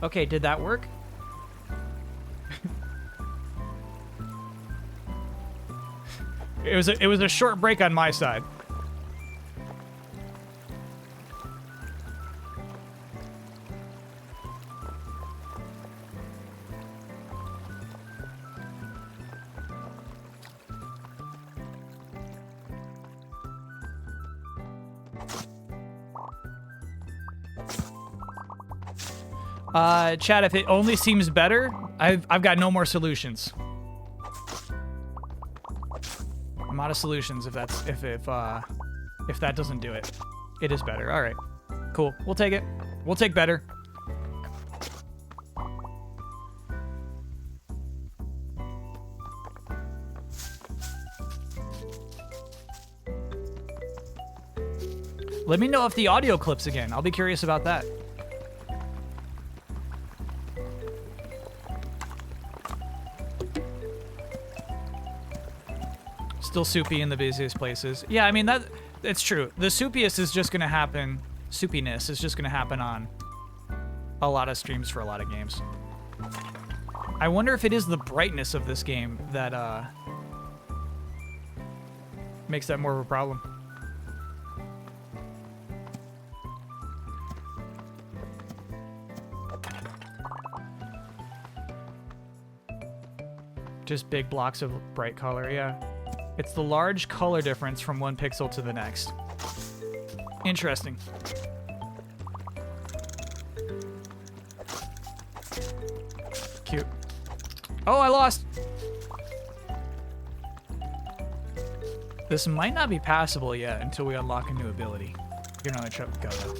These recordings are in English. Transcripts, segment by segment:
Okay, did that work? It was a short break on my side. Chat, if it only seems better, I've got no more solutions. I'm out of solutions if that doesn't do it. It is better. All right. Cool. We'll take it. We'll take better. Let me know if the audio clips again. I'll be curious about that. Still soupy in the busiest places. Yeah, I mean, it's true. The soupiest is just going to happen. Soupiness is just going to happen on a lot of streams for a lot of games. I wonder if it is the brightness of this game that makes that more of a problem. Just big blocks of bright color, yeah. It's the large color difference from one pixel to the next. Interesting. Cute. Oh, I lost! This might not be passable yet until we unlock a new ability. Get another trip, go though.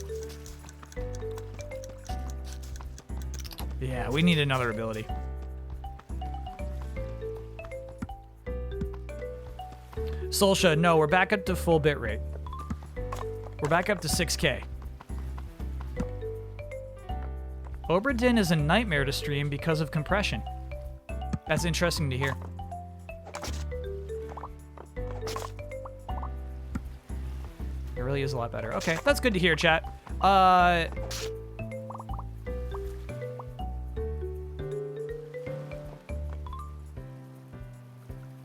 Yeah, we need another ability. Solsha, no, we're back up to full bitrate. We're back up to 6K. Obra Dinn is a nightmare to stream because of compression. That's interesting to hear. It really is a lot better. Okay, that's good to hear, chat.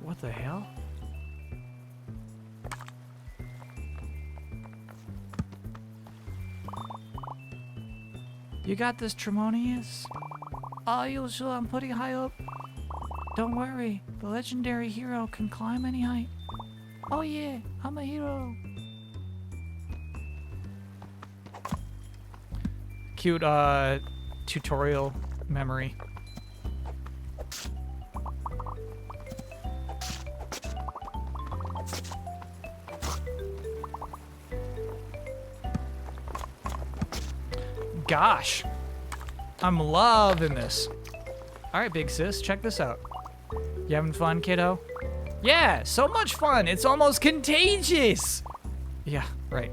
What the hell? You got this, Tremonius? Oh, you sure I'm pretty high up? Don't worry, the legendary hero can climb any height. Oh yeah, I'm a hero. Cute, tutorial memory. Gosh, I'm loving this. All right, big sis, check this out. You having fun, kiddo? Yeah, so much fun. It's almost contagious. Yeah, right.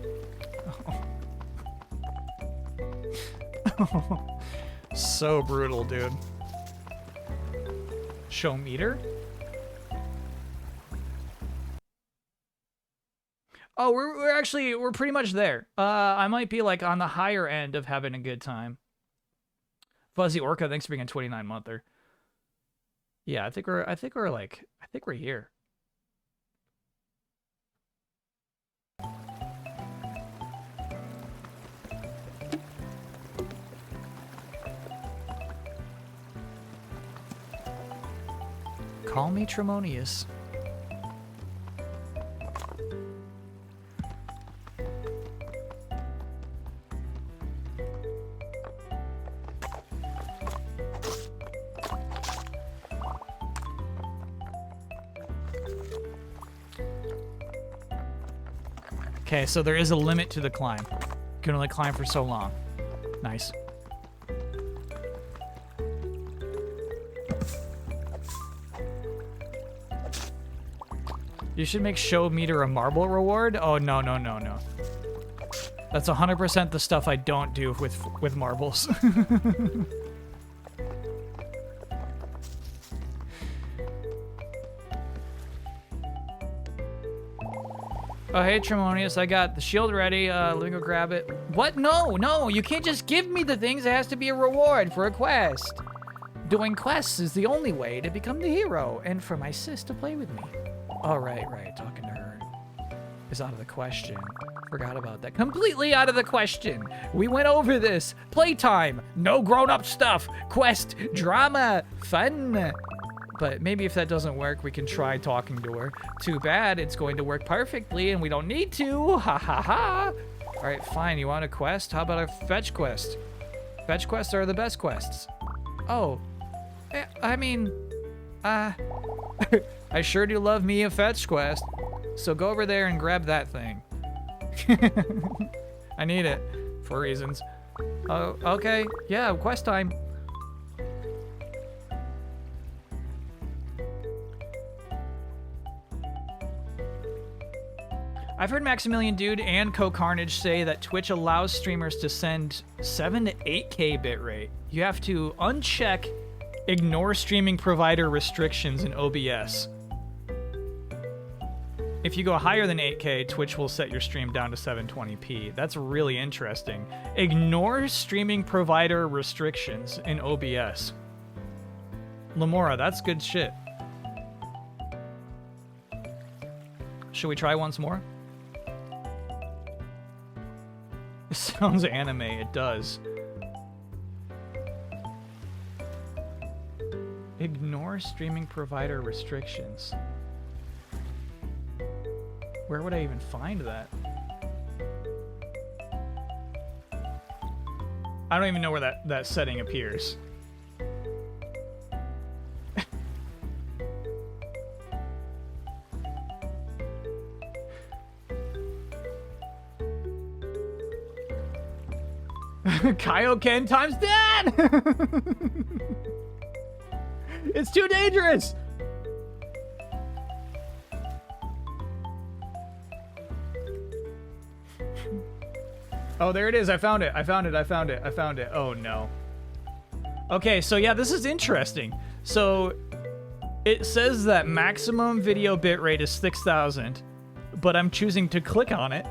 So brutal, dude. Show meter? Oh, we're pretty much there. I might be like on the higher end of having a good time. Fuzzy Orca, thanks for being a 29-monther. Yeah, I think we're here. Call me Tremonius. Okay, so there is a limit to the climb. You can only climb for so long. Nice. You should make show meter a marble reward? Oh, no, no, no, no. That's 100% the stuff I don't do with marbles. Oh, hey, Tremonius, I got the shield ready. Let me go grab it. What? No, no, you can't just give me the things. It has to be a reward for a quest. Doing quests is the only way to become the hero and for my sis to play with me. Oh, right. Talking to her is out of the question. Forgot about that. Completely out of the question. We went over this. Playtime. No grown-up stuff. Quest. Drama. Fun. But maybe if that doesn't work, we can try talking to her. Too bad. It's going to work perfectly, and we don't need to. Ha ha ha. All right, fine. You want a quest? How about a fetch quest? Fetch quests are the best quests. Oh. I mean, I sure do love me a fetch quest. So go over there and grab that thing. I need it for reasons. Oh, okay. Yeah, quest time. I've heard Maximilian Dude and Co-Carnage say that Twitch allows streamers to send 7 to 8K bitrate. You have to uncheck ignore streaming provider restrictions in OBS. If you go higher than 8K, Twitch will set your stream down to 720p. That's really interesting. Ignore streaming provider restrictions in OBS. Lamora, that's good shit. Should we try once more? It sounds anime, it does. Ignore streaming provider restrictions. Where would I even find that? I don't even know where that setting appears. Kaioken times 10! It's too dangerous! Oh, there it is. I found it. Oh, no. Okay, so yeah, this is interesting. So it says that maximum video bitrate is 6,000, but I'm choosing to click on it.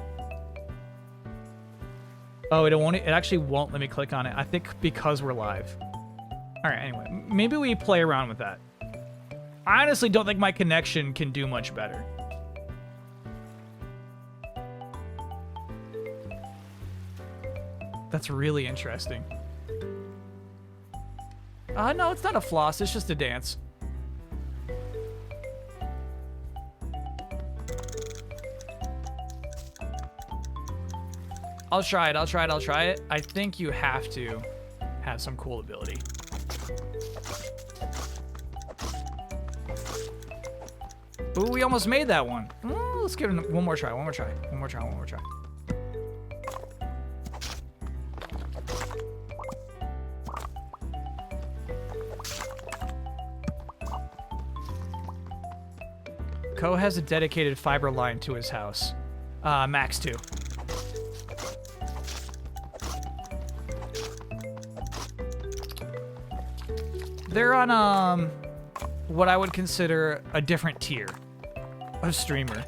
Oh, it actually won't let me click on it. I think because we're live. All right, anyway, maybe we play around with that. I honestly don't think my connection can do much better. That's really interesting. No, it's not a floss. It's just a dance. I'll try it. I think you have to have some cool ability. Ooh, we almost made that one. Ooh, let's give it one more try. Ko has a dedicated fiber line to his house. Max 2. They're on, what I would consider a different tier of streamer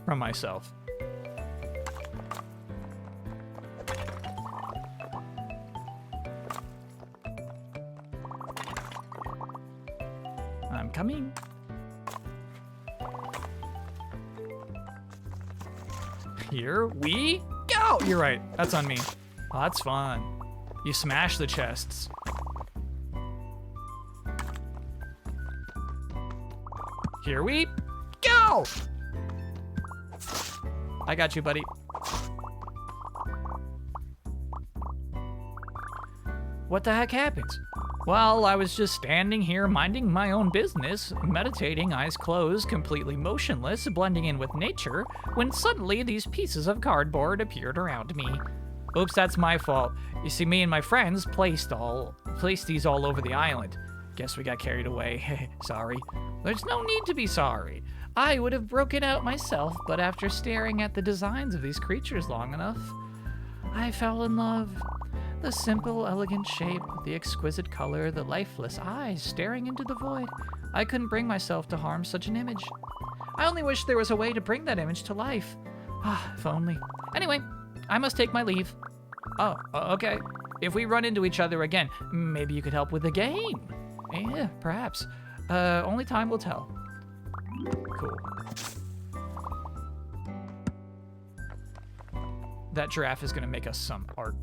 from myself. I'm coming. Here we go! You're right. That's on me. Oh, that's fun. You smash the chests. Here we go! I got you, buddy. What the heck happened? Well, I was just standing here minding my own business, meditating, eyes closed, completely motionless, blending in with nature, when suddenly these pieces of cardboard appeared around me. Oops, that's my fault. You see, me and my friends placed these all over the island. Guess we got carried away. Sorry. There's no need to be sorry. I would have broken out myself, but after staring at the designs of these creatures long enough, I fell in love. The simple, elegant shape, the exquisite color, the lifeless eyes staring into the void. I couldn't bring myself to harm such an image. I only wish there was a way to bring that image to life. Ah, if only. Anyway, I must take my leave. Oh, okay. If we run into each other again, maybe you could help with the game. Yeah, perhaps. Only time will tell. Cool. That giraffe is gonna make us some art.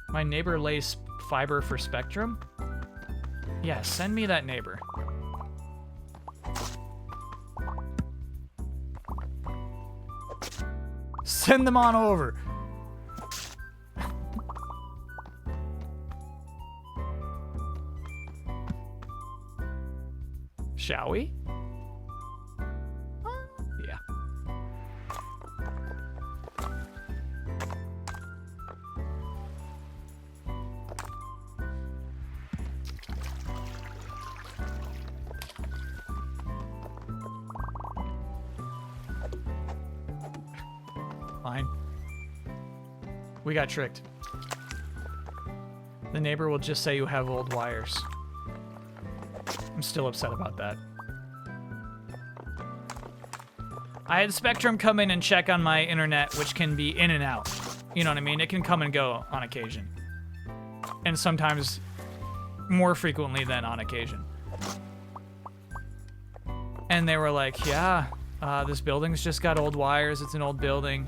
My neighbor lays fiber for Spectrum? Yeah, send me that neighbor. Send them on over. Shall we? Yeah. Fine. We got tricked. The neighbor will just say you have old wires. I'm still upset about that. I had Spectrum come in and check on my internet, which can be in and out. You know what I mean? It can come and go on occasion. And sometimes more frequently than on occasion. And they were like, yeah, this building's just got old wires. It's an old building.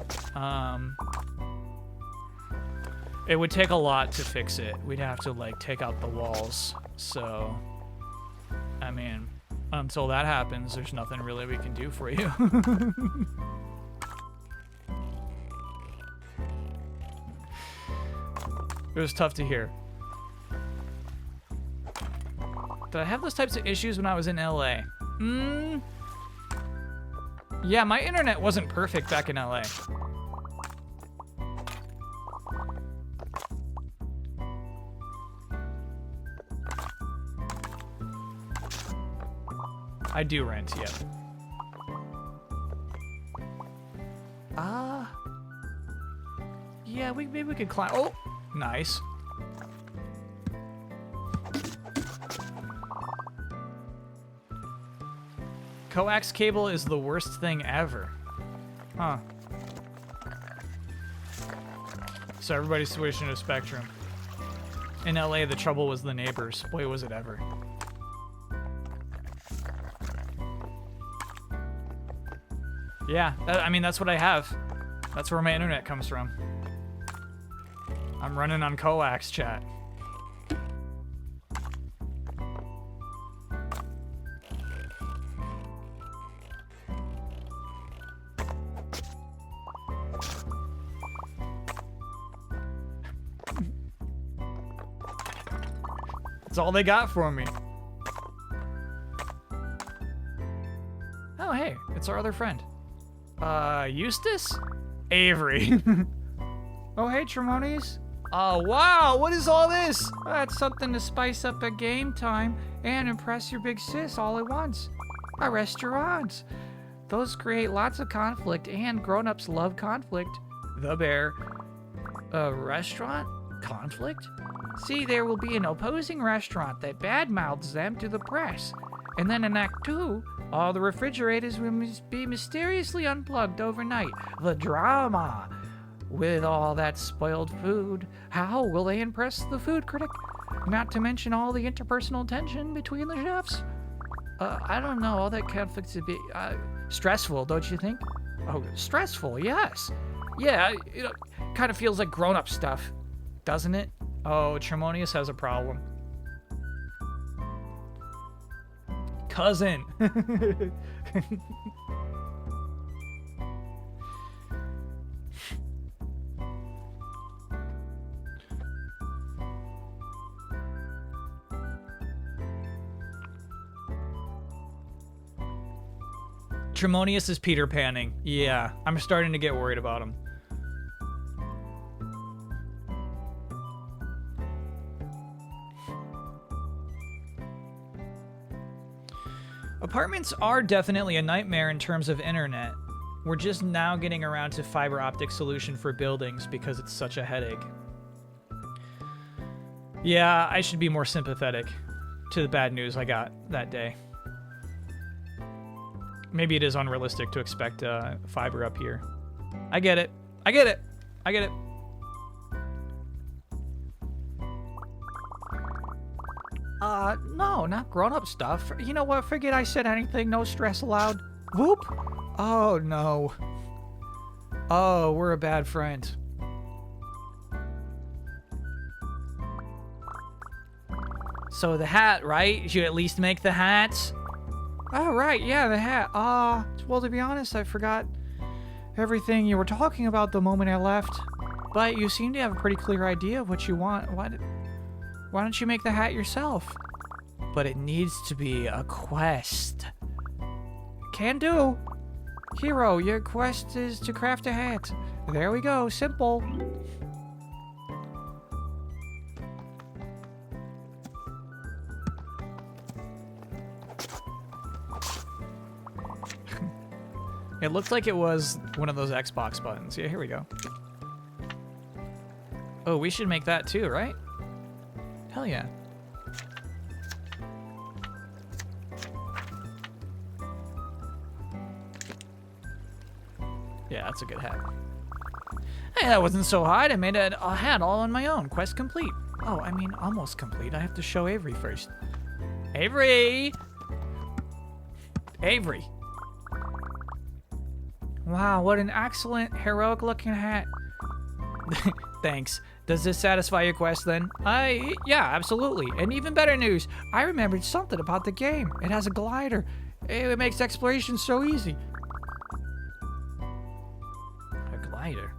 It would take a lot to fix it. We'd have to, like, take out the walls. So, I mean, until that happens, there's nothing really we can do for you. It was tough to hear. Did I have those types of issues when I was in LA? Yeah, my internet wasn't perfect back in LA. I do rent, yeah. Yeah, maybe we could climb. Oh, nice. Coax cable is the worst thing ever. Huh. So everybody's switching to Spectrum. In LA, the trouble was the neighbors. Boy, was it ever. Yeah, I mean, that's what I have. That's where my internet comes from. I'm running on coax, chat. That's all they got for me. Oh, hey, it's our other friend. Eustace? Avery. Oh, hey, Tremonies. Oh, wow, what is all this? That's something to spice up a game time and impress your big sis all at once. A restaurant. Those create lots of conflict, and grown-ups love conflict. The bear. A restaurant? Conflict? See, there will be an opposing restaurant that badmouths them to the press. And then in Act 2, all the refrigerators will be mysteriously unplugged overnight. The drama. With all that spoiled food, how will they impress the food critic? Not to mention all the interpersonal tension between the chefs. I don't know, all that conflict's a bit stressful, don't you think? Oh, stressful, yes. Yeah, it kind of feels like grown-up stuff, doesn't it? Oh, Tremonius has a problem. Cousin. Tremonius is Peter Panning. Yeah, I'm starting to get worried about him. Apartments are definitely a nightmare in terms of internet. We're just now getting around to fiber optic solution for buildings because it's such a headache. Yeah, I should be more sympathetic to the bad news I got that day. maybe it is unrealistic to expect fiber up here. I get it. I get it. I get it. No, not grown-up stuff. You know what? Forget I said anything. No stress allowed. Whoop. Oh, no. Oh, we're a bad friend. So the hat, right? You at least make the hats? Oh, right. Yeah, the hat. Well, to be honest, I forgot everything you were talking about the moment I left. But you seem to have a pretty clear idea of what you want. Why don't you make the hat yourself? But it needs to be a quest. Can do. Hero, your quest is to craft a hat. There we go. Simple. It looked like it was one of those Xbox buttons. Yeah, here we go. Oh, we should make that too, right? Hell yeah. Yeah, that's a good hat. Hey, that wasn't so hard. I made a hat all on my own. Quest complete. Oh, I mean, almost complete. I have to show Avery first. Avery! Avery. Wow, what an excellent, heroic-looking hat. Thanks. Does this satisfy your quest, then? Yeah, absolutely. And even better news, I remembered something about the game. It has a glider. It makes exploration so easy. A glider?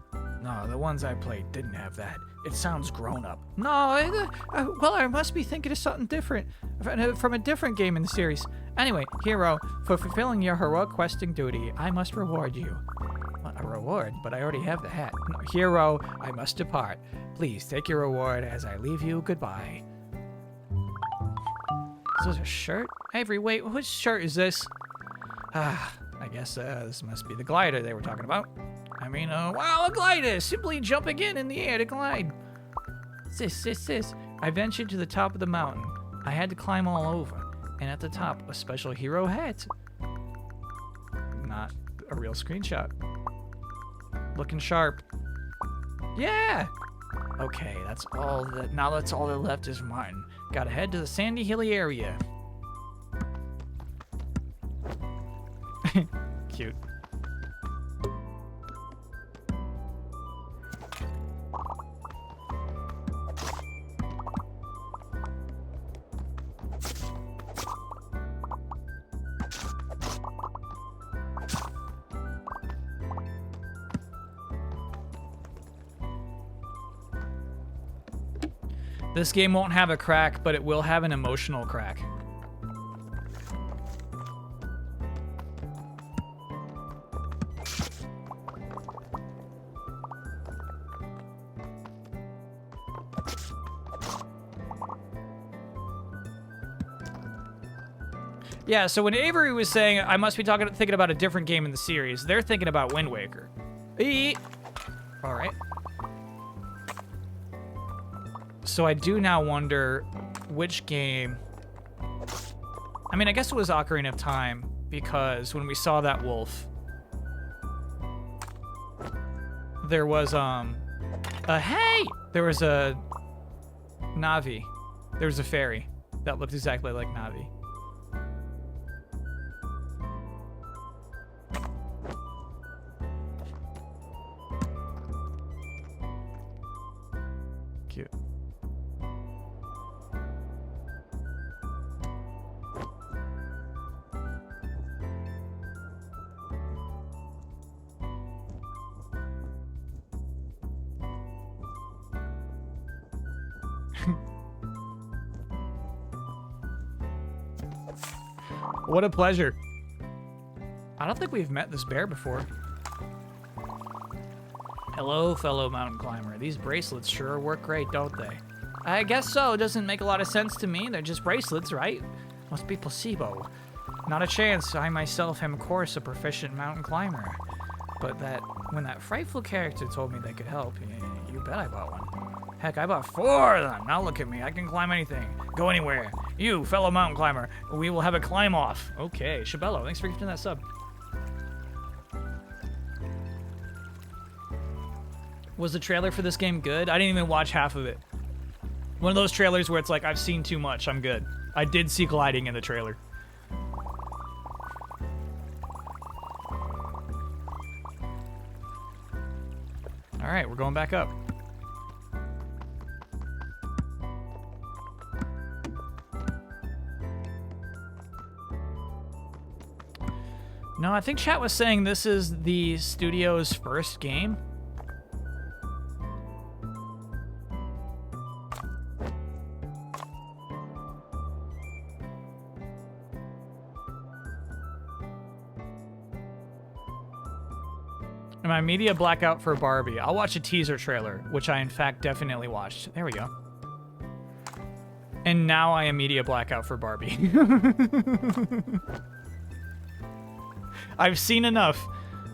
No, the ones I played didn't have that. It sounds grown up. No, well, I must be thinking of something different. From a different game in the series. Anyway, Hero, for fulfilling your heroic questing duty, I must reward you. A reward? But I already have the hat. No, Hero, I must depart. Please take your reward as I leave you. Goodbye. Is this a shirt? Avery, wait, which shirt is this? I guess this must be the glider they were talking about. I mean, wow, a glider! Simply jumping in the air to glide. Sis. I ventured to the top of the mountain. I had to climb all over. And at the top, a special hero hat. Not a real screenshot. Looking sharp. Yeah! Okay, that's all that. Now that's all that left is mine. Gotta head to the sandy hilly area. Cute. This game won't have a crack, but it will have an emotional crack. Yeah, so when Avery was saying I must be thinking about a different game in the series, they're thinking about Wind Waker. All right. So I do now wonder which game. I mean, I guess it was Ocarina of Time, because when we saw that wolf, there was there was a Navi. There was a fairy that looked exactly like Navi. Cute. What a pleasure. I don't think we've met this bear before. Hello, fellow mountain climber. These bracelets sure work great, don't they? I guess so. It doesn't make a lot of sense to me. They're just bracelets, right? Must be placebo. Not a chance. I myself am, of course, a proficient mountain climber. But when that frightful character told me they could help, you bet I bought one. Heck, I bought 4 of them. Now look at me. I can climb anything. Go anywhere. You, fellow mountain climber, we will have a climb off. Okay, Shabello, thanks for gifting that sub. Was the trailer for this game good? I didn't even watch half of it. One of those trailers where it's like, I've seen too much, I'm good. I did see gliding in the trailer. All right, we're going back up. No, I think chat was saying this is the studio's first game. My media blackout for Barbie. I'll watch a teaser trailer, which I in fact definitely watched. There we go. And now I am media blackout for Barbie. I've seen enough.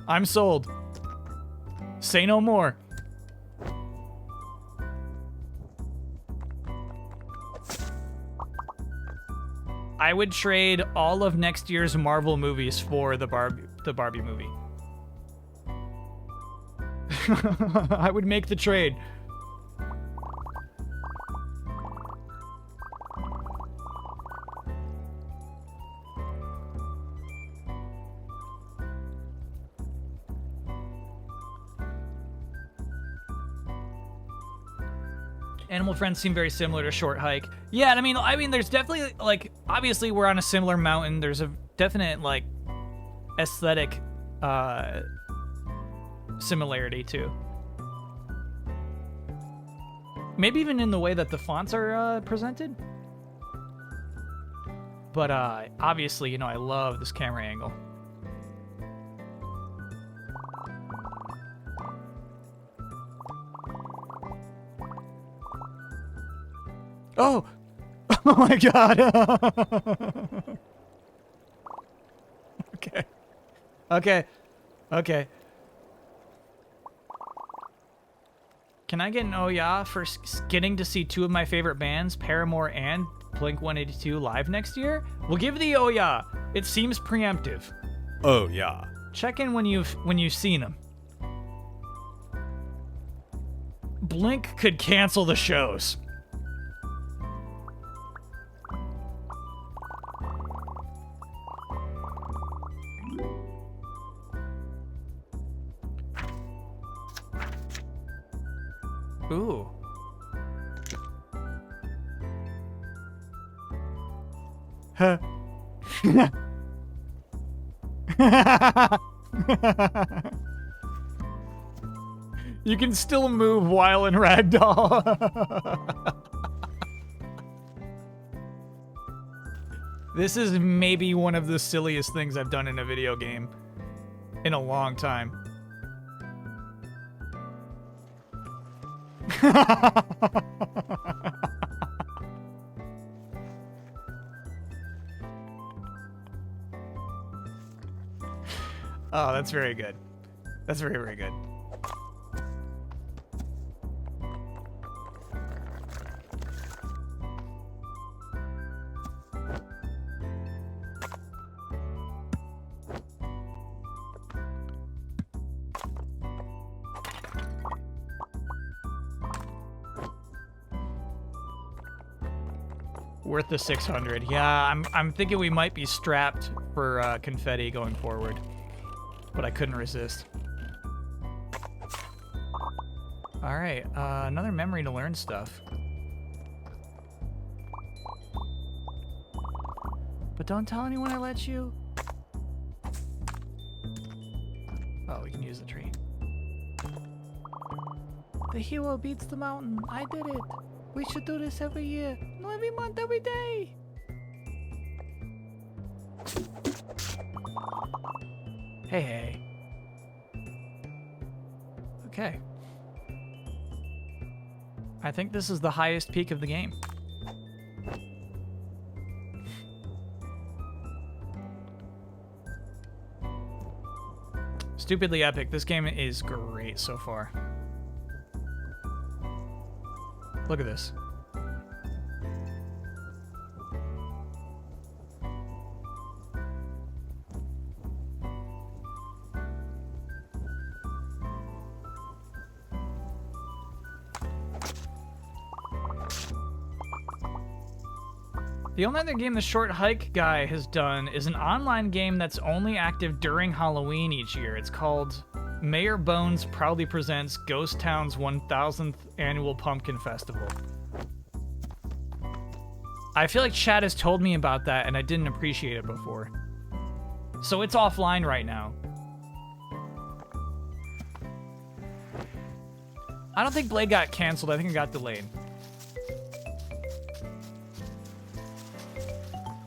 I'm sold. Say no more. I would trade all of next year's Marvel movies for the Barbie movie. I would make the trade. Animal Friends seem very similar to Short Hike. Yeah, I mean, there's definitely, like, obviously we're on a similar mountain. There's a definite, like, aesthetic, similarity too. Maybe even in the way that the fonts are presented. But obviously, you know, I love this camera angle. Oh! Oh my god! Okay. Okay. Okay. Can I get an oh yeah for getting to see two of my favorite bands, Paramore and Blink-182, live next year? We'll give the oh yeah. It seems preemptive. Oh yeah. Check in when you've seen them. Blink could cancel the shows. Ooh. Huh. You can still move while in ragdoll. This is maybe one of the silliest things I've done in a video game in a long time. Oh, that's very good. That's very, very good. Worth the 600. Yeah, I'm thinking we might be strapped for confetti going forward, but I couldn't resist. All right, another memory to learn stuff. But don't tell anyone I let you. Oh, we can use the tree. The hero beats the mountain. I did it. We should do this every year. No, every month, every day. Hey, hey. Okay. I think this is the highest peak of the game. Stupidly epic. This game is great so far. Look at this. The only other game the Short Hike guy has done is an online game that's only active during Halloween each year. It's called Mayor Bones proudly presents Ghost Town's 1000th annual Pumpkin Festival. I feel like Chad has told me about that and I didn't appreciate it before. So it's offline right now. I don't think Blade got canceled. I think it got delayed.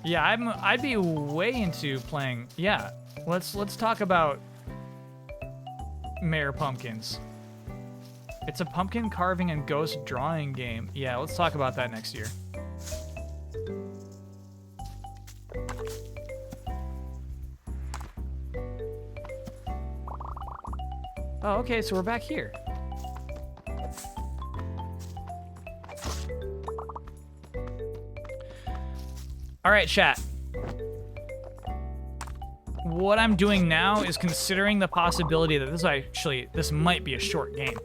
Yeah, I'd be way into playing. Yeah, let's talk about Mayor Pumpkins. It's a pumpkin carving and ghost drawing game. Yeah, let's talk about that next year. Oh, okay, so we're back here. All right, chat. What I'm doing now is considering the possibility that this might be a short game.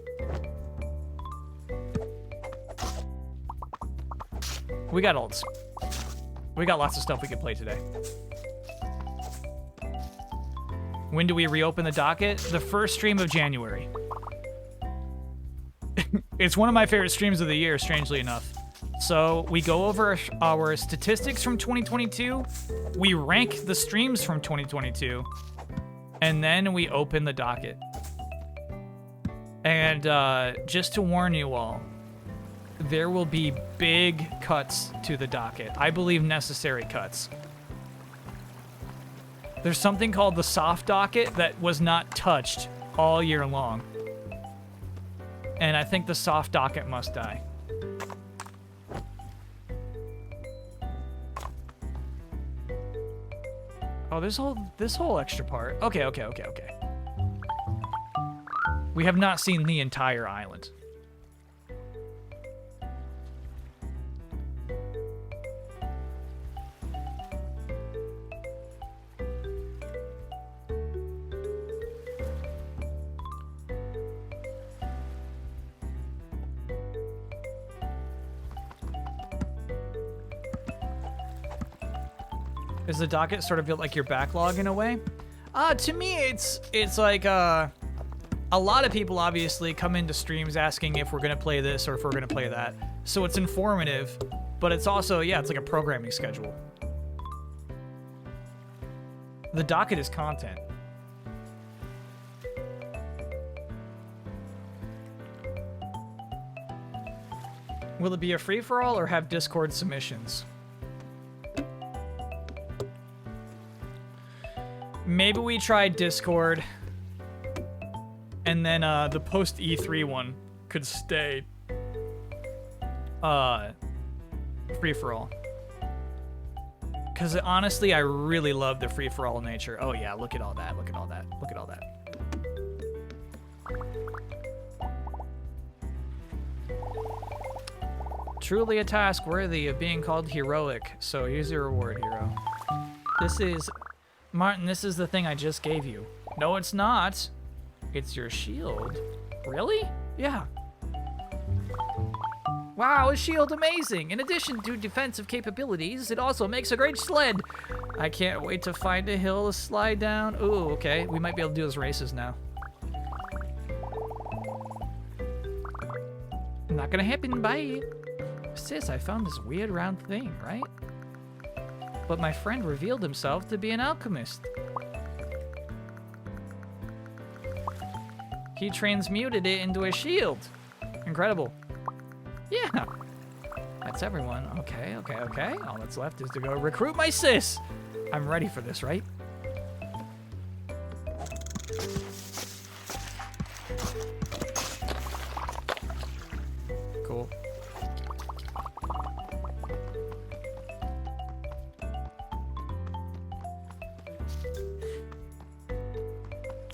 We got lots of stuff we could play today. When do we reopen the docket? The first stream of January. It's one of my favorite streams of the year, strangely enough. So we go over our statistics from 2022, we rank the streams from 2022, and then we open the docket. And just to warn you all, there will be big cuts to the docket. I believe necessary cuts. There's something called the soft docket that was not touched all year long. And I think the soft docket must die. Oh, this whole extra part. Okay. We have not seen the entire island. Is the docket sort of built like your backlog in a way? To me, it's like a lot of people obviously come into streams asking if we're gonna play this or if we're gonna play that. So it's informative, but it's also, yeah, it's like a programming schedule. The docket is content. Will it be a free-for-all or have Discord submissions? Maybe we try Discord, and then the post E3 one could stay free for all. Because honestly, I really love the free for all nature. Oh yeah, look at all that! Look at all that! Look at all that! Truly a task worthy of being called heroic. So here's your reward, hero. This is. Martin, this is the thing I just gave you. No, it's not. It's your shield. Really? Yeah. Wow, a shield amazing. In addition to defensive capabilities, it also makes a great sled. I can't wait to find a hill to slide down. Ooh, okay. We might be able to do those races now. Not gonna happen, bye. Sis, I found this weird round thing, right? But my friend revealed himself to be an alchemist. He transmuted it into a shield. Incredible. Yeah. That's everyone. Okay. All that's left is to go recruit my sis. I'm ready for this, right? Cool.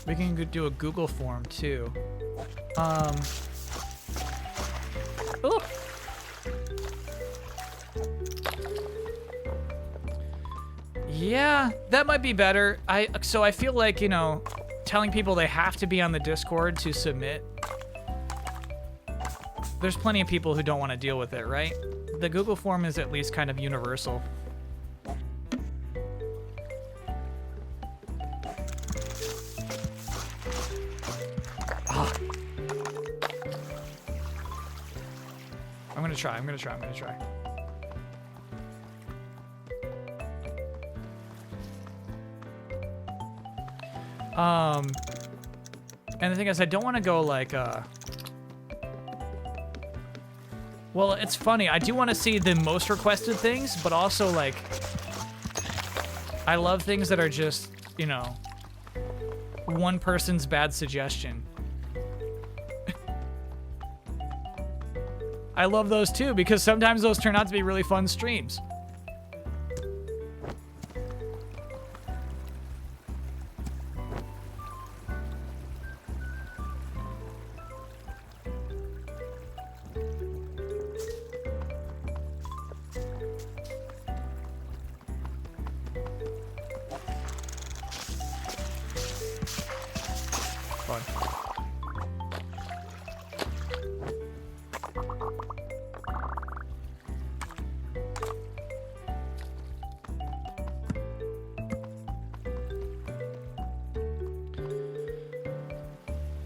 We can do a Google form too. Ooh. Yeah, that might be better. So I feel like, you know, telling people they have to be on the Discord to submit There's plenty of people who don't want to deal with it, right? The Google form is at least kind of universal. Ah. I'm gonna try. And the thing is, I don't want to go like, well, it's funny. I do want to see the most requested things, but also, like, I love things that are just, you know, one person's bad suggestion. I love those too, because sometimes those turn out to be really fun streams.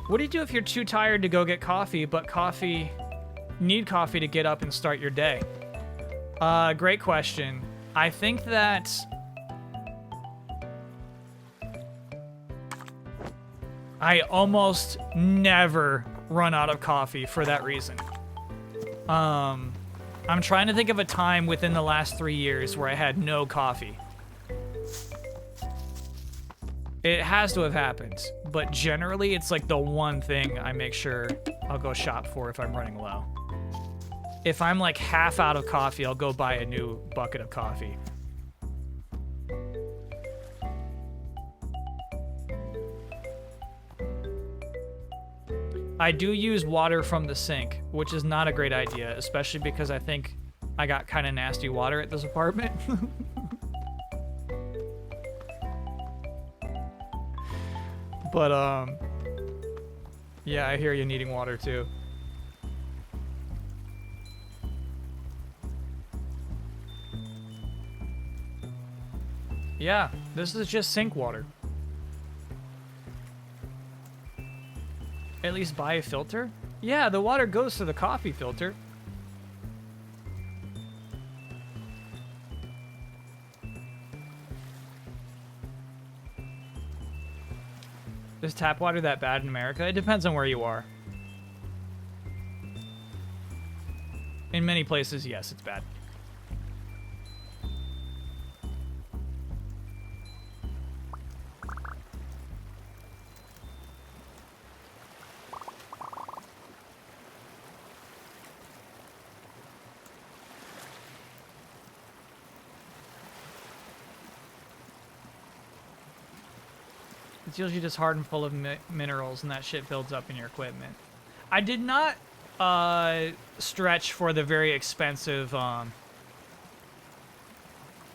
What do you do if you're too tired to go get coffee, but need coffee to get up and start your day? Great question. I think that I almost never run out of coffee for that reason. I'm trying to think of a time within the last 3 years where I had no coffee. It has to have happened, but generally it's like the one thing I make sure I'll go shop for if I'm running low. If I'm like half out of coffee, I'll go buy a new bucket of coffee. I do use water from the sink, which is not a great idea, especially because I think I got kind of nasty water at this apartment. But, yeah, I hear you needing water, too. Yeah, this is just sink water. At least buy a filter? Yeah, the water goes to the coffee filter. Is tap water that bad in America? It depends on where you are. In many places, yes, it's bad. It's usually just hard and full of minerals, and that shit builds up in your equipment. I did not stretch for the very expensive.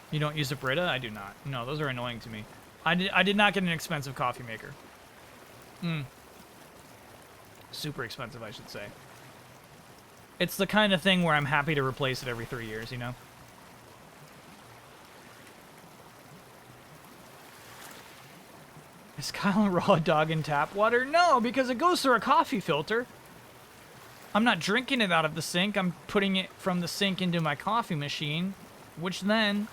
You don't use a Brita? I do not. No, those are annoying to me. I did not get an expensive coffee maker. Super expensive, I should say. It's the kind of thing where I'm happy to replace it every 3 years, you know? Is Kyle raw dog in tap water? No, because it goes through a coffee filter. I'm not drinking it out of the sink. I'm putting it from the sink into my coffee machine, which then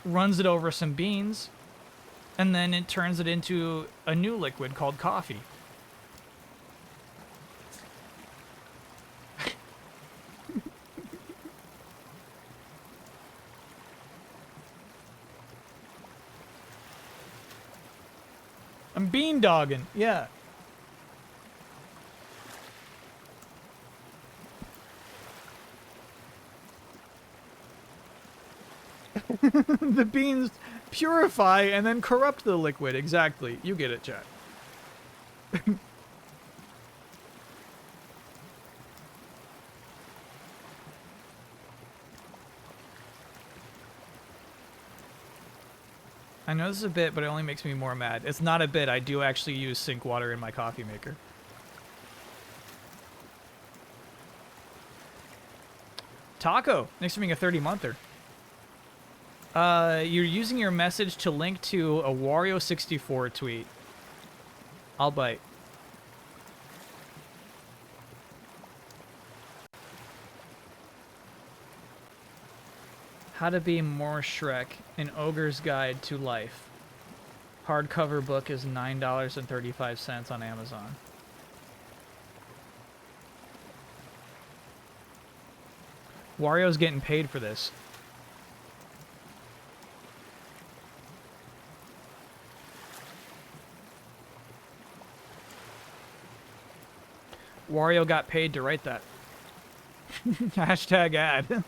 runs it over some beans, and then it turns it into a new liquid called coffee. I'm bean dogging, yeah. The beans purify and then corrupt the liquid. Exactly. You get it, chat. I know this is a bit, but it only makes me more mad. It's not a bit. I do actually use sink water in my coffee maker. Taco, thanks for being a 30-monther. You're using your message to link to a Wario64 tweet. I'll bite. How to be more Shrek, an ogre's guide to life. Hardcover book is $9.35 on Amazon. Wario's getting paid for this. Wario got paid to write that. Hashtag ad.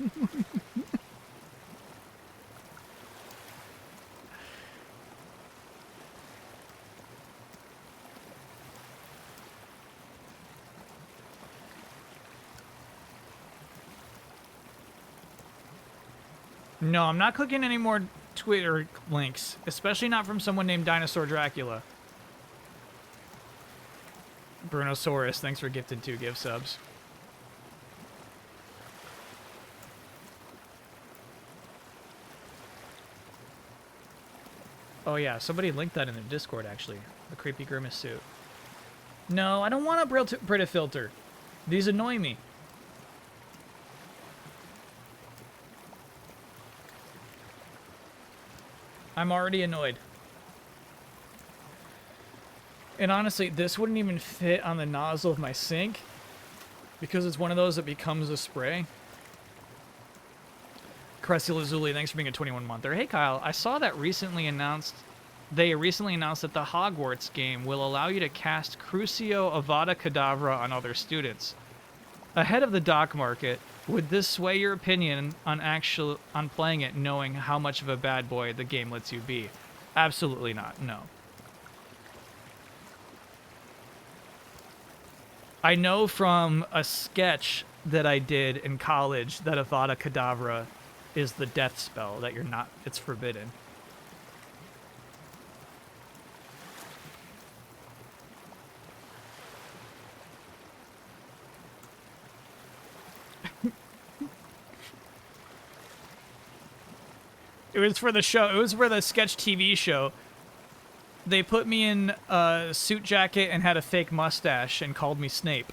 No, I'm not clicking any more Twitter links, especially not from someone named Dinosaur Dracula. Brunosaurus, thanks for gifted 2 gift subs. Oh yeah, somebody linked that in their Discord, actually. The creepy grimace suit. No, I don't want a Brita filter. These annoy me. I'm already annoyed. And honestly, this wouldn't even fit on the nozzle of my sink because it's one of those that becomes a spray. Cressy Lazuli, thanks for being a 21-monther. Hey Kyle, I saw that they recently announced that the Hogwarts game will allow you to cast Crucio Avada Kedavra on other students. Ahead of the dock market, would this sway your opinion on playing it knowing how much of a bad boy the game lets you be? Absolutely not, no. I know from a sketch that I did in college that Avada Kedavra is the death spell, that it's forbidden. It was for the show. It was for the sketch TV show. They put me in a suit jacket and had a fake mustache and called me Snape.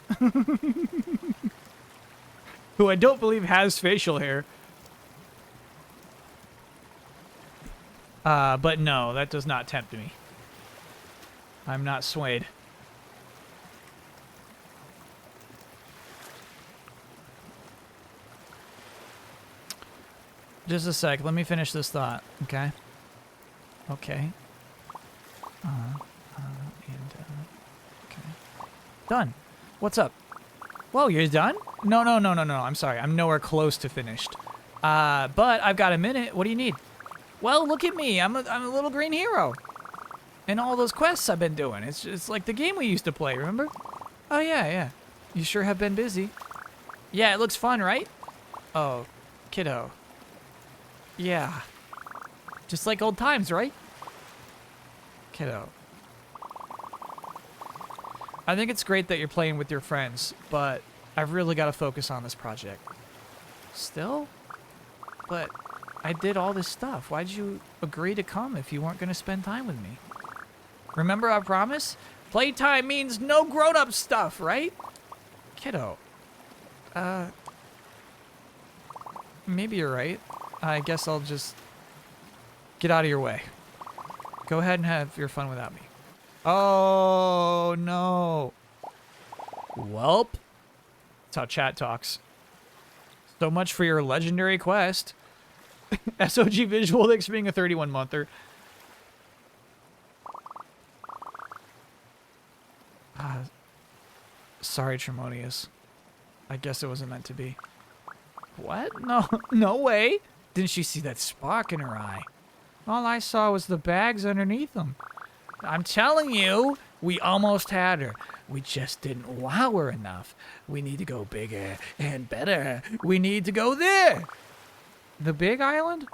Who I don't believe has facial hair. But no, that does not tempt me. I'm not swayed. Just a sec. Let me finish this thought. Okay. Okay. Okay. Done. What's up? Whoa, you're done? No. I'm sorry. I'm nowhere close to finished. But I've got a minute. What do you need? Well, look at me. I'm a little green hero. And all those quests I've been doing. It's like the game we used to play, remember? Oh, yeah. You sure have been busy. Yeah, it looks fun, right? Oh, kiddo. Yeah. Just like old times, right? Kiddo. I think it's great that you're playing with your friends, but I've really got to focus on this project. Still? But I did all this stuff. Why'd you agree to come if you weren't going to spend time with me? Remember our promise? Playtime means no grown-up stuff, right? Kiddo. Maybe you're right. I guess I'll just get out of your way. Go ahead and have your fun without me. Oh, no. Welp. That's how chat talks. So much for your legendary quest. SOG Visual, thanks for being a 31-monther. Sorry, Tremonius. I guess it wasn't meant to be. What? No way. Didn't she see that spark in her eye? All I saw was the bags underneath them. I'm telling you, we almost had her. We just didn't wow her enough. We need to go bigger and better. We need to go there. The big island?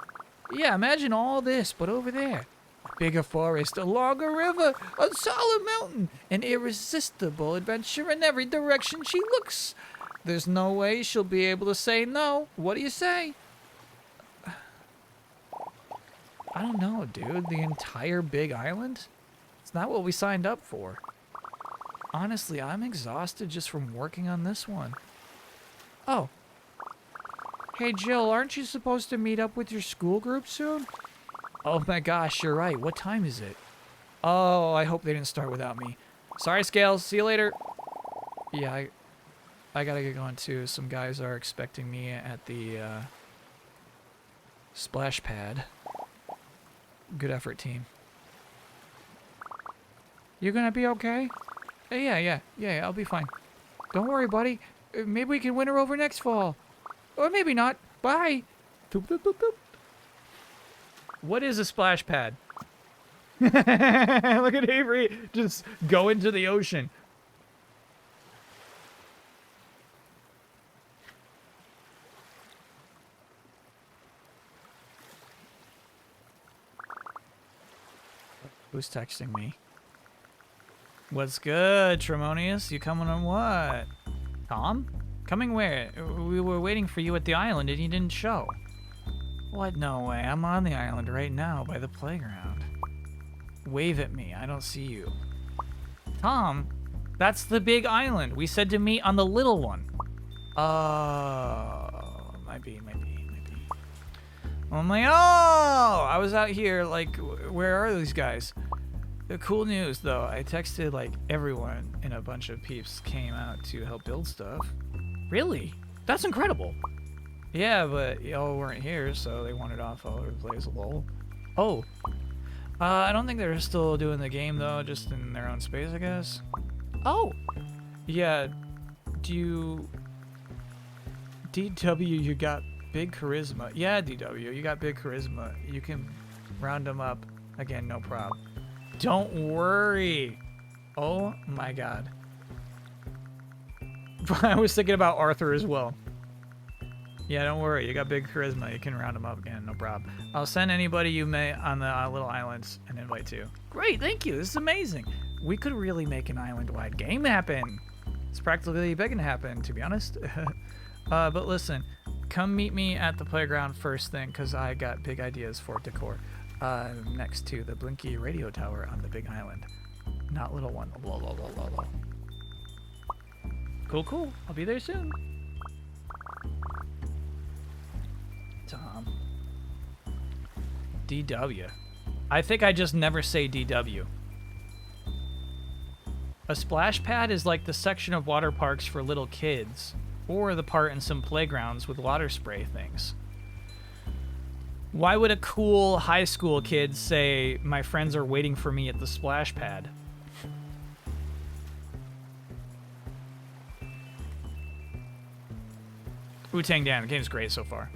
Yeah, imagine all this, but over there. A bigger forest, a longer river, a solid mountain, an irresistible adventure in every direction she looks. There's no way she'll be able to say no. What do you say? I don't know, dude. The entire big island? It's not what we signed up for. Honestly, I'm exhausted just from working on this one. Oh. Hey, Jill, aren't you supposed to meet up with your school group soon? Oh my gosh, you're right. What time is it? Oh, I hope they didn't start without me. Sorry, Scales. See you later. Yeah, I gotta get going too. Some guys are expecting me at the splash pad. Good effort, team. You gonna be okay? Yeah, I'll be fine. Don't worry, buddy. Maybe we can win her over next fall. Or maybe not. Bye. Boop, boop, boop, boop. What is a splash pad? Look at Avery just go into the ocean. Who's texting me? What's good, Tremonius? You coming on what? Tom? Coming where? We were waiting for you at the island and you didn't show. What? No way. I'm on the island right now by the playground. Wave at me. I don't see you. Tom, that's the big island. We said to meet on the little one. Might be. I'm like, oh! I was out here, like, where are these guys? The cool news, though, I texted, like, everyone, and a bunch of peeps came out to help build stuff. Really? That's incredible. Yeah, but y'all weren't here, so they wandered off all over the place. Lol. Oh. I don't think they're still doing the game, though, just in their own space, I guess. Oh! Yeah, DW, you got big charisma. Yeah, DW, you got big charisma. You can round them up. Again, no problem. Don't worry. Oh my god. I was thinking about Arthur as well. Yeah, don't worry. You got big charisma. You can round them up again, no problem. I'll send anybody you may on the little islands an invite to. Great, thank you. This is amazing. We could really make an island-wide game happen. It's practically begging to happen, to be honest. But listen, come meet me at the playground first thing, because I got big ideas for decor. Next to the blinky radio tower on the big island. Not little one. Blah, blah, blah, blah, blah. Cool. I'll be there soon. Tom. DW. I think I just never say DW. A splash pad is like the section of water parks for little kids, or the part in some playgrounds with water spray things. Why would a cool high school kid say, my friends are waiting for me at the splash pad? Wu-Tang Dan, the game's great so far.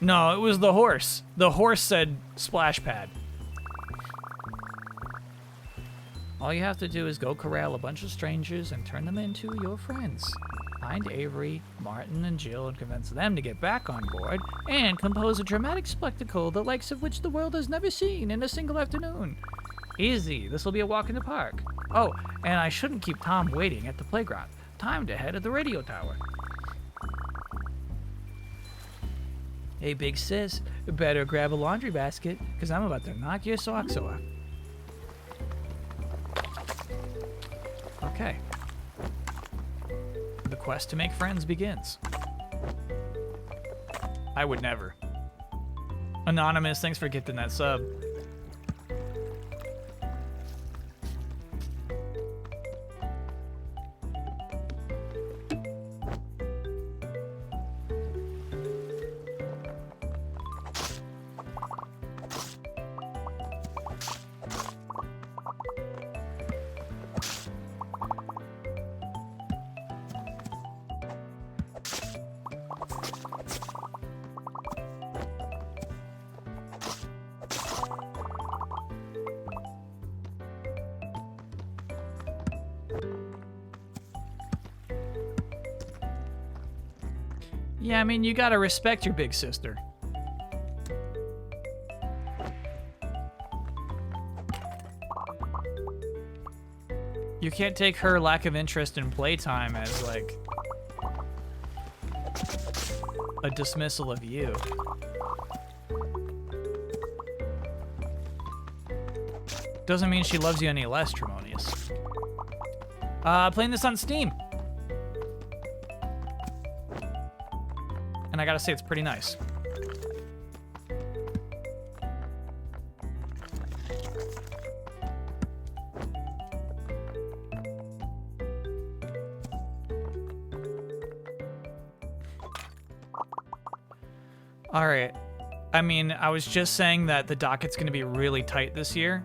No, it was the horse. The horse said splash pad. All you have to do is go corral a bunch of strangers and turn them into your friends. Find Avery, Martin, and Jill and convince them to get back on board and compose a dramatic spectacle the likes of which the world has never seen in a single afternoon. Easy. This will be a walk in the park. Oh, and I shouldn't keep Tom waiting at the playground. Time to head to the radio tower. Hey, big sis, better grab a laundry basket, because I'm about to knock your socks off. Okay. The quest to make friends begins. I would never. Anonymous, thanks for getting that sub. Yeah, I mean, you gotta respect your big sister. You can't take her lack of interest in playtime as, like, a dismissal of you. Doesn't mean she loves you any less, Tremonius. Playing this on Steam. And I gotta say, it's pretty nice. All right. I mean, I was just saying that the docket's gonna be really tight this year,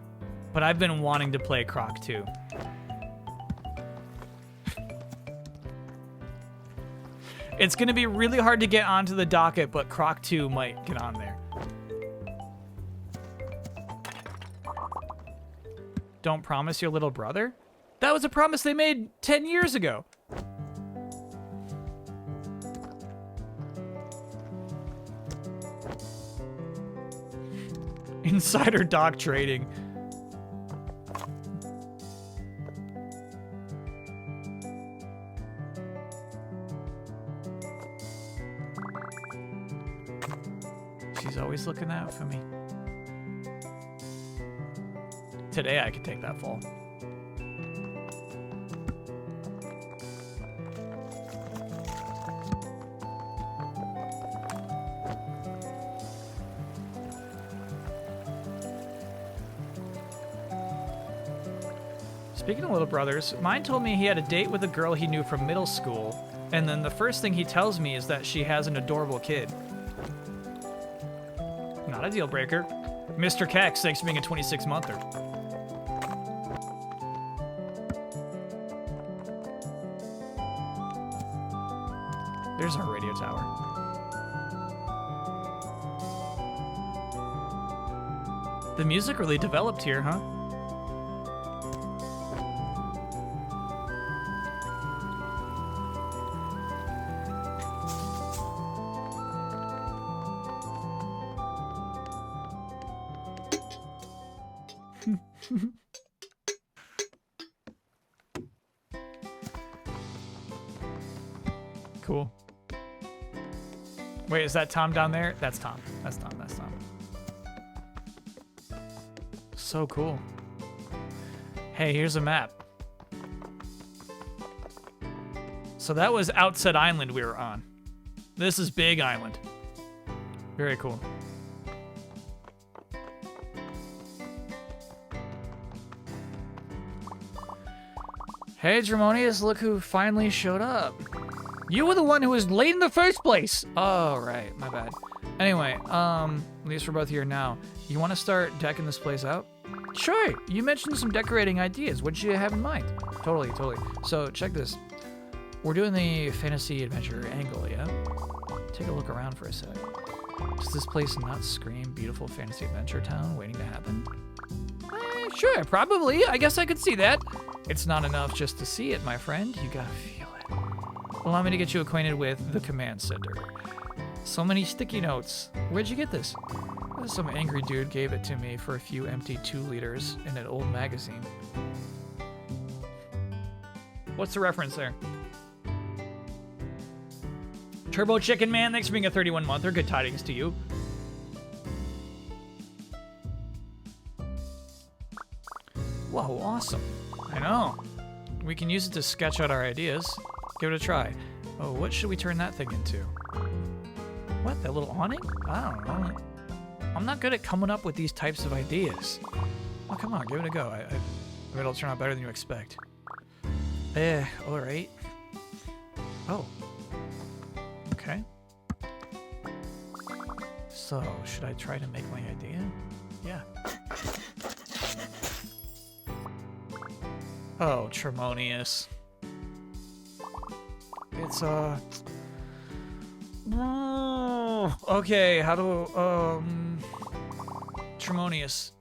but I've been wanting to play Croc 2. It's gonna be really hard to get onto the docket, but Croc 2 might get on there. Don't promise your little brother? That was a promise they made 10 years ago. Insider dock trading. She's always looking out for me. Today I could take that fall. Speaking of little brothers, mine told me he had a date with a girl he knew from middle school, and then the first thing he tells me is that she has an adorable kid. Not a deal breaker. Mr. Kex, thanks for being a 26-monther. There's our radio tower. The music really developed here, huh? Cool. Wait, is that Tom down there? That's Tom. That's Tom. That's Tom. So cool. Hey, here's a map. So that was Outset Island we were on. This is Big Island. Very cool. Hey, Dramonius, look who finally showed up. You were the one who was late in the first place. Oh, right. My bad. Anyway, at least we're both here now. You want to start decking this place out? Sure. You mentioned some decorating ideas. What did you have in mind? Totally, totally. So, check this. We're doing the fantasy adventure angle, yeah? Take a look around for a sec. Does this place not scream beautiful fantasy adventure town waiting to happen? Sure, probably. I guess I could see that. It's not enough just to see it, my friend. You gotta feel it. Allow me to get you acquainted with the command center. So many sticky notes. Where'd you get this? Some angry dude gave it to me for a few empty 2-liters in an old magazine. What's the reference there? Turbo Chicken Man, thanks for being a 31-monther. Good tidings to you. Whoa, awesome. I know. We can use it to sketch out our ideas. Give it a try. Oh, what should we turn that thing into? What, that little awning? I don't know. I'm not good at coming up with these types of ideas. Oh, come on, give it a go. I bet it'll turn out better than you expect. Alright. Oh. Okay. So, should I try to make my idea? Yeah. Oh, Tremonius. It's, okay, how do, Tremonius.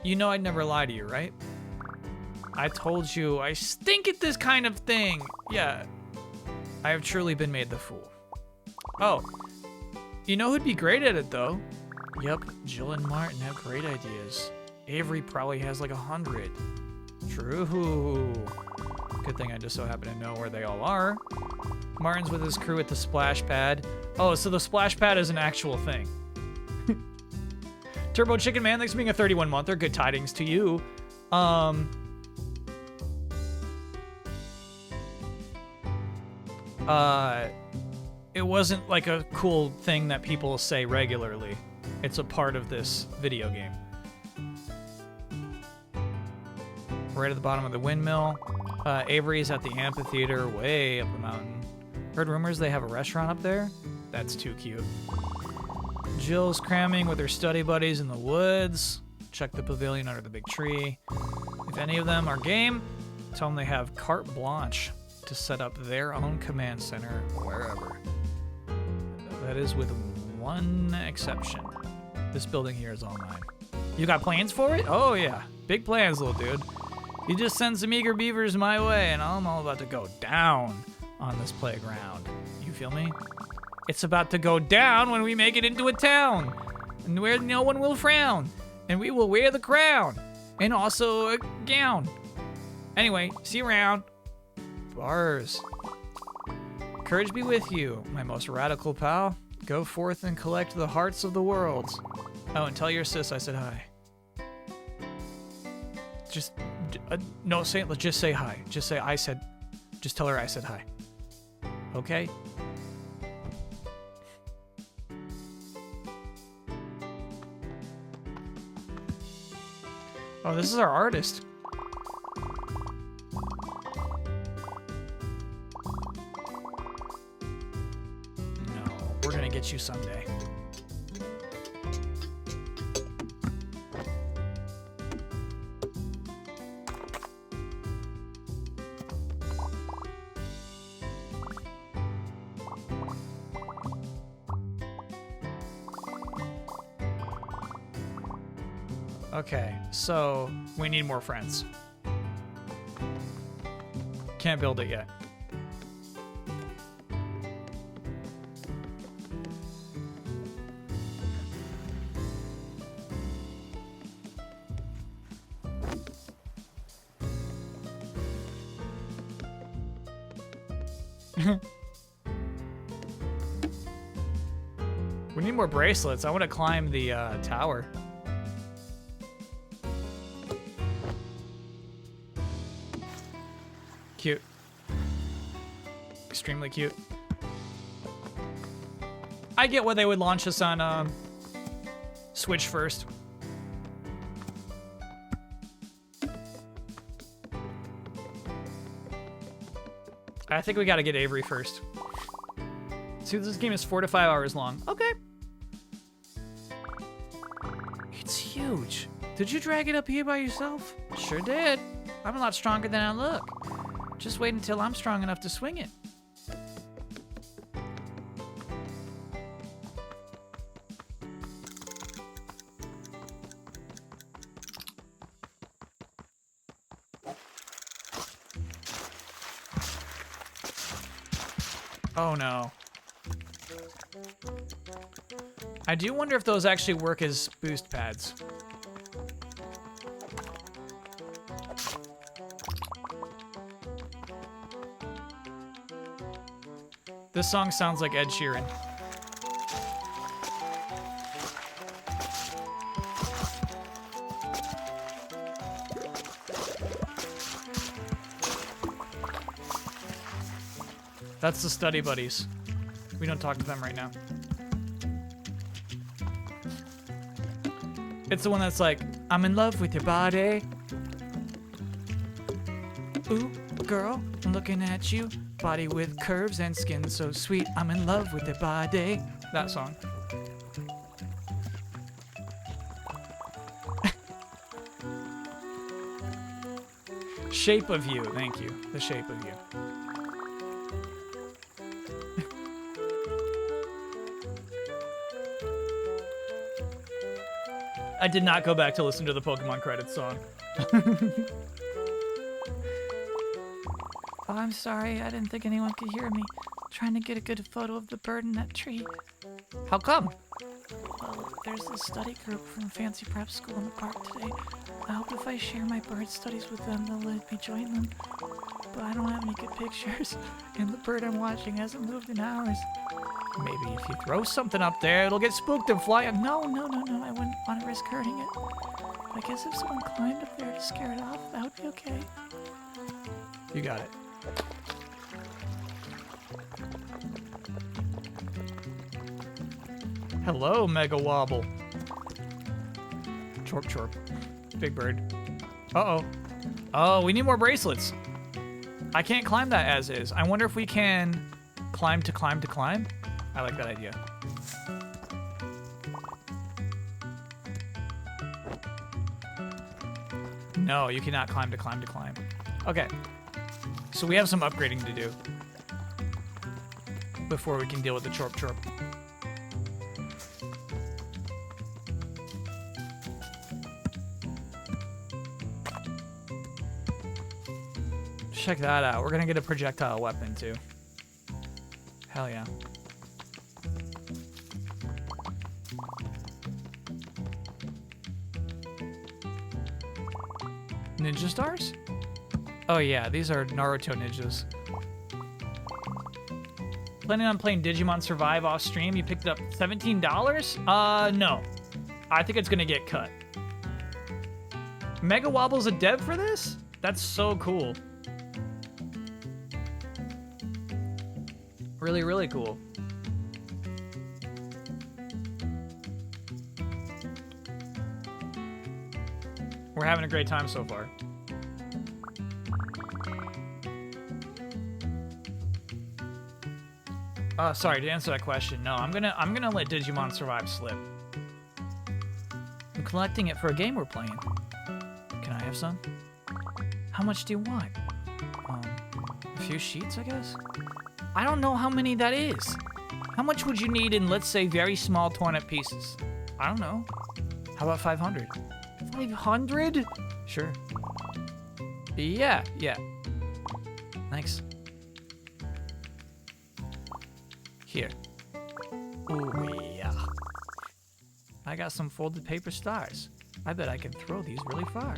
You know I'd never lie to you, right? I told you I stink at this kind of thing. Yeah. I have truly been made the fool. Oh. You know who'd be great at it, though? Yep, Jill and Martin have great ideas. Avery probably has like 100. True. Good thing I just so happen to know where they all are. Martin's with his crew at the splash pad. Oh, so the splash pad is an actual thing. Turbo Chicken Man, thanks for being a 31-monther. Good tidings to you. It wasn't like a cool thing that people say regularly. It's a part of this video game. Right at the bottom of the windmill. Avery's at the amphitheater way up the mountain. Heard rumors they have a restaurant up there? That's too cute. Jill's cramming with her study buddies in the woods. Check the pavilion under the big tree. If any of them are game, tell them they have carte blanche to set up their own command center wherever. That is with one exception. This building here is all mine. You got plans for it? Oh yeah, big plans, little dude. You just send some eager beavers my way and I'm all about to go down on this playground. You feel me? It's about to go down when we make it into a town, and where no one will frown, and we will wear the crown, and also a gown. Anyway, see you around. Bars. Courage be with you, my most radical pal. Go forth and collect the hearts of the world. Oh, and tell your sis I said hi. Just, no, just say hi. Just tell her I said hi. Okay? Oh, this is our artist. No, we're gonna get you someday. Okay, so we need more friends. Can't build it yet. We need more bracelets. I want to climb the tower. Cute. Extremely cute. I get why they would launch us on Switch first. I think we gotta get Avery first. See, this game is 4 to 5 hours long. Okay. It's huge. Did you drag it up here by yourself? Sure did. I'm a lot stronger than I look. Just wait until I'm strong enough to swing it. Oh no. I do wonder if those actually work as boost pads. This song sounds like Ed Sheeran. That's the study buddies. We don't talk to them right now. It's the one that's like, I'm in love with your body. Ooh, girl, I'm looking at you. Body with curves and skin so sweet. I'm in love with your body. That song. Shape of You. Thank you. The Shape of You. I did not go back to listen to the Pokemon credits song. Oh, I'm sorry. I didn't think anyone could hear me. Trying to get a good photo of the bird in that tree. How come? Well, there's this study group from Fancy Prep School in the park today. I hope if I share my bird studies with them, they'll let me join them. But I don't have any good pictures, and the bird I'm watching hasn't moved in hours. Maybe if you throw something up there, it'll get spooked and fly. No, I wouldn't want to risk hurting it. I guess if someone climbed up there to scare it off, that would be okay. You got it. Hello, Mega Wobble. Chorp, chorp. Big bird. Uh-oh. Oh, we need more bracelets. I can't climb that as is. I wonder if we can climb to climb to climb. I like that idea. No, you cannot climb to climb to climb. Okay. So we have some upgrading to do before we can deal with the chorp chorp. Check that out. We're gonna get a projectile weapon too. Hell yeah. Ninja stars? Oh yeah, these are Naruto ninjas. Planning on playing Digimon Survive off stream? You picked it up $17? No. I think it's gonna get cut. Mega Wobble's a dev for this? That's so cool. Really, really cool. We're having a great time so far. Sorry, to answer that question, no, I'm gonna let Digimon Survive slip. I'm collecting it for a game we're playing. Can I have some? How much do you want? A few sheets, I guess? I don't know how many that is. How much would you need in, let's say, very small torn-up pieces? I don't know. How about 500? 500? Sure. Yeah. Thanks. Here. Ooh, yeah. I got some folded paper stars. I bet I can throw these really far.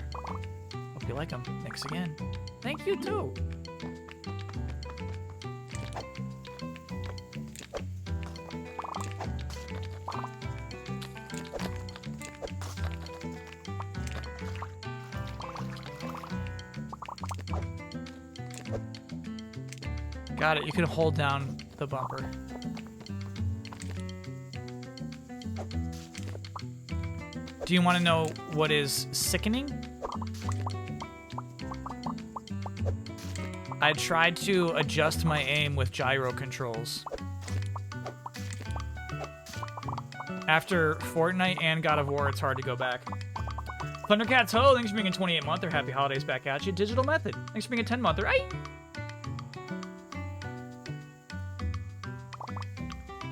Hope you like them. Thanks again. Thank you, too. Got it. You can hold down the bumper. Do you want to know what is sickening? I tried to adjust my aim with gyro controls. After Fortnite and God of War, it's hard to go back. Thundercats Ho, thanks for being a 28-monther. Happy holidays back at you. Digital Method, thanks for being a 10-monther. Aye.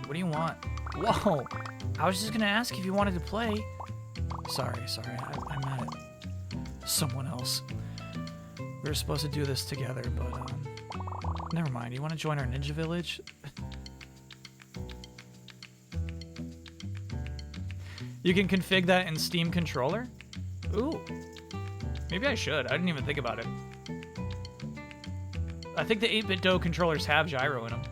What do you want? Whoa! I was just gonna ask if you wanted to play. Sorry. I'm mad at someone else. We were supposed to do this together, but never mind. You want to join our ninja village? You can config that in Steam controller? Ooh. Maybe I should. I didn't even think about it. I think the 8-bit Do controllers have gyro in them.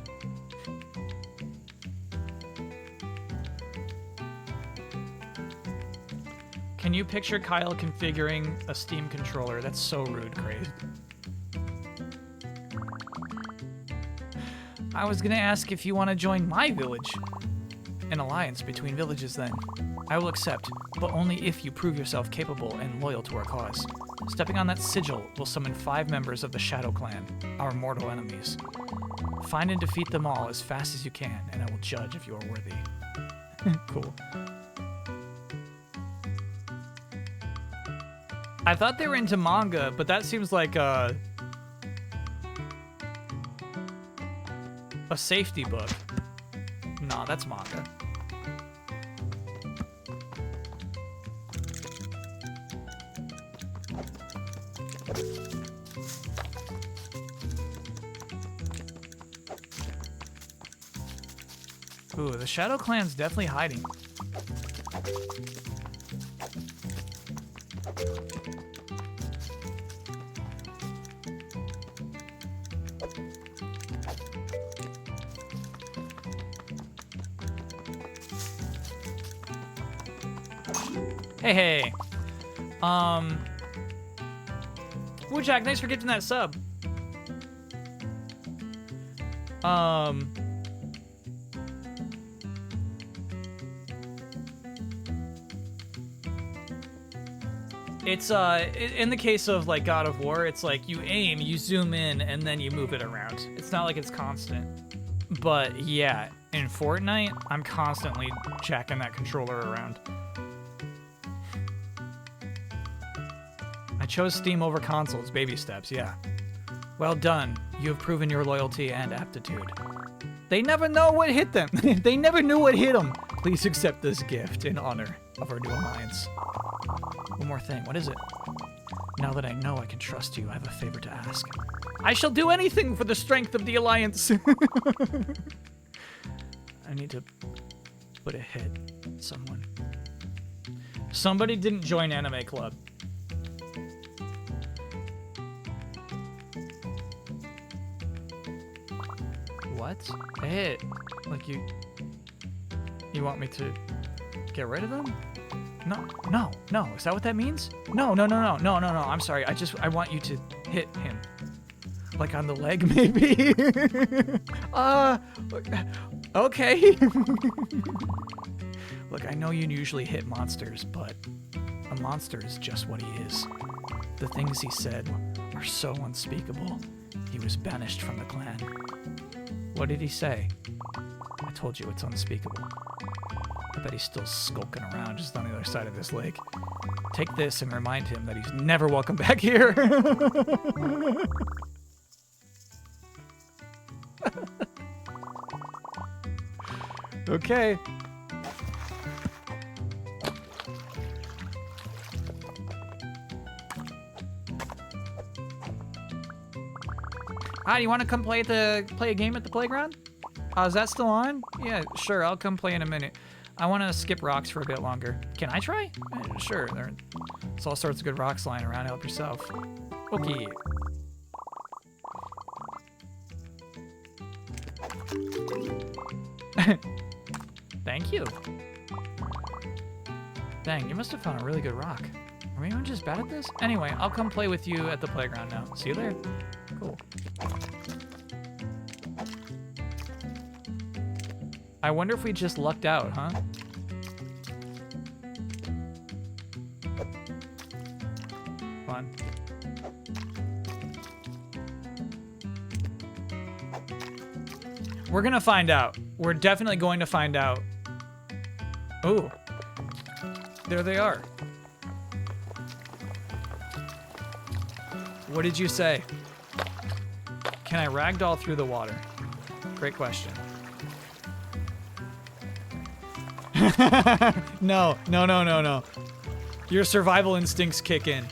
Can you picture Kyle configuring a Steam controller? That's so rude, Craig. I was gonna ask if you want to join my village. An alliance between villages, then. I will accept, but only if you prove yourself capable and loyal to our cause. Stepping on that sigil will summon 5 members of the Shadow Clan, our mortal enemies. Find and defeat them all as fast as you can, and I will judge if you are worthy. Cool. I thought they were into manga, but that seems like a safety book. Nah, that's manga. Ooh, the Shadow Clan's definitely hiding. Hey, hey. Jack, thanks for gifting that sub. It's in the case of like God of War, it's like you aim, you zoom in, and then you move it around. It's not like it's constant. But yeah, in Fortnite, I'm constantly jacking that controller around. I chose Steam over consoles, baby steps, yeah. Well done. You have proven your loyalty and aptitude. They never know what hit them. They never knew what hit them. Please accept this gift in honor of our new alliance. One more thing. What is it? Now that I know I can trust you, I have a favor to ask. I shall do anything for the strength of the alliance. I need to put a hit on someone. Somebody didn't join Anime Club. What? A hit? Like you want me to get rid of them? No. Is that what that means? No. I'm sorry. I want you to hit him. Like on the leg, maybe? Okay. Look, I know you usually hit monsters, but a monster is just what he is. The things he said are so unspeakable. He was banished from the clan. What did he say? I told you it's unspeakable. I bet he's still skulking around just on the other side of this lake. Take this and remind him that he's never welcome back here. Okay. Hi, do you want to come play a game at the playground? Is that still on? Yeah, sure. I'll come play in a minute. I want to skip rocks for a bit longer. Can I try? Sure. There's all sorts of good rocks lying around. Help yourself. Okay. Thank you. Dang, you must have found a really good rock. Are we just bad at this? Anyway, I'll come play with you at the playground now. See you there. Cool. I wonder if we just lucked out, huh? Come on. We're gonna find out. We're definitely going to find out. Ooh. There they are. What did you say? Can I ragdoll through the water? Great question. No. Your survival instincts kick in.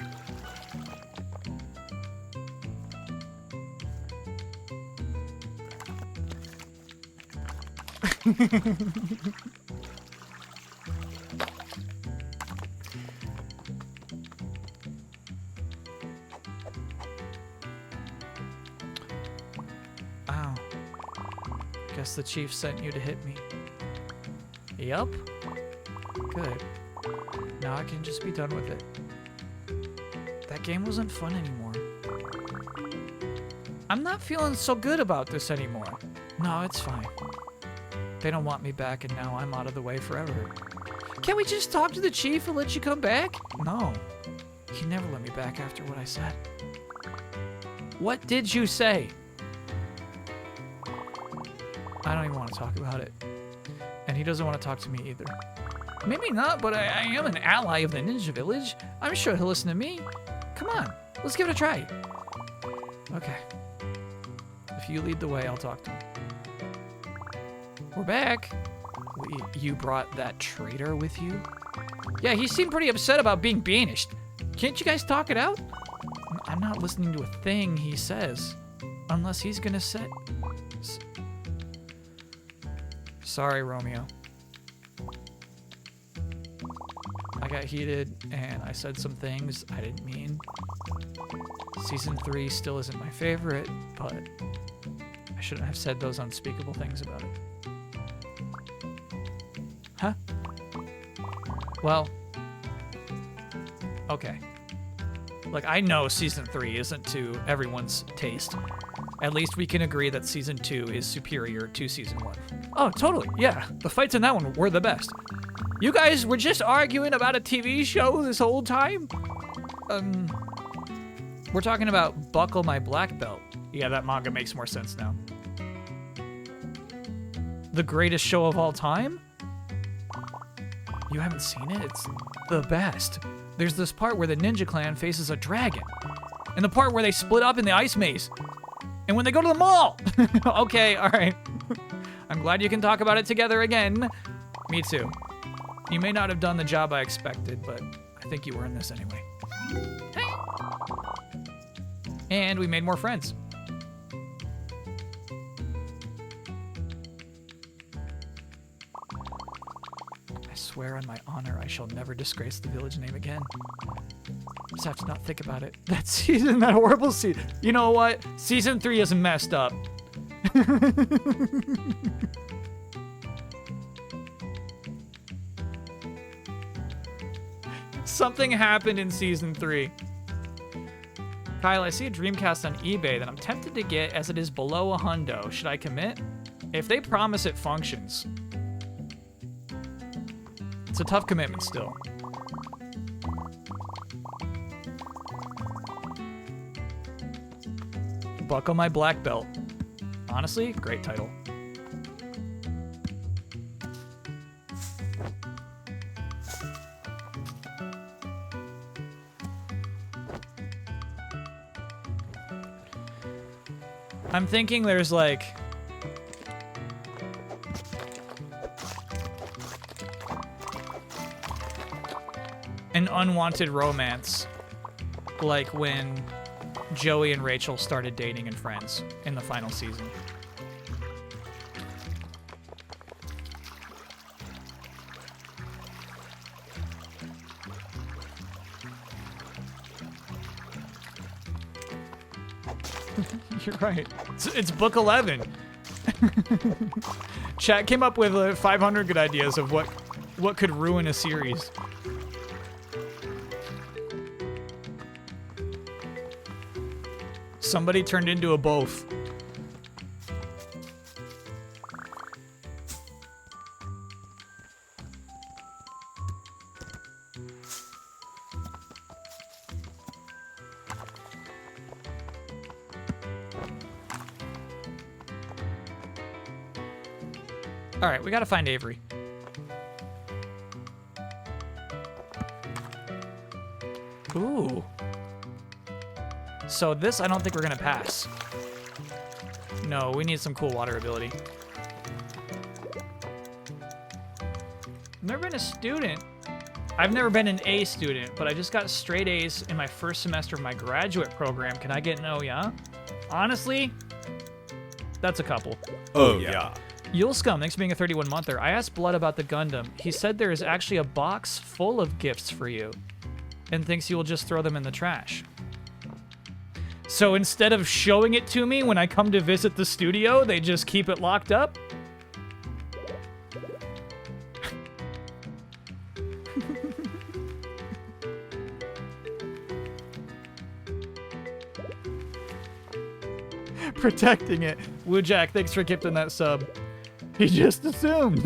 Wow. Guess the chief sent you to hit me. Yup. Good. Now I can just be done with it. That game wasn't fun anymore. I'm not feeling so good about this anymore. No, it's fine. They don't want me back and now I'm out of the way forever. Can't we just talk to the chief and let you come back? No. He never let me back after what I said. What did you say? I don't even want to talk about it. And he doesn't want to talk to me either. Maybe not, but I am an ally of the Ninja Village. I'm sure he'll listen to me. Come on, let's give it a try. Okay. If you lead the way, I'll talk to him. We're back. You brought that traitor with you? Yeah, he seemed pretty upset about being banished. Can't you guys talk it out? I'm not listening to a thing he says. Unless he's gonna say... Sorry, Romeo. got heated and I said some things I didn't mean. Season 3 still isn't my favorite, but I shouldn't have said those unspeakable things about it. Huh? Well, okay. Like, I know Season 3 isn't to everyone's taste. At least we can agree that Season 2 is superior to Season 1. Oh, totally, yeah. The fights in that one were the best. You guys were just arguing about a TV show this whole time? We're talking about Buckle My Black Belt. Yeah, that manga makes more sense now. The greatest show of all time? You haven't seen it? It's the best. There's this part where the Ninja Clan faces a dragon. And the part where they split up in the ice maze. And when they go to the mall! Okay, alright. I'm glad you can talk about it together again. Me too. You may not have done the job I expected, but I think you earned this anyway. And we made more friends. I swear on my honor I shall never disgrace the village name again. Just have to not think about it. That season, that horrible season. You know what? Season 3 isn't messed up. Something happened in Season 3. Kyle, I see a Dreamcast on eBay that I'm tempted to get as it is below a hundo. Should I commit? If they promise it functions. It's a tough commitment still. Buckle My Black Belt. Honestly, great title. I'm thinking there's like an unwanted romance, like when Joey and Rachel started dating in Friends in the final season. You're right. It's book 11. Chat came up with 500 good ideas of what could ruin a series. Somebody turned into a both. All right, we gotta find Avery. Ooh. So this, I don't think we're gonna pass. No, we need some cool water ability. Never been a student. I've never been an A student, but I just got straight A's in my first semester of my graduate program. Can I get an O, yeah? Honestly, that's a couple. Oh, yeah. Yule Scum, thanks for being a 31-monther. I asked Blood about the Gundam. He said there is actually a box full of gifts for you and thinks you will just throw them in the trash. So instead of showing it to me when I come to visit the studio, they just keep it locked up? Protecting it. Woojack, thanks for gifting that sub. He just assumed.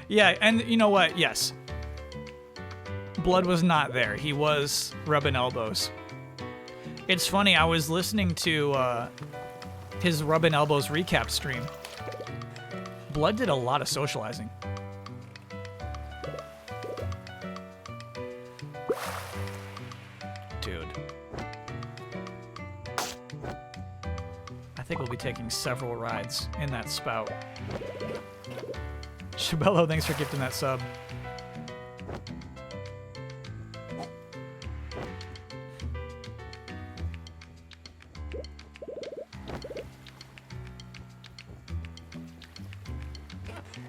Yeah, and you know what? Yes. Blood was not there. He was rubbing elbows. It's funny, I was listening to his rubbing elbows recap stream. Blood did a lot of socializing. Dude. I think we'll be taking several rides in that spout. Shabello, thanks for gifting that sub.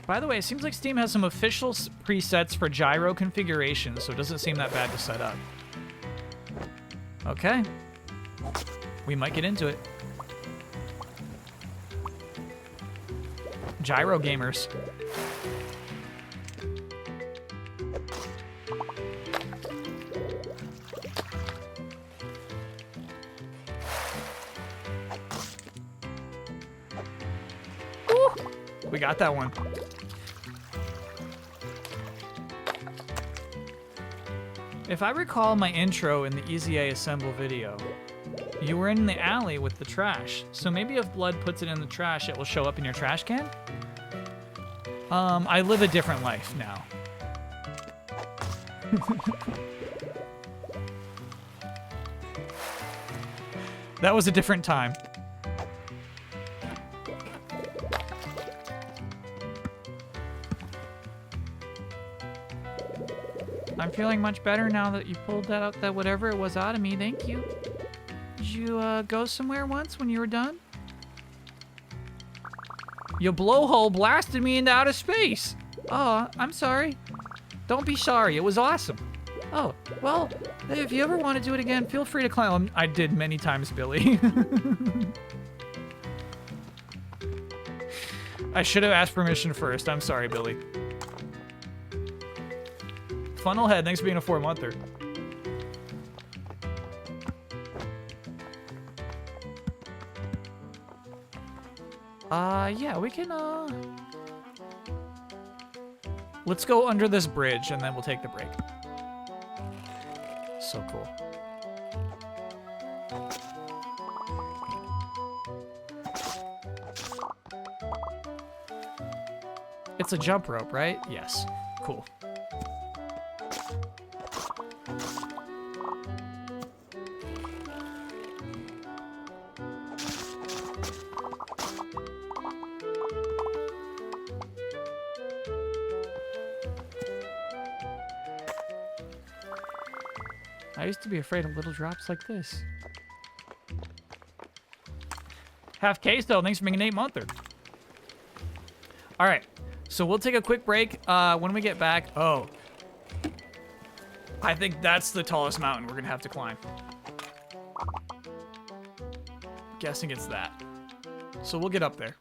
By the way, it seems like Steam has some official presets for gyro configurations, so it doesn't seem that bad to set up. Okay. We might get into it. Gyro gamers. Ooh, we got that one. If I recall my intro in the Easy A Assemble video, you were in the alley with the trash. So maybe if Blood puts it in the trash, it will show up in your trash can? I live a different life now. That was a different time. I'm feeling much better now that you pulled that out, that whatever it was out of me. Thank you. Did you go somewhere once when you were done? Your blowhole blasted me into outer space. Oh, I'm sorry. Don't be sorry. It was awesome. Oh, well, if you ever want to do it again, feel free to climb. I did many times, Billy. I should have asked permission first. I'm sorry, Billy. Funnelhead, thanks for being a 4-monther. Yeah, we can, let's go under this bridge, and then we'll take the break. So cool. It's a jump rope, right? Yes. Cool. I used to be afraid of little drops like this. Half case though, thanks for being an 8-monther. All right, so we'll take a quick break. When we get back, oh, I think that's the tallest mountain we're gonna have to climb. Guessing it's that. So we'll get up there.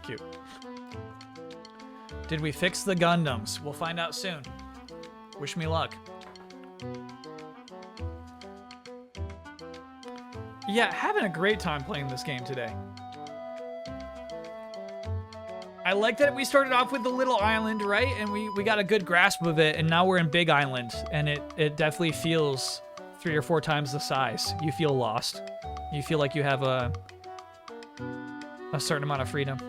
Cute. Did we fix the Gundams? We'll find out soon. Wish me luck. Yeah, having a great time playing this game today. I like that we started off with the little island, right? And we got a good grasp of it, and now we're in Big Island, and it definitely feels 3 or 4 times the size. You feel lost. You feel like you have a certain amount of freedom.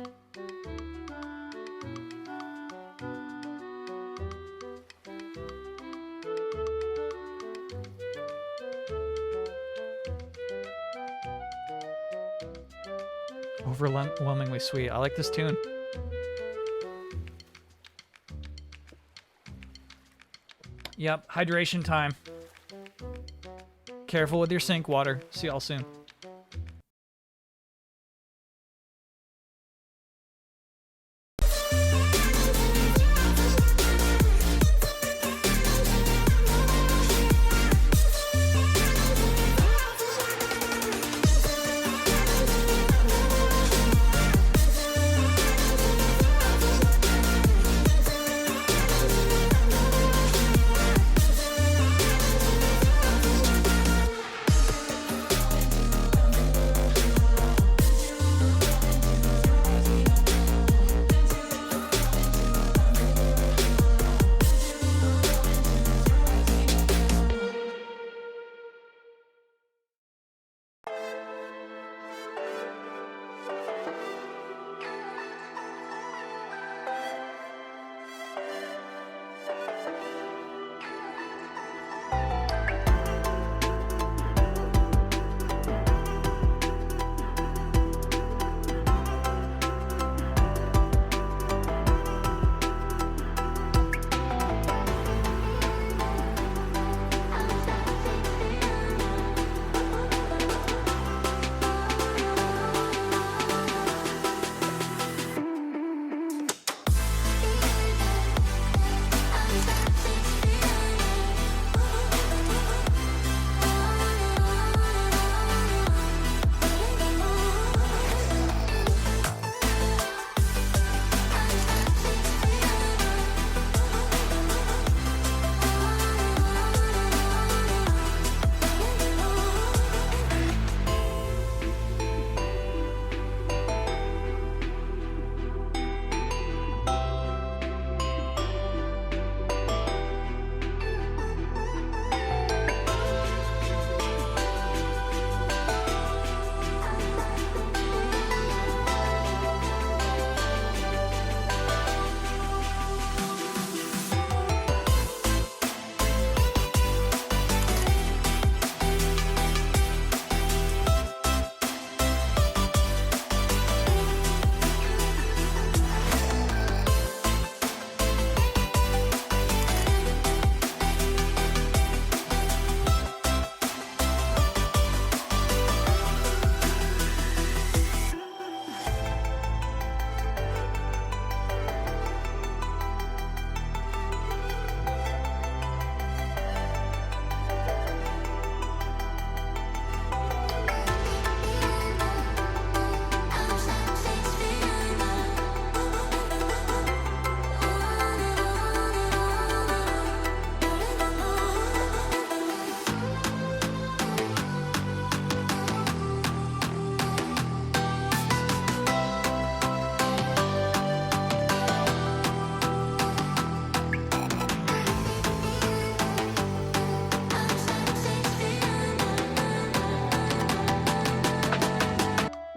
Overwhelmingly sweet. I like this tune. Yep, hydration time. Careful with your sink water. See y'all soon.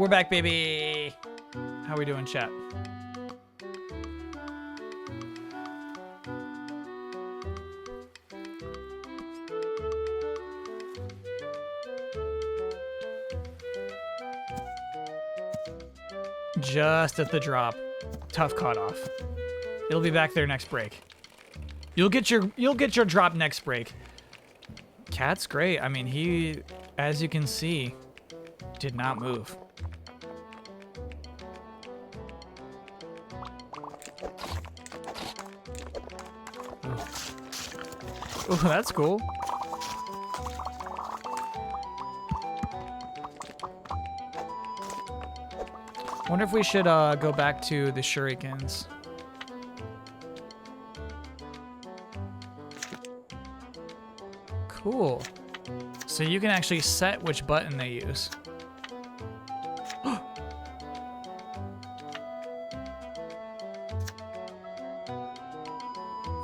We're back, baby. How we doing, chat? Just at the drop. Tough cutoff. It'll be back there next break. You'll get your drop next break. Cat's great. I mean, he, as you can see, did not move. Oh, that's cool. Wonder if we should go back to the shurikens. Cool. So you can actually set which button they use.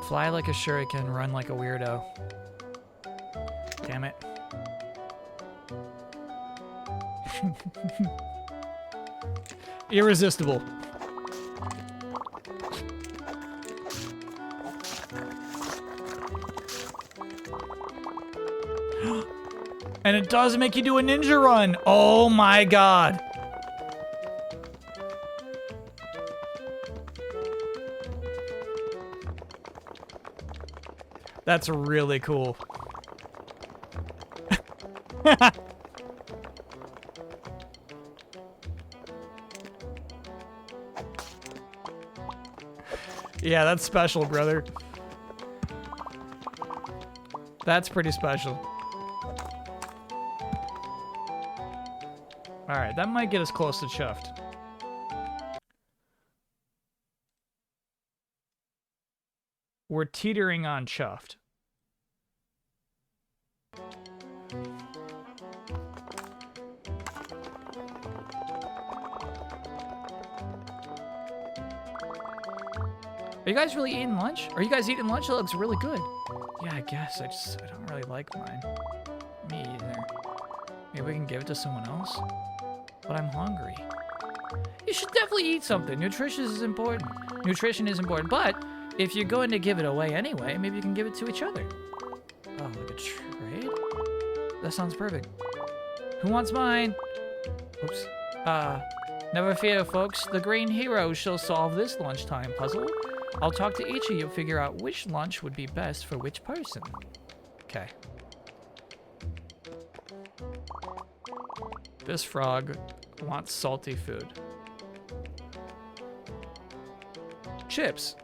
Fly like a shuriken, run like a weirdo. Damn it. Irresistible. And it does make you do a ninja run. Oh my god. That's really cool. Yeah, that's special, brother. That's pretty special. Alright, that might get us close to chuffed. We're teetering on chuffed. Are you guys really eating lunch? Are you guys eating lunch? It looks really good. Yeah, I guess. I don't really like mine. Me either. Maybe we can give it to someone else? But I'm hungry. You should definitely eat something. Nutrition is important. Nutrition is important, but if you're going to give it away anyway, maybe you can give it to each other. Oh, like a trade? That sounds perfect. Who wants mine? Oops. Never fear, folks. The Green Hero shall solve this lunchtime puzzle. I'll talk to each of you, figure out which lunch would be best for which person. Okay. This frog wants salty food. Chips.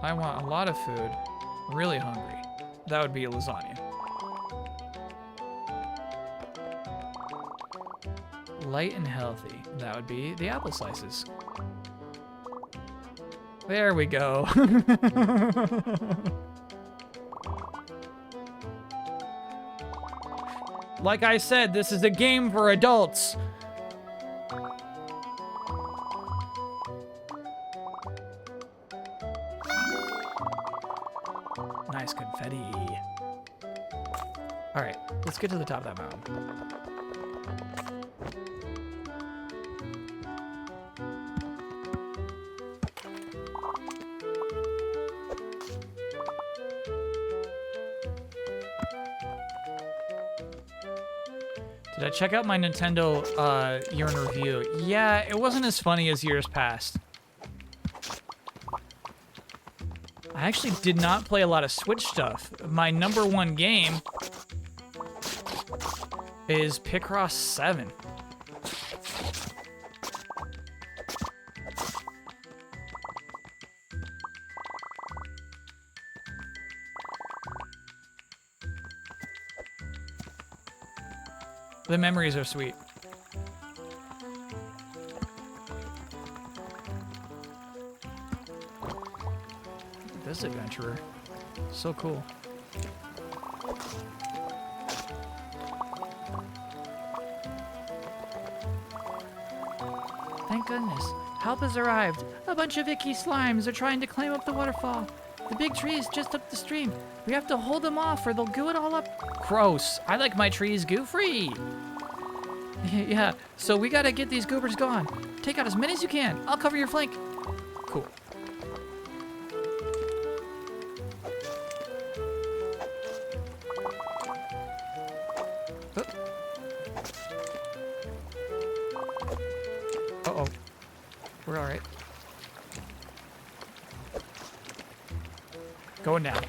I want a lot of food. Really hungry. That would be a lasagna. Light and healthy. That would be the apple slices. There we go. Like I said, this is a game for adults. Nice confetti. All right, let's get to the top of that mountain. Did I check out my Nintendo year in review? Yeah, it wasn't as funny as years past. I actually did not play a lot of Switch stuff. My #1 game is Picross 7. The memories are sweet. This adventurer. So cool. Thank goodness. Help has arrived. A bunch of icky slimes are trying to climb up the waterfall. The big trees just up the stream. We have to hold them off or they'll goo it all up. Gross. I like my trees goo-free. Yeah, so we gotta get these goobers gone. Take out as many as you can. I'll cover your flank. Cool. Uh-oh. We're all right. Going down.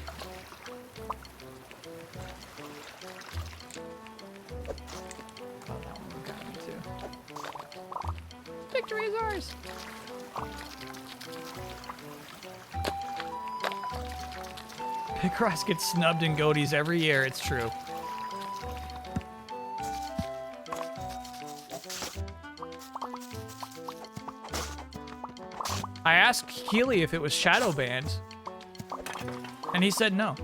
Oh, that one got me too. Victory is ours! Picross gets snubbed in goatees every year, it's true. I asked Keely if it was shadow banned, and he said no.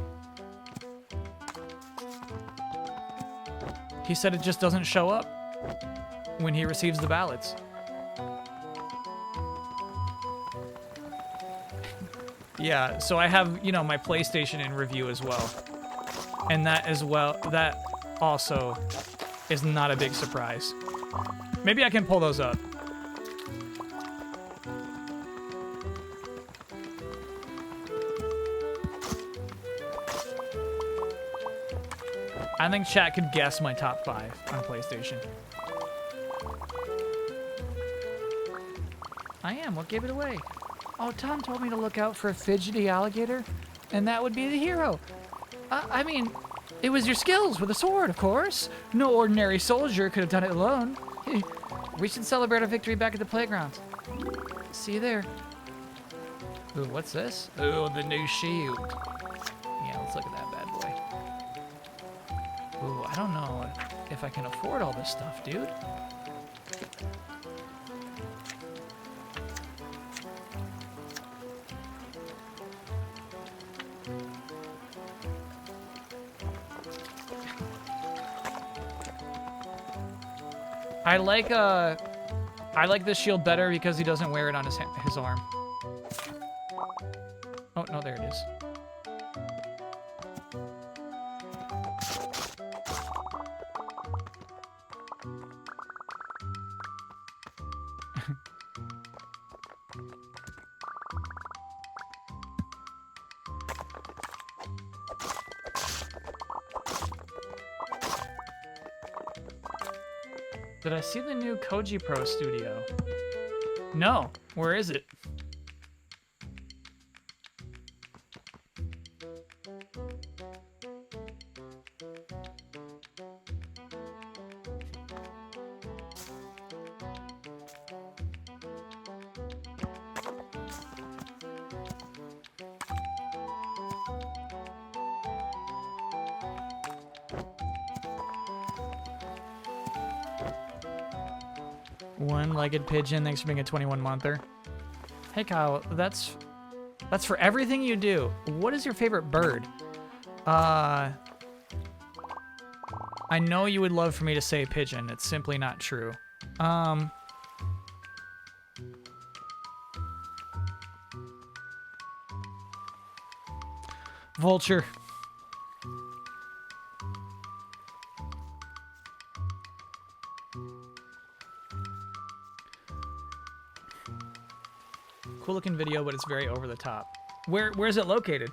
He said it just doesn't show up when he receives the ballots. Yeah, so I have, you know, my PlayStation in review as well. And that also is not a big surprise. Maybe I can pull those up. I think chat could guess my top 5 on PlayStation. I am. What gave it away? Oh, Tom told me to look out for a fidgety alligator, and that would be the hero. I mean, it was your skills with a sword, of course. No ordinary soldier could have done it alone. We should celebrate our victory back at the playground. See you there. Ooh, what's this? Ooh, the new shield. Yeah, let's look at that bad boy. Ooh, I don't know if I can afford all this stuff, dude. I like this shield better because he doesn't wear it on his arm. Oh, no, there it is. Did I see the new Koji Pro studio? No. Where is it? One-legged pigeon, thanks for being a 21-monther. Hey Kyle, that's for everything you do. What is your favorite bird? I know you would love for me to say pigeon. It's simply not true. Vulture. Cool looking video, but it's very over the top. Where's it located?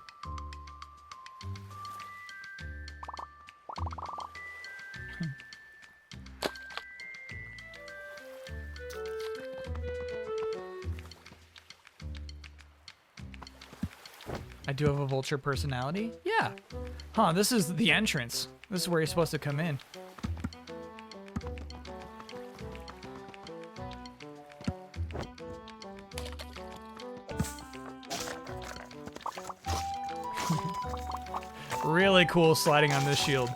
I do have a vulture personality? Yeah. Huh, this is the entrance. This is where you're supposed to come in. Really cool sliding on this shield.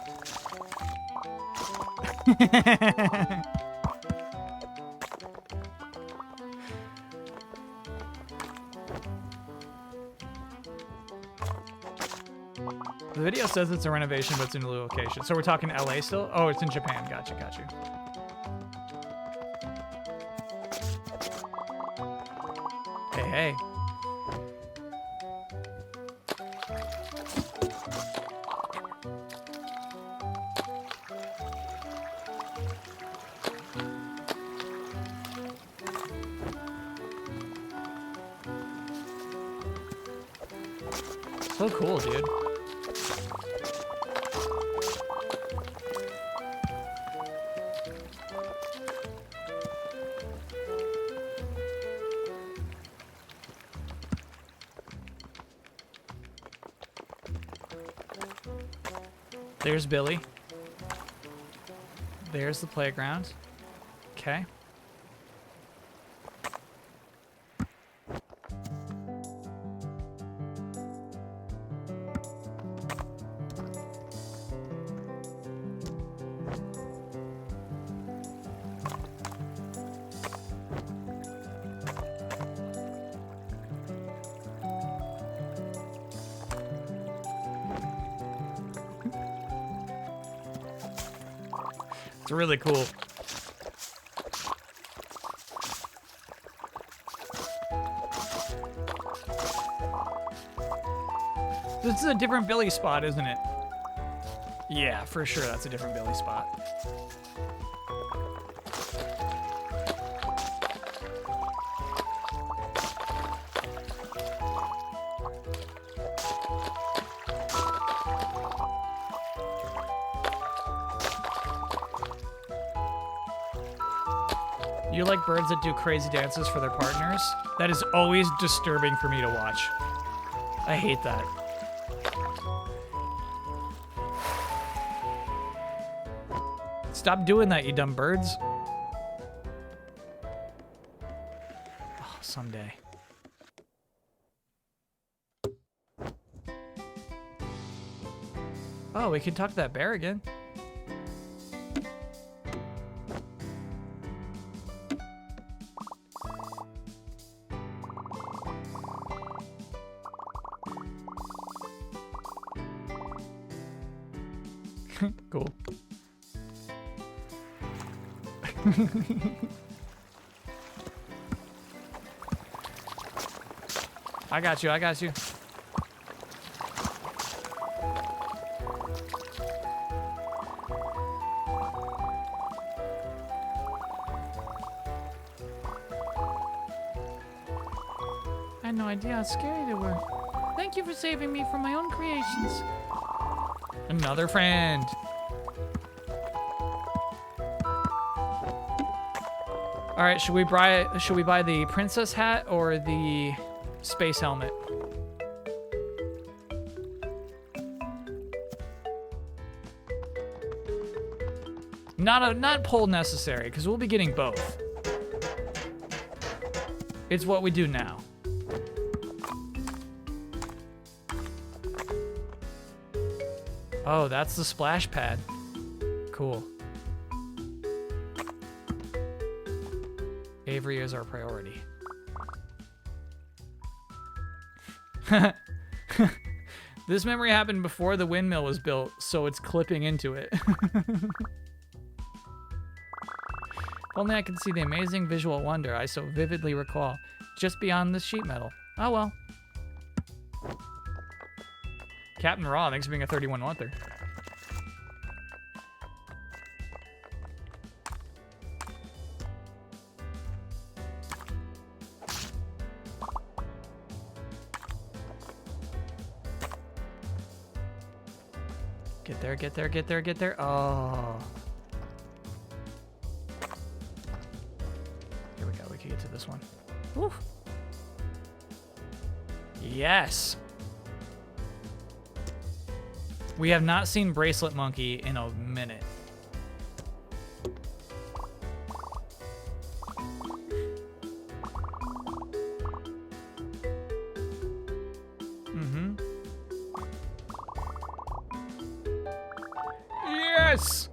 The video says it's a renovation, but it's in a new location. So we're talking LA still? Oh, it's in Japan. Gotcha, gotcha. Hey, hey. So cool, dude. There's Billy. There's the playground. Okay. It's really cool. This is a different Billy spot, isn't it? Yeah, for sure that's a different Billy spot. You like birds that do crazy dances for their partners? That is always disturbing for me to watch. I hate that. Stop doing that, you dumb birds. Oh, someday. Oh, we can talk to that bear again. Cool. I got you, I got you. I had no idea how scary they were. Thank you for saving me from my own creations. Another friend. All right, should we buy the princess hat or the space helmet? Not poll necessary, because we'll be getting both. It's what we do now. Oh, that's the splash pad. Cool. Avery is our priority. This memory happened before the windmill was built, so it's clipping into it. If only I could see the amazing visual wonder I so vividly recall, just beyond the sheet metal. Oh well. Captain Raw, thanks for being a 31 monther. Get there, get there, get there, get there. Oh. Here we go, we can get to this one. Woo. Yes. We have not seen Bracelet Monkey in a minute. Mm-hmm. Yes!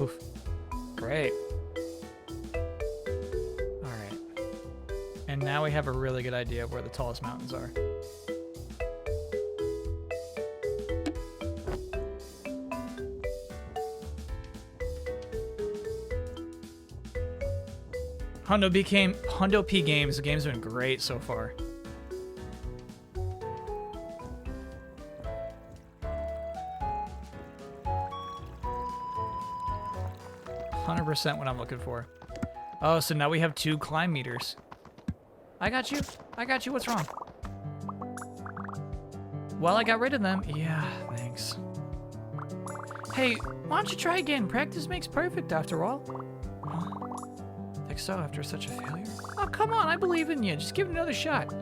Oof. Great. And now we have a really good idea of where the tallest mountains are. Hundo P Games. The game's been great so far. %, what I'm looking for. Oh, so now we have 2 climb meters. I got you. I got you. What's wrong? Well, I got rid of them. Yeah, thanks. Hey, why don't you try again? Practice makes perfect after all. Huh? Think so after such a failure? Oh, come on. I believe in you. Just give it another shot.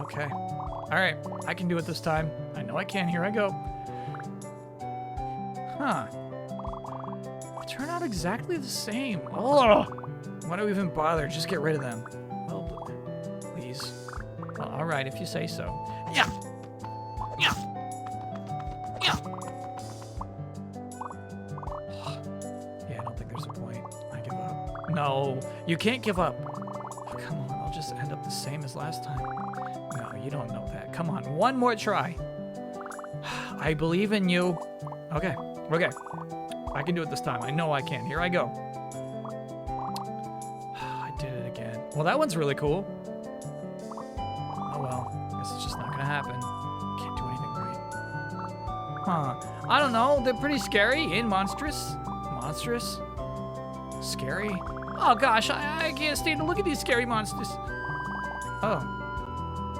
Okay. All right. I can do it this time. I know I can. Here I go. Huh. Turn out exactly the same. Oh, why do we even bother? Just get rid of them. Well, please. Well, all right, if you say so. Yeah. Yeah. Yeah. Yeah, I don't think there's a point. I give up. No, you can't give up. Oh, come on, I'll just end up the same as last time. No, you don't know that. Come on, one more try. I believe in you. Okay, okay. I can do it this time. I know I can. Here I go. I did it again. Well, that one's really cool. Oh well. Guess it's just not gonna happen. Can't do anything right. Huh. I don't know. They're pretty scary and monstrous. Monstrous? Scary? Oh gosh, I can't stand to look at these scary monsters. Oh.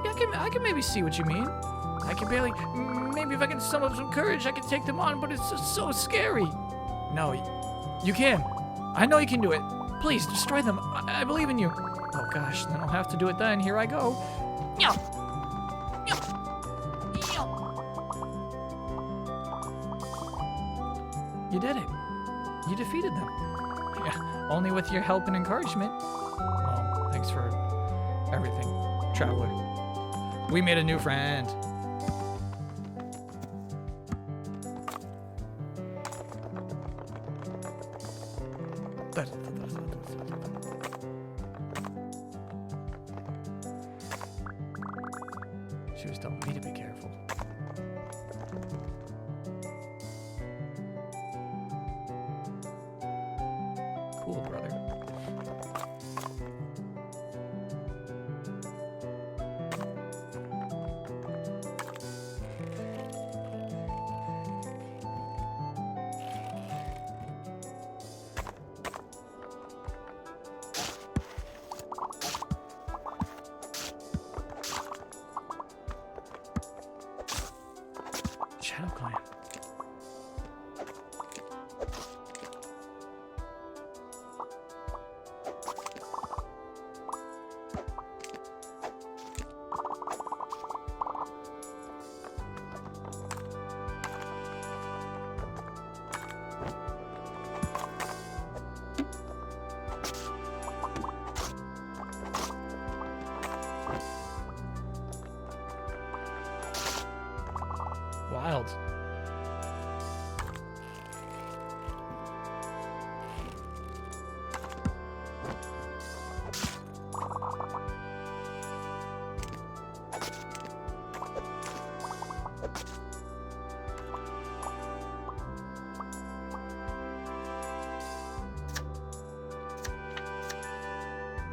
Yeah, I can maybe see what you mean. I can barely... Maybe if I can summon up some courage, I can take them on, but it's just so scary. No, you can. I know you can do it. Please, destroy them. I believe in you. Oh gosh, then I'll have to do it then. Here I go. You did it. You defeated them. Yeah, only with your help and encouragement. Oh, thanks for everything, traveler. We made a new friend. She was telling me to be careful. Cool, brother. Shadow Clan. Wild.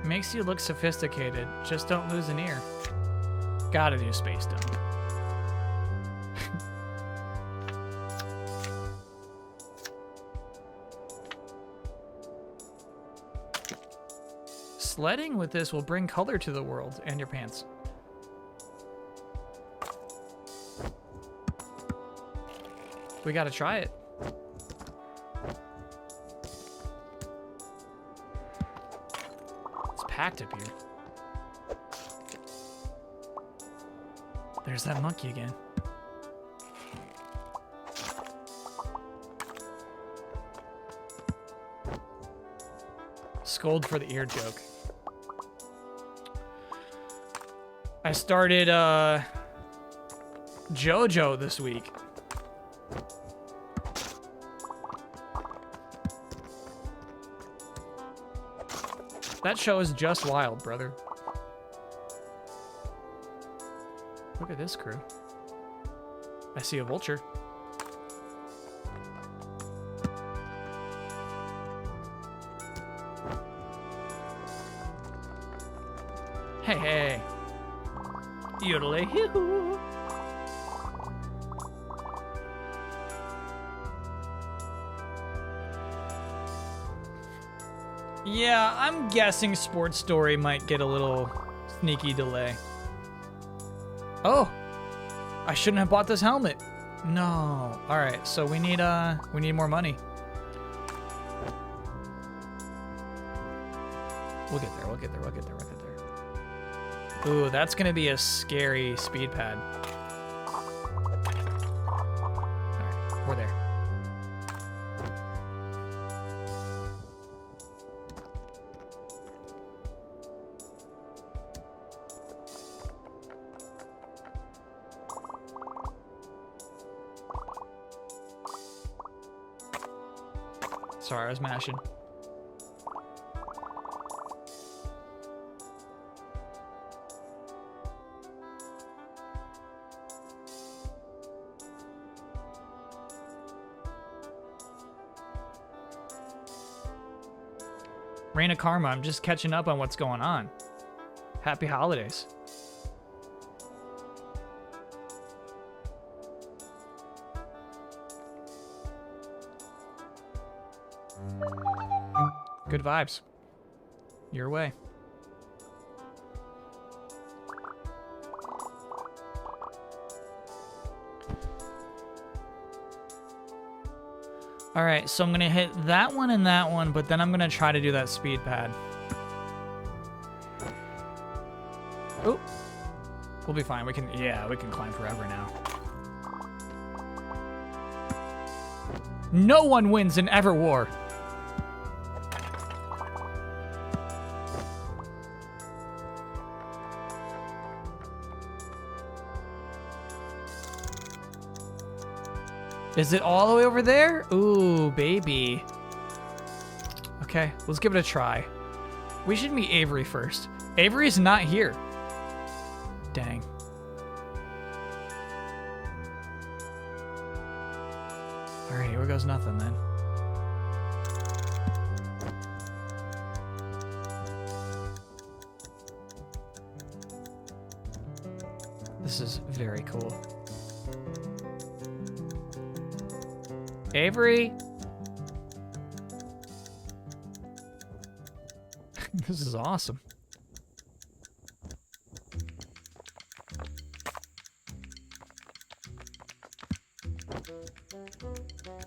Makes you look sophisticated. Just don't lose an ear. Gotta do Space Dome. Sledding with this will bring color to the world and your pants. We gotta try it. It's packed up here. There's that monkey again. Scold for the ear joke. I started JoJo this week. That show is just wild, brother. Look at this crew. I see a vulture. Hey, hey. Yodelay-hoo. Yeah, I'm guessing Sports Story might get a little sneaky delay. Oh, I shouldn't have bought this helmet. No. All right, so we need more money. We'll get there. We'll get there. We'll get there. We'll get there. Ooh, that's gonna be a scary speed pad. All right, we're there. Sorry, I was mashing. Reign of Karma, I'm just catching up on what's going on. Happy holidays. Good vibes. Your way. All right, so I'm gonna hit that one and that one, but then I'm gonna try to do that speed pad. Oh, we'll be fine. We can climb forever now. No one wins in Everwar. Is it all the way over there? Ooh, baby. Okay, let's give it a try. We should meet Avery first. Avery's not here. Dang. All right, here goes nothing then. This is very cool. Avery. This is awesome.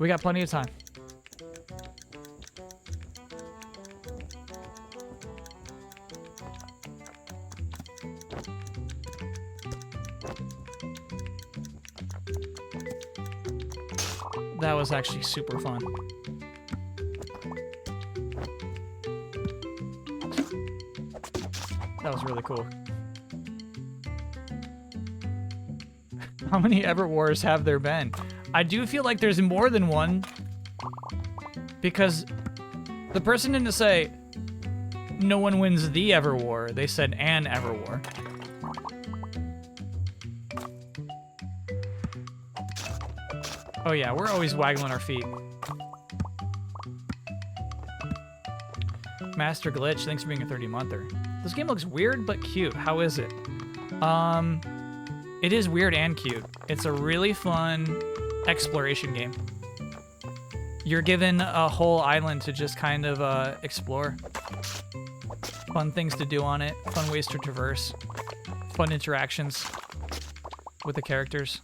We got plenty of time. That was actually super fun. That was really cool. How many Everwars have there been? I do feel like there's more than one, because the person didn't say no one wins the Everwar. They said an Everwar. Oh yeah, we're always waggling our feet. Master Glitch, thanks for being a 30-monther. This game looks weird but cute. How is it? It is weird and cute. It's a really fun exploration game. You're given a whole island to just kind of explore. Fun things to do on it, fun ways to traverse, fun interactions with the characters.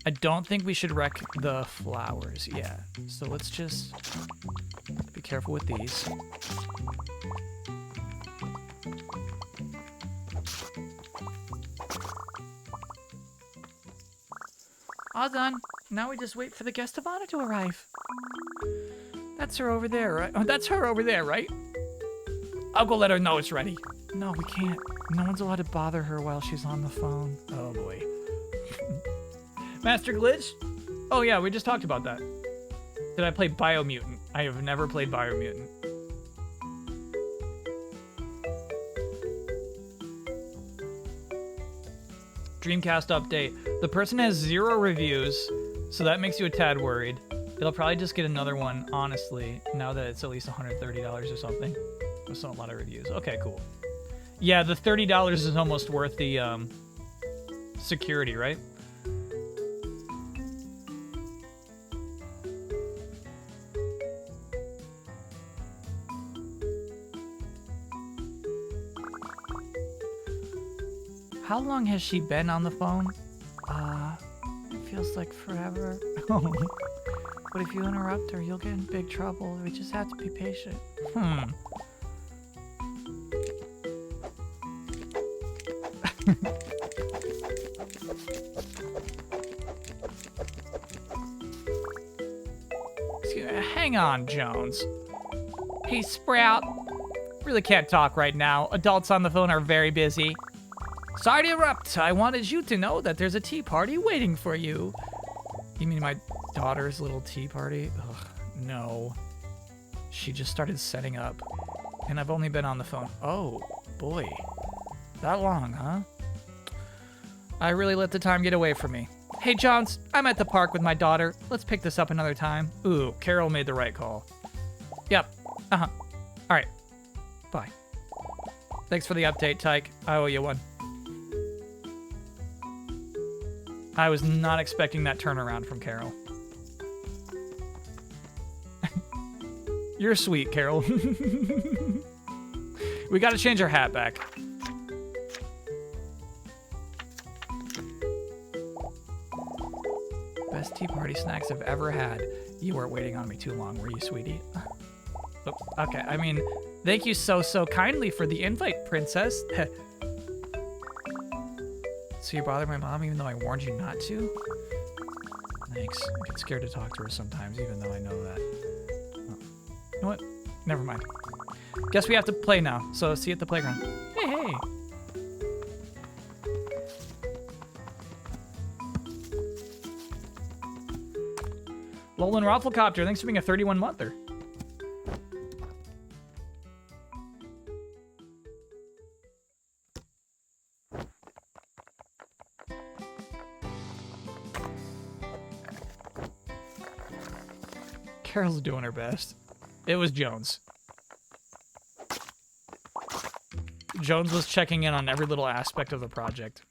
I don't think we should wreck the flowers yet. So let's just be careful with these. All done. Now we just wait for the guest of honor to arrive. That's her over there, right? Oh, that's her over there, right? I'll go let her know it's ready. No, we can't. No one's allowed to bother her while she's on the phone. Oh, boy. Master Glitch? Oh, yeah, we just talked about that. Did I play Biomutant? I have never played Biomutant. Dreamcast update. The person has 0 reviews, so that makes you a tad worried. It'll probably just get another one, honestly, now that it's at least $130 or something. There's not a lot of reviews. Okay, cool. Yeah, the $30 is almost worth the security, right? How long has she been on the phone? It feels like forever. But if you interrupt her, you'll get in big trouble. We just have to be patient. Hang on, Jones. Hey, Sprout. Really can't talk right now. Adults on the phone are very busy. Sorry to interrupt. I wanted you to know that there's a tea party waiting for you. You mean my daughter's little tea party? Ugh, no. She just started setting up. And I've only been on the phone. Oh, boy. That long, huh? I really let the time get away from me. Hey, Jones, I'm at the park with my daughter. Let's pick this up another time. Ooh, Carol made the right call. Yep. Uh-huh. All right. Bye. Thanks for the update, Tyke. I owe you one. I was not expecting that turnaround from Carol. You're sweet, Carol. We gotta change our hat back. Best tea party snacks I've ever had. You weren't waiting on me too long, were you, sweetie? Oops. Okay, I mean, thank you so kindly for the invite, princess. So you bother my mom even though I warned you not to? Thanks. I get scared to talk to her sometimes, even though I know that. Oh. You know what? Never mind. Guess we have to play now, so see you at the playground. Hey! Lolan Rafflecopter, thanks for being a 31-monther. Carol's doing her best. It was Jones. Jones was checking in on every little aspect of the project.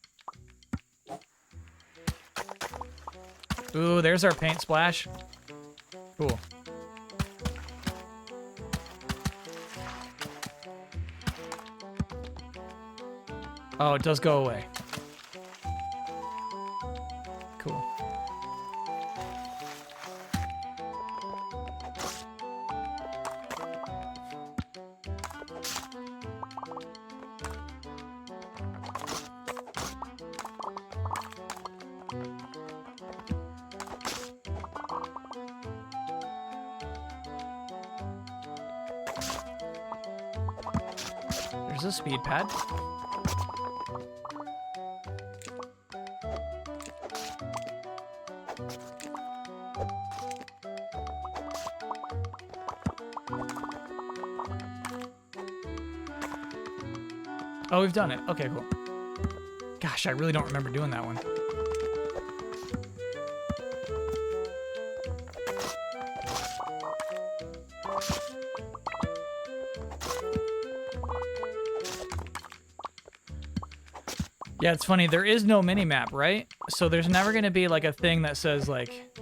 Ooh, there's our paint splash. Cool. Oh, it does go away. Cool. There's a speed pad. Oh, we've done it. Okay, cool. Gosh, I really don't remember doing that one. Yeah, it's funny. There is no mini-map, right? So there's never going to be like a thing that says like,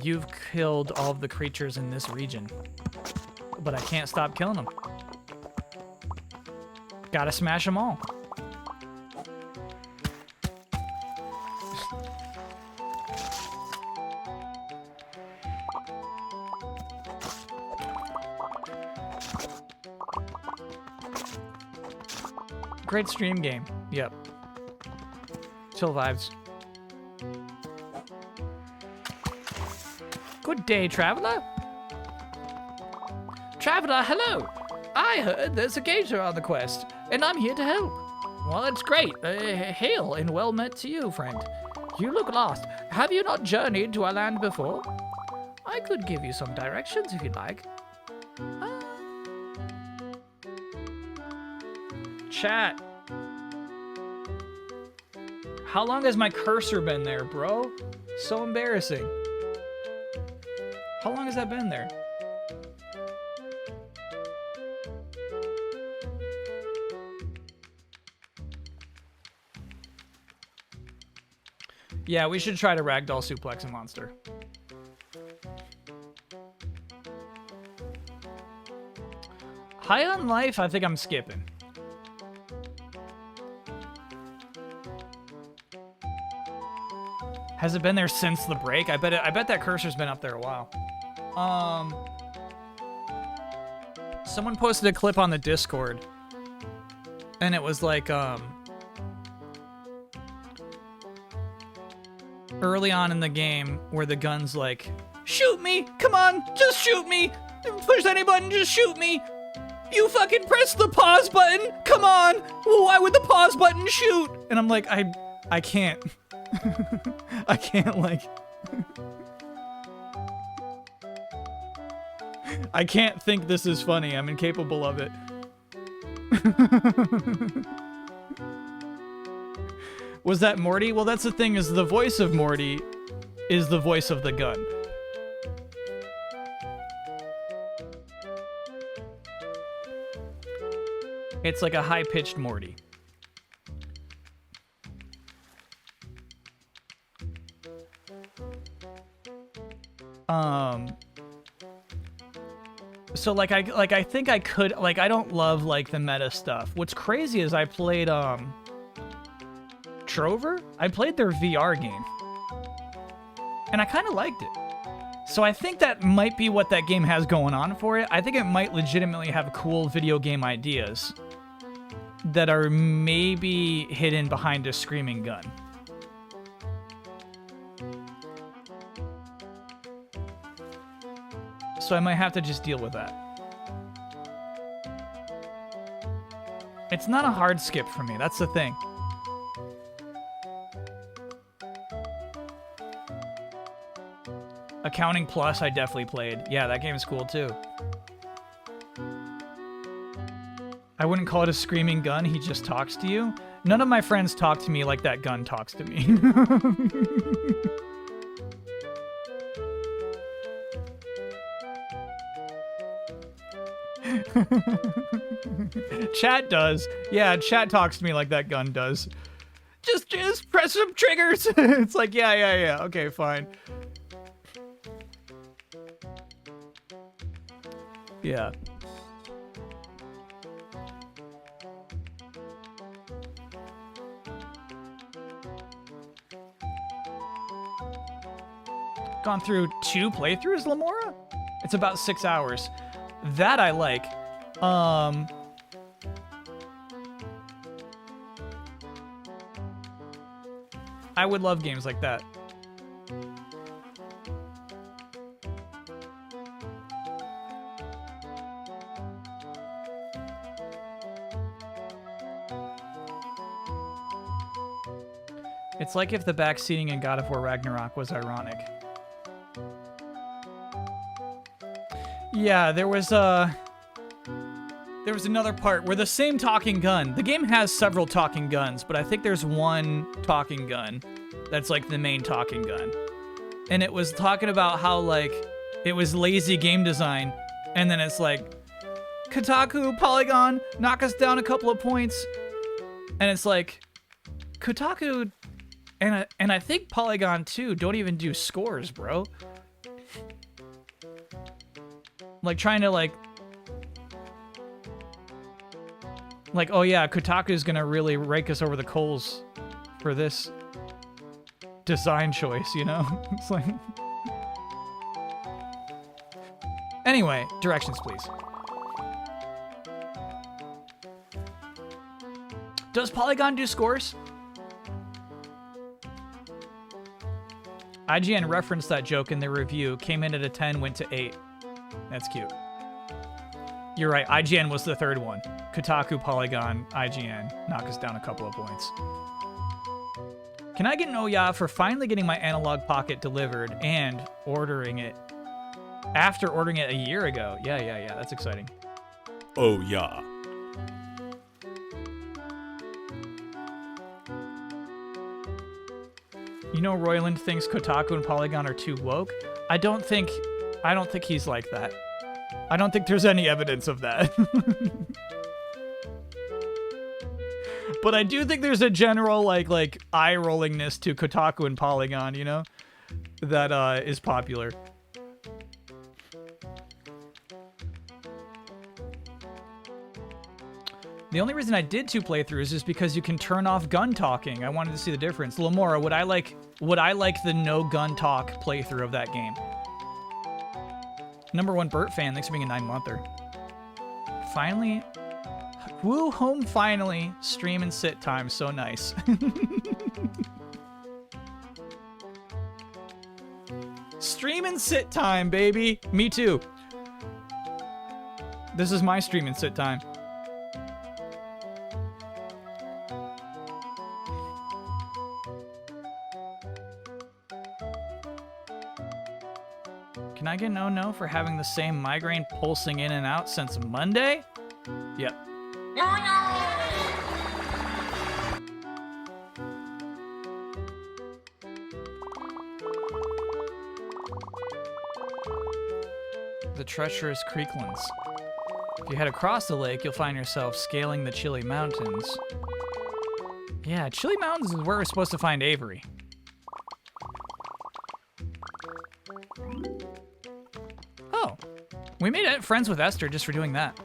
you've killed all of the creatures in this region. But I can't stop killing them. Gotta smash them all. Great stream game. Yep. Chill vibes. Good day, traveler. Traveler, hello. I heard there's a gator on the quest, and I'm here to help. Well, that's great. Hail and well met to you, friend. You look lost. Have you not journeyed to our land before? I could give you some directions if you'd like. Chat. How long has my cursor been there, bro? So embarrassing. How long has that been there? Yeah, we should try to ragdoll suplex a monster. High on life, I think I'm skipping. Has it been there since the break? I bet that cursor's been up there a while. Someone posted a clip on the Discord, and it was like, early on in the game where the gun's like, shoot me, come on, just shoot me, push any button, just shoot me. You fucking press the pause button, come on, why would the pause button shoot? And I'm like, I can't. I can't, like... I can't think this is funny. I'm incapable of it. Was that Morty? Well, that's the thing, is the voice of Morty is the voice of the gun. It's like a high-pitched Morty. So I think I could, like, I don't love like the meta stuff. What's crazy is I played Trover. I played their VR game, and I kind of liked it. So I think that might be what that game has going on for it. I think it might legitimately have cool video game ideas that are maybe hidden behind a screaming gun. So I might have to just deal with that. It's not a hard skip for me, that's the thing. Accounting Plus, I definitely played. Yeah, that game is cool too. I wouldn't call it a screaming gun, he just talks to you. None of my friends talk to me like that gun talks to me. Chat does. Yeah, chat talks to me like that gun does. Just press some triggers. It's like, yeah. Okay, fine. Yeah. Gone through 2 playthroughs, Lamora? It's about 6 hours. That I like. I would love games like that. It's like if the backseating in God of War Ragnarok was ironic. Yeah, there was another part where the same talking gun. The game has several talking guns, but I think there's one talking gun that's like the main talking gun. And it was talking about how like it was lazy game design, and then it's like Kotaku, Polygon, knock us down a couple of points. And it's like Kotaku and I think Polygon too don't even do scores, bro. Like trying to like, oh yeah, Kotaku's gonna really rake us over the coals for this design choice, you know? It's like... Anyway, directions, please. Does Polygon do scores? IGN referenced that joke in their review, came in at a 10, went to 8. That's cute. You're right, IGN was the third one. Kotaku, Polygon, IGN. Knock us down a couple of points. Can I get an Ouya for finally getting my Analog Pocket delivered and ordering it after ordering it a year ago? Yeah, that's exciting. Oh, yeah. You know Royland thinks Kotaku and Polygon are too woke? I don't think he's like that. I don't think there's any evidence of that. But I do think there's a general like eye-rollingness to Kotaku and Polygon, you know? That is popular. The only reason I did 2 playthroughs is because you can turn off gun talking. I wanted to see the difference. Lamora, would I like the no gun talk playthrough of that game? Number 1 Burt fan, thanks for being a 9-monther. Finally, woo, home finally. Stream and sit time, so nice. Stream and sit time, baby. Me too. This is my stream and sit time. Can I get no for having the same migraine pulsing in and out since Monday? Yep. The treacherous creeklands. If you head across the lake, you'll find yourself scaling the Chilly Mountains. Yeah, Chilly Mountains is where we're supposed to find Avery. Oh, we made friends with Esther just for doing that.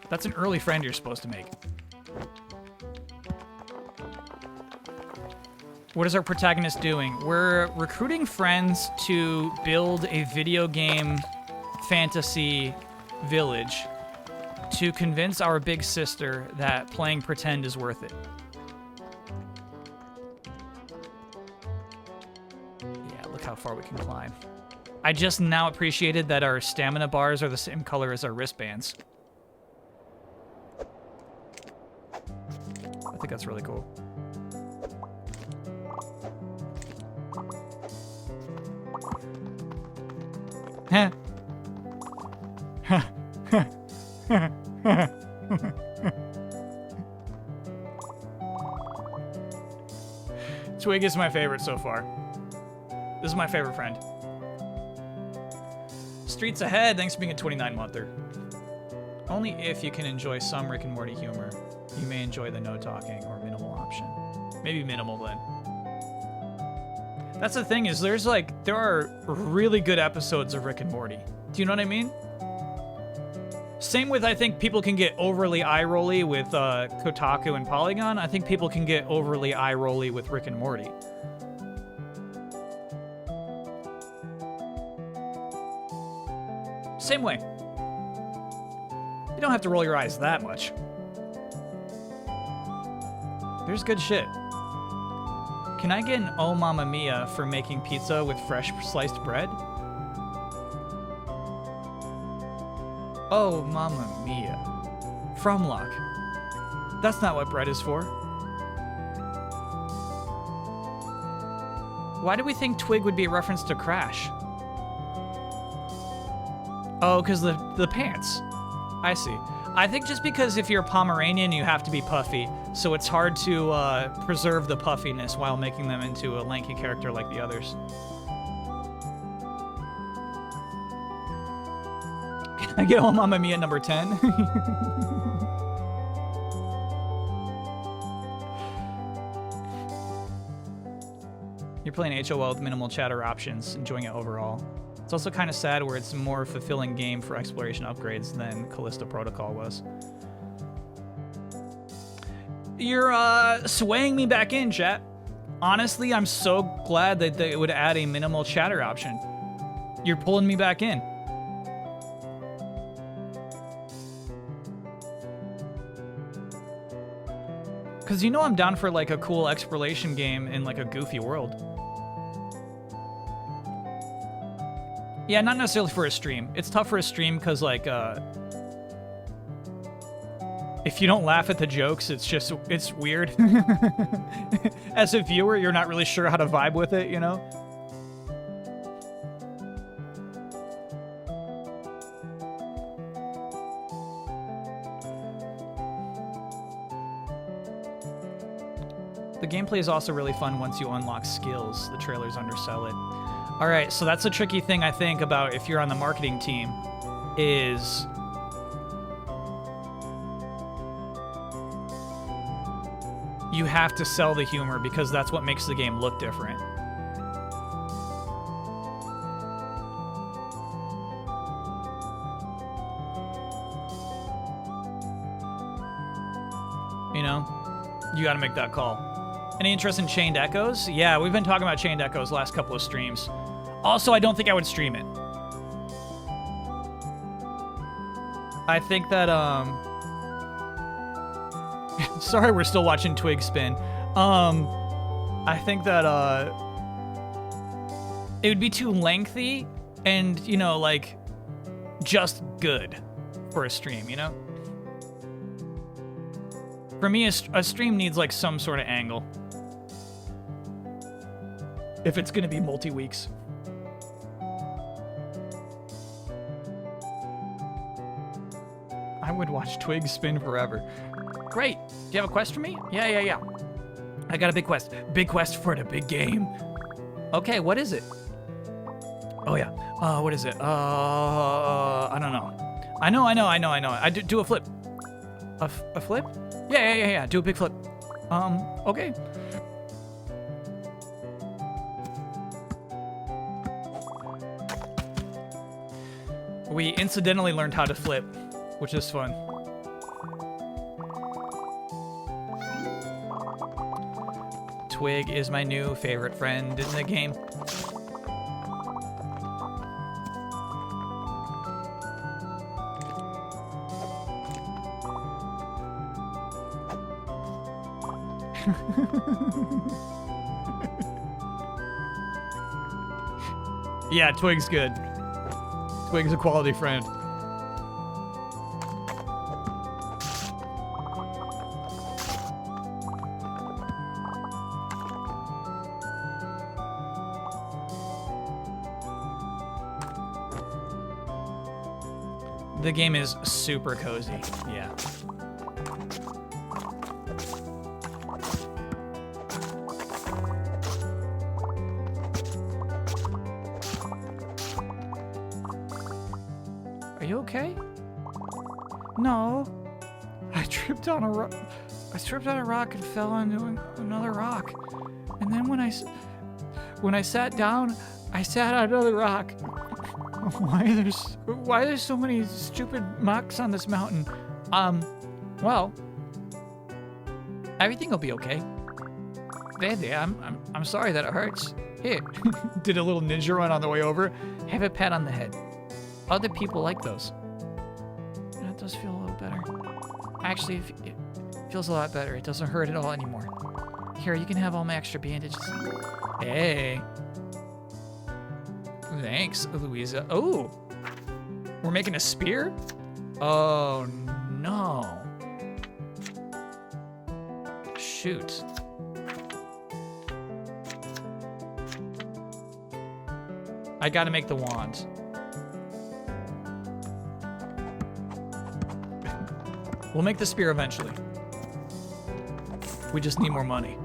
That's an early friend you're supposed to make. What is our protagonist doing? We're recruiting friends to build a video game fantasy village to convince our big sister that playing pretend is worth it. Yeah, look how far we can climb. I just now appreciated that our stamina bars are the same color as our wristbands. I think that's really cool. Heh. Twig is my favorite so far. This is my favorite friend. Streets ahead, thanks for being a 29-monther. Only if you can enjoy some Rick and Morty humor, you may enjoy the no talking or minimal option. Maybe minimal then. That's the thing is there are really good episodes of Rick and Morty. Do you know what I mean? Same with, I think people can get overly eye-rolly with Kotaku and Polygon. I think people can get overly eye-rolly with Rick and Morty. Same way. You don't have to roll your eyes that much. There's good shit. Can I get an oh mamma mia for making pizza with fresh sliced bread? Oh mamma mia. Fromlock. That's not what bread is for. Why do we think Twig would be a reference to Crash? Oh, because the pants. I see. I think just because if you're a Pomeranian, you have to be puffy, so it's hard to preserve the puffiness while making them into a lanky character like the others. Can I get Oh Mamma Mia number 10? You're playing HOL with minimal chatter options, enjoying it overall. It's also kind of sad where it's a more fulfilling game for exploration upgrades than Callisto Protocol was. You're swaying me back in, chat. Honestly, I'm so glad that they would add a minimal chatter option. You're pulling me back in. Because you know I'm down for like a cool exploration game in like a goofy world. Yeah, not necessarily for a stream. It's tough for a stream because, like, if you don't laugh at the jokes, it's weird. As a viewer, you're not really sure how to vibe with it, you know? The gameplay is also really fun once you unlock skills. The trailers undersell it. All right, so that's a tricky thing, I think, about if you're on the marketing team, is you have to sell the humor because that's what makes the game look different. You gotta make that call. Any interest in Chained Echoes? Yeah, we've been talking about Chained Echoes last couple of streams. Also, I don't think I would stream it. I think that, sorry, we're still watching Twig spin. I think that, it would be too lengthy and, you know, like, just good for a stream, you know? For me, a stream needs, like, some sort of angle. If it's gonna be multi-weeks. I would watch Twig spin forever. Great. Do you have a quest for me? Yeah. I got a big quest. Big quest for the big game. Okay, what is it? Oh, yeah. What is it? I don't know. I know. I do a flip. A flip? Yeah. Do a big flip. Okay. We incidentally learned how to flip, which is fun. Twig is my new favorite friend in the game. Yeah, Twig's good. Twig's a quality friend. The game is super cozy, yeah. Are you okay? No. I tripped on a rock. I tripped on a rock and fell onto another rock. And then when I sat down, I sat on another rock. Why are there so many stupid mocks on this mountain? Well, everything will be okay. Baby, I'm sorry that it hurts. Here, did a little ninja run on the way over. Have a pat on the head. Other people like those. That does feel a little better. Actually, it feels a lot better. It doesn't hurt at all anymore. Here, you can have all my extra bandages. Hey. Thanks, Louisa. Oh, we're making a spear? Oh, no. Shoot. I gotta make the wand. We'll make the spear eventually. We just need more money.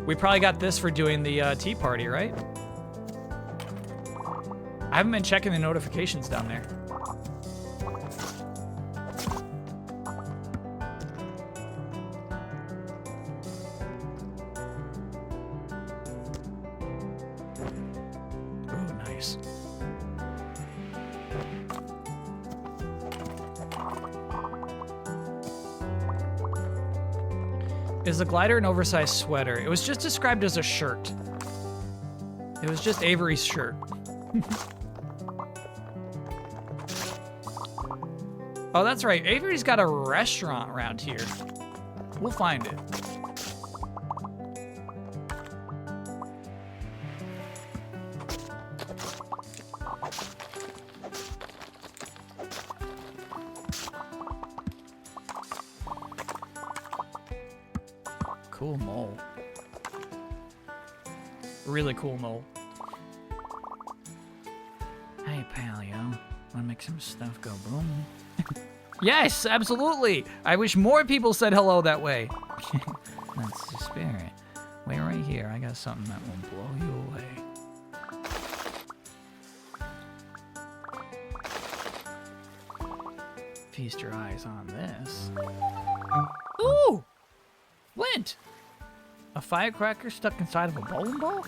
We probably got this for doing the tea party, right? I haven't been checking the notifications down there. Oh, nice. Is the glider an oversized sweater? It was just described as a shirt. It was just Avery's shirt. Oh, that's right. Avery's got a restaurant around here. We'll find it. Cool mole. Really cool mole. Hey, Paleo. Wanna make some stuff go boom? Yes, absolutely! I wish more people said hello that way. That's the spirit. Wait right here. I got something that will blow you away. Feast your eyes on this. Ooh! Flint! A firecracker stuck inside of a bowling ball?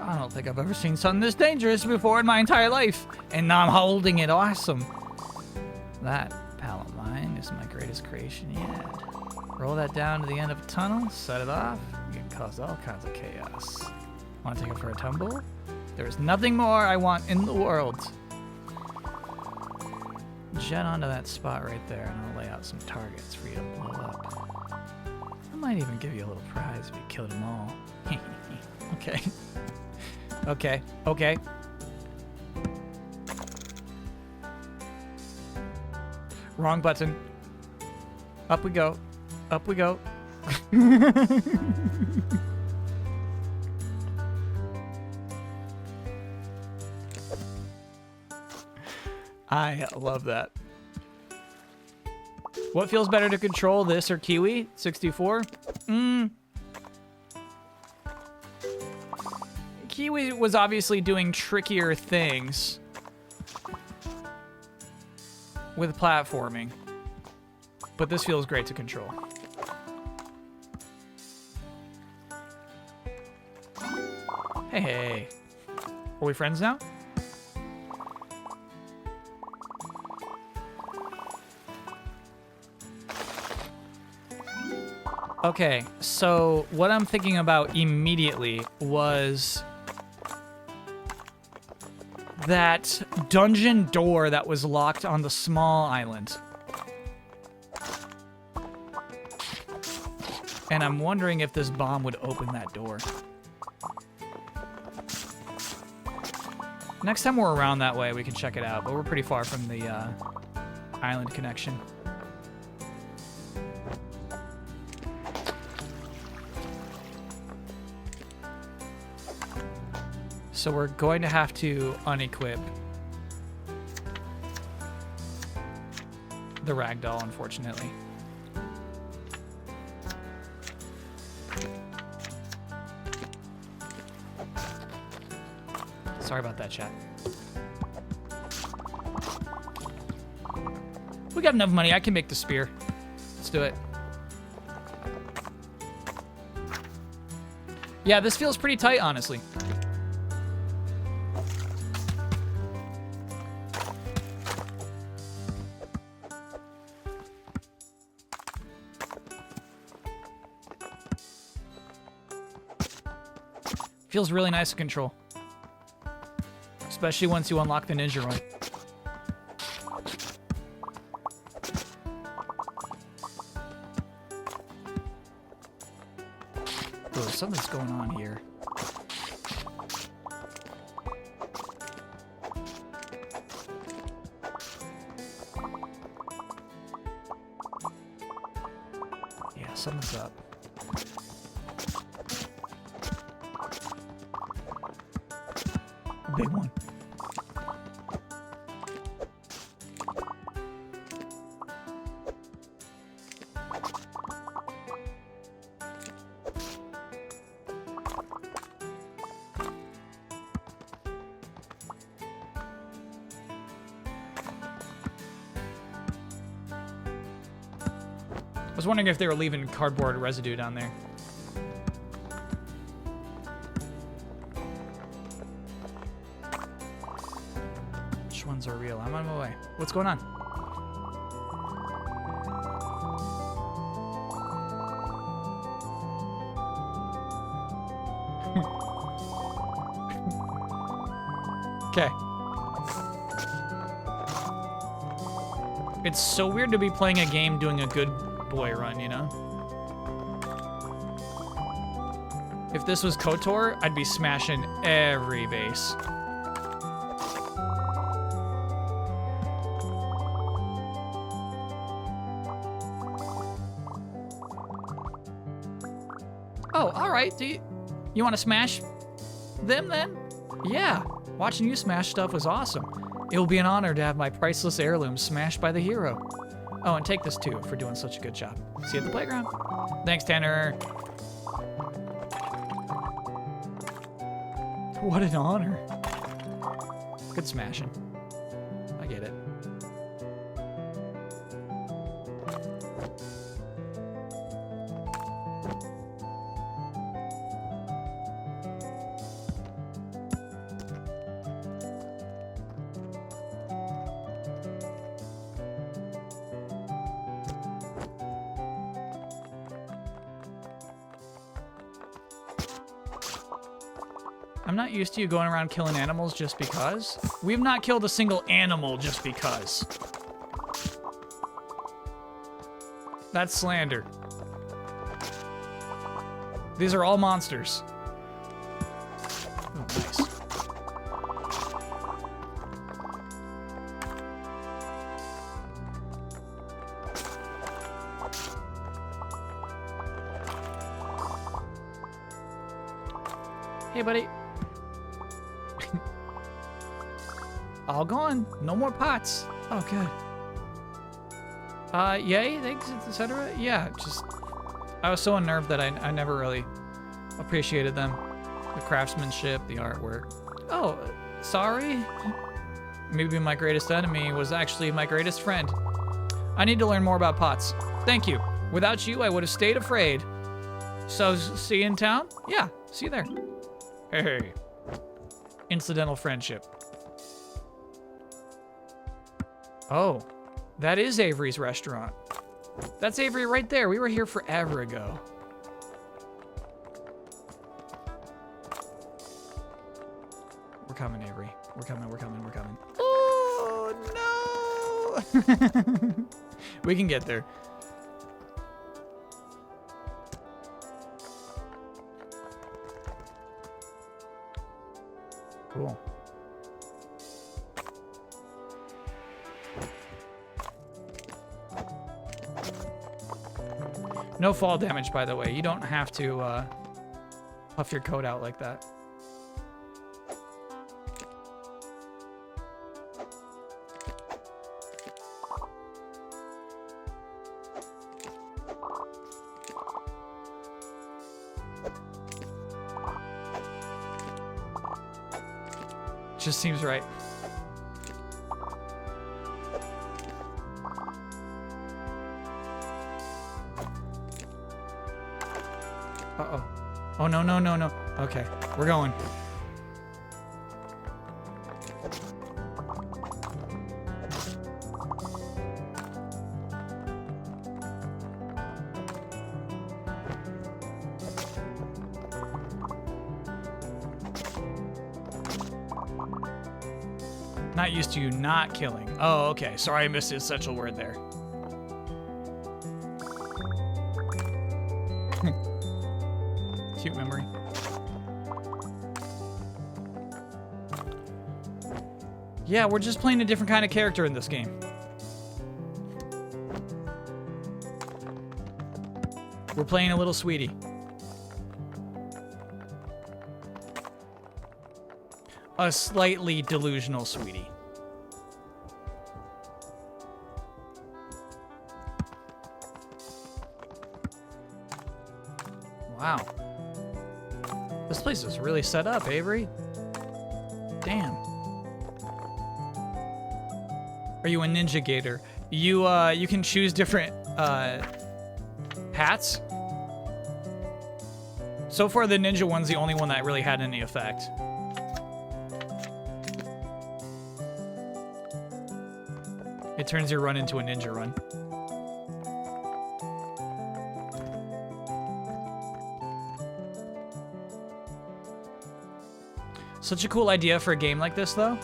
I don't think I've ever seen something this dangerous before in my entire life. And now I'm holding it awesome. That pal of mine is my greatest creation yet. Roll that down to the end of a tunnel, set it off. You can cause all kinds of chaos. Want to take it for a tumble? There is nothing more I want in the world. Jet onto that spot right there, and I'll lay out some targets for you to blow up. I might even give you a little prize if you killed them all. Okay. Okay. Okay. Wrong button. Up we go. Up we go. I love that. What feels better to control, this or Kiwi? 64? Kiwi was obviously doing trickier things with platforming, but this feels great to control. Hey, hey. Are we friends now? Okay, so what I'm thinking about immediately was that dungeon door that was locked on the small island. And I'm wondering if this bomb would open that door. Next time we're around that way, we can check it out, but we're pretty far from the island connection. So we're going to have to unequip the ragdoll, unfortunately. Sorry about that, chat. We got enough money. I can make the spear. Let's do it. Yeah, this feels pretty tight, honestly. Feels really nice to control. Especially once you unlock the ninja run. Ooh, something's going on here. Yeah, something's up. Big one. I was wondering if they were leaving cardboard residue down there. Which ones are real? I'm on my way. What's going on? Okay. It's so weird to be playing a game doing a good boy run, you know? If this was KOTOR, I'd be smashing every base. Oh, all right. Do you want to smash them then? Yeah. Watching you smash stuff was awesome. It will be an honor to have my priceless heirloom smashed by the hero. Oh, and take this too for doing such a good job. See you at the playground. Thanks, Tanner. What an honor. Good smashing. I get it. I'm not used to you going around killing animals just because. We've not killed a single animal just because. That's slander. These are all monsters. Oh, nice. Hey, buddy. All gone. No more pots. Oh, good. Yay, thanks, etc. Yeah, just... I was so unnerved that I never really appreciated them. The craftsmanship, the artwork. Oh, sorry. Maybe my greatest enemy was actually my greatest friend. I need to learn more about pots. Thank you. Without you, I would have stayed afraid. So, see you in town? Yeah, see you there. Hey. Incidental friendship. Oh, that is Avery's restaurant. That's Avery right there. We were here forever ago. We're coming, Avery. We're coming, we're coming, we're coming. Oh, no! We can get there. Cool. No fall damage, by the way. You don't have to puff your coat out like that. Just seems right. Uh-oh. Oh, no, no, no, no. Okay, we're going. Not used to you not killing. Oh, okay. Sorry I missed the essential word there. Cute memory. Yeah, we're just playing a different kind of character in this game. We're playing a little sweetie. A slightly delusional sweetie. Wow. This place is really set up, Avery. Damn. Are you a ninja Gator? You can choose different hats. So far, the ninja one's the only one that really had any effect. It turns your run into a ninja run. Such a cool idea for a game like this, though.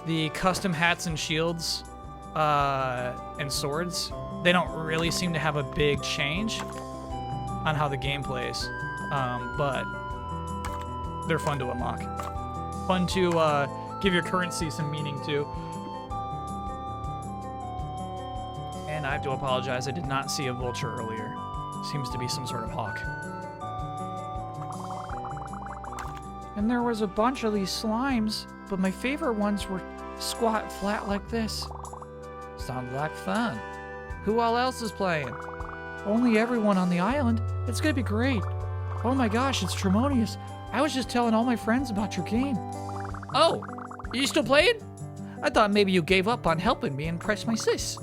The custom hats and shields and swords, they don't really seem to have a big change on how the game plays, but they're fun to unlock. Fun to give your currency some meaning to. And I have to apologize, I did not see a vulture earlier. Seems to be some sort of hawk. And there was a bunch of these slimes, but my favorite ones were squat flat like this. Sounds like fun. Who all else is playing? Only everyone on the island. It's gonna be great. Oh my gosh, it's Tremonius. I was just telling all my friends about your game. Oh, you still playing? I thought maybe you gave up on helping me impress my sis.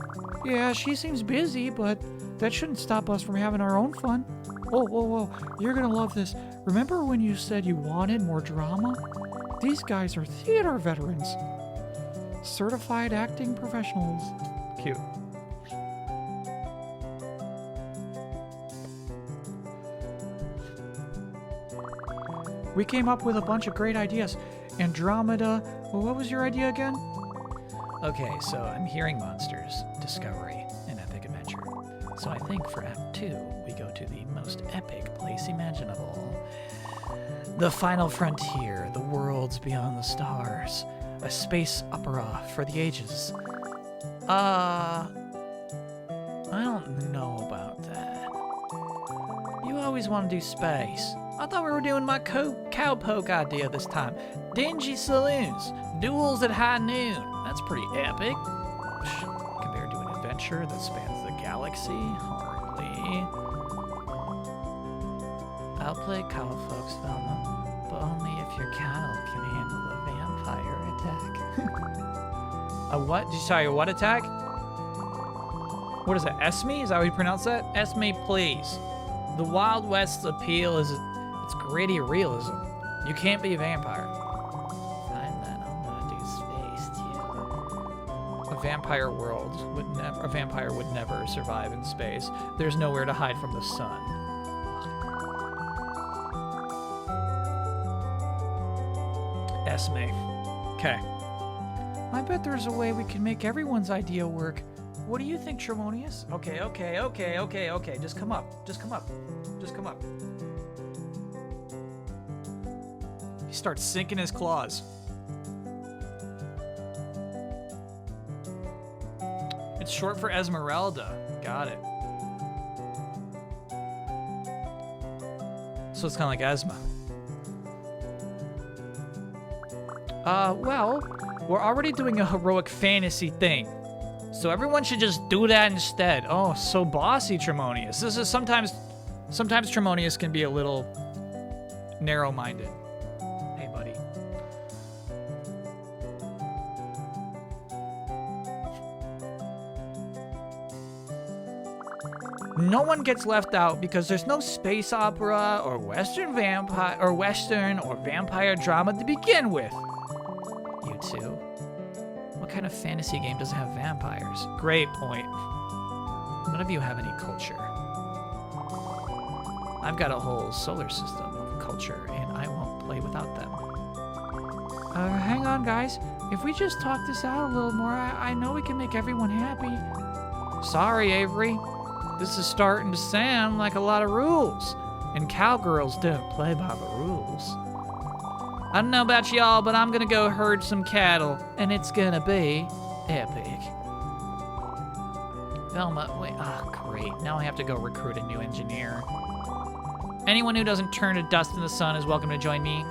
Yeah, she seems busy, but that shouldn't stop us from having our own fun. Whoa, whoa, whoa, you're gonna love this. Remember when you said you wanted more drama? These guys are theater veterans. Certified acting professionals. Cute. We came up with a bunch of great ideas. Andromeda, well, what was your idea again? Okay, so I'm hearing monsters, discovery, and epic adventure. So I think for Act 2, we go to the most epic place imaginable. The final frontier, the worlds beyond the stars. A space opera for the ages. I don't know about that. You always want to do space. I thought we were doing my cowpoke idea this time. Dingy saloons, duels at high noon. That's pretty epic. Compared to an adventure that spans the galaxy, hardly. I'll play cowpoke's Velma, but only if your cattle can handle a vampire attack. A what? Sorry, a what attack? What is that? Esme? Is that how you pronounce that? Esme, please. The Wild West's appeal is its gritty realism. You can't be a vampire. Fine then, I'm gonna do space too. A vampire world would never. A vampire would never survive in space. There's nowhere to hide from the sun. Esme. Okay. I bet there's a way we can make everyone's idea work. What do you think, Tremonius? Okay. Just come up. Just come up. He starts sinking his claws. It's short for Esmeralda. Got it. So it's kind of like Esma. Well, we're already doing a heroic fantasy thing. So everyone should just do that instead. Oh, so bossy, Tremonius. This is sometimes Tremonius can be a little narrow-minded. Hey, buddy. No one gets left out because there's no space opera or Western vampire drama to begin with. You two. What kind of fantasy game doesn't have vampires? Great point. None of you have any culture. I've got a whole solar system of culture, and I won't play without them. Hang on, guys. If we just talk this out a little more, I know we can make everyone happy. Sorry, Avery. This is starting to sound like a lot of rules, and cowgirls don't play by the rules. I don't know about y'all, but I'm gonna go herd some cattle, and it's gonna be epic. Velma, wait, great. Now I have to go recruit a new engineer. Anyone who doesn't turn to dust in the sun is welcome to join me.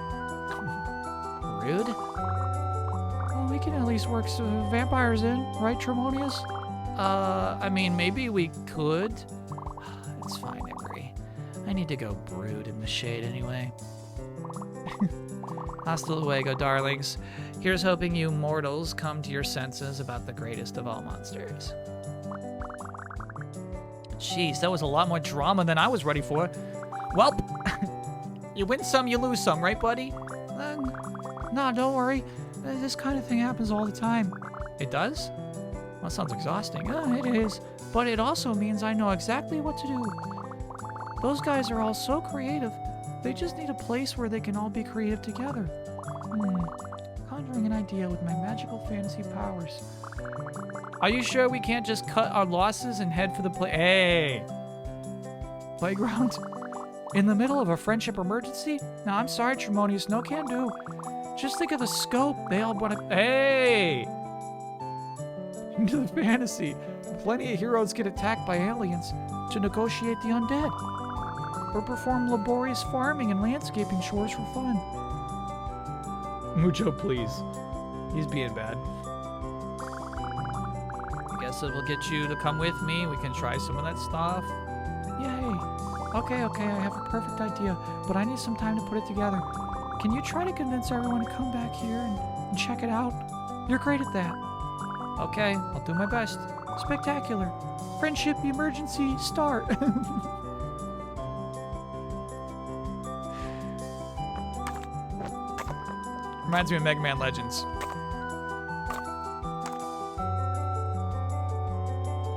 Rude? Well, we can at least work some vampires in, right, Tremonius? I mean, maybe we could. It's fine, Avery. I need to go brood in the shade anyway. Hasta luego, darlings. Here's hoping you mortals come to your senses about the greatest of all monsters. Jeez, that was a lot more drama than I was ready for. Well, you win some, you lose some, right, buddy? No, don't worry. This kind of thing happens all the time. It does? Well, that sounds exhausting. It is. But it also means I know exactly what to do. Those guys are all so creative. They just need a place where they can all be creative together. Conjuring an idea with my magical fantasy powers. Are you sure we can't just cut our losses and head for the playground? In the middle of a friendship emergency? No, I'm sorry, Tremonius. No can do. Just think of the scope. They all want to... Hey! Into the fantasy. Plenty of heroes get attacked by aliens to negotiate the undead. Or perform laborious farming and landscaping chores for fun. Mucho, please. He's being bad. I guess it will get you to come with me. We can try some of that stuff. Yay. Okay, I have a perfect idea, but I need some time to put it together. Can you try to convince everyone to come back here and check it out? You're great at that. Okay, I'll do my best. Spectacular. Friendship emergency start. Reminds me of Mega Man Legends.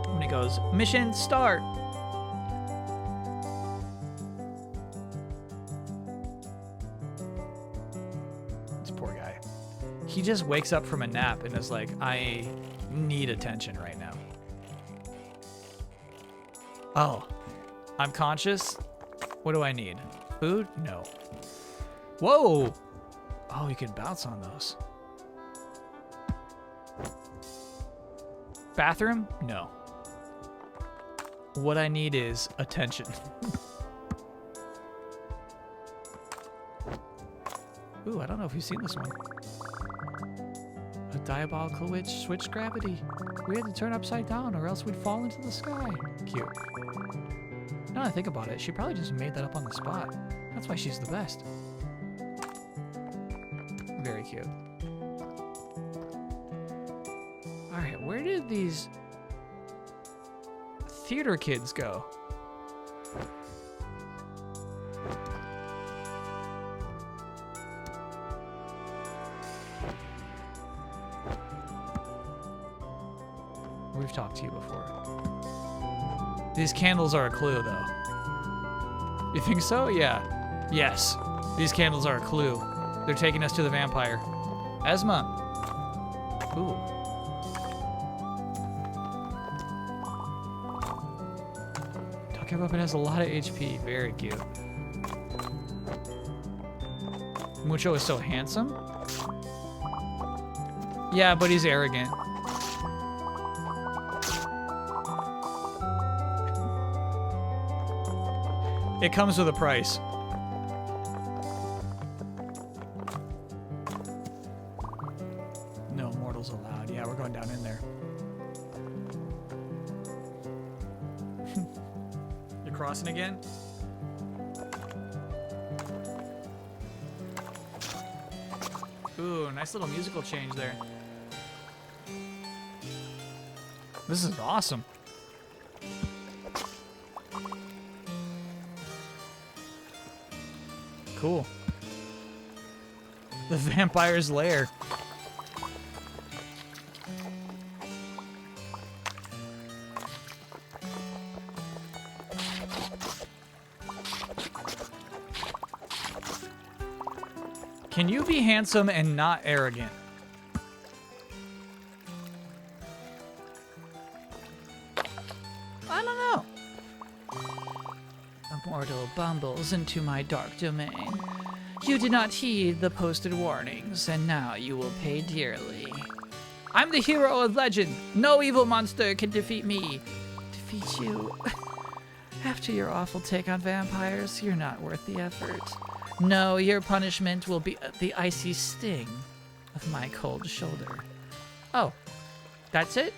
When he goes, mission start. he just wakes up from a nap and is like, I need attention right now. Oh, I'm conscious. What do I need? Food? No. Whoa. Oh, you can bounce on those. Bathroom? No. What I need is attention. Ooh, I don't know if you've seen this one. A diabolical witch switched gravity. We had to turn upside down or else we'd fall into the sky. Cute. Now that I think about it, she probably just made that up on the spot. That's why she's the best. Very cute. Alright, where did these theater kids go? We've talked to you before. These candles are a clue, though. You think so? Yeah. Yes. These candles are a clue. They're taking us to the vampire. Esma. Ooh. Talking weapon has a lot of HP. Very cute. Mucho is so handsome. Yeah, but he's arrogant. It comes with a price. No mortals allowed. Yeah, we're going down in there. You're crossing again? Ooh, nice little musical change there. This is awesome. Cool. The vampire's lair. Can you be handsome and not arrogant? I don't know. A mortal bumbles into my dark domain. You did not heed the posted warnings, and now you will pay dearly. I'm the hero of legend. No evil monster can defeat me. Defeat you? After your awful take on vampires, you're not worth the effort. No, your punishment will be the icy sting of my cold shoulder. Oh, that's it?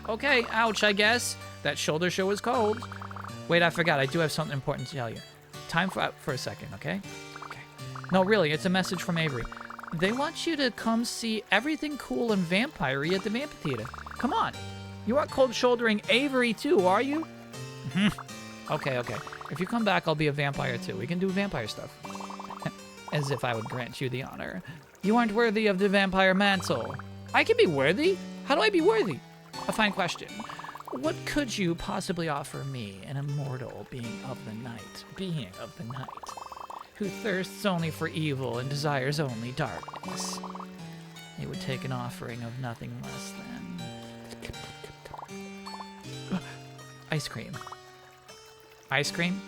Okay, ouch, I guess. That shoulder sure was cold. Wait, I forgot. I do have something important to tell you. Time for a second, okay? Okay. No, really, it's a message from Avery. They want you to come see everything cool and vampire-y at the amphitheater. Come on. You aren't cold-shouldering Avery, too, are you? Okay, okay. If you come back, I'll be a vampire, too. We can do vampire stuff. As if I would grant you the honor. You aren't worthy of the vampire mantle. I can be worthy? How do I be worthy? A fine question. What could you possibly offer me, an immortal being of the night, who thirsts only for evil and desires only darkness? It would take an offering of nothing less than ice cream. Ice cream?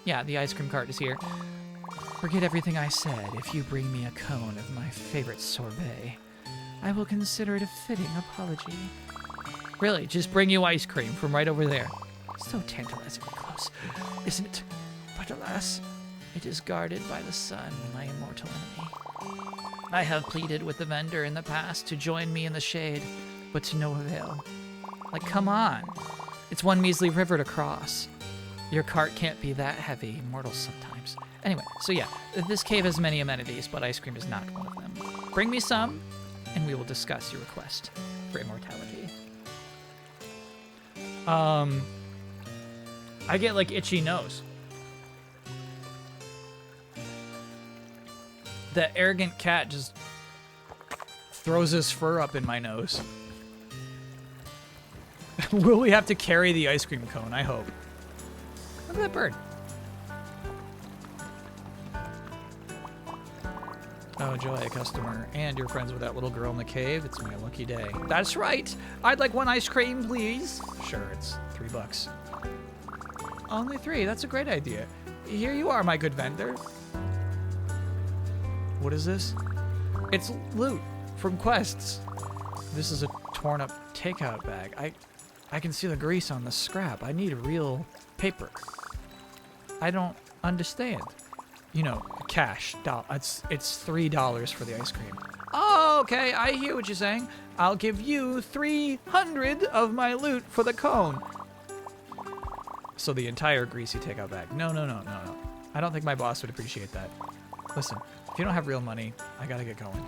Yeah, the ice cream cart is here. Forget everything I said. If you bring me a cone of my favorite sorbet, I will consider it a fitting apology. Really, just bring you ice cream from right over there. So tantalizingly close, isn't it? But alas, it is guarded by the sun, my immortal enemy. I have pleaded with the vendor in the past to join me in the shade, but to no avail. Like, come on. It's one measly river to cross. Your cart can't be that heavy, mortals sometimes. Anyway, so yeah, this cave has many amenities, but ice cream is not one of them. Bring me some, and we will discuss your request for immortality. I get like itchy nose. That arrogant cat just throws his fur up in my nose. Will we have to carry the ice cream cone? I hope. Look at that bird. Oh, Joy, a customer. And you're friends with that little girl in the cave? It's my lucky day. That's right. I'd like one ice cream, please. Sure, it's $3. Only 3. That's a great idea. Here you are, my good vendor. What is this? It's loot from quests. This is a torn up takeout bag. I can see the grease on the scrap. I need real paper. I don't understand. You know, cash. It's $3 for the ice cream. Oh, okay. I hear what you're saying. I'll give you 300 of my loot for the cone. So the entire greasy takeout bag. No. I don't think my boss would appreciate that. Listen, if you don't have real money, I gotta get going.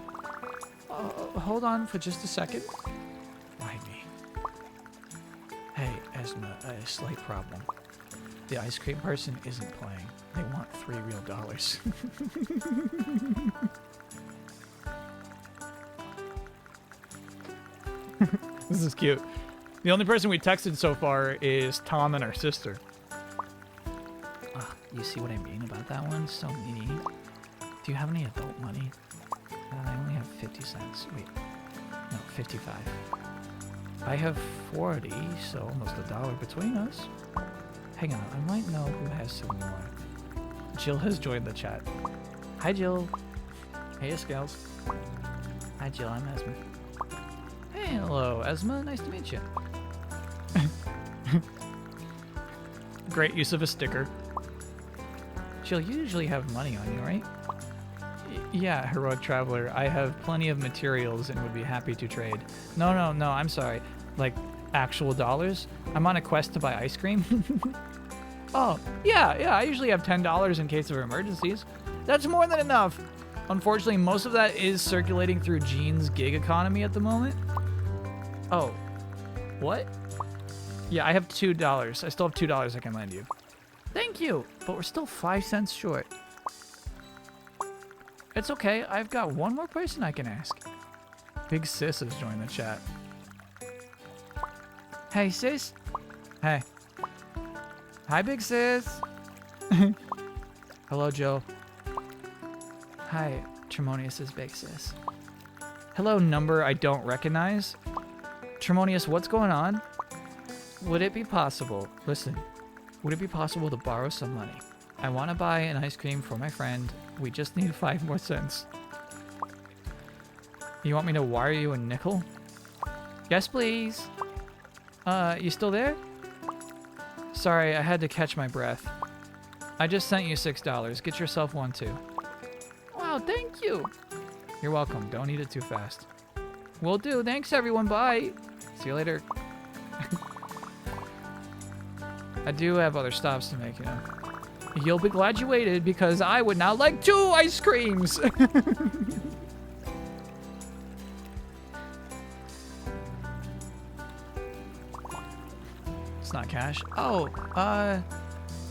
Hold on for just a second. Why me? Hey, Esma, a slight problem. The ice cream person isn't playing. They want $3 real. This is cute. The only person we texted so far is Tom and our sister. You see what I mean about that one? So needy. Do you have any adult money? I only have 50 cents. Wait. No, 55. I have 40, so almost $1 between us. Hang on, I might know who has some more. Jill has joined the chat. Hi, Jill. Hey, Scales. Hi, Jill. I'm Esma. Hey, hello, Esma. Nice to meet you. Great use of a sticker. Jill, you usually have money on you, right? Yeah, Heroic Traveler. I have plenty of materials and would be happy to trade. No, I'm sorry. Like, actual dollars? I'm on a quest to buy ice cream. Oh, yeah, I usually have $10 in case of emergencies. That's more than enough. Unfortunately, most of that is circulating through Gene's gig economy at the moment. Oh, what? Yeah, I have $2. I still have $2 I can lend you. Thank you, but we're still 5 cents short. It's okay, I've got one more person I can ask. Big Sis has joined the chat. Hey, Sis. Hey. Hi, Big Sis. Hello, Joe. Hi, Tremonius's Big Sis. Hello, number I don't recognize. Tremonius, what's going on? Would it be possible, listen, would it be possible to borrow some money? I want to buy an ice cream for my friend. We just need 5 more cents. You want me to wire you a nickel? Yes, please. You still there? Sorry, I had to catch my breath. I just sent you $6. Get yourself one, too. Wow, thank you. You're welcome. Don't eat it too fast. Will do. Thanks, everyone. Bye. See you later. I do have other stops to make, you know. You'll be glad you waited, because I would now like 2 ice creams. It's not cash. Oh,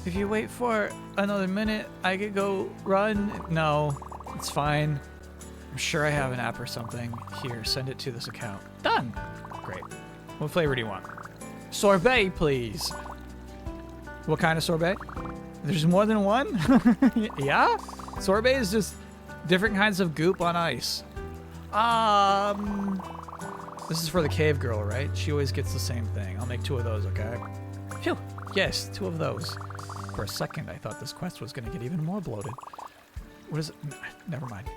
if you wait for another minute, I could go run. No, it's fine. I'm sure I have an app or something. Here, send it to this account. Done. Great. What flavor do you want? Sorbet, please. What kind of sorbet? There's more than one? Yeah? Sorbet is just different kinds of goop on ice. This is for the cave girl, right? She always gets the same thing. I'll make 2 of those, okay? Phew. Yes, 2 of those. For a second, I thought this quest was going to get even more bloated. What is it? Never mind.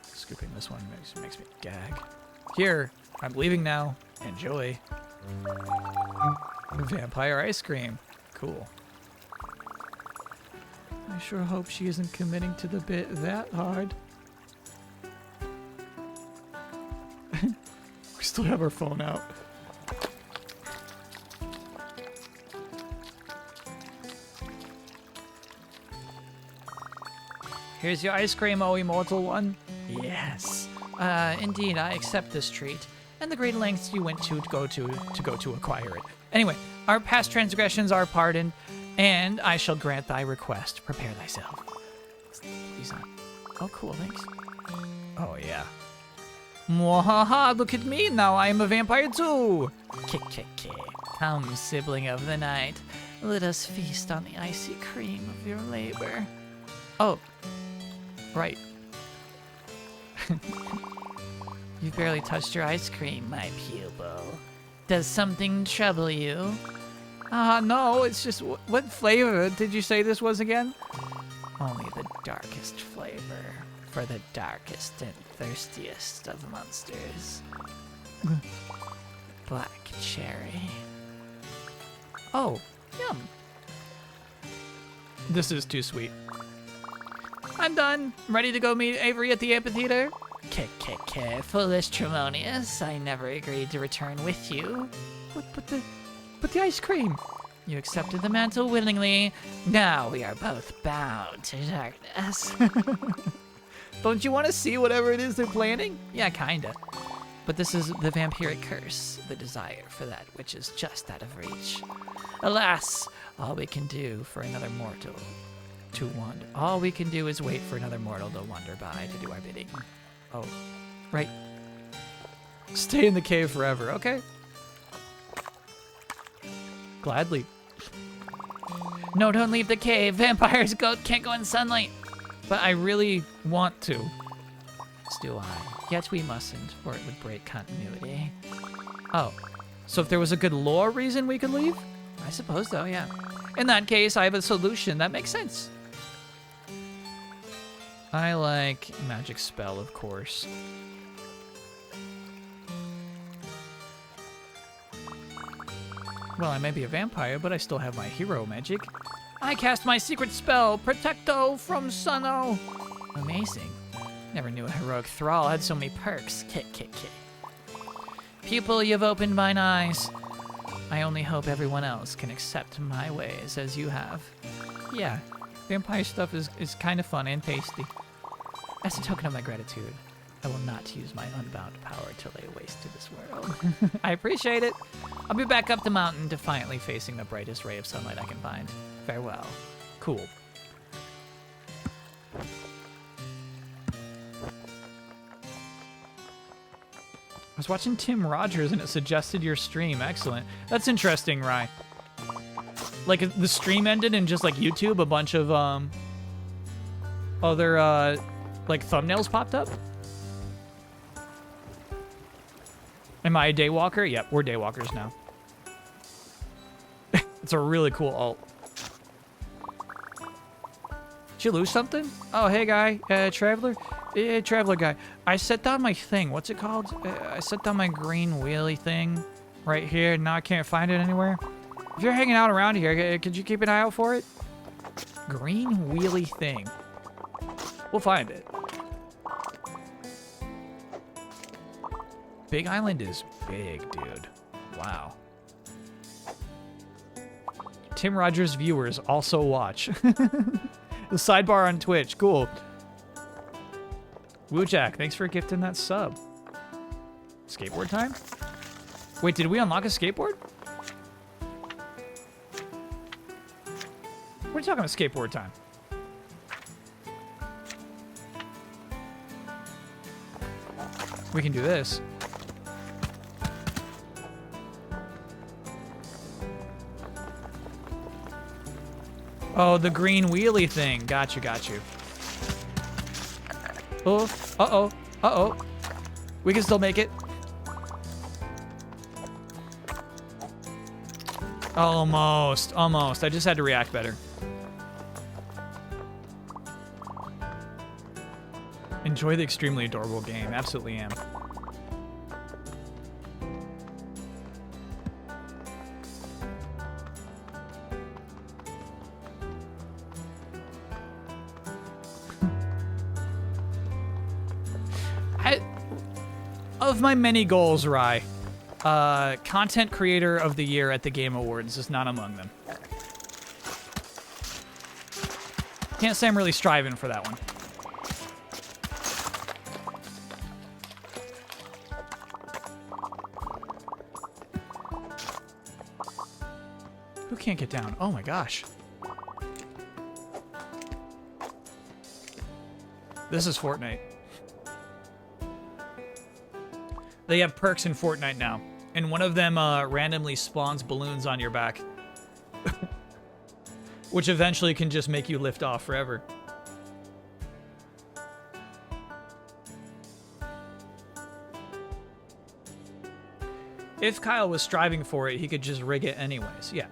Scooping this one makes me gag. Here, I'm leaving now. Enjoy. Vampire ice cream. Cool. I sure hope she isn't committing to the bit that hard. We still have our phone out. Here's your ice cream, oh immortal one. Yes. Indeed, I accept this treat, and the great lengths you went to go to acquire it. Anyway, our past transgressions are pardoned, and I shall grant thy request. Prepare thyself. He's on. Oh, cool, thanks. Oh, yeah. Mwahaha, look at me, now I am a vampire too. Kick. Come, sibling of the night, let us feast on the icy cream of your labor. Oh, right. You barely touched your ice cream, my pupil. Does something trouble you? No, it's just, what flavor did you say this was again? Only the darkest flavor for the darkest and thirstiest of monsters. Black cherry. Oh, yum. This is too sweet. I'm done. Ready to go meet Avery at the amphitheater? Foolish Tremonius. I never agreed to return with you. But the ice cream. You accepted the mantle willingly. Now we are both bound to darkness. Don't you want to see whatever it is they're planning? Yeah, kinda. But this is the vampiric curse, the desire for that which is just out of reach. Alas, all we can do for another mortal to wander. All we can do is wait for another mortal to wander by to do our bidding. Oh, right. Stay in the cave forever, okay? Gladly. No, don't leave the cave. Vampires can't go in sunlight. But I really want to. As do I. Yet we mustn't, or it would break continuity. Oh, so if there was a good lore reason we could leave? I suppose so, yeah. In that case, I have a solution that makes sense. I like magic spell, of course. Well, I may be a vampire, but I still have my hero magic. I cast my secret spell, Protecto from Sunno. Amazing. Never knew a heroic thrall had so many perks. Kick. Pupil, you've opened mine eyes. I only hope everyone else can accept my ways as you have. Yeah, vampire stuff is kind of fun and tasty. As a token of my gratitude, I will not use my unbound power to lay waste to this world. I appreciate it. I'll be back up the mountain, defiantly facing the brightest ray of sunlight I can find. Farewell. Cool. I was watching Tim Rogers and it suggested your stream. Excellent. That's interesting, Rye. Like the stream ended and just like YouTube, a bunch of other like thumbnails popped up. Am I a daywalker? Yep, we're daywalkers now. It's a really cool alt. Did you lose something? Oh, hey guy, traveler. Hey, traveler guy. I set down my thing. What's it called? I set down my green wheelie thing right here. Now I can't find it anywhere. If you're hanging out around here, could you keep an eye out for it? Green wheelie thing. We'll find it. Big Island is big, dude. Wow. Tim Rogers viewers also watch. The sidebar on Twitch. Cool. Woojack, thanks for gifting that sub. Skateboard time? Wait, did we unlock a skateboard? What are you talking about skateboard time? We can do this. Oh, the green wheelie thing. Got you. Oh, uh-oh. We can still make it. Almost. I just had to react better. Enjoy the extremely adorable game. Absolutely am. Of my many goals, Rye, content creator of the year at the Game Awards is not among them. Can't say I'm really striving for that one. Who can't get down? Oh my gosh. This is Fortnite. They have perks in Fortnite now, and one of them randomly spawns balloons on your back, which eventually can just make you lift off forever. If Kyle was striving for it, he could just rig it anyways. Yeah.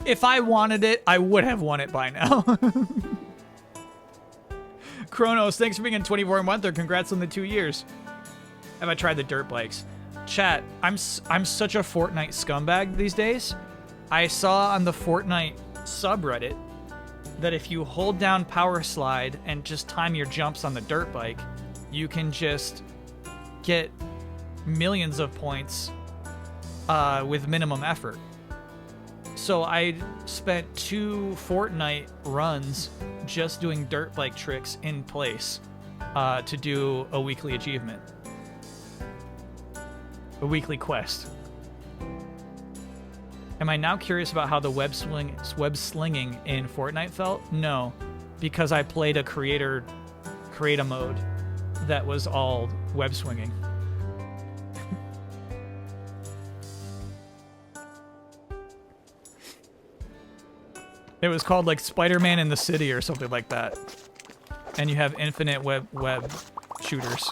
If I wanted it, I would have won it by now. Kronos, thanks for being in 24 month or congrats on the 2 years. Have I tried the dirt bikes? Chat, I'm such a Fortnite scumbag these days. I saw on the Fortnite subreddit that if you hold down power slide and just time your jumps on the dirt bike, you can just get millions of points with minimum effort. So I spent 2 Fortnite runs just doing dirt bike tricks in place to do a weekly achievement. A weekly quest. Am I now curious about how the web slinging in Fortnite felt? No, because I played a create a mode that was all web swinging. It was called like Spider-Man in the City or something like that. And you have infinite web shooters.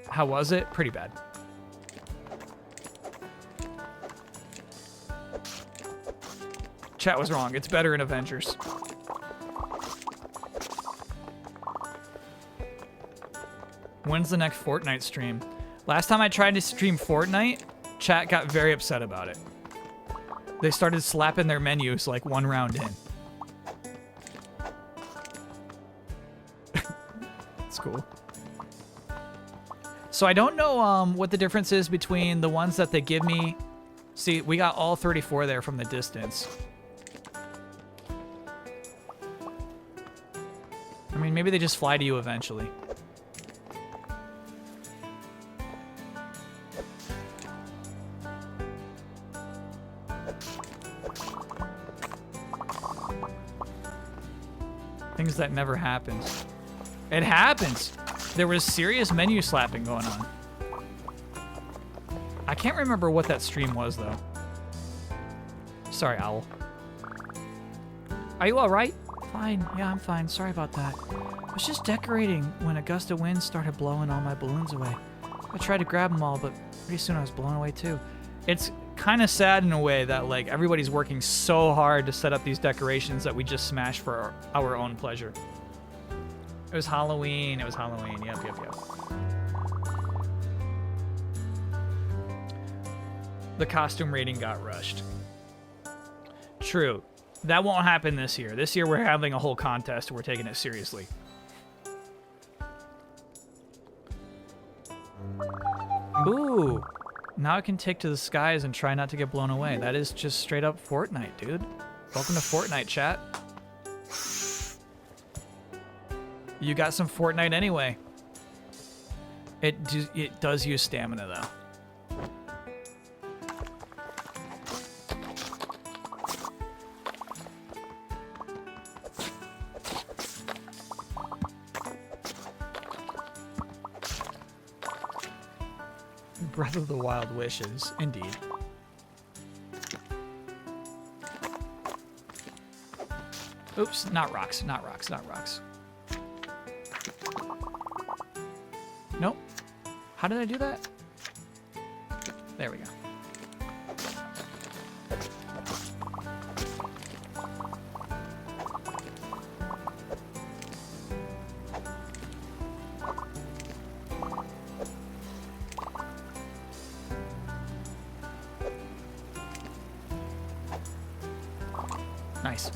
How was it? Pretty bad. Chat was wrong. It's better in Avengers. When's the next Fortnite stream? Last time I tried to stream Fortnite, chat got very upset about it. They started slapping their menus like 1 round in. It's cool. So I don't know what the difference is between the ones that they give me. See, we got all 34 there from the distance. I mean, maybe they just fly to you eventually. Things that never happened. It happens. There was serious menu slapping going on. I can't remember what that stream was, though. Sorry, Owl. Are you all right? Fine. Yeah, I'm fine. Sorry about that. I was just decorating when a gust of wind started blowing all my balloons away. I tried to grab them all, but pretty soon I was blown away, too. It's kind of sad in a way that, like, everybody's working so hard to set up these decorations that we just smash for our own pleasure. It was Halloween. It was Halloween. Yep. The costume rating got rushed. True. That won't happen this year. This year we're having a whole contest and we're taking it seriously. Ooh. Now I can take to the skies and try not to get blown away. That is just straight up Fortnite, dude. Welcome to Fortnite, chat. You got some Fortnite anyway. It does use stamina, though. Breath of the Wild wishes, indeed. Oops, not rocks, not rocks, not rocks. Nope. How did I do that? There we go. Nice.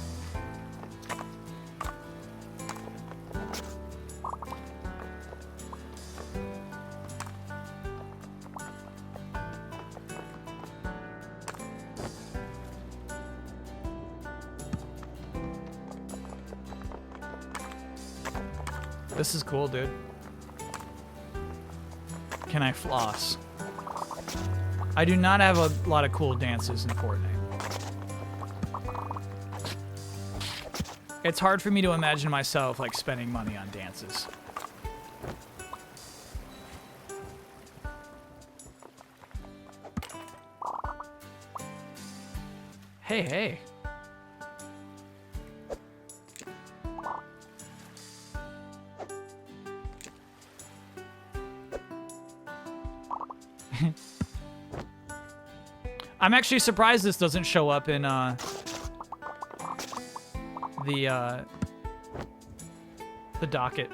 This is cool, dude. Can I floss? I do not have a lot of cool dances in Fortnite. It's hard for me to imagine myself like spending money on dances. Hey, hey. I'm actually surprised this doesn't show up in the docket.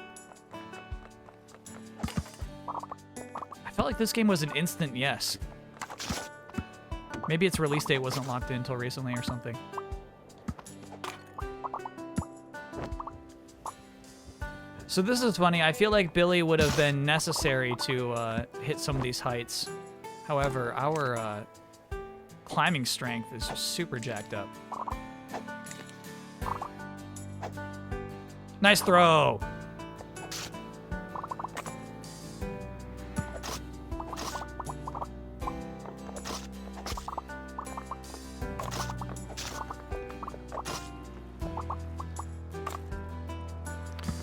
I felt like this game was an instant yes. Maybe its release date wasn't locked in until recently or something. So this is funny. I feel like Billy would have been necessary to hit some of these heights. However, our climbing strength is super jacked up. Nice throw.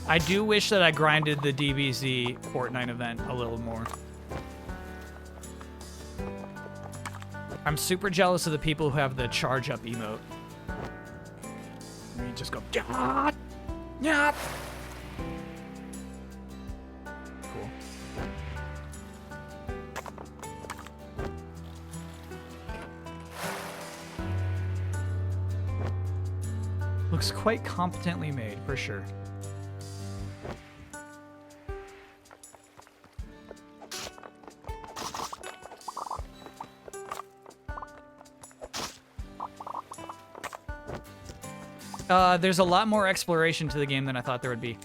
I do wish that I grinded the DBZ Fortnite event a little more. I'm super jealous of the people who have the charge up emote. You just go, yeah, yeah. Cool. Looks quite competently made, for sure. There's a lot more exploration to the game than I thought there would be.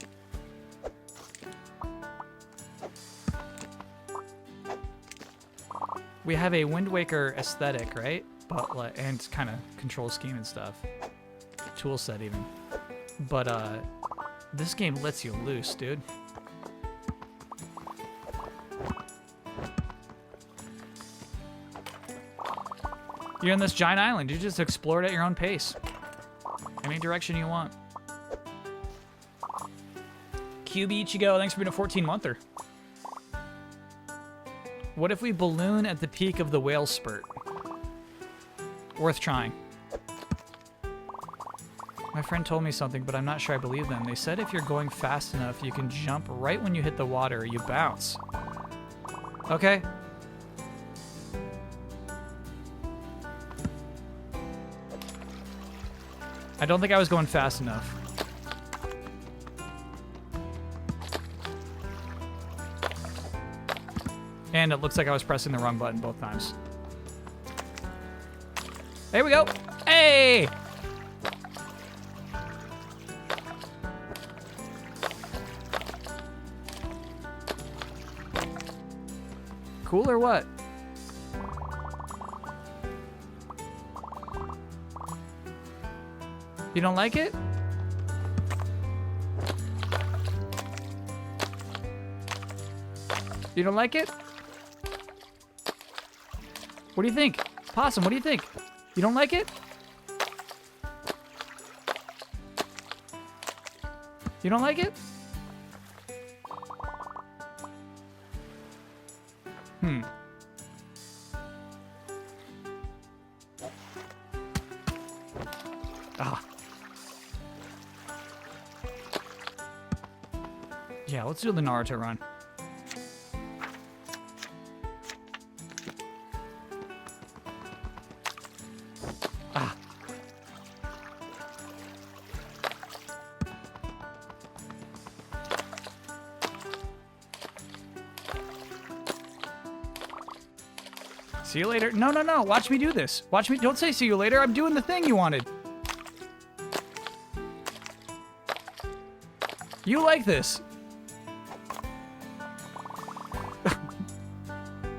We have a Wind Waker aesthetic, right? But and kind of control scheme and stuff. Tool set even. But this game lets you loose, dude. You're in this giant island. You just explore it at your own pace. Any direction you want. QB Ichigo, thanks for being a 14-monther. What if we balloon at the peak of the whale spurt? Worth trying. My friend told me something, but I'm not sure I believe them. They said if you're going fast enough, you can jump right when you hit the water, you bounce. Okay. I don't think I was going fast enough. And it looks like I was pressing the wrong button both times. There we go. Hey! Cool or what? You don't like it? You don't like it? What do you think? Possum, what do you think? You don't like it? You don't like it? Ah. Yeah, let's do the Naruto run. Ah. See you later. No, no, no. Watch me do this. Watch me. Don't say see you later. I'm doing the thing you wanted. You like this.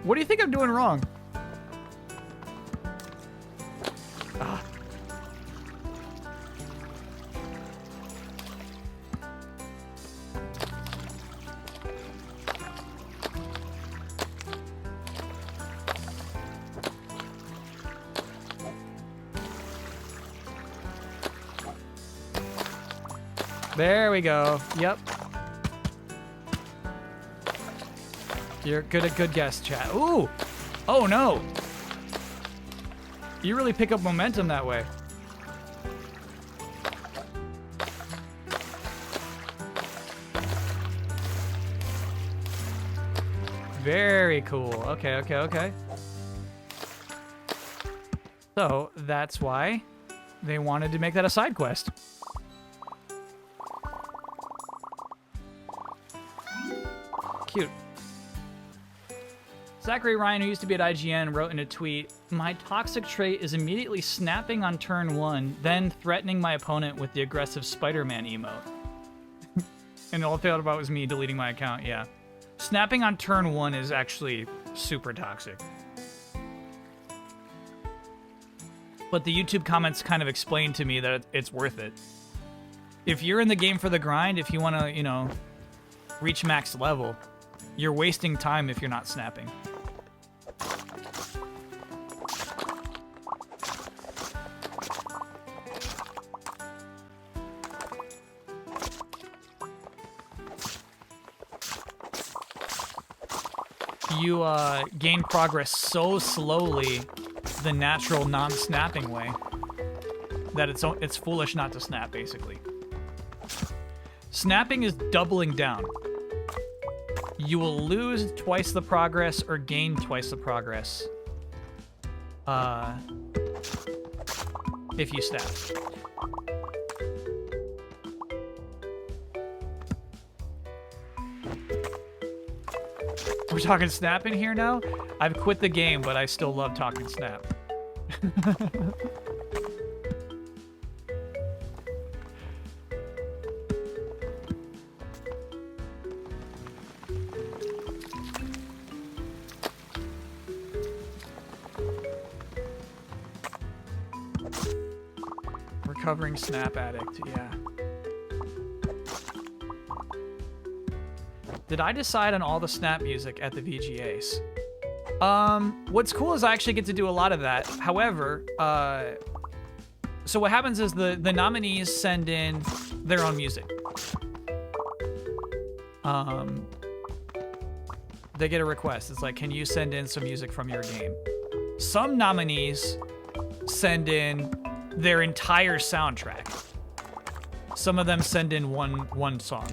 What do you think I'm doing wrong? Ah. There we go. Yep. You're good at good guess, chat. Ooh! Oh no! You really pick up momentum that way. Very cool. Okay, okay, okay. So, that's why they wanted to make that a side quest. Cute. Zachary Ryan, who used to be at IGN, wrote in a tweet, "My toxic trait is immediately snapping on turn 1, then threatening my opponent with the aggressive Spider-Man emote." And all I thought about was me deleting my account, yeah. Snapping on turn 1 is actually super toxic. But the YouTube comments kind of explained to me that it's worth it. If you're in the game for the grind, if you want to, you know, reach max level, you're wasting time if you're not snapping. You gain progress so slowly the natural non-snapping way that it's foolish not to snap, basically. Snapping is doubling down. You will lose twice the progress or gain twice the progress if you snap. We're talking snapping here now? I've quit the game, but I still love talking snap. Recovering snap addict, yeah. Did I decide on all the snap music at the VGAs? What's cool is I actually get to do a lot of that. However, so what happens is the nominees send in their own music. They get a request. It's like, can you send in some music from your game? Some nominees send in their entire soundtrack. Some of them send in one song.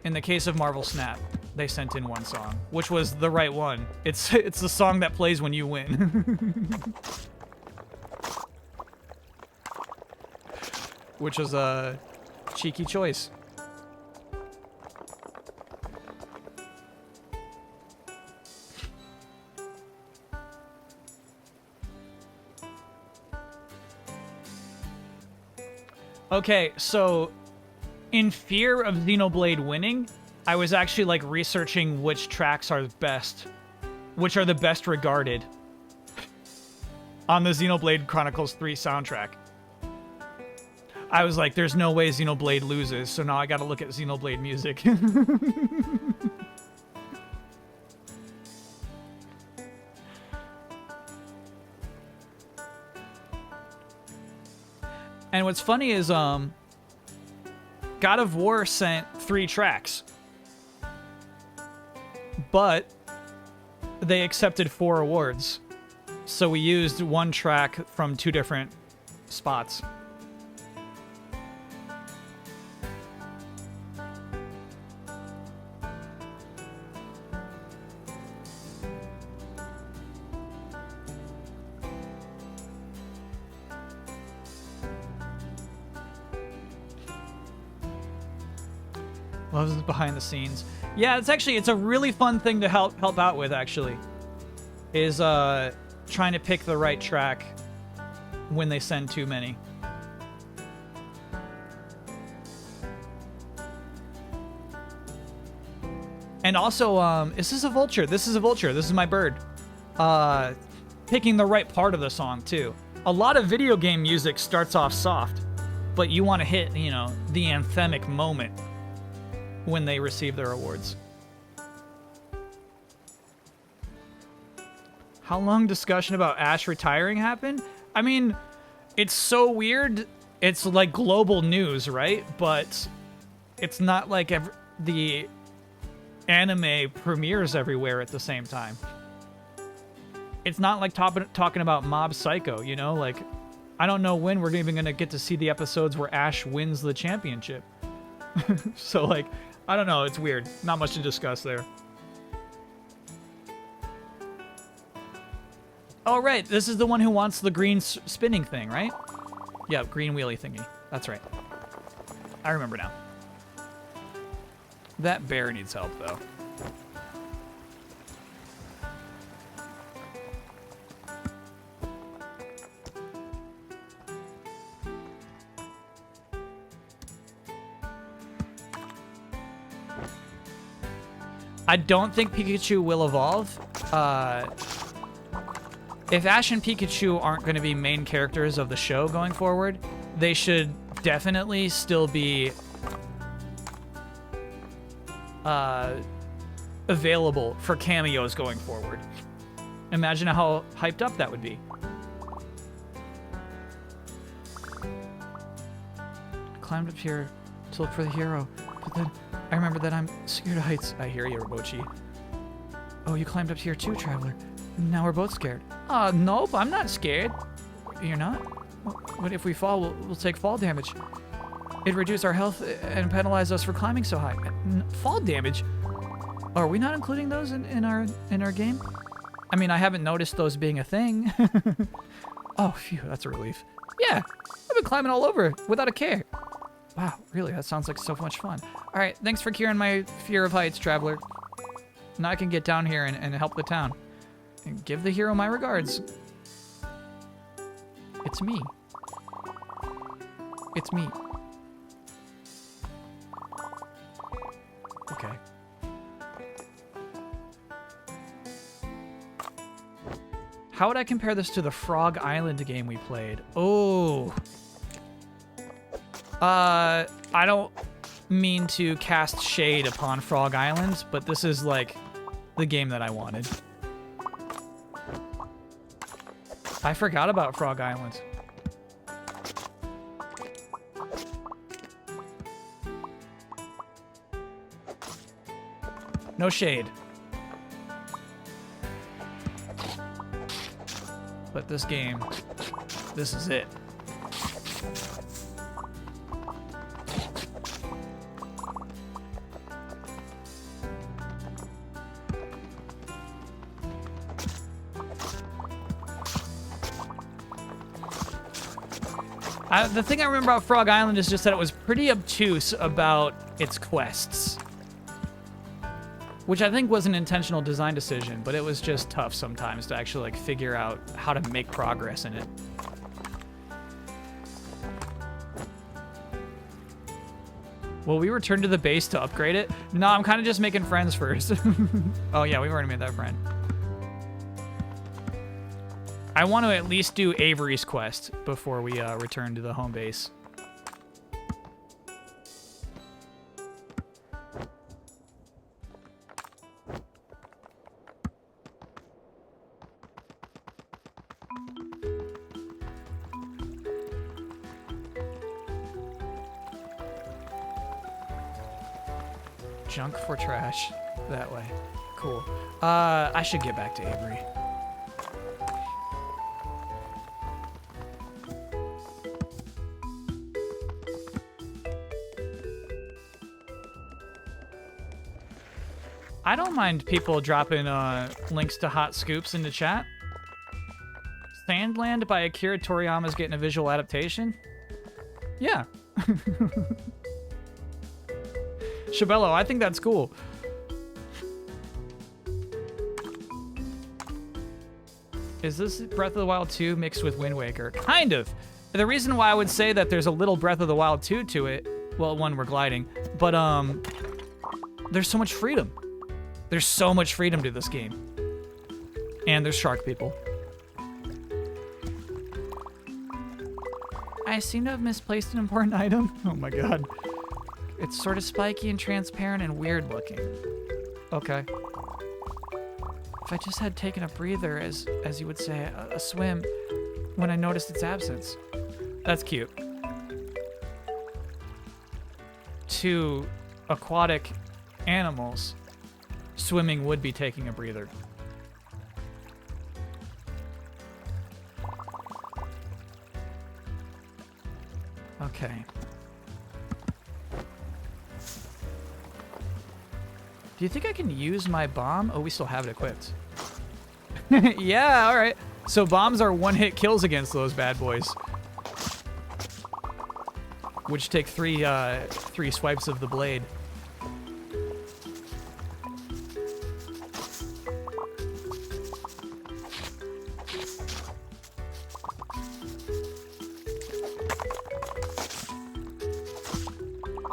In the case of Marvel Snap, they sent in one song, which was the right one. It's the song that plays when you win. Which was a cheeky choice. Okay, so in fear of Xenoblade winning, I was actually like researching which tracks are best, which are the best regarded on the Xenoblade Chronicles 3 soundtrack. I was like, there's no way Xenoblade loses, so now I gotta look at Xenoblade music. And what's funny is, God of War sent 3 tracks, but they accepted 4 awards. So we used one track from 2 different spots. Loves the behind the scenes. Yeah, it's a really fun thing to help out with, actually. Is trying to pick the right track when they send too many. And also, this is a vulture. This is a vulture. This is my bird. Picking the right part of the song, too. A lot of video game music starts off soft, but you want to hit, you know, the anthemic moment when they receive their awards. How long discussion about Ash retiring happened? I mean, it's so weird. It's like global news, right? But it's not like the anime premieres everywhere at the same time. It's not like talking about Mob Psycho, you know? Like, I don't know when we're even going to get to see the episodes where Ash wins the championship. So, like, I don't know. It's weird. Not much to discuss there. Oh, right. This is the one who wants the green spinning thing, right? Yeah, green wheelie thingy. That's right. I remember now. That bear needs help, though. I don't think Pikachu will evolve. If Ash and Pikachu aren't going to be main characters of the show going forward, they should definitely still be available for cameos going forward. Imagine how hyped up that would be. Climbed up here to look for the hero, but then I remember that I'm scared of heights. I hear you, Robochi. Oh, you climbed up here too, Traveler. Now we're both scared. Nope, I'm not scared. You're not? What if we fall? We'll take fall damage. It'd reduce our health and penalize us for climbing so high. Fall damage? Are we not including those in our game? I mean, I haven't noticed those being a thing. Oh, phew, that's a relief. Yeah, I've been climbing all over without a care. Wow, really? That sounds like so much fun. All right, thanks for curing my fear of heights, Traveler. Now I can get down here and help the town. And give the hero my regards. It's me. It's me. Okay. How would I compare this to the Frog Island game we played? Oh. I don't mean to cast shade upon Frog Island, but this is like the game that I wanted. I forgot about Frog Island. No shade. But this game, this is it. The thing I remember about Frog Island is just that it was pretty obtuse about its quests. Which I think was an intentional design decision, but it was just tough sometimes to actually like figure out how to make progress in it. Will we return to the base to upgrade it? No, I'm kind of just making friends first. Oh yeah, we've already made that friend. I want to at least do Avery's quest before we return to the home base. Junk for trash. That way. Cool. I should get back to Avery. I don't mind people dropping links to hot scoops into chat. Sandland by Akira Toriyama's getting a visual adaptation? Yeah. Shabello, I think that's cool. Is this Breath of the Wild 2 mixed with Wind Waker? Kind of. The reason why I would say that there's a little Breath of the Wild 2 to it, well, one, we're gliding, but there's so much freedom. There's so much freedom to this game. And there's shark people. I seem to have misplaced an important item. Oh my god. It's sort of spiky and transparent and weird looking. Okay. If I just had taken a breather, as you would say, a swim, when I noticed its absence. That's cute. To aquatic animals, swimming would be taking a breather. Okay. Do you think I can use my bomb? Oh, we still have it equipped. Yeah, all right. So bombs are one-hit kills against those bad boys, which take three swipes of the blade.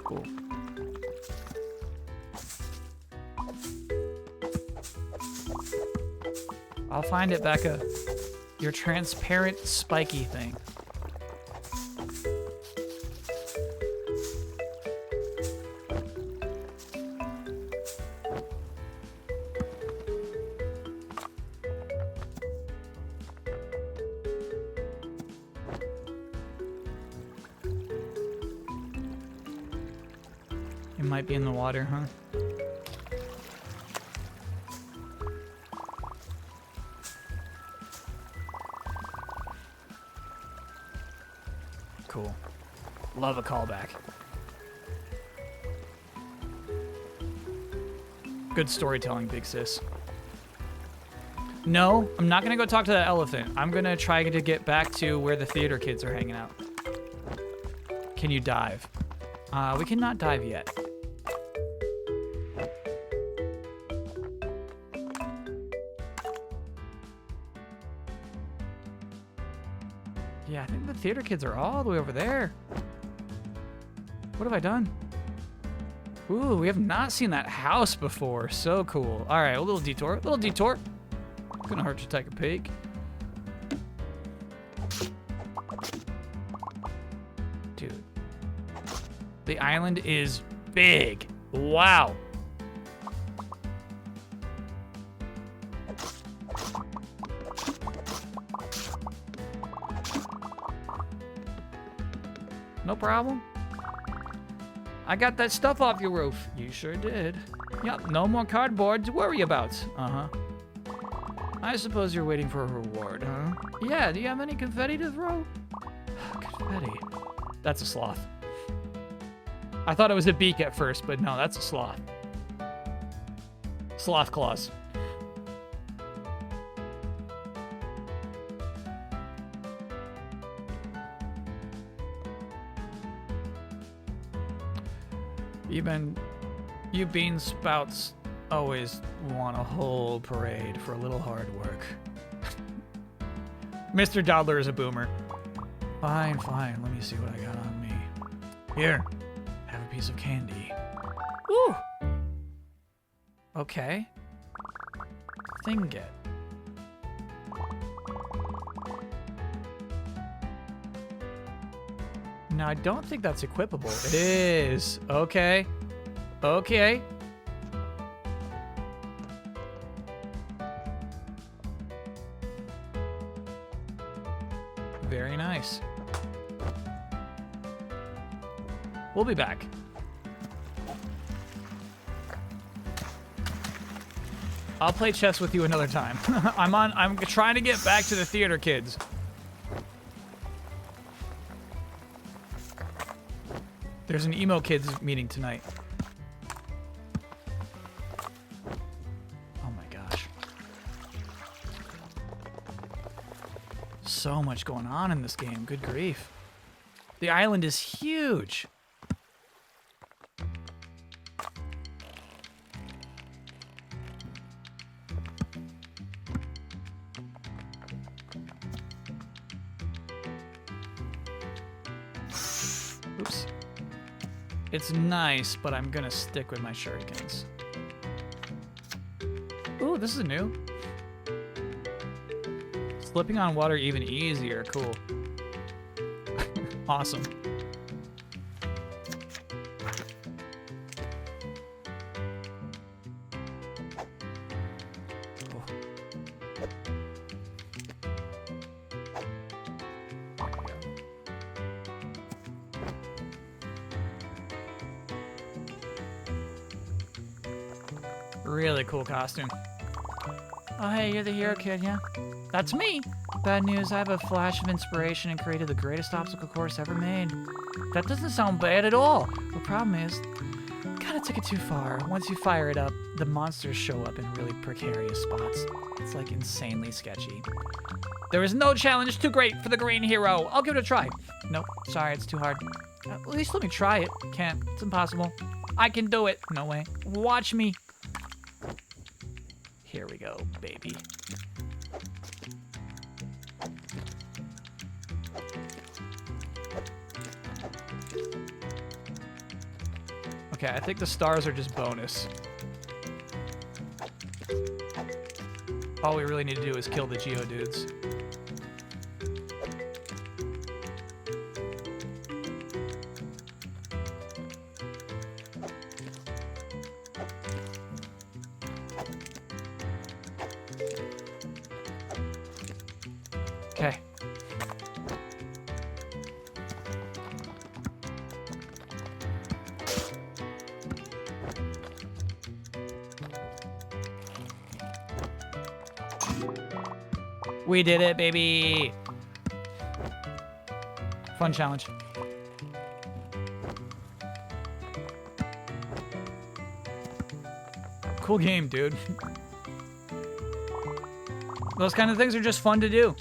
Cool. I'll find it, Becca. Your transparent, spiky thing. It might be in the water, huh? Cool. Love a callback. Good storytelling, big sis. No, I'm not gonna go talk to that elephant. I'm gonna try to get back to where the theater kids are hanging out. Can you dive? We cannot dive yet. Yeah, I think the theater kids are all the way over there. What have I done? Ooh, we have not seen that house before. So cool. All right, a little detour. A little detour. Couldn't hurt to take a peek. Dude. The island is big. Wow. No problem. I got that stuff off your roof. You sure did. Yep, no more cardboard to worry about. Uh-huh. I suppose you're waiting for a reward, huh? Yeah, do you have any confetti to throw? Confetti. That's a sloth. I thought it was a beak at first, but no, that's a sloth. Sloth claws. You bean spouts always want a whole parade for a little hard work. Mr. Dowdler is a boomer. Fine, fine. Let me see what I got on me. Here, have a piece of candy. Ooh. Okay. Thing get. Now, I don't think that's equipable. It is. Okay. Okay. Very nice. We'll be back. I'll play chess with you another time. I'm trying to get back to the theater kids. There's an emo kids meeting tonight. Oh my gosh. So much going on in this game. Good grief. The island is huge. Oops. It's nice, but I'm gonna stick with my shurikens. Ooh, this is new. Slipping on water even easier. Cool. Awesome. Oh. Really cool costume. Oh, hey, you're the hero kid, yeah? That's me! Bad news, I have a flash of inspiration and created the greatest obstacle course ever made. That doesn't sound bad at all. The problem is, kind of took it too far. Once you fire it up, the monsters show up in really precarious spots. It's like insanely sketchy. There is no challenge too great for the green hero. I'll give it a try. Nope, sorry, it's too hard. At least let me try it. Can't, it's impossible. I can do it. No way. Watch me. Here we go, baby. Okay, I think the stars are just bonus. All we really need to do is kill the Geodudes. Okay. We did it, baby! Fun challenge. Cool game, dude. Those kind of things are just fun to do.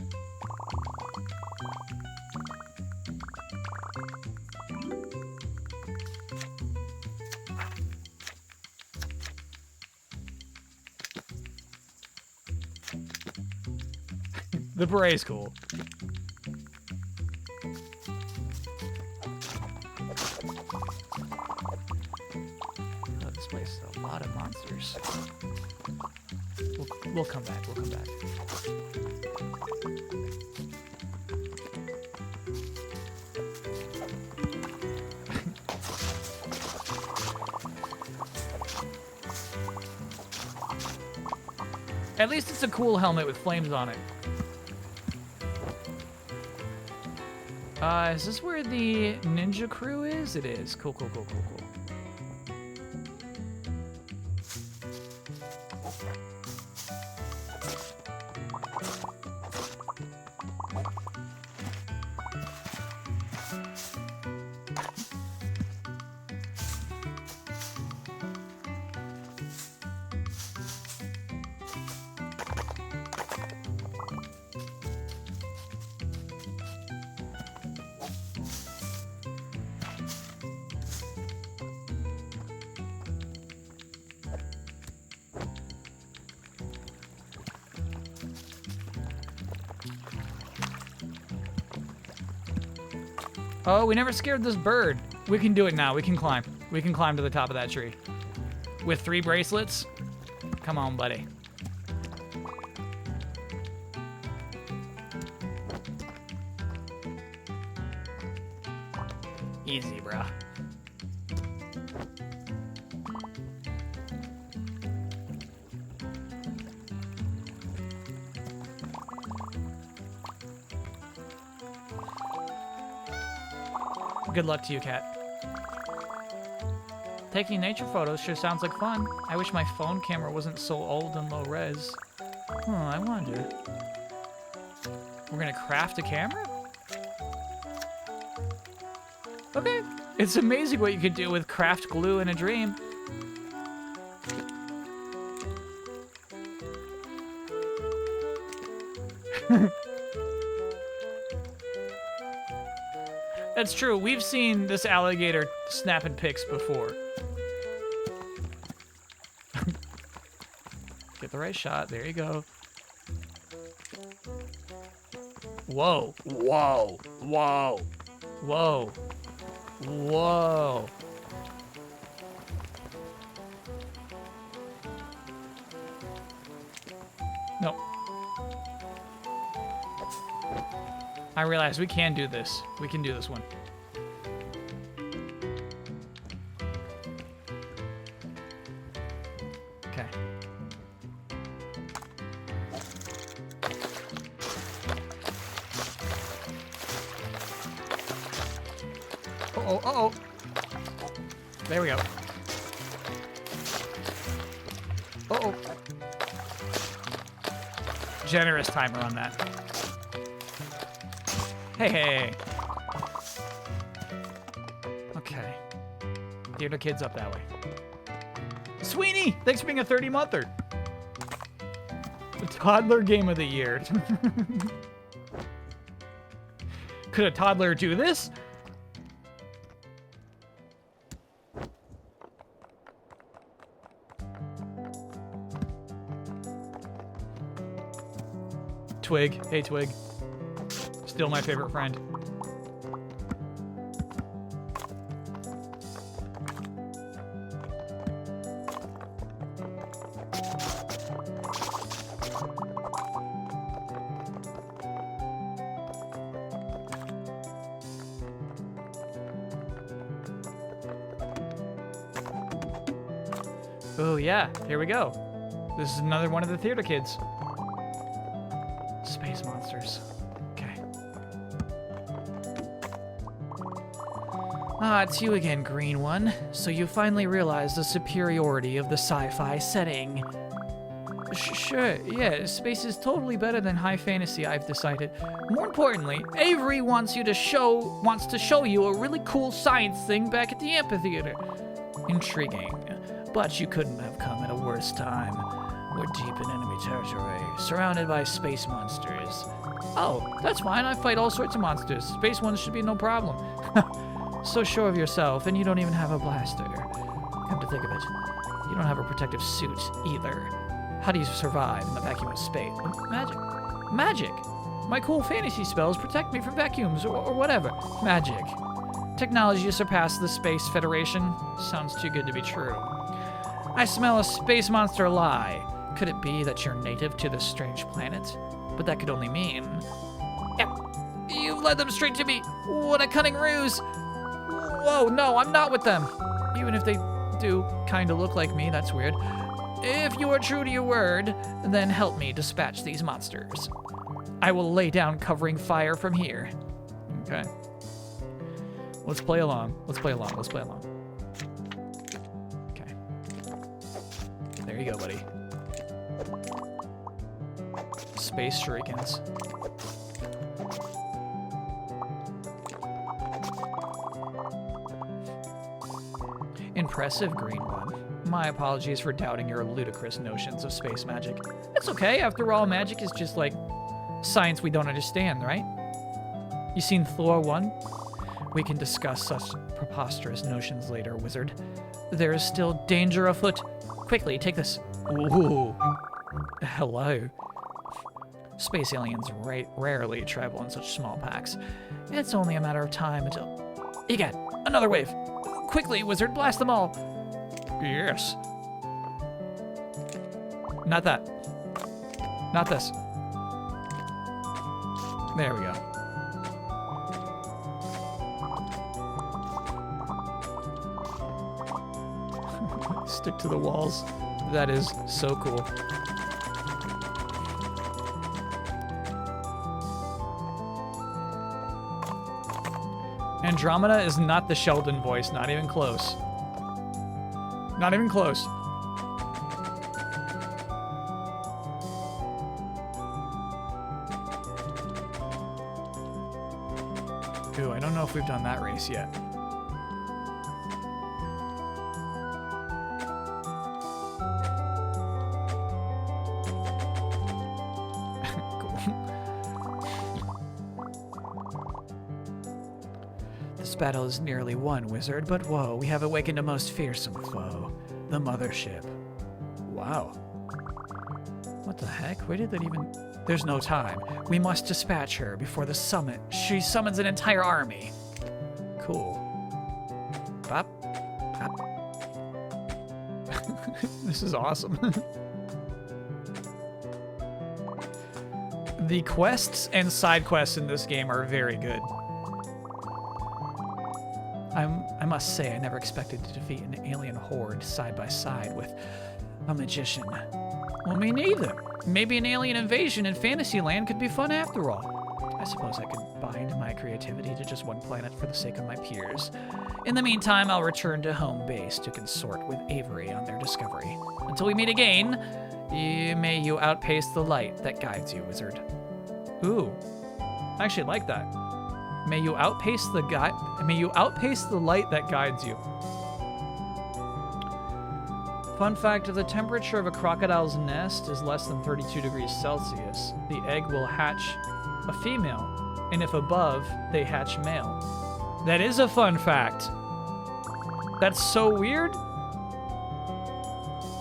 The beret's cool. Oh, this place is a lot of monsters. We'll come back. We'll come back. At least it's a cool helmet with flames on it. Is this where the ninja crew is? It is. Cool, cool, cool, cool, cool. Oh, we never scared this bird. We can do it now. We can climb. We can climb to the top of that tree. With 3 bracelets? Come on, buddy. Easy, bruh. Good luck to you, Cat. Taking nature photos sure sounds like fun. I wish my phone camera wasn't so old and low res. Oh, I wonder. We're gonna craft a camera? Okay. It's amazing what you could do with craft glue in a dream. That's true. We've seen this alligator snapping pics before. Get the right shot. There you go. Whoa. Whoa. Whoa. Whoa. Whoa. No. I realize we can do this. We can do this one. Okay. Uh-oh, uh-oh. There we go. Uh-oh. Generous timer on that. Hey, hey. Okay. Theater kids up that way. Sweeney, thanks for being a 30-monther. The toddler game of the year. Could a toddler do this? Twig. Hey, Twig. Still my favorite friend. Oh, yeah. Here we go. This is another one of the theater kids. Space monsters. Okay. Ah, it's you again, Green One. So you finally realize the superiority of the sci-fi setting. Sure, yeah, space is totally better than high fantasy, I've decided. More importantly, Avery wants to show you a really cool science thing back at the amphitheater. Intriguing. But you couldn't have come at a worse time. We're deep in enemy territory, surrounded by space monsters. Oh, that's fine. I fight all sorts of monsters. Space ones should be no problem. So sure of yourself, and you don't even have a blaster. Come to think of it, you don't have a protective suit either. How do you survive in the vacuum of space? Magic. Magic! My cool fantasy spells protect me from vacuums or whatever. Magic. Technology to surpass the Space Federation? Sounds too good to be true. I smell a space monster lie. Could it be that you're native to this strange planet? But that could only mean... Yep, you've led them straight to me. What a cunning ruse. Whoa, no, I'm not with them. Even if they do kind of look like me, that's weird. If you are true to your word, then help me dispatch these monsters. I will lay down covering fire from here. Okay. Let's play along. Let's play along. Let's play along. Okay. There you go, buddy. Space shurikens. Impressive, Green One. My apologies for doubting your ludicrous notions of space magic. It's okay, after all, magic is just like science we don't understand, right? You seen Thor 1? We can discuss such preposterous notions later, wizard. There is still danger afoot. Quickly, take this. Ooh. Hello. Space aliens rarely travel in such small packs. It's only a matter of time until... Egad, another wave. Quickly, wizard, blast them all. Yes. Not that. Not this. There we go. Stick to the walls. That is so cool. Andromeda is not the Sheldon voice, not even close. Not even close. Ooh, I don't know if we've done that race yet. This battle is nearly won, wizard, but whoa, we have awakened a most fearsome foe. The mothership. Wow. What the heck? Where did that even... There's no time. We must dispatch her before the summit. She summons an entire army. Cool. Bop. Bop. This is awesome. The quests and side quests in this game are very good. I must say, I never expected to defeat an alien horde side by side with a magician. Well, me neither. Maybe an alien invasion in Fantasyland could be fun after all. I suppose I could bind my creativity to just one planet for the sake of my peers. In the meantime, I'll return to home base to consort with Avery on their discovery. Until we meet again, may you outpace the light that guides you, wizard. Ooh, I actually like that. May you outpace the light that guides you. Fun fact, if the temperature of a crocodile's nest is less than 32 degrees Celsius, the egg will hatch a female, and if above, they hatch male. That is a fun fact. That's so weird.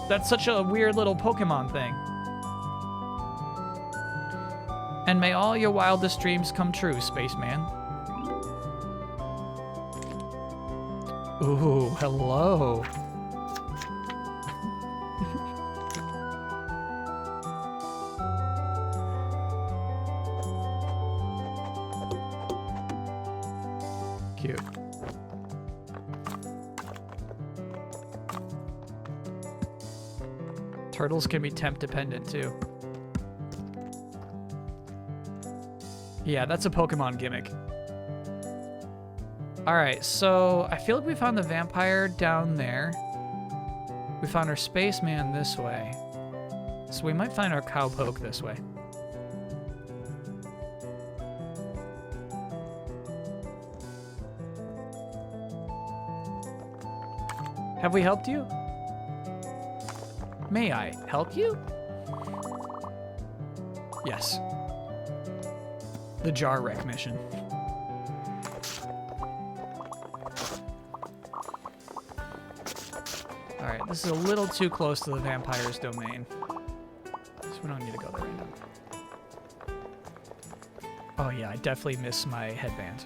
That's such a weird little Pokemon thing. And may all your wildest dreams come true, spaceman. Ooh, hello. Cute. Turtles can be temp dependent too. Yeah, that's a Pokemon gimmick. Alright, so I feel like we found the vampire down there. We found our spaceman this way. So we might find our cowpoke this way. Have we helped you? May I help you? Yes. The jar wreck mission. Alright, this is a little too close to the vampire's domain. So we don't need to go there right now. Oh yeah, I definitely miss my headband.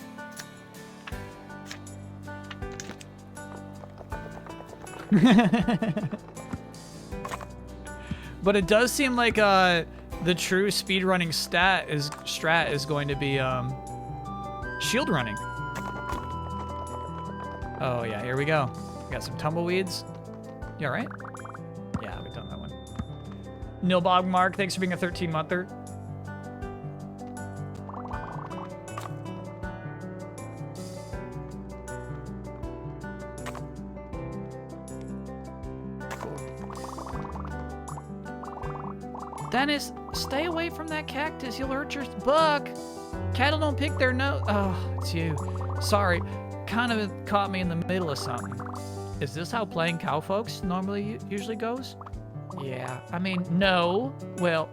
But it does seem like the true speedrunning strat is going to be shield running. Oh yeah, here we go. We got some tumbleweeds. You all right? Yeah, we've done that one. Nilbog Mark, thanks for being a 13-monther. Dennis, stay away from that cactus. You'll hurt your buck. Cattle don't pick their nose. Oh, it's you. Sorry. Kind of caught me in the middle of something. Is this how playing cowfolks usually goes? Yeah, I mean, no. Well,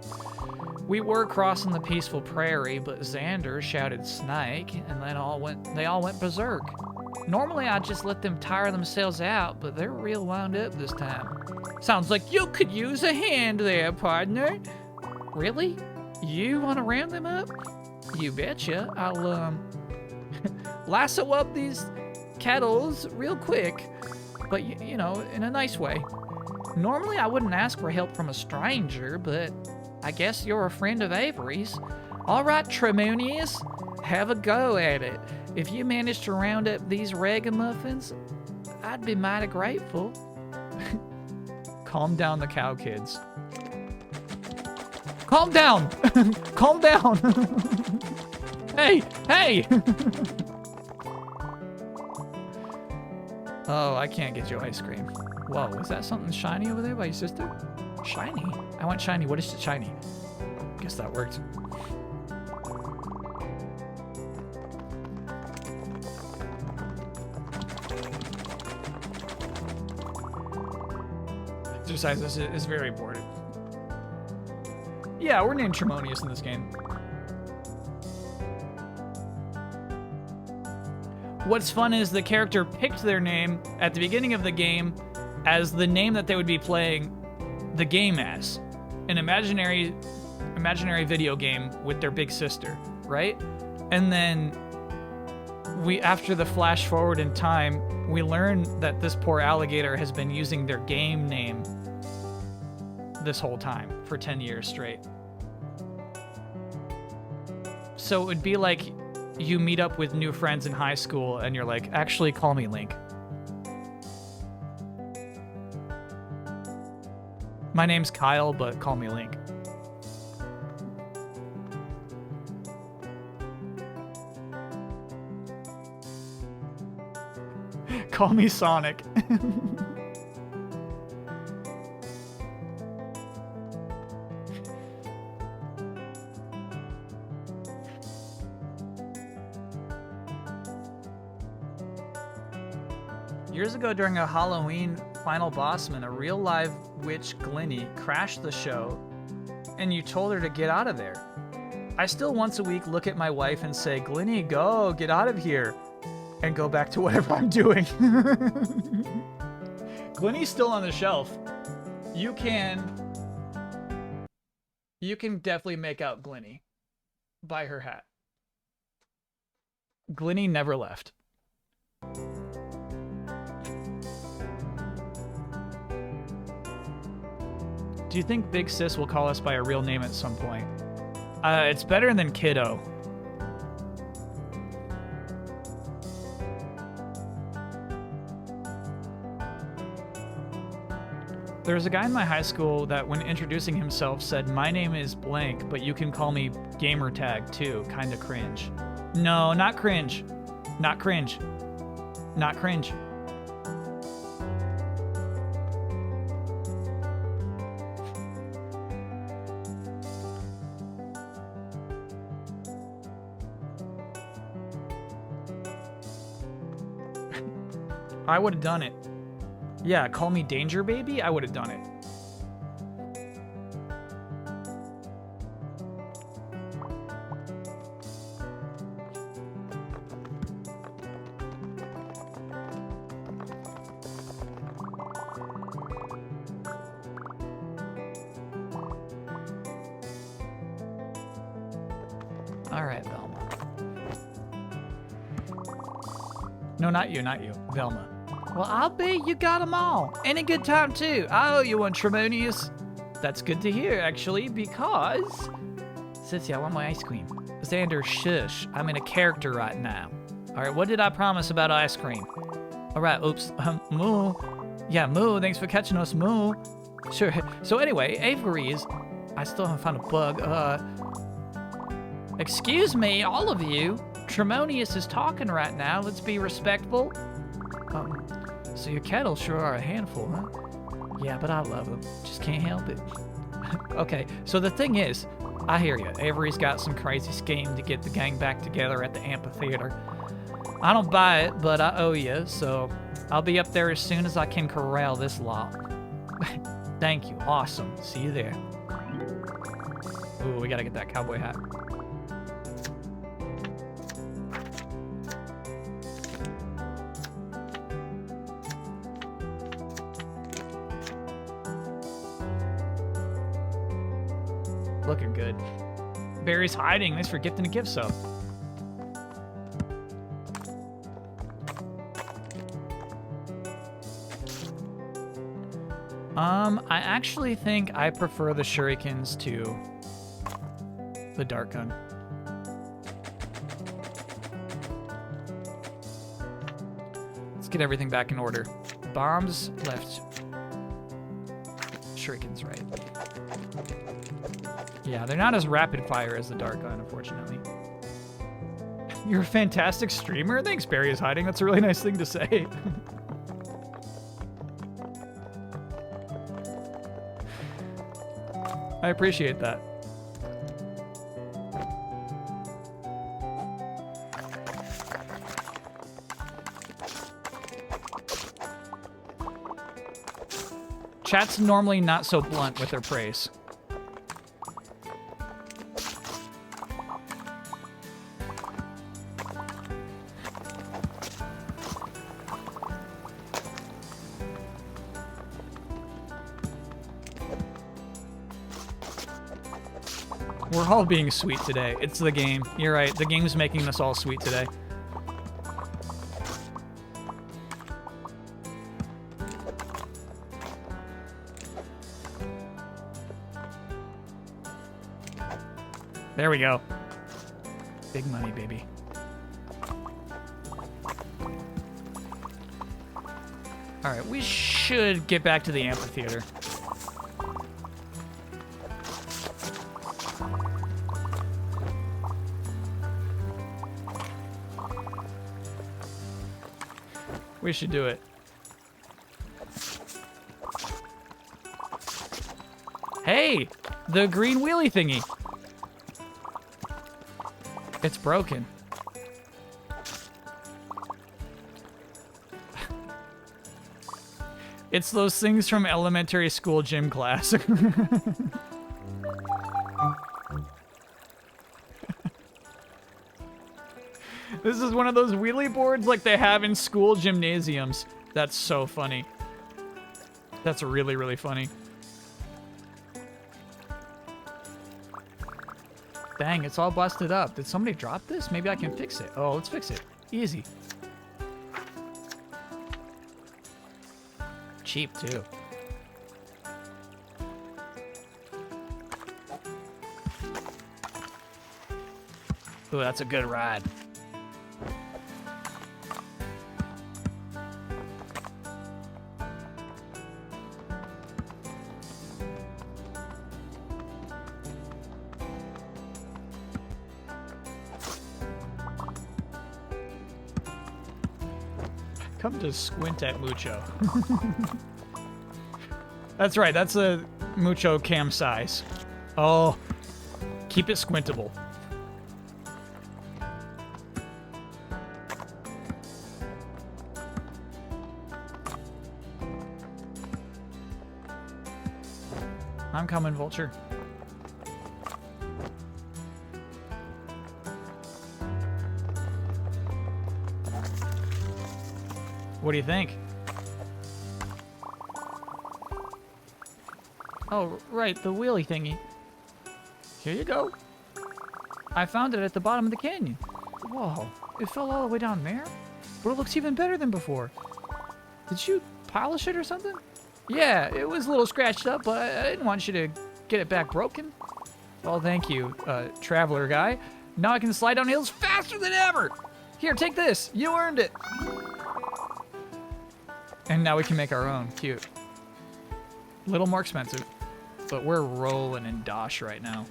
we were crossing the peaceful prairie, but Xander shouted snake, and then they all went berserk. Normally, I'd just let them tire themselves out, but they're real wound up this time. Sounds like you could use a hand there, partner. Really? You want to round them up? You betcha. I'll, lasso up these kettles real quick, but, you know, in a nice way. Normally, I wouldn't ask for help from a stranger, but I guess you're a friend of Avery's. All right, Tremunius, have a go at it. If you manage to round up these ragamuffins, I'd be mighty grateful. Calm down the cow kids. Calm down! Calm down! Hey! Hey! Oh, I can't get you ice cream. Whoa, is that something shiny over there by your sister? Shiny? I want shiny. What is shiny? Guess that worked. Exercise is very important. Yeah, we're named Tremonius in this game. What's fun is the character picked their name at the beginning of the game as the name that they would be playing the game as. An imaginary video game with their big sister, right? And then after the flash forward in time, we learn that this poor alligator has been using their game name this whole time for 10 years straight. So it would be like you meet up with new friends in high school and you're like, actually call me Link. My name's Kyle, but call me Link. Call me Sonic. Years ago during a Halloween final bossman, a real live witch Glinny, crashed the show, and you told her to get out of there. I still once a week look at my wife and say, Glinny, go, get out of here, and go back to whatever I'm doing. Glinny's still on the shelf. You can definitely make out Glinny by her hat. Glinny never left. Do you think Big Sis will call us by a real name at some point? It's better than Kiddo. There was a guy in my high school that when introducing himself said, my name is blank, but you can call me gamertag too. Kinda cringe. No, not cringe. Not cringe. Not cringe. I would have done it. Yeah, call me Danger Baby? I would have done it. All right, Velma. No, not you, not you. Velma. Well, I'll be. You got them all. And a good time, too. I owe you one, Tremonius. That's good to hear, actually, because... Sissy, I want my ice cream. Xander, shush. I'm in a character right now. All right, what did I promise about ice cream? All right, oops. Moo. Yeah, Moo, thanks for catching us, Moo. Sure. So anyway, Avery's... I still haven't found a bug. Excuse me, all of you. Tremonius is talking right now. Let's be respectful. So your kettles sure are a handful, huh? Yeah, but I love them. Just can't help it. Okay, so the thing is, I hear you. Avery's got some crazy scheme to get the gang back together at the amphitheater. I don't buy it, but I owe you, so I'll be up there as soon as I can corral this lot. Thank you. Awesome. See you there. Ooh, we gotta get that cowboy hat. Looking good. Barry's hiding. Thanks for gifting a gift sub. I actually think I prefer the shurikens to the dart gun. Let's get everything back in order. Bombs left. Shurikens right. Yeah, they're not as rapid fire as the dart gun, unfortunately. You're a fantastic streamer? Thanks, Barry is hiding. That's a really nice thing to say. I appreciate that. Chat's normally not so blunt with their praise. We're all being sweet today. It's the game. You're right. The game's making us all sweet today. There we go. Big money, baby. All right, we should get back to the amphitheater. We should do it. Hey, the green wheelie thingy. It's broken. It's those things from elementary school gym class. This is one of those wheelie boards like they have in school gymnasiums. That's so funny. That's really, really funny. Dang, it's all busted up. Did somebody drop this? Maybe I can fix it. Oh, let's fix it. Easy. Cheap, too. Ooh, that's a good ride. Come to squint at Mucho. That's right, that's a Mucho cam size. Oh, keep it squintable. I'm coming, Vulture. What do you think? Oh, right, the wheelie thingy. Here you go. I found it at the bottom of the canyon. Whoa, it fell all the way down there? But it looks even better than before. Did you polish it or something? Yeah, it was a little scratched up, but I didn't want you to get it back broken. Well, thank you, traveler guy. Now I can slide down hills faster than ever. Here, take this. You earned it. And now we can make our own. Cute. A little more expensive, but we're rolling in dosh right now.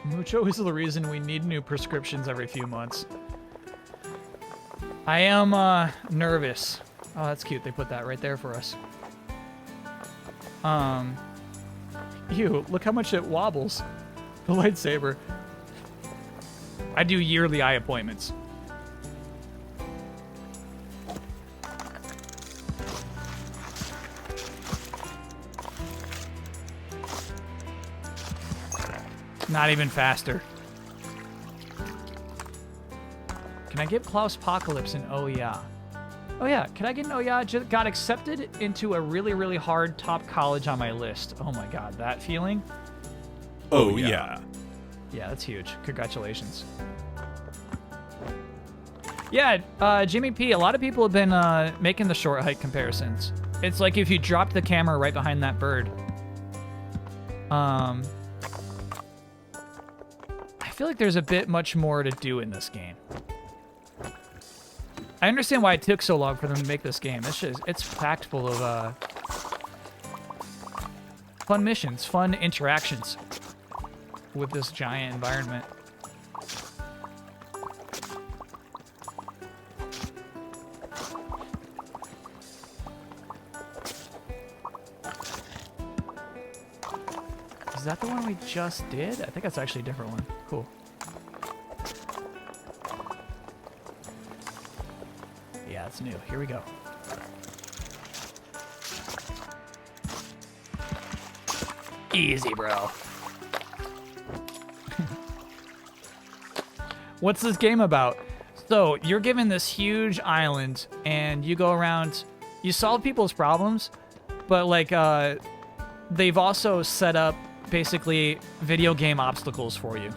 Mucho is the reason we need new prescriptions every few months. I am nervous. Oh, that's cute. They put that right there for us. Ew, look how much it wobbles. The lightsaber. I do yearly eye appointments. Not even faster. Can I get Klaus Apocalypse in Oh Yeah? Oh yeah, can I get an Oh Yeah? Got accepted into a really, really hard top college on my list. Oh my god, that feeling? Oh yeah. Yeah, that's huge. Congratulations. Yeah, Jimmy P, a lot of people have been making the short hike comparisons. It's like if you dropped the camera right behind that bird. I feel like there's a bit much more to do in this game. I understand why it took so long for them to make this game. It's packed full of fun missions, fun interactions with this giant environment. Is that the one we just did? I think that's actually a different one. Cool. Yeah, it's new. Here we go. Easy, bro. What's this game about? So, you're given this huge island, and you go around, you solve people's problems, but, like, they've also set up, basically, video game obstacles for you.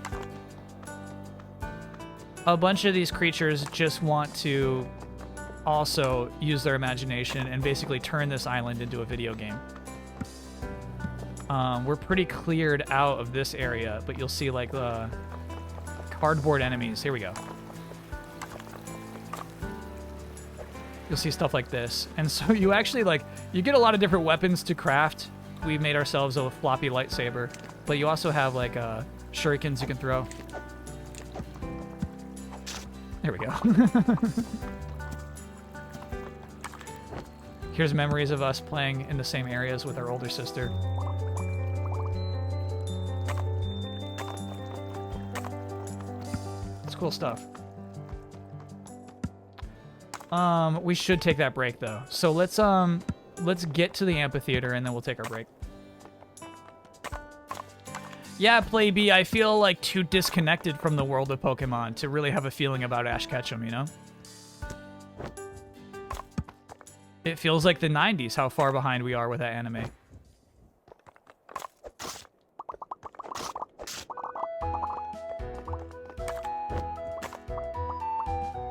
A bunch of these creatures just want to also use their imagination and basically turn this island into a video game. We're pretty cleared out of this area, but you'll see, like, the cardboard enemies. Here we go. You'll see stuff like this. And so you actually, like, you get a lot of different weapons to craft. We made ourselves a floppy lightsaber, but you also have, like, shurikens you can throw. There we go. Here's memories of us playing in the same areas with our older sister. cool stuff. We should take that break though. So let's get to the amphitheater and then we'll take our break. Yeah, Play B, I feel like too disconnected from the world of Pokemon to really have a feeling about Ash Ketchum, you know? It feels like the 90s, how far behind we are with that anime.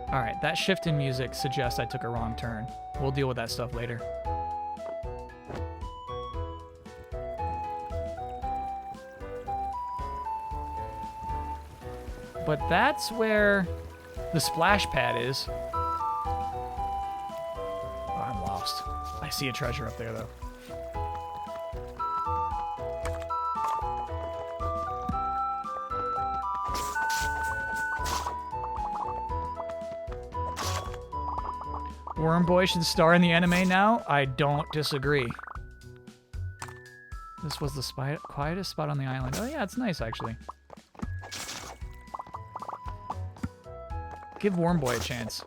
Alright, that shift in music suggests I took a wrong turn. We'll deal with that stuff later. But that's where the splash pad is. Oh, I'm lost. I see a treasure up there, though. Worm Boy should star in the anime now? I don't disagree. This was the quietest spot on the island. Oh yeah, it's nice, actually. Give Worm Boy a chance.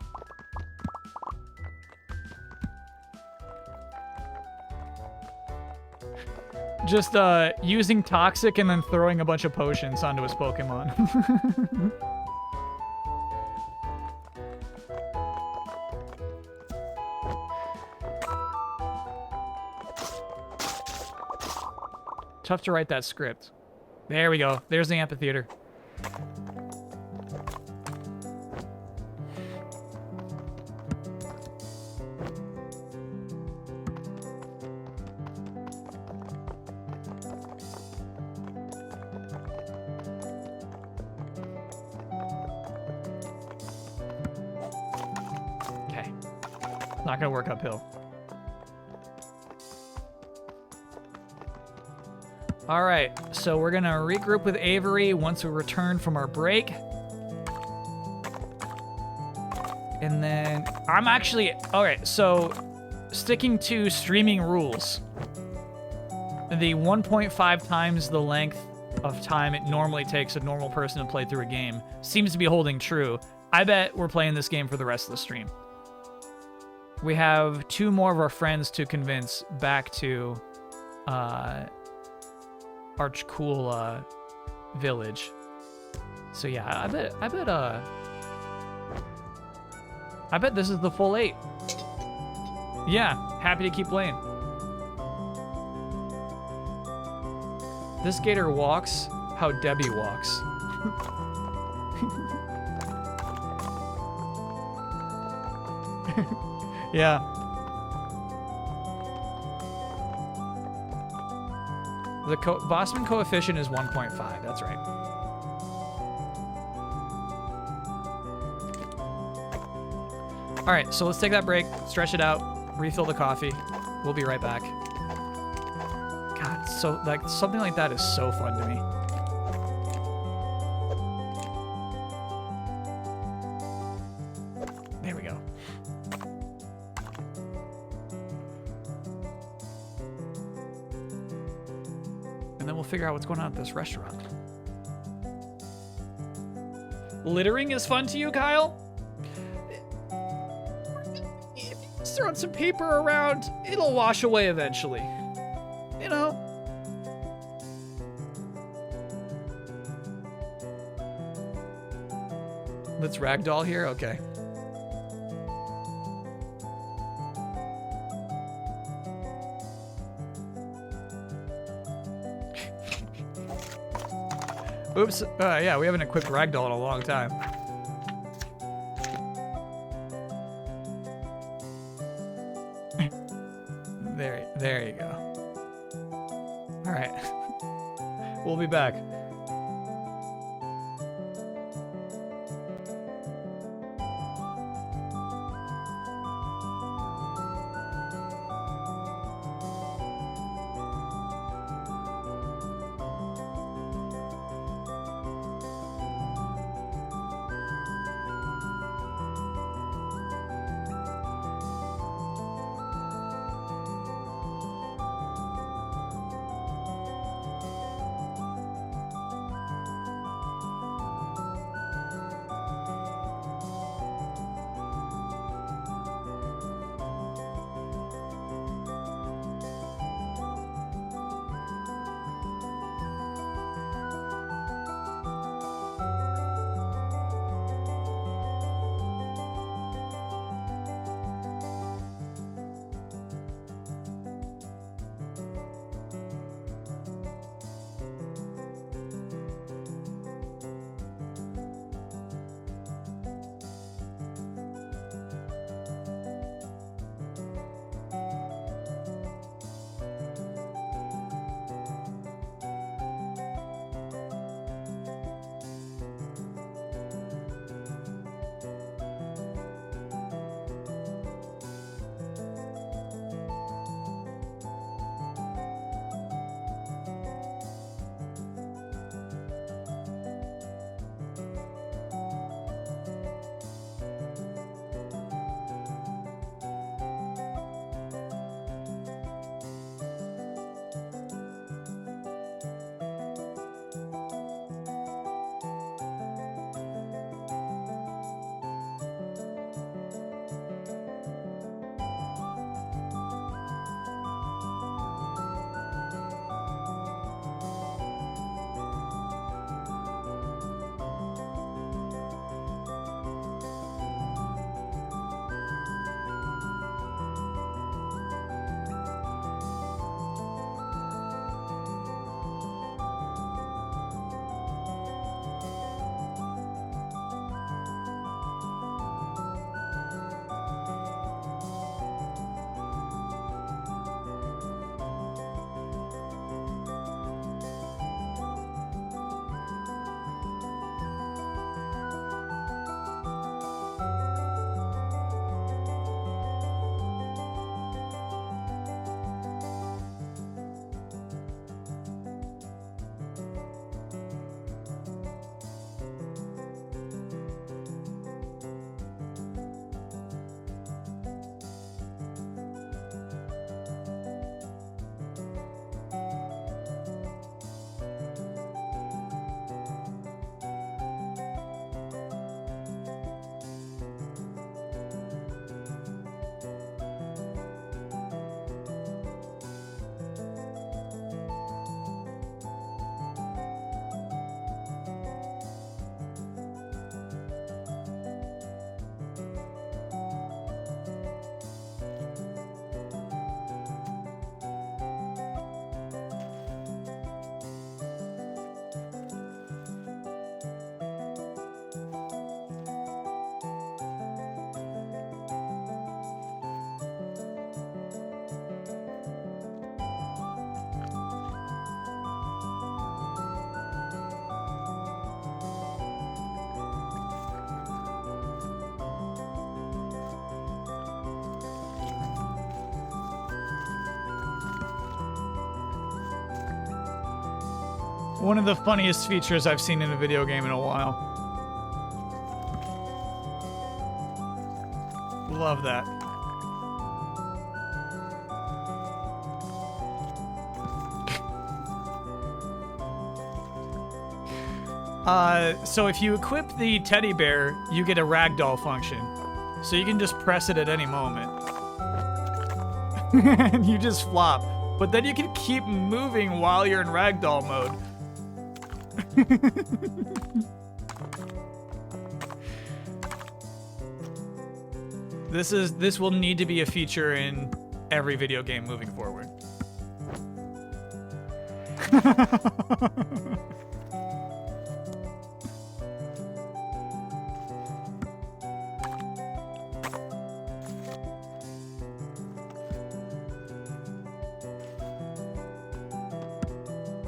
Just using Toxic and then throwing a bunch of potions onto his Pokemon. Tough to write that script. There we go. There's the amphitheater. Okay. Not gonna work uphill. All right, so we're gonna regroup with Avery once we return from our break. And then I'm actually, all right, so sticking to streaming rules. The 1.5 times the length of time it normally takes a normal person to play through a game seems to be holding true. I bet we're playing this game for the rest of the stream. We have 2 more of our friends to convince back to Archcool village. So yeah, I bet this is the full 8. Yeah, happy to keep playing. This Gator walks how Debbie walks. Yeah. The Bosman coefficient is 1.5. That's right. All right, so let's take that break, stretch it out, refill the coffee. We'll be right back. God, so like something like that is so fun to me. There we go. And then we'll figure out what's going on at this restaurant. Littering is fun to you, Kyle? If you just throw some paper around, it'll wash away eventually. You know? Let's ragdoll here? Okay. Oops. Yeah, we haven't equipped Ragdoll in a long time. There you go. All right. We'll be back. One of the funniest features I've seen in a video game in a while. Love that. So if you equip the teddy bear, you get a ragdoll function. So you can just press it at any moment. And you just flop. But then you can keep moving while you're in ragdoll mode. This will need to be a feature in every video game moving forward.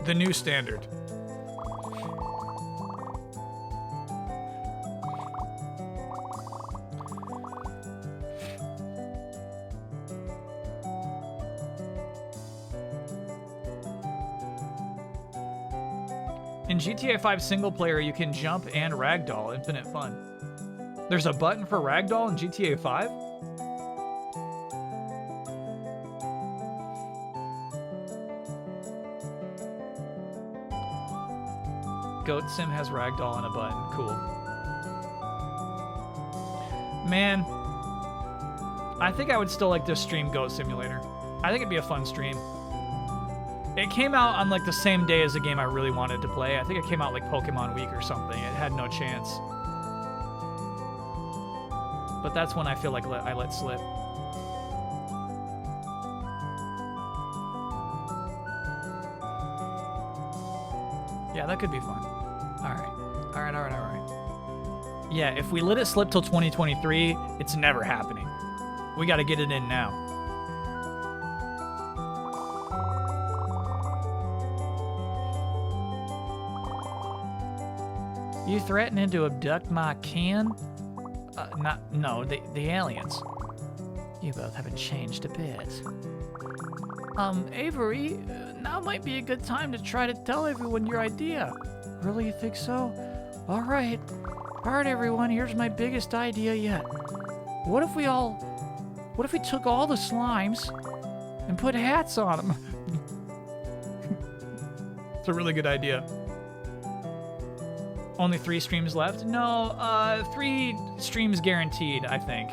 The new standard. In GTA 5 single player, you can jump and ragdoll, infinite fun. There's a button for ragdoll in GTA 5? Goat Sim has ragdoll and a button. Cool. Man, I think I would still like to stream Goat Simulator. I think it'd be a fun stream. It came out on like the same day as a game I really wanted to play. I think it came out like Pokemon Week or something. It had no chance. But that's when I feel like I let slip. Yeah, that could be fun. All right. Yeah, if we let it slip till 2023, it's never happening. We got to get it in now. You threatening to abduct my kin? No, the aliens. You both haven't changed a bit. Avery, now might be a good time to try to tell everyone your idea. Really, you think so? All right, everyone, here's my biggest idea yet. What if we took all the slimes and put hats on them? It's a really good idea. Only 3 streams left? No, 3 streams guaranteed, I think.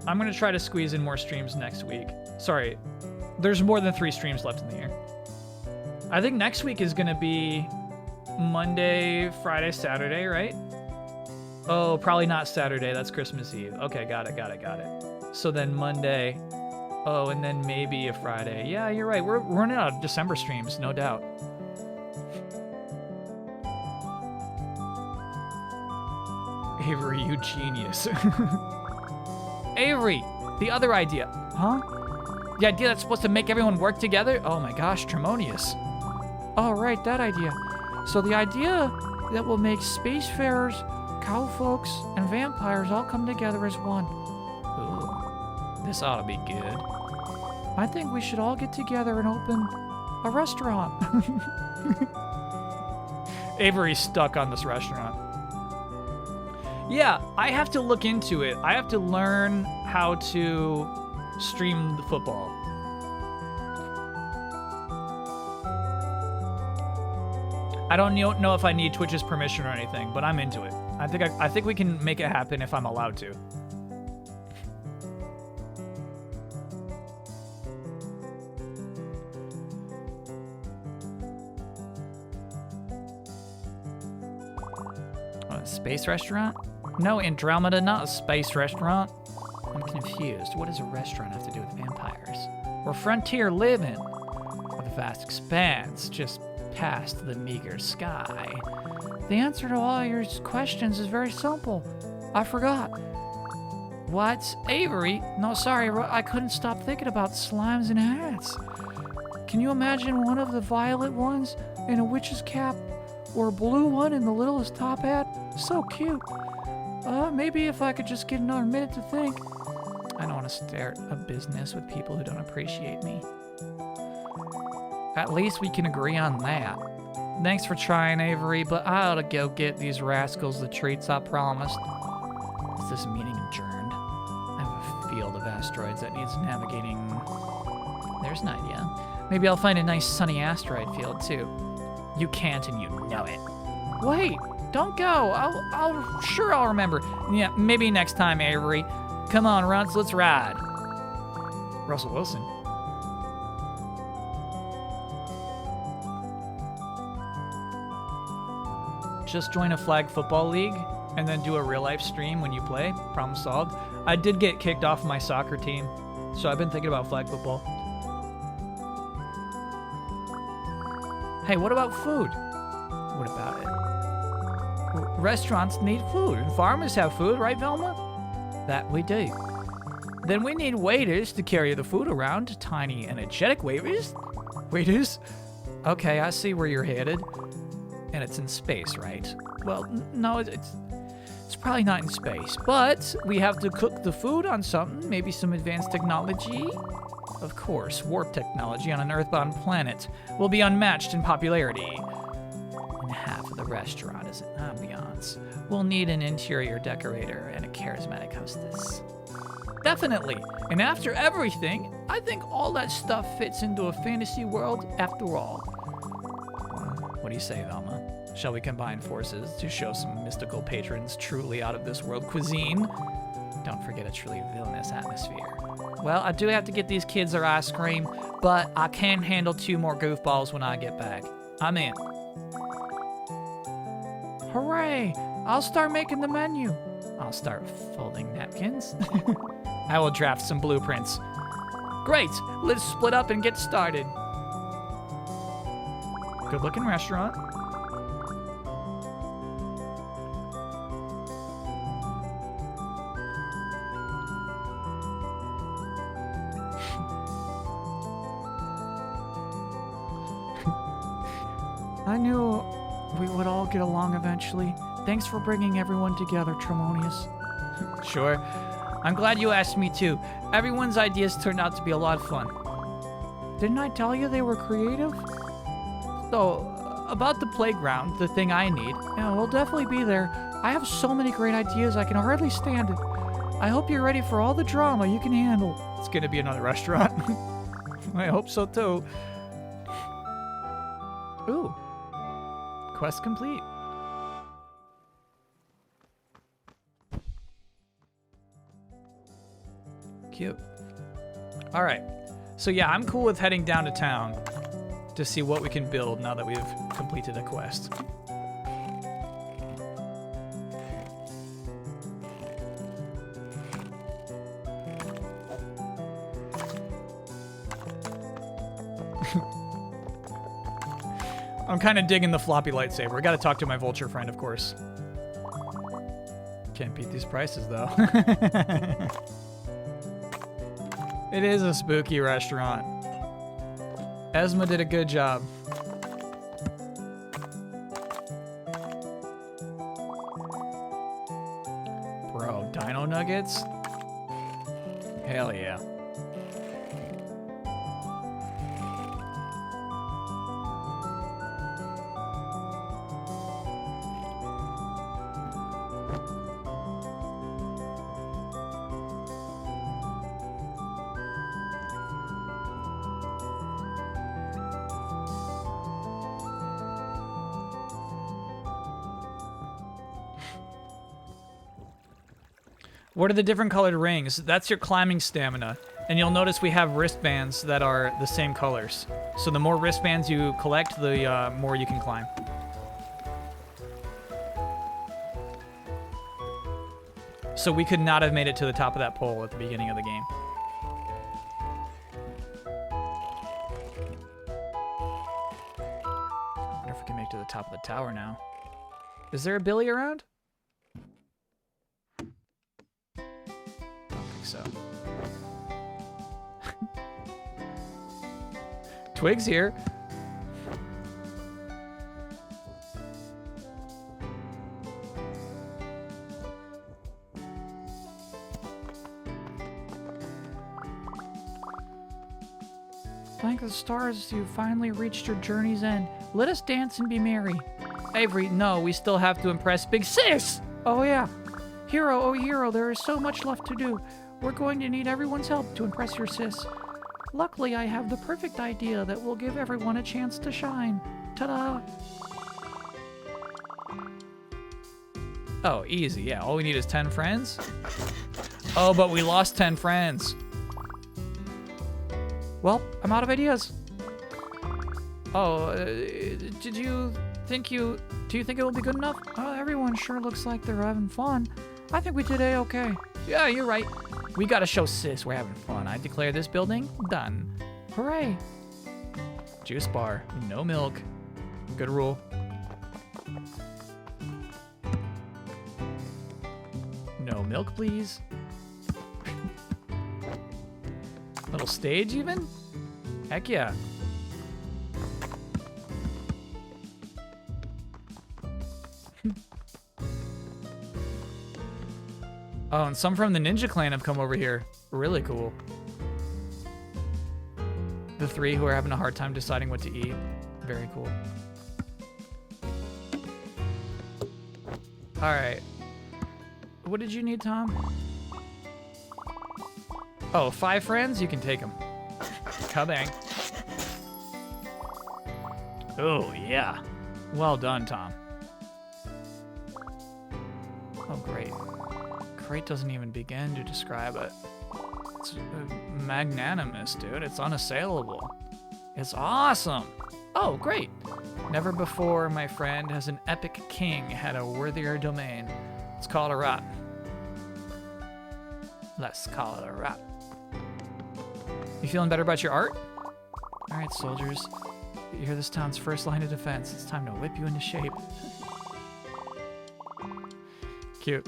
I'm gonna try to squeeze in more streams next week. Sorry, there's more than 3 streams left in the year. I think next week is gonna be Monday, Friday, Saturday, right? Oh, probably not Saturday, that's Christmas Eve. Okay, got it. So then Monday, oh, and then maybe a Friday. Yeah, you're right, we're running out of December streams, no doubt. Avery, you genius. Avery, the other idea. Huh? The idea that's supposed to make everyone work together? Oh my gosh, Tremonius. Oh, right, that idea. So the idea that will make spacefarers, cowfolks, and vampires all come together as one. Ooh, this ought to be good. I think we should all get together and open a restaurant. Avery's stuck on this restaurant. Yeah, I have to look into it. I have to learn how to stream the football. I don't know if I need Twitch's permission or anything, but I'm into it. I think we can make it happen if I'm allowed to. Space restaurant? No, Andromeda, not a space restaurant. I'm confused. What does a restaurant have to do with vampires? We're frontier living with a vast expanse just past the meager sky. The answer to all your questions is very simple. I forgot. What? Avery? No, sorry, I couldn't stop thinking about slimes and hats. Can you imagine one of the violet ones in a witch's cap? Or a blue one in the littlest top hat? So cute. Maybe if I could just get another minute to think. I don't want to start a business with people who don't appreciate me. At least we can agree on that. Thanks for trying, Avery, but I ought to go get these rascals the treats I promised. Is this meeting adjourned? I have a field of asteroids that needs navigating. There's an idea. Maybe I'll find a nice sunny asteroid field, too. You can't, and you know it. Wait, don't go. I'll remember. Yeah, maybe next time, Avery. Come on, Runts, let's ride. Russell Wilson. Just join a flag football league and then do a real life stream when you play. Problem solved. I did get kicked off my soccer team, so I've been thinking about flag football. Hey, what about food? What about it? Restaurants need food, and farmers have food, right, Velma? That we do. Then we need waiters to carry the food around. Tiny, energetic waiters? Waiters? Okay, I see where you're headed. And it's in space, right? Well, no, it's probably not in space, but we have to cook the food on something, maybe some advanced technology. Of course, warp technology on an earthbound planet will be unmatched in popularity. And half of the restaurant is an ambiance. We'll need an interior decorator and a charismatic hostess. Definitely. And after everything, I think all that stuff fits into a fantasy world after all. What do you say, Velma? Shall we combine forces to show some mystical patrons truly out of this world cuisine? Don't forget a truly villainous atmosphere. Well, I do have to get these kids their ice cream, but I can handle 2 more goofballs when I get back. I'm in. Hooray! I'll start making the menu. I'll start folding napkins. I will draft some blueprints. Great! Let's split up and get started. Good looking restaurant. I knew we would all get along eventually. Thanks for bringing everyone together, Tremonius. Sure. I'm glad you asked me too. Everyone's ideas turned out to be a lot of fun. Didn't I tell you they were creative? So, about the playground, the thing I need, yeah, we'll definitely be there. I have so many great ideas, I can hardly stand it. I hope you're ready for all the drama you can handle. It's gonna be another restaurant. I hope so too. Ooh. Quest complete. Cute. All right. So yeah, I'm cool with heading down to town to see what we can build now that we've completed a quest. I'm kind of digging the floppy lightsaber. I gotta talk to my vulture friend, of course. Can't beat these prices, though. It is a spooky restaurant. Esma did a good job. Bro, dino nuggets? Hell yeah. What are the different colored rings? That's your climbing stamina. And you'll notice we have wristbands that are the same colors. So the more wristbands you collect, the more you can climb. So we could not have made it to the top of that pole at the beginning of the game. I wonder if we can make it to the top of the tower now. Is there a Billy around? So Twig's here. thank the stars you finally reached your journey's end. Let us dance and be merry. Avery, no, we still have to impress Big Sis! Oh yeah. Hero, oh hero, there is so much left to do. We're going to need everyone's help to impress your sis. Luckily, I have the perfect idea that will give everyone a chance to shine. Ta-da! Oh, easy. Yeah, all we need is 10 friends. Oh, but we lost 10 friends. Well, I'm out of ideas. Oh, do you think it will be good enough? Everyone sure looks like they're having fun. I think we did A-okay. Yeah, you're right. We gotta show Sis we're having fun. I declare this building done. Hooray! Juice bar, no milk. Good rule. No milk, please. Little stage, even? Heck yeah. Oh, and some from the Ninja Clan have come over here. Really cool. The 3 who are having a hard time deciding what to eat. Very cool. All right. What did you need, Tom? Oh, 5 friends? You can take them. Kabang. Oh, yeah. Well done, Tom. Oh, great. Great doesn't even begin to describe it. It's magnanimous, dude. It's unassailable. It's awesome. Oh, great. Never before, my friend, has an epic king had a worthier domain. Let's call it a wrap. Let's call it a wrap. You feeling better about your art? All right, soldiers. You're this town's first line of defense. It's time to whip you into shape. Cute.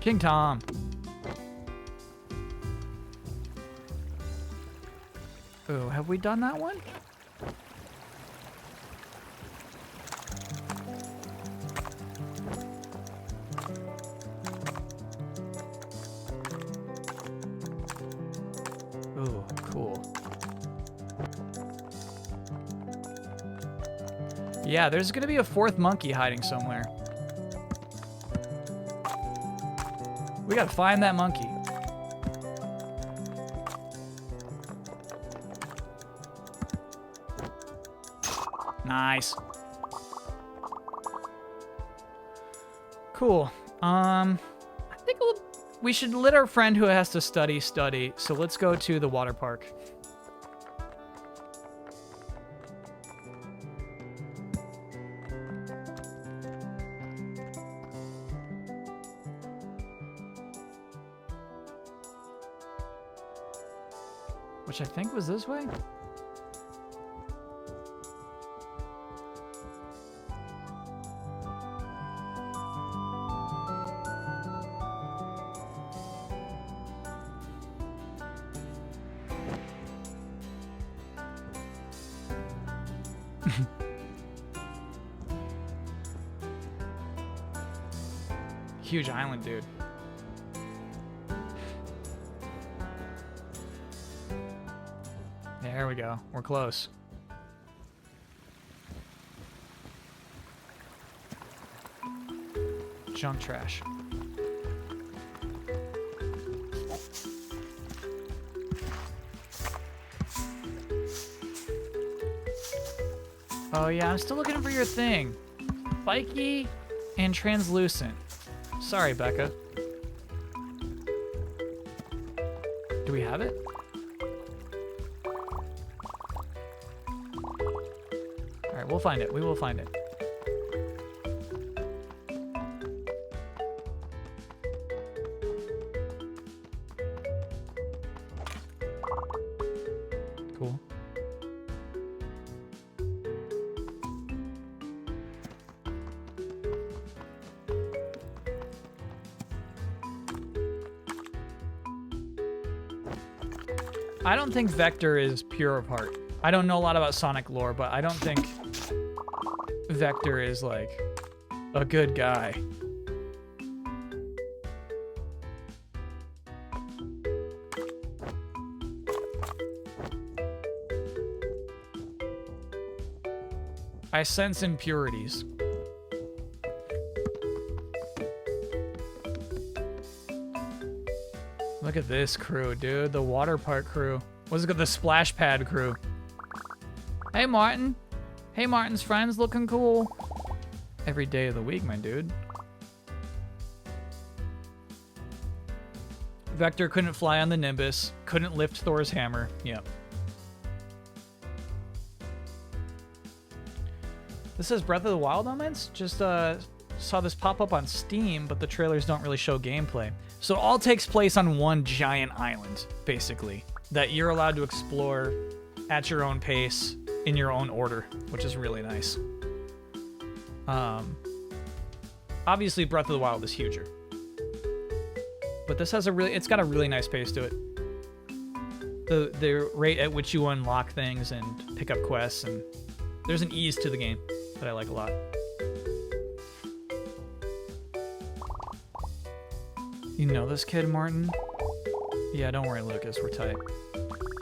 King Tom. Ooh, have we done that one? Ooh, cool. Yeah, there's gonna be a 4th monkey hiding somewhere. We gotta find that monkey. Nice. Cool. I think we should let our friend who has to study. So let's go to the water park. Which I think was this way? Huge island, dude. There we go. We're close. Junk trash. Oh yeah, I'm still looking for your thing. Spiky and translucent. Sorry, Becca. Do we have it? Alright, we'll find it. We will find it. Cool. I don't think Vector is pure of heart. I don't know a lot about Sonic lore, but I don't think Vector is like a good guy. I sense impurities. Look at this crew, dude. The water park crew. What's it called? The splash pad crew. Hey, Martin. Hey, Martin's friends, looking cool. Every day of the week, my dude. Vector couldn't fly on the Nimbus. Couldn't lift Thor's hammer. Yep. This says Breath of the Wild elements. Just saw this pop up on Steam, but the trailers don't really show gameplay. So it all takes place on one giant island, basically, that you're allowed to explore at your own pace, in your own order, which is really nice. Obviously, Breath of the Wild is huger, but this has it's got a really nice pace to it. The rate at which you unlock things and pick up quests, and there's an ease to the game that I like a lot. You know this kid, Martin? Yeah, don't worry, Lucas. We're tight.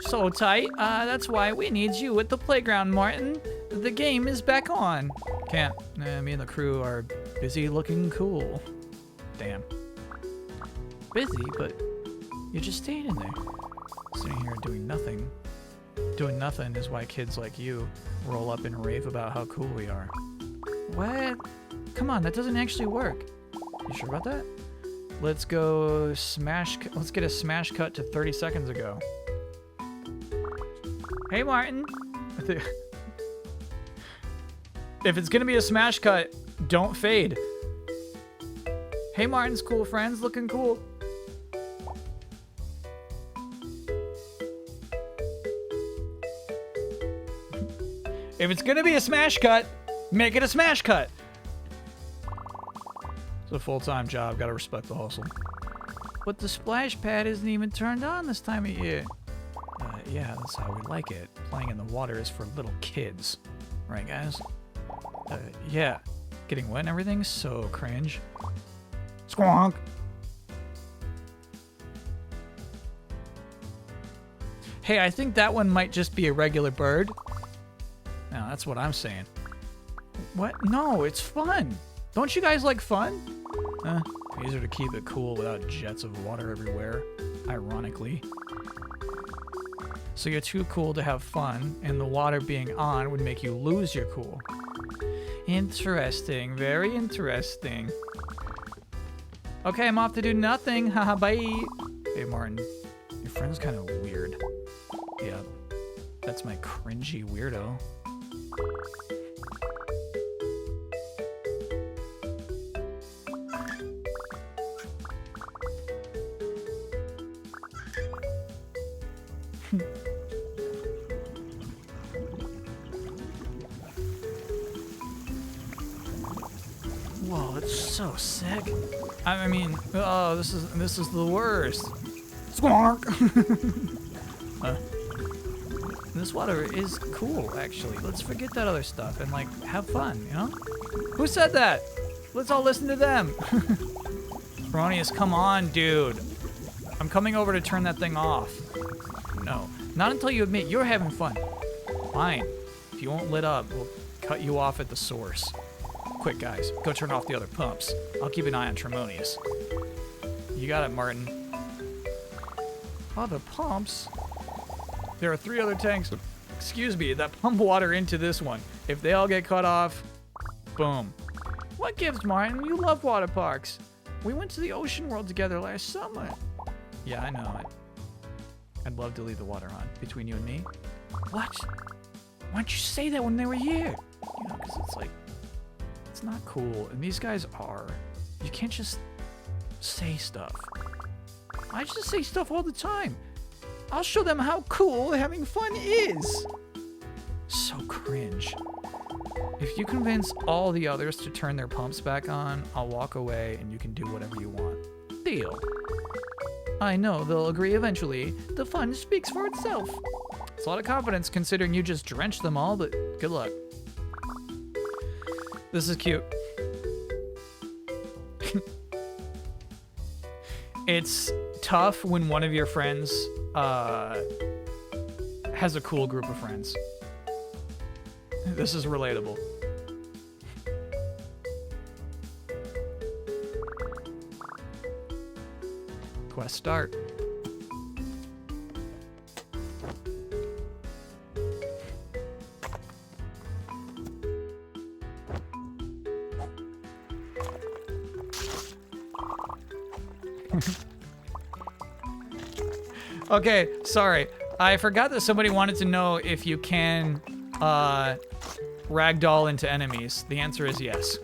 So tight? That's why we need you at the playground, Martin. The game is back on. Can't. Me and the crew are busy looking cool. Damn. Busy, but you're just standing there. Sitting here doing nothing. Doing nothing is why kids like you roll up and rave about how cool we are. What? Come on, that doesn't actually work. You sure about that? Let's go let's get a smash cut to 30 seconds ago. Hey, Martin. If it's gonna be a smash cut, don't fade. Hey, Martin's cool friends, looking cool. If it's gonna be a smash cut, make it a smash cut. It's a full-time job, gotta respect the hustle. But the splash pad isn't even turned on this time of year. Yeah, that's how we like it. Playing in the water is for little kids. Right, guys? Yeah. Getting wet and everything's so cringe. Squonk! Hey, I think that one might just be a regular bird. No, that's what I'm saying. What? No, it's fun. Don't you guys like fun? Easier to keep it cool without jets of water everywhere, ironically. So you're too cool to have fun, and the water being on would make you lose your cool. Interesting, very interesting. Okay, I'm off to do nothing. Haha, bye. Hey, Martin, your friend's kind of weird. Yeah, that's my cringy weirdo. Whoa, it's so sick. I mean, oh, this is the worst. Squonk. This water is cool, actually. Let's forget that other stuff and like have fun, you know? Who said that? Let's all listen to them. Erroneous, come on, dude. I'm coming over to turn that thing off. No, not until you admit you're having fun. Fine. If you won't lit up, we'll cut you off at the source. Quick, guys, go turn off the other pumps. I'll keep an eye on Tremonius. You got it, Martin. Other pumps? There are 3 other tanks, excuse me, that pump water into this one. If they all get cut off, boom. What gives, Martin? You love water parks. We went to the ocean world together last summer. Yeah, I know it. I'd love to leave the water on, between you and me. What? Why'd you say that when they were here? You know, because it's like, it's not cool, and these guys are. You can't just say stuff. I just say stuff all the time. I'll show them how cool having fun is. So cringe. If you convince all the others to turn their pumps back on, I'll walk away and you can do whatever you want. Deal. I know they'll agree eventually. The fun speaks for itself. It's a lot of confidence considering you just drenched them all, but good luck. This is cute. It's tough when one of your friends has a cool group of friends. This is relatable. Quest start. Okay, sorry. I forgot that somebody wanted to know if you can ragdoll into enemies. The answer is yes.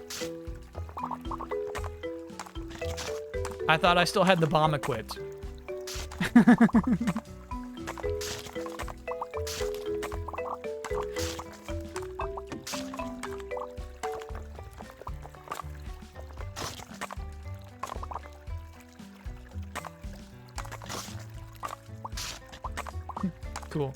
I thought I still had the bomb equipped. Cool.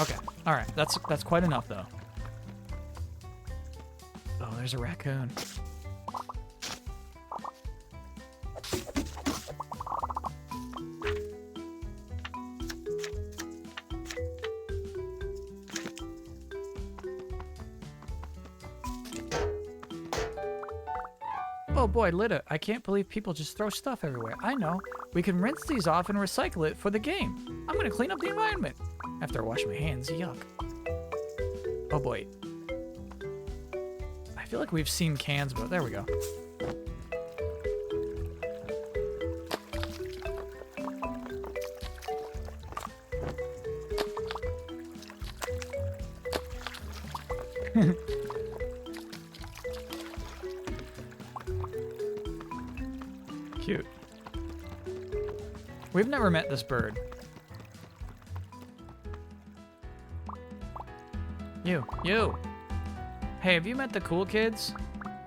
Okay. All right. That's quite enough, though. Oh, there's a raccoon. Oh boy, Lita, I can't believe people just throw stuff everywhere. I know. We can rinse these off and recycle it for the game. I'm gonna clean up the environment. After I wash my hands, yuck. Oh boy. I feel like we've seen cans, but there we go. Cute. We've never met this bird. You. Hey, have you met the cool kids?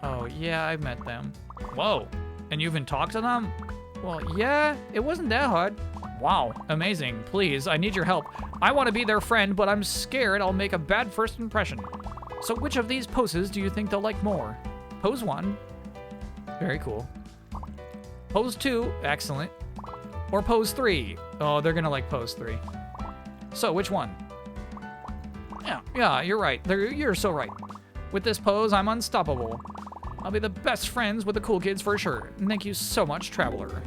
Oh, yeah, I've met them. Whoa, and you even talked to them? Well, yeah, it wasn't that hard. Wow, amazing. Please, I need your help. I want to be their friend, but I'm scared I'll make a bad first impression. So which of these poses do you think they'll like more? Pose 1. Very cool. Pose 2, excellent. Or pose 3. Oh, they're gonna like pose 3. So, which one? Yeah, you're right. You're so right. With this pose, I'm unstoppable. I'll be the best friends with the cool kids for sure. And thank you so much, Traveler.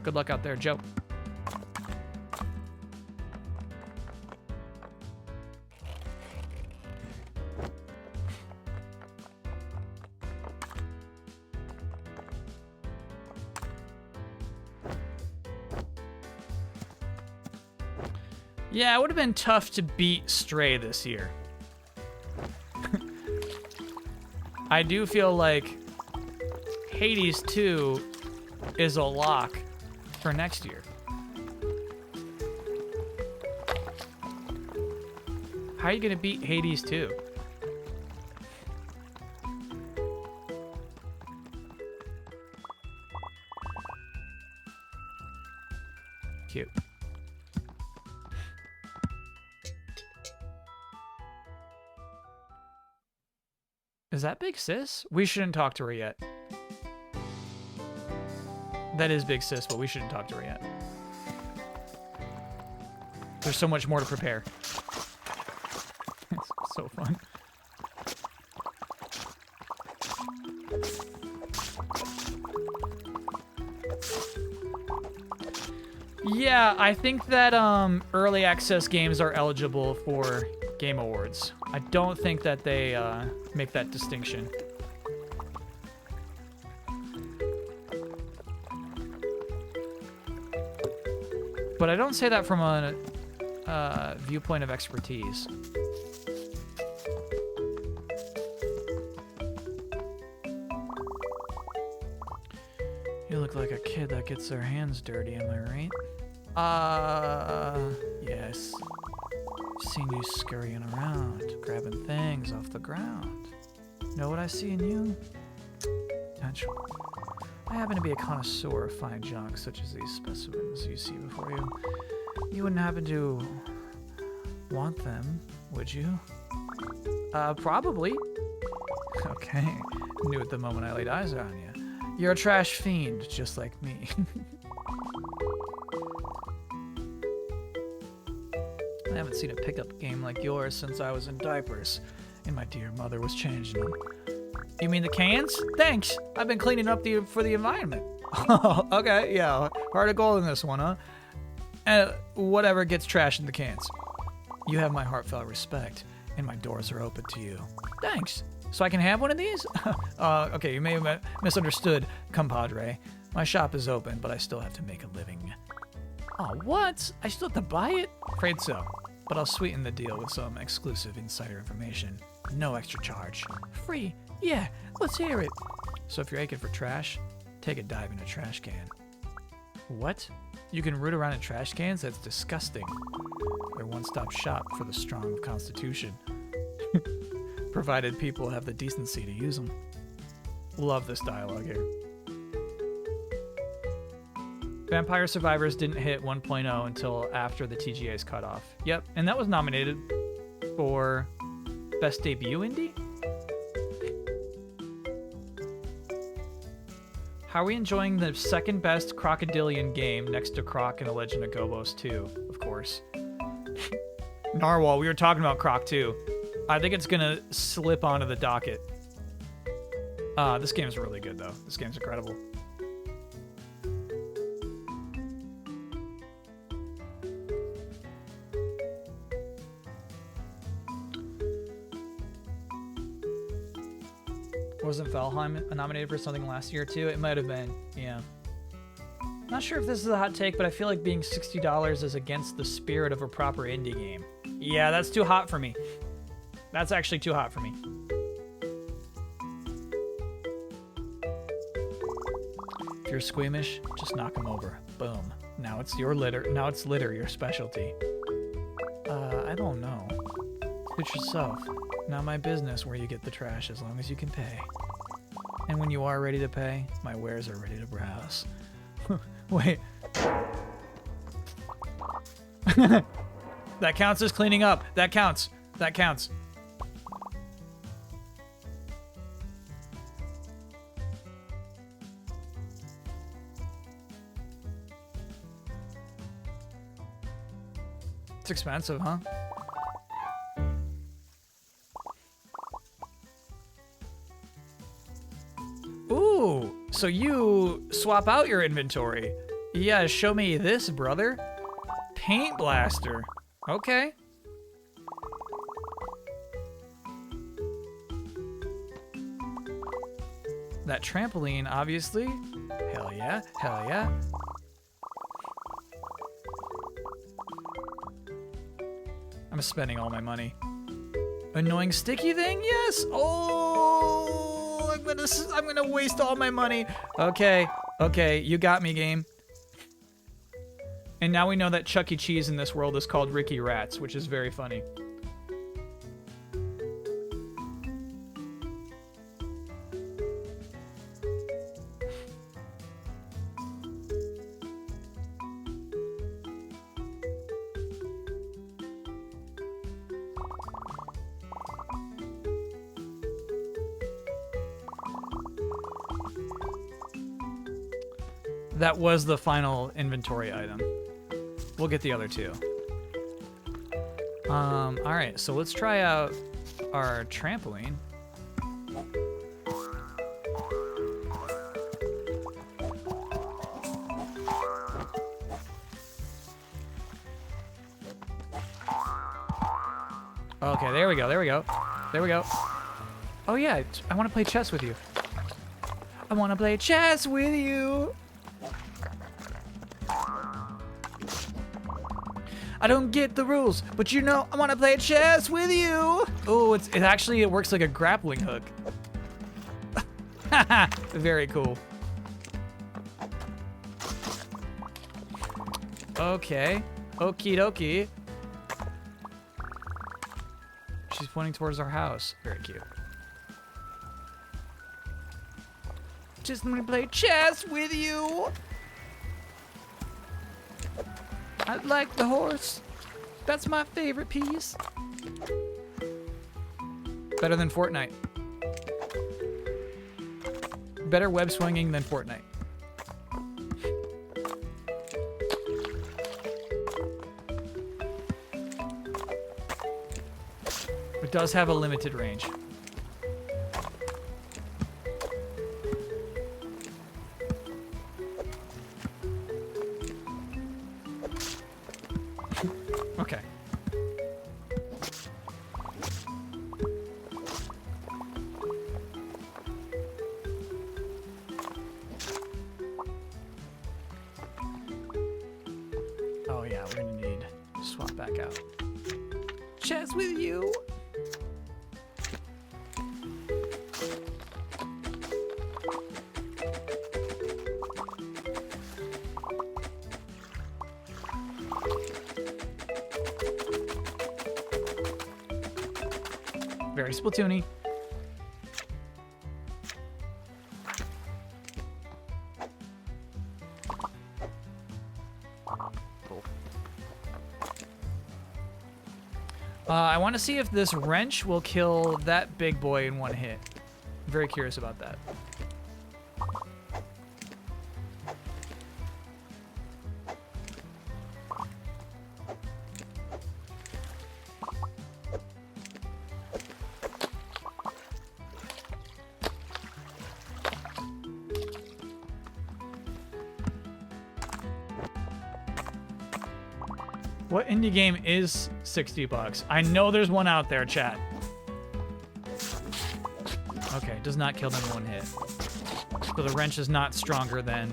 Good luck out there, Joe. Yeah, it would have been tough to beat Stray this year. I do feel like Hades 2 is a lock for next year. How are you going to beat Hades 2? Cute. Is that Big Sis? We shouldn't talk to her yet. That is Big Sis, but we shouldn't talk to her yet. There's so much more to prepare. It's so fun. Yeah, I think that early access games are eligible for Game Awards. I don't think that they make that distinction. But I don't say that from a viewpoint of expertise. You look like a kid that gets their hands dirty, am I right? Yes. Seen you scurrying around, grabbing things off the ground. Know what I see in you? Potential. I happen to be a connoisseur of fine junk, such as these specimens you see before you. You wouldn't happen to want them, would you? Probably. Okay. Knew it the moment I laid eyes on you. You're a trash fiend, just like me. I haven't seen a pickup game like yours since I was in diapers, and my dear mother was changing them. You mean the cans? Thanks. I've been cleaning up for the environment. Okay, yeah. Heart of gold in this one, huh? Whatever gets trashed in the cans. You have my heartfelt respect, and my doors are open to you. Thanks. So I can have one of these? Okay, you may have misunderstood, compadre. My shop is open, but I still have to make a living. Oh, what? I still have to buy it? Afraid so. But I'll sweeten the deal with some exclusive insider information. No extra charge. Free. Yeah, let's hear it. So if you're aching for trash, take a dive in a trash can. What? You can root around in trash cans? That's disgusting. They're one-stop shop for the strong of constitution. Provided people have the decency to use them. Love this dialogue here. Vampire Survivors didn't hit 1.0 until after the TGA's cut off. Yep, and that was nominated for Best Debut Indie? How are we enjoying the second best crocodilian game next to Croc and A Legend of Gobos 2, of course. Narwhal, we were talking about Croc 2. I think it's gonna slip onto the docket. This game's really good though. This game's incredible. Wasn't Valheim nominated for something last year too? It might have been, yeah. Not sure if this is a hot take, but I feel like being $60 is against the spirit of a proper indie game. Yeah, that's too hot for me. That's actually too hot for me. If you're squeamish, just knock them over. Boom. Now it's your litter. Now it's litter, your specialty. I don't know. Suit yourself. Not my business where you get the trash as long as you can pay. And when you are ready to pay, my wares are ready to browse. Wait. That counts as cleaning up. That counts. That counts. It's expensive, huh? Ooh, so you swap out your inventory. Yeah, show me this, brother. Paint blaster. Okay. That trampoline, obviously. Hell yeah, hell yeah. I'm spending all my money. Annoying sticky thing? Yes. Oh, I'm gonna waste all my money. Okay, okay, you got me, game. And now we know that Chuck E. Cheese in this world is called Ricky Rats, which is very funny. That was the final inventory item. We'll get the other two. All right, so let's try out our trampoline. Okay, there we go, there we go. There we go. Oh yeah, I want to play chess with you. I want to play chess with you. I don't get the rules, but you know I want to play chess with you. Oh, it works like a grappling hook. Very cool. Okay. Okie dokie. She's pointing towards our house. Very cute. just want to play chess with you. I like the horse. That's my favorite piece. Better than Fortnite. Better web swinging than Fortnite. It does have a limited range. Okay. Oh yeah, we're gonna need to swap back out. Chess with you. Very Splatoony. I want to see if this wrench will kill that big boy in one hit. I'm very curious about that. What indie game is $60? I know there's one out there, chat. Okay, does not kill them in one hit. So the wrench is not stronger than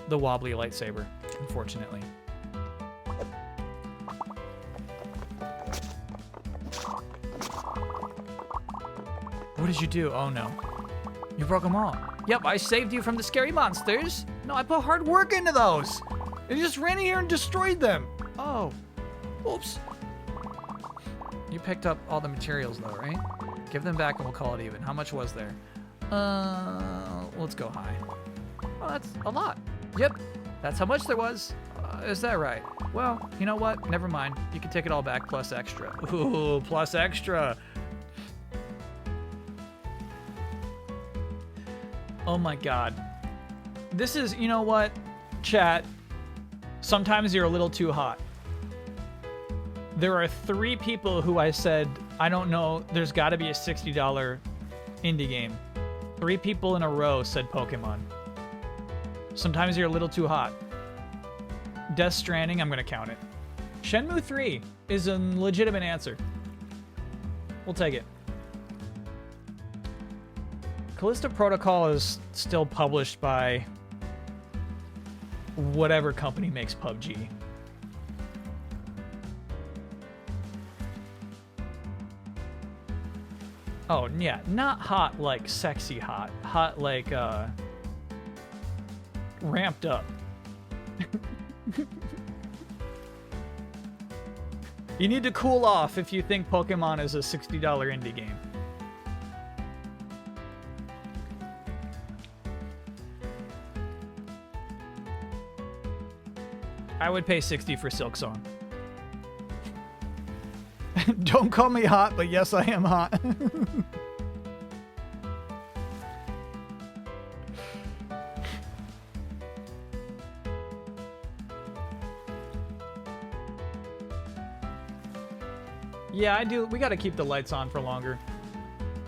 the wobbly lightsaber, unfortunately. What did you do? Oh no. You broke them all. Yep, I saved you from the scary monsters. No, I put hard work into those. And you just ran in here and destroyed them. Oh, oops. You picked up all the materials though, right? Give them back and we'll call it even. How much was there? Let's go high. Oh, that's a lot. Yep, that's how much there was. Is that right? Well, you know what? Never mind. You can take it all back plus extra. Ooh, plus extra. Oh my god. This is, you know what, chat? Sometimes you're a little too hot. There are 3 people who I said, I don't know, there's got to be a $60 indie game. 3 people in a row said Pokemon. Sometimes you're a little too hot. Death Stranding, I'm going to count it. Shenmue 3 is a legitimate answer. We'll take it. Callisto Protocol is still published by whatever company makes PUBG. Oh, yeah, not hot like sexy hot. Hot like, ramped up. You need to cool off if you think Pokemon is a $60 indie game. I would pay 60 for Silk Song. Don't call me hot, but yes, I am hot. Yeah, I do. We got to keep the lights on for longer.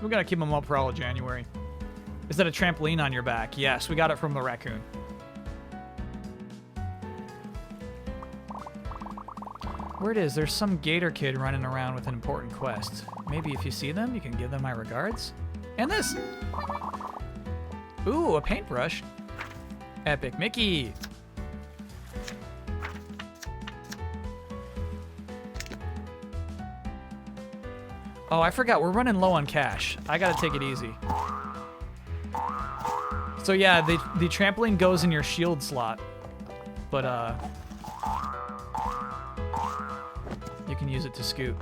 We got to keep them up for all of January. Is that a trampoline on your back? Yes, we got it from the raccoon. Where it is, there's some Gator kid running around with an important quest. Maybe if you see them, you can give them my regards. And this! Ooh, a paintbrush. Epic Mickey! Oh, I forgot, we're running low on cash. I gotta take it easy. So yeah, the trampoline goes in your shield slot. But, you can use it to scoot.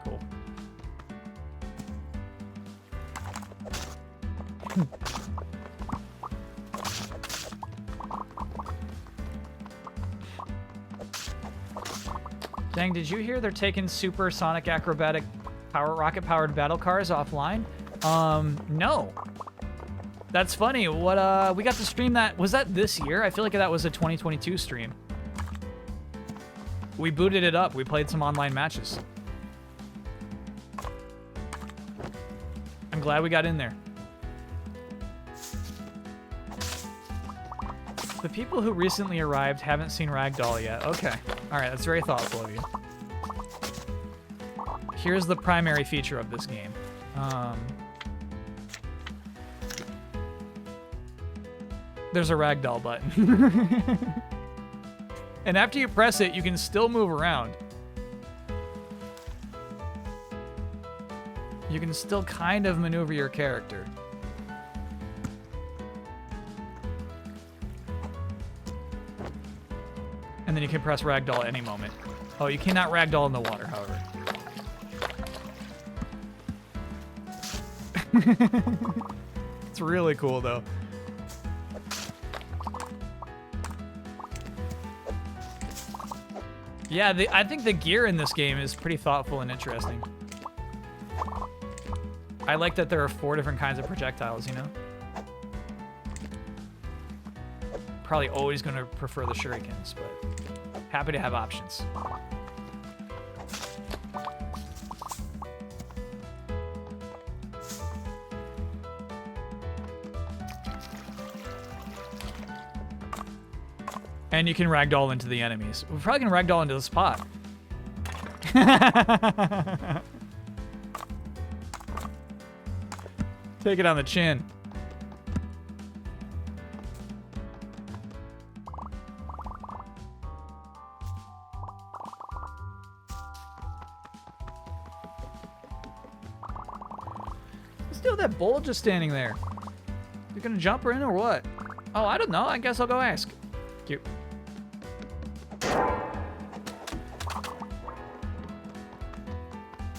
Cool. Dang, did you hear they're taking supersonic acrobatic rocket-powered battle cars offline? No. That's funny. What, we got to stream that. Was that this year? I feel like that was a 2022 stream. We booted it up. We played some online matches. I'm glad we got in there. The people who recently arrived haven't seen Ragdoll yet. Okay. All right, that's very thoughtful of you. Here's the primary feature of this game. There's a Ragdoll button. And after you press it, you can still move around. You can still kind of maneuver your character. And then you can press Ragdoll at any moment. Oh, you cannot Ragdoll in the water, however. It's really cool, though. Yeah, I think the gear in this game is pretty thoughtful and interesting. I like that there are 4 different kinds of projectiles, you know? Probably always going to prefer the shurikens, but happy to have options. And you can ragdoll into the enemies. We're probably going to ragdoll into the spot. Take it on the chin. Let's deal with that bull just standing there. You gonna jump her in or what? Oh, I don't know. I guess I'll go ask. Cute.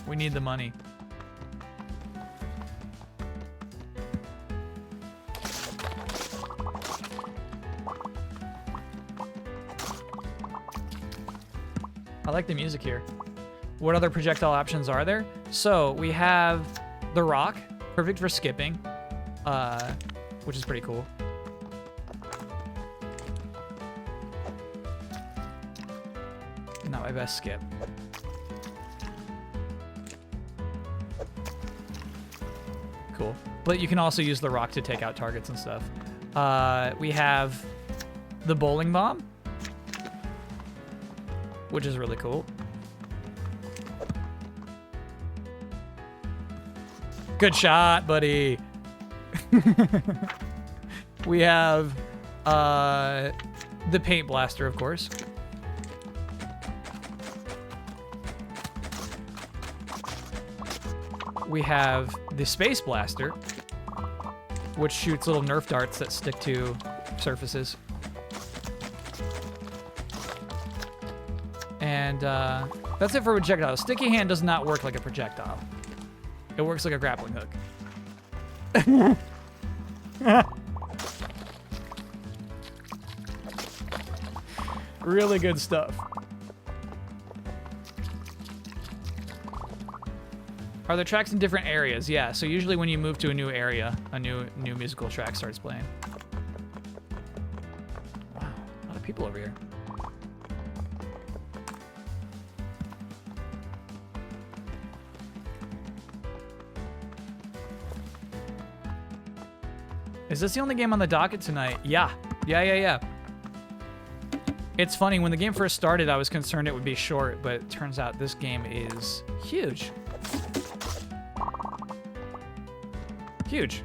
We need the money. I like the music here. What other projectile options are there? So we have the rock, perfect for skipping, which is pretty cool. Not my best skip. Cool. But you can also use the rock to take out targets and stuff. We have the bowling bomb, which is really cool. Good shot, buddy. We have the paint blaster, of course. We have the space blaster, which shoots little Nerf darts that stick to surfaces. And that's it for projectiles. Sticky hand does not work like a projectile. It works like a grappling hook. Really good stuff. Are there tracks in different areas? Yeah, so usually when you move to a new area, a new musical track starts playing. Wow, a lot of people over here. Is this the only game on the docket tonight? Yeah. Yeah. It's funny, when the game first started, I was concerned it would be short, but it turns out this game is huge. Huge.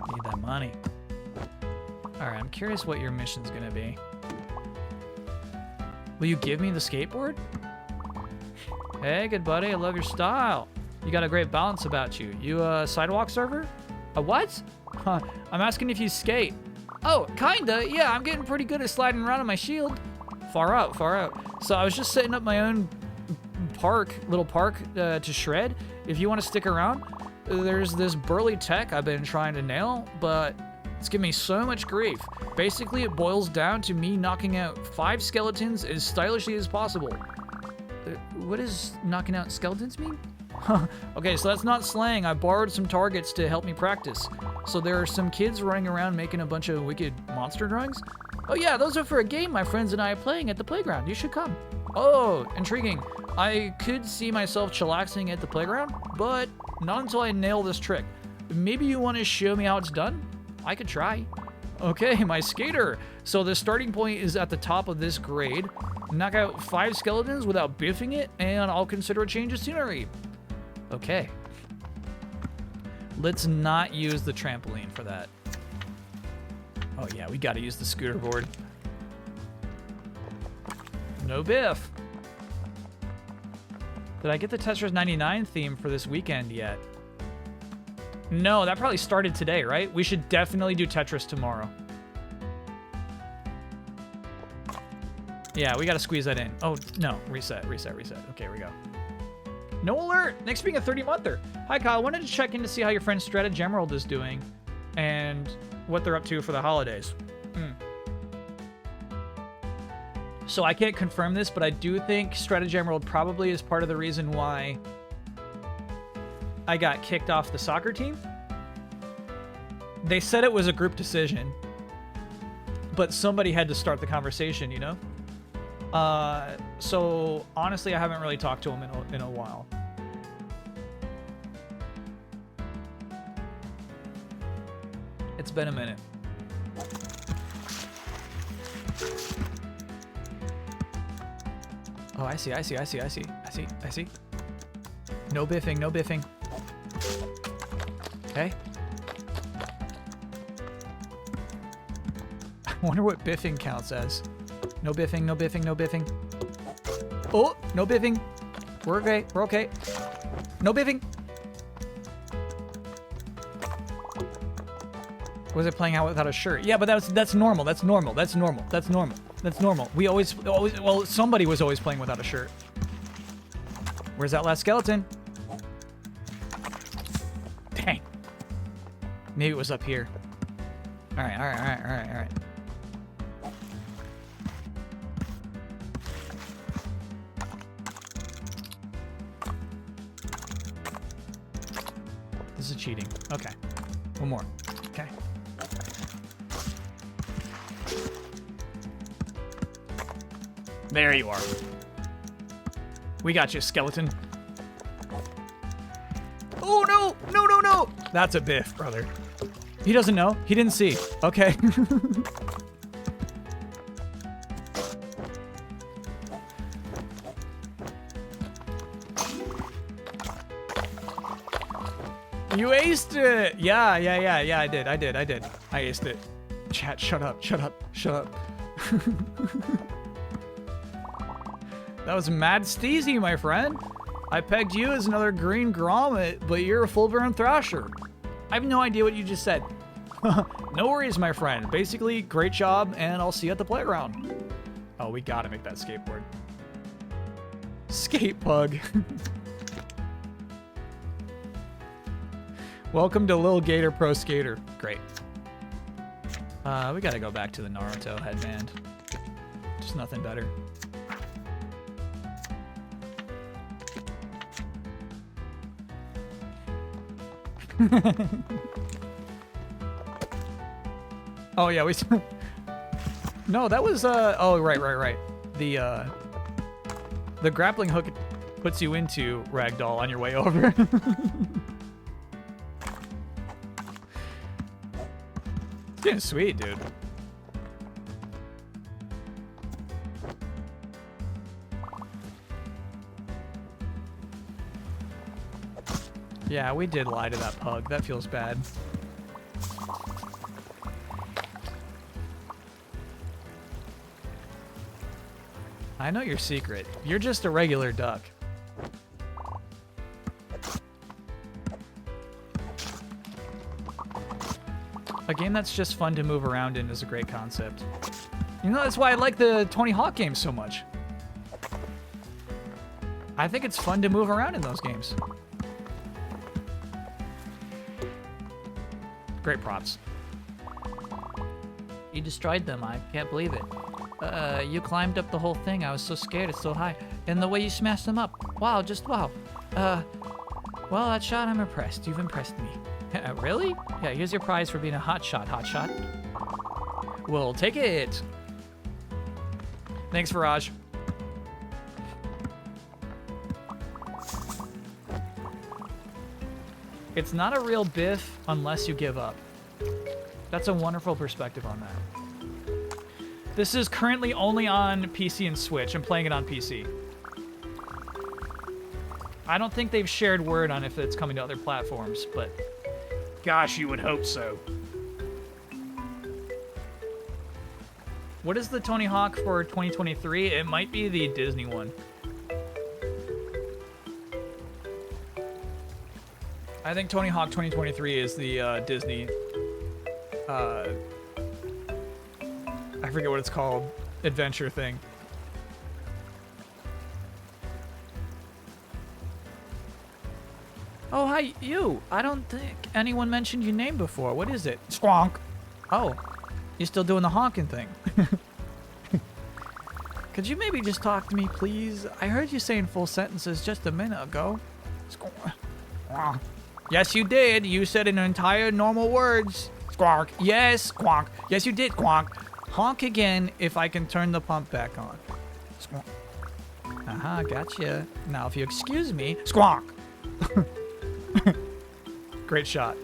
Need that money. All right, I'm curious what your mission's gonna be. Will you give me the skateboard? Hey, good buddy, I love your style. You got a great balance about you. You a sidewalk server? A what? Huh, I'm asking if you skate. Oh, kinda, yeah, I'm getting pretty good at sliding around on my shield. Far out, far out. So I was just setting up my own little park to shred. If you want to stick around, there's this burly tech I've been trying to nail, but it's giving me so much grief. Basically, it boils down to me knocking out 5 skeletons as stylishly as possible. What does knocking out skeletons mean? Okay, so that's not slang. I borrowed some targets to help me practice. So there are some kids running around making a bunch of wicked monster drawings. Oh yeah, those are for a game my friends and I are playing at the playground. You should come. Oh, intriguing. I could see myself chillaxing at the playground, but not until I nail this trick. Maybe you want to show me how it's done? I could try. Okay, my skater. So the starting point is at the top of this grade. Knock out 5 skeletons without biffing it, and I'll consider a change of scenery. Okay. Let's not use the trampoline for that. Oh yeah, we gotta use the scooter board. No biff. Did I get the Tetris 99 theme for this weekend yet? No, that probably started today, right? We should definitely do Tetris tomorrow. Yeah, we gotta squeeze that in. Oh, no. Reset. Okay, here we go. No alert! Next being a 30-monther. Hi, Kyle. Wanted to check in to see how your friend Strateg Emerald is doing and what they're up to for the holidays. So I can't confirm this, but I do think Strateg Emerald probably is part of the reason why I got kicked off the soccer team. They said it was a group decision, but somebody had to start the conversation, you know? So honestly, I haven't really talked to him in a while. It's been a minute. Oh, I see. No biffing. Okay. I wonder what biffing counts as. No biffing. Oh, no biffing. We're okay. No biffing. Was it playing out without a shirt? Yeah, but that's normal. We always, well, somebody was always playing without a shirt. Where's that last skeleton? Dang. Maybe it was up here. All right. This is cheating. Okay. One more. Okay. There you are. We got you, skeleton. Oh, no! That's a biff, brother. He doesn't know. He didn't see. Okay. You aced it! Yeah, I did. I aced it. Chat, shut up. That was mad steezy, my friend. I pegged you as another green grommet, but you're a full-grown thrasher. I have no idea what you just said. No worries, my friend. Basically, great job, and I'll see you at the playground. Oh, we gotta make that skateboard. Skate pug. Welcome to Lil Gator Pro Skater. Great. We gotta go back to the Naruto headband. Just nothing better. Oh yeah, no, that was oh right. The grappling hook puts you into ragdoll on your way over. It's getting sweet, dude. Yeah, we did lie to that pug. That feels bad. I know your secret. You're just a regular duck. A game that's just fun to move around in is a great concept. You know, that's why I like the Tony Hawk games so much. I think it's fun to move around in those games. Great props. You destroyed them. I can't believe it. You climbed up the whole thing. I was so scared. It's so high. And the way you smashed them up. Wow, just wow. Well, that shot, I'm impressed. You've impressed me. Really? Yeah, here's your prize for being a hot shot, We'll take it. Thanks, Faraj. It's not a real biff unless you give up. That's a wonderful perspective on that. This is currently only on PC and Switch. I'm playing it on PC. I don't think they've shared word on if it's coming to other platforms, but gosh, you would hope so. What is the Tony Hawk for 2023? It might be the Disney one. I think Tony Hawk 2023 is the Disney. I forget what it's called. Adventure thing. Oh, hi, you. I don't think anyone mentioned your name before. What is it? Squonk. Oh, you're still doing the honking thing. Could you maybe just talk to me, please? I heard you saying full sentences just a minute ago. Squonk. Yes, you did. You said an entire normal words. Squonk. Yes, squonk. Yes, you did, squonk. Honk again if I can turn the pump back on. Squonk. Aha, gotcha. Now, if you excuse me, squonk. Great shot.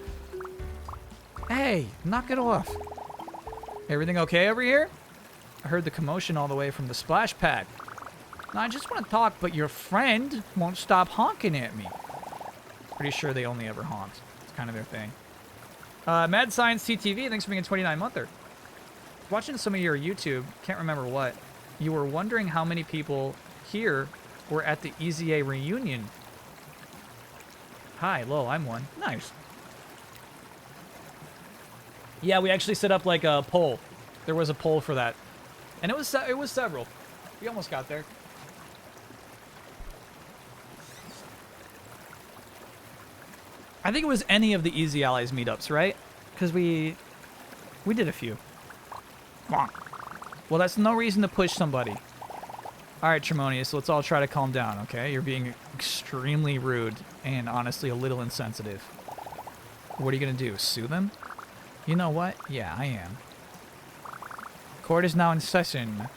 Hey, knock it off. Everything okay over here? I heard the commotion all the way from the splash pad. Now, I just want to talk, but your friend won't stop honking at me. Pretty sure they only ever honk. It's kind of their thing. Mad Science TTV, thanks for being a 29-monther. Watching some of your YouTube, can't remember what, you were wondering how many people here were at the EZA reunion. Hi, lol, I'm one. Nice. Yeah, we actually set up like a poll. There was a poll for that. And it was several. We almost got there. I think it was any of the Easy Allies meetups, right? Because we did a few. Well, that's no reason to push somebody. All right, Tremonius, let's all try to calm down, okay? You're being extremely rude and honestly a little insensitive. What are you gonna do, sue them? You know what? Yeah, I am. Court is now in session.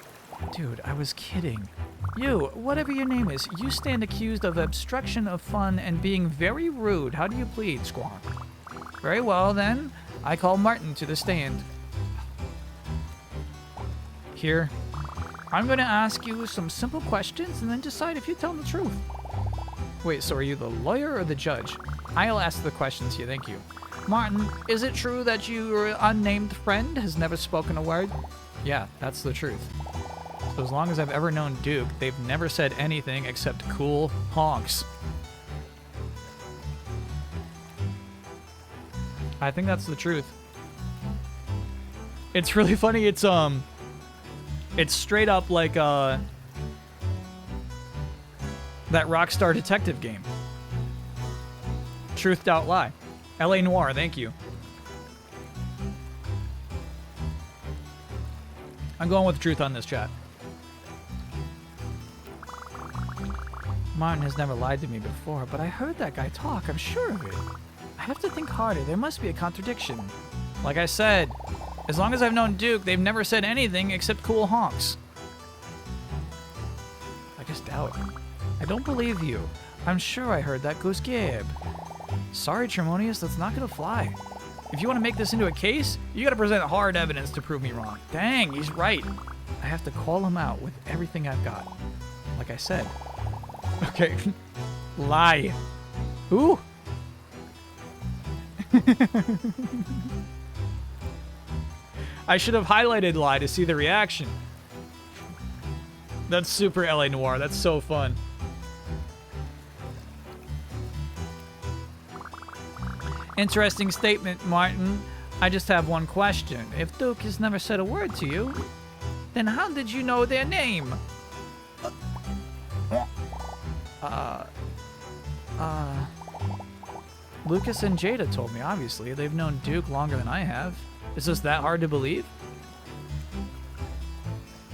Dude, I was kidding. You, whatever your name is, you stand accused of obstruction of fun and being very rude. How do you plead, Squonk? Very well, then. I call Martin to the stand. Here. I'm going to ask you some simple questions and then decide if you tell the truth. Wait, so are you the lawyer or the judge? I'll ask the questions here, thank you. Martin, is it true that your unnamed friend has never spoken a word? Yeah, that's the truth. So as long as I've ever known Duke, they've never said anything except cool honks. I think that's the truth. It's really funny. It's straight up like that Rockstar Detective game. Truth Doubt Lie. LA Noire, thank you. I'm going with truth on this chat. Martin has never lied to me before, but I heard that guy talk. I'm sure of it. I have to think harder. There must be a contradiction. Like I said, as long as I've known Duke, they've never said anything except cool honks. I just doubt it. I don't believe you. I'm sure I heard that goose gab. Sorry, Tremonius, that's not gonna fly. If you want to make this into a case, you gotta present hard evidence to prove me wrong. Dang, he's right. I have to call him out with everything I've got. Like I said. Okay. Lie. Ooh. I should have highlighted lie to see the reaction. That's super LA Noire. That's so fun. Interesting statement, Martin. I just have one question. If Duke has never said a word to you, then how did you know their name? Lucas and Jada told me, obviously. They've known Duke longer than I have. Is this that hard to believe?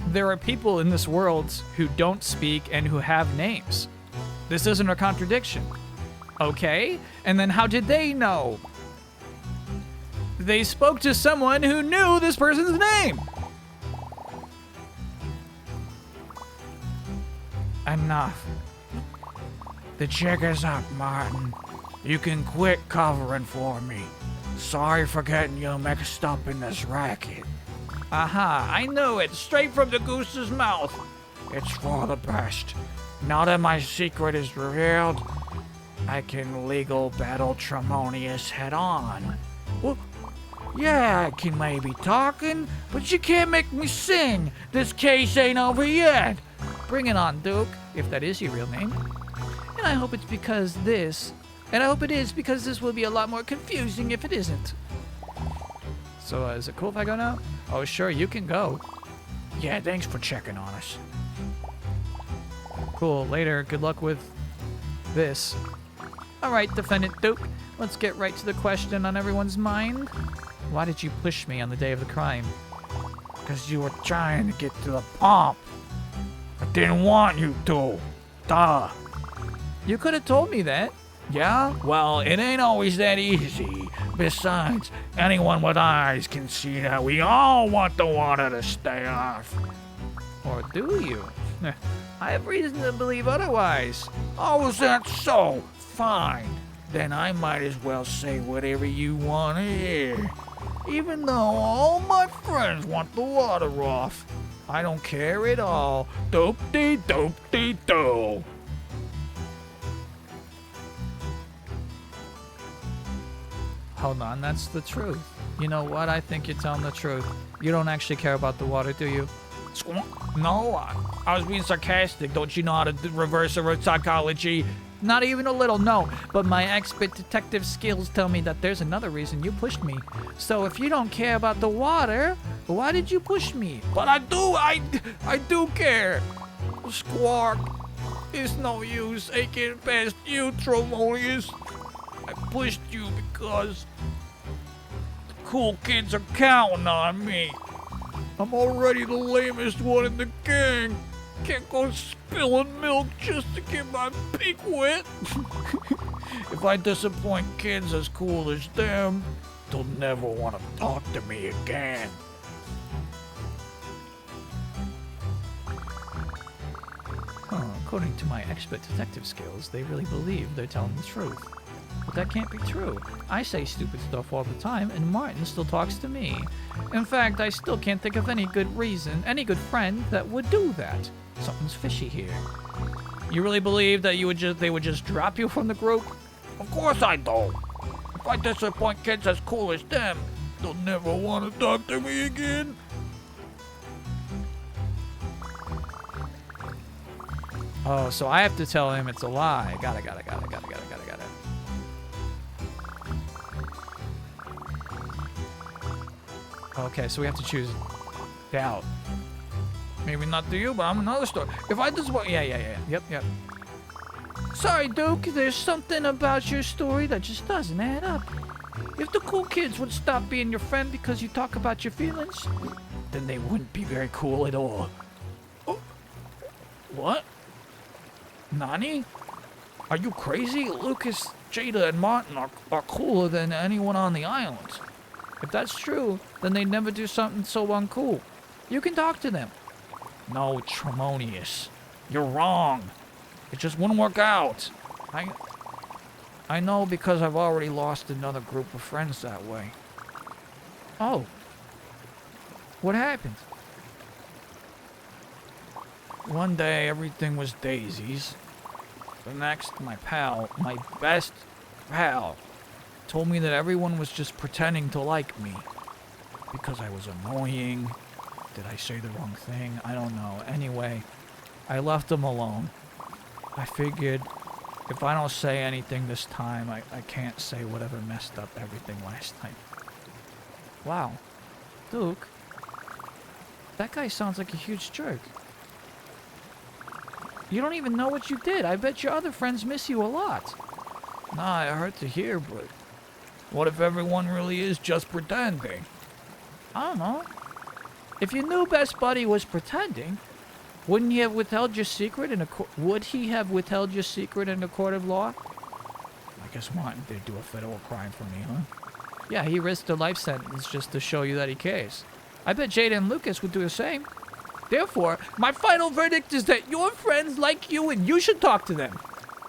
There are people in this world who don't speak and who have names. This isn't a contradiction. Okay, and then how did they know? They spoke to someone who knew this person's name. Enough. The jig is up, Martin. You can quit covering for me. Sorry for getting you mixed up in this racket. Aha, I knew it, straight from the goose's mouth. It's for the best. Now that my secret is revealed, I can legal battle Tremonius head on. Well, yeah, I can maybe talking, but you can't make me sing. This case ain't over yet. Bring it on, Duke, if that is your real name. And I hope it's because this, and I hope it is because this will be a lot more confusing if it isn't. So, is it cool if I go now? Oh, sure, you can go. Yeah, thanks for checking on us. Cool, later. Good luck with this. Alright, Defendant Duke, let's get right to the question on everyone's mind. Why did you push me on the day of the crime? Because you were trying to get to the pump. I didn't want you to. Duh. You could have told me that. Yeah? Well, it ain't always that easy. Besides, anyone with eyes can see that we all want the water to stay off. Or do you? I have reason to believe otherwise. Oh, is that so? Fine. Then I might as well say whatever you want to hear. Even though all my friends want the water off, I don't care at all. Doop-dee-doop-dee-doo. Hold on, that's the truth. You know what? I think you're telling the truth. You don't actually care about the water, do you? No, I was being sarcastic. Don't you know how to reverse psychology? Not even a little, no. But my expert detective skills tell me that there's another reason you pushed me. So if you don't care about the water, why did you push me? But I do care. Squawk. It's no use aching past you, Tremonius. I pushed you because the cool kids are counting on me. I'm already the lamest one in the gang. Can't go spilling milk just to get my beak wet. If I disappoint kids as cool as them, they'll never want to talk to me again. According to my expert detective skills, they really believe they're telling the truth. But that can't be true. I say stupid stuff all the time, and Martin still talks to me. In fact, I still can't think of any good reason, any good friend that would do that. Something's fishy here. You really believe that they would just drop you from the group? Of course I don't. If I disappoint kids as cool as them, they'll never want to talk to me again. Oh, so I have to tell him it's a lie. Got it. Okay, so we have to choose doubt. Maybe not to you, but I'm another story. If I just want, yeah. Yep. Sorry, Duke, there's something about your story that just doesn't add up. If the cool kids would stop being your friend because you talk about your feelings, then they wouldn't be very cool at all. Oh. What? Nani? Are you crazy? Lucas, Jada, and Martin are cooler than anyone on the island. If that's true, then they'd never do something so uncool. You can talk to them. No, Tremonius. You're wrong. It just wouldn't work out. I know because I've already lost another group of friends that way. Oh. What happened? One day, everything was daisies. The next, my best pal, told me that everyone was just pretending to like me. Because I was annoying. Did I say the wrong thing? I don't know. Anyway, I left them alone. I figured if I don't say anything this time, I can't say whatever messed up everything last time. Wow. Duke, that guy sounds like a huge jerk. You don't even know what you did. I bet your other friends miss you a lot. Nah, it hurt to hear, but what if everyone really is just pretending? I don't know. If you knew Best Buddy was pretending, wouldn't he have withheld your secret in a would he have withheld your secret in a court of law? I guess Martin did do a federal crime for me, huh? Yeah, he risked a life sentence just to show you that he cares. I bet Jada and Lucas would do the same. Therefore, my final verdict is that your friends like you and you should talk to them.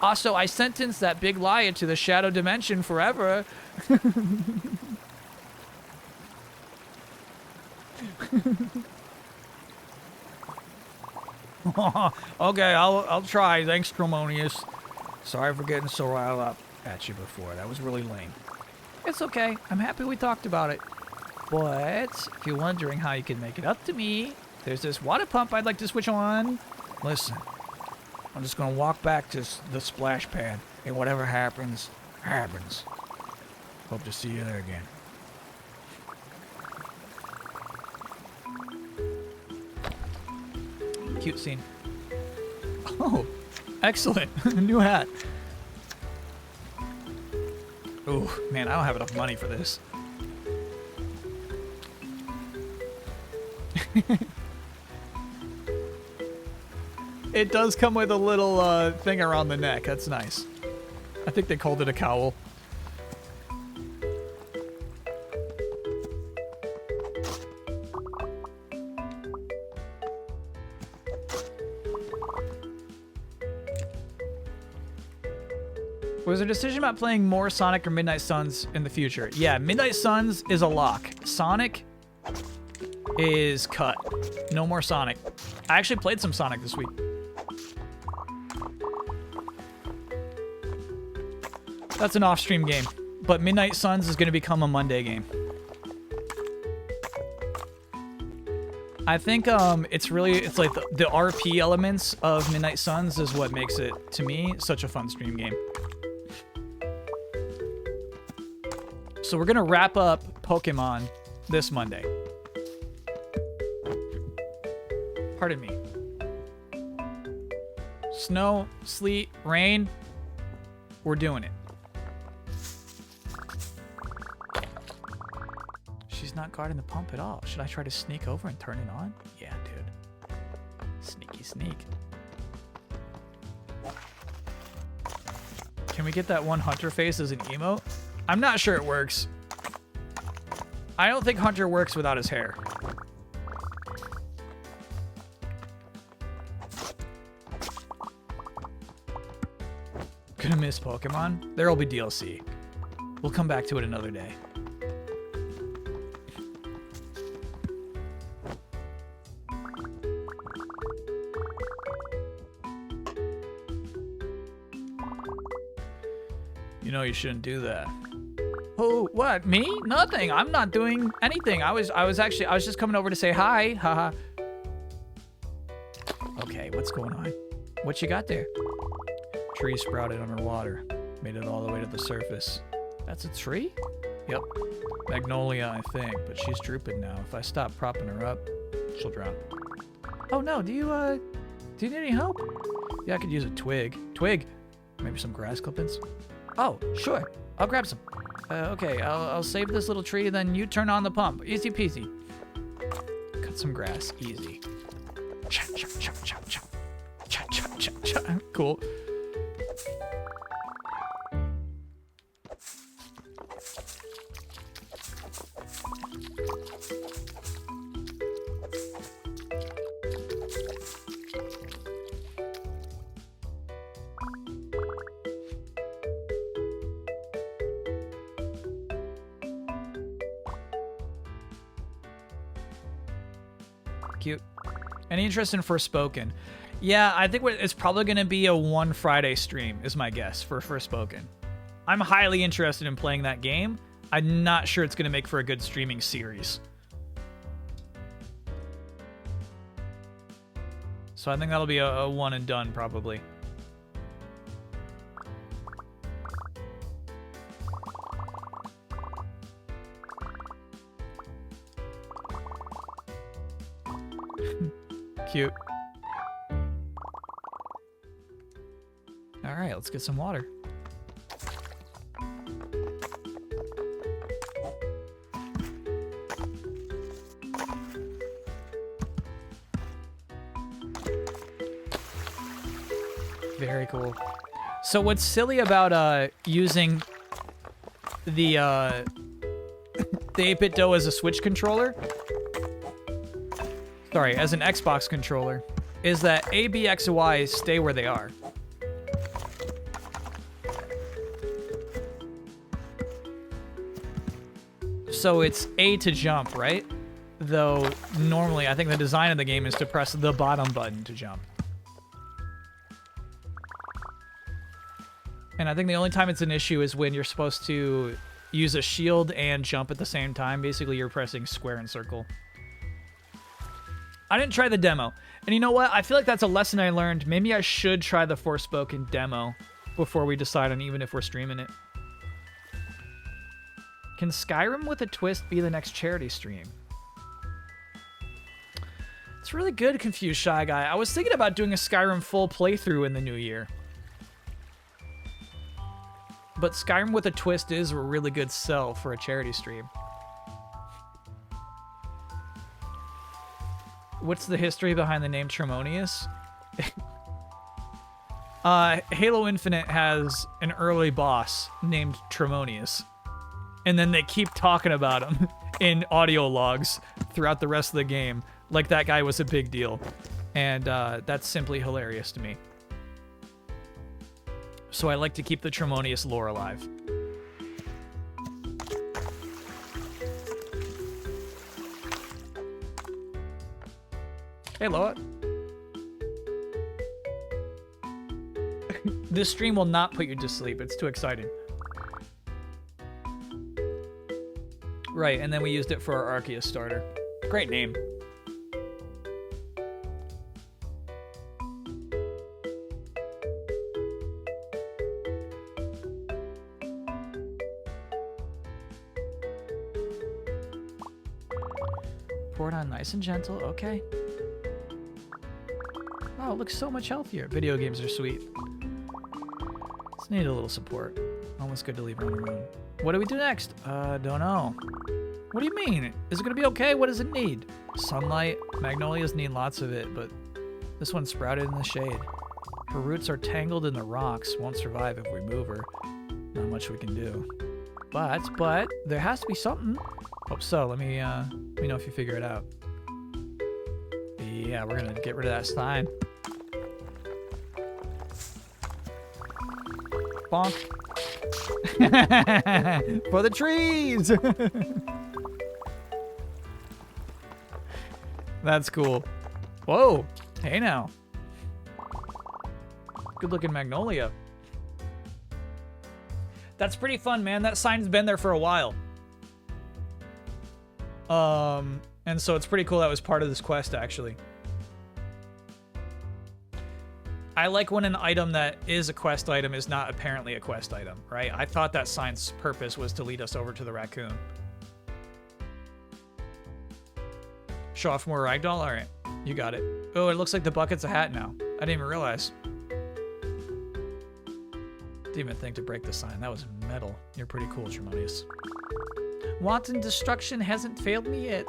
Also, I sentenced that big liar to the shadow dimension forever. Okay, I'll try. Thanks, Tremonius. Sorry for getting so riled up at you before. That was really lame. It's okay. I'm happy we talked about it. But if you're wondering how you can make it up to me, there's this water pump I'd like to switch on. Listen, I'm just gonna walk back to the splash pad, and whatever happens, happens. Hope to see you there again. Cute scene. Oh, excellent. New hat. Ooh, man, I don't have enough money for this. It does come with a little thing around the neck. That's nice. I think they called it a cowl. Was there a decision about playing more Sonic or Midnight Suns in the future? Yeah, Midnight Suns is a lock. Sonic is cut. No more Sonic. I actually played some Sonic this week. That's an off-stream game. But Midnight Suns is going to become a Monday game. I think it's like the RP elements of Midnight Suns is what makes it, to me, such a fun stream game. So we're going to wrap up Pokemon this Monday. Pardon me. Snow, sleet, rain. We're doing it. She's not guarding the pump at all. Should I try to sneak over and turn it on? Yeah, dude. Sneaky sneak. Can we get that one Hunter face as an emote? I'm not sure it works. I don't think Hunter works without his hair. Gonna miss Pokemon? There'll be DLC. We'll come back to it another day. You know you shouldn't do that. Oh, what? Me? Nothing. I'm not doing anything. I was just coming over to say hi. Haha. Okay, what's going on? What you got there? Tree sprouted underwater. Made it all the way to the surface. That's a tree? Yep. Magnolia, I think, but she's drooping now. If I stop propping her up, she'll drown. Oh no, do you need any help? Yeah, I could use a twig. Twig! Maybe some grass clippings? Oh, sure. I'll grab some. Okay, I'll save this little tree, then you turn on the pump. Easy peasy. Cut some grass. Easy. Chop, chop, chop, chop, chop. Chop, chop, chop, chop. Cool. Cute. Any interest in Forspoken? Yeah, I think it's probably going to be a one Friday stream, is my guess, for Forspoken. I'm highly interested in playing that game. I'm not sure it's going to make for a good streaming series. So I think that'll be a one and done, probably. Cute. All right, let's get some water. Very cool. So what's silly about using the 8-bit DOE as a Switch controller, sorry, as an Xbox controller, is that A, B, X, and Y stay where they are. So it's A to jump, right? Though normally I think the design of the game is to press the bottom button to jump. And I think the only time it's an issue is when you're supposed to use a shield and jump at the same time. Basically, you're pressing square and circle. I didn't try the demo. And you know what? I feel like that's a lesson I learned. Maybe I should try the Forspoken demo before we decide on even if we're streaming it. Can Skyrim with a twist be the next charity stream? It's really good, Confused Shy Guy. I was thinking about doing a Skyrim full playthrough in the new year. But Skyrim with a twist is a really good sell for a charity stream. What's the history behind the name Tremonius? Halo Infinite has an early boss named Tremonius. And then they keep talking about him in audio logs throughout the rest of the game. Like that guy was a big deal. And that's simply hilarious to me. So I like to keep the Tremonius lore alive. Hey, Loa. This stream will not put you to sleep. It's too exciting. Right, and then we used it for our Arceus starter. Great name. Pour it on nice and gentle. Okay. Oh, it looks so much healthier. Video games are sweet. Just need a little support. Almost good to leave her on her own. What do we do next? Don't know. What do you mean? Is it gonna be okay? What does it need? Sunlight. Magnolias need lots of it, but this one sprouted in the shade. Her roots are tangled in the rocks. Won't survive if we move her. Not much we can do. But there has to be something. Hope so. Let me know if you figure it out. Yeah, we're gonna get rid of that sign. Bonk. For the trees. That's cool. Whoa. Hey now. Good looking magnolia. That's pretty fun, man. That sign's been there for a while. And so it's pretty cool that was part of this quest, actually. I like when an item that is a quest item is not apparently a quest item, right? I thought that sign's purpose was to lead us over to the raccoon. Show off more ragdoll? All right, you got it. Oh, it looks like the bucket's a hat now. I didn't even realize. Didn't even think to break the sign. That was metal. You're pretty cool, Tremonius. Wanton destruction hasn't failed me yet.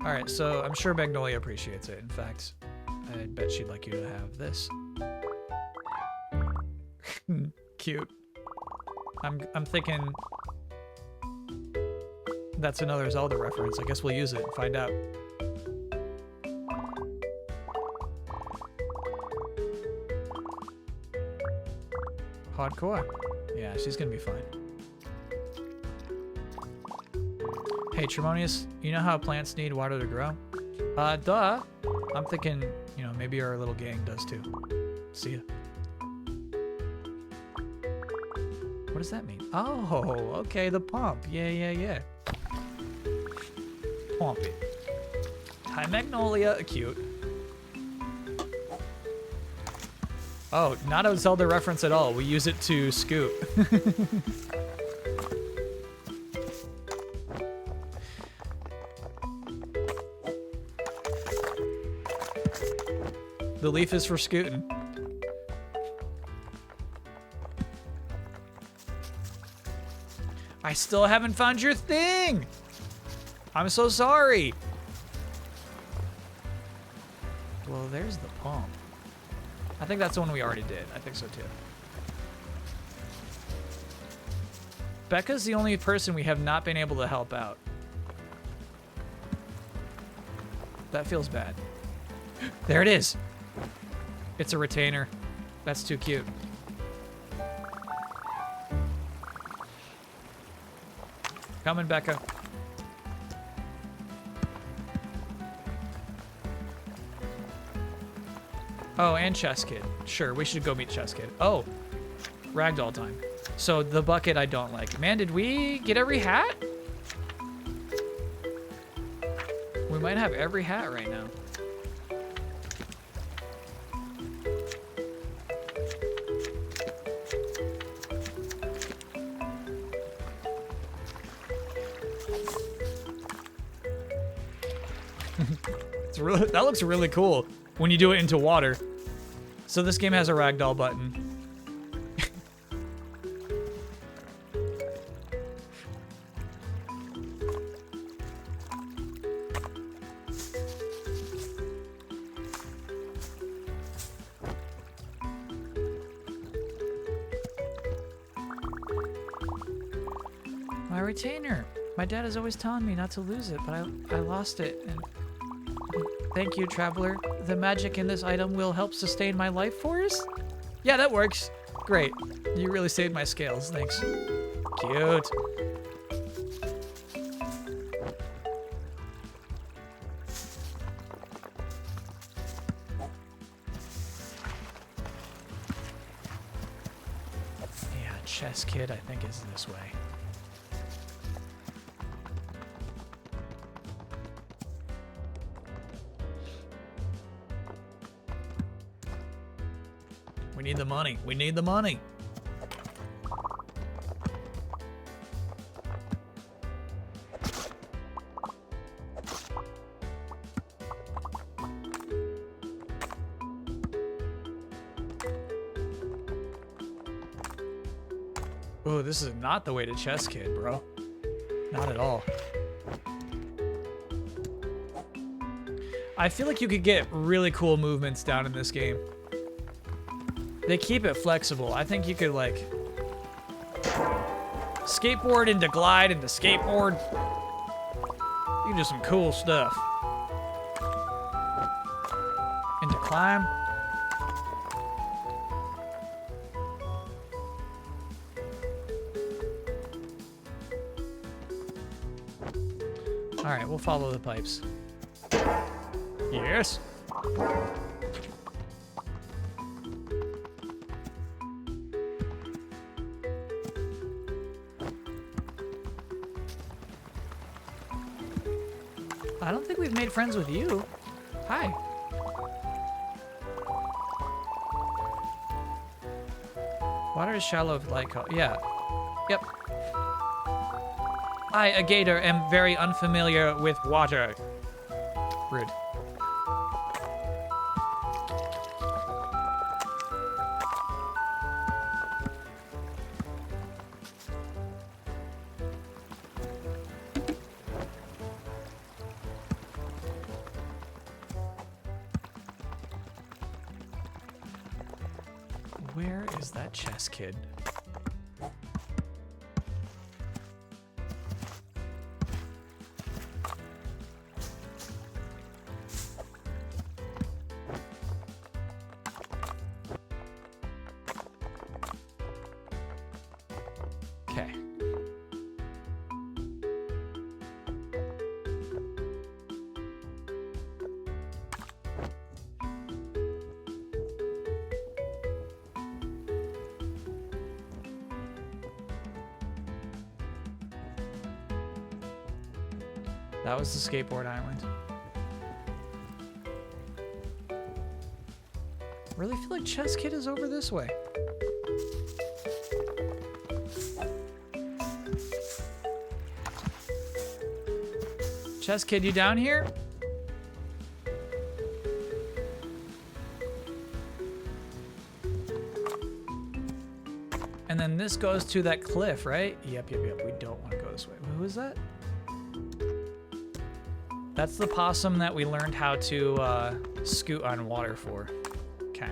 All right, so I'm sure Magnolia appreciates it. In fact, I bet she'd like you to have this. Cute. I'm thinking that's another Zelda reference. I guess we'll use it and find out. Hardcore. Yeah, she's gonna be fine. Hey, Tremonius, you know how plants need water to grow? Duh. I'm thinking, you know, maybe our little gang does too. See ya. What does that mean? Oh, okay, the pump. Yeah. Pump it. Hi, Magnolia. Cute. Oh, not a Zelda reference at all. We use it to scoot. The leaf is for scooting. I still haven't found your thing. I'm so sorry. Well, there's the pump. I think that's the one we already did. I think so too. Becca's the only person we have not been able to help out. That feels bad. There it is. It's a retainer. That's too cute. Coming, Becca. Oh, and Chess Kid. Sure, we should go meet Chess Kid. Oh, ragdoll time. So the bucket I don't like. Man, did we get every hat? We might have every hat right now. It's really, that looks really cool when you do it into water. So this game has a ragdoll button. My retainer. My dad is always telling me not to lose it, but I lost it. And thank you, traveler. The magic in this item will help sustain my life force? Yeah, that works. Great. You really saved my scales. Thanks. Cute. Yeah, Chess Kid, I think, is this way. We need the money. We need the money. Ooh, this is not the way to Chess Kid, bro. Not at all. I feel like you could get really cool movements down in this game. They keep it flexible. I think you could, like, skateboard into glide into skateboard. You can do some cool stuff. Into climb. All right, we'll follow the pipes. Yes. I don't think we've made friends with you. Hi. Water is shallow like, yeah. Yep. I, a gator, am very unfamiliar with water. Rude. Where is that Chess Kid? Okay. That was the skateboard island. Really feel like Chess Kid is over this way. Chess Kid, you down here? And then this goes to that cliff, right? Yep. We don't want to go this way. Who is that? That's the possum that we learned how to scoot on water for. Okay.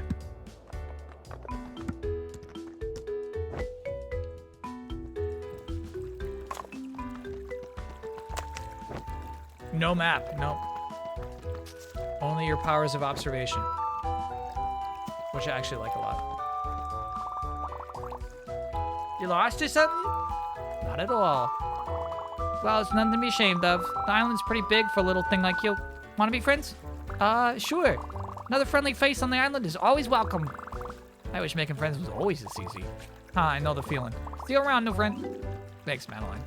No map. Nope. Only your powers of observation. Which I actually like a lot. You lost or something? Not at all. Well, it's nothing to be ashamed of. The island's pretty big for a little thing like you. Wanna be friends? Sure. Another friendly face on the island is always welcome. I wish making friends was always this easy. I know the feeling. See you around, new friend. Thanks, Madeline.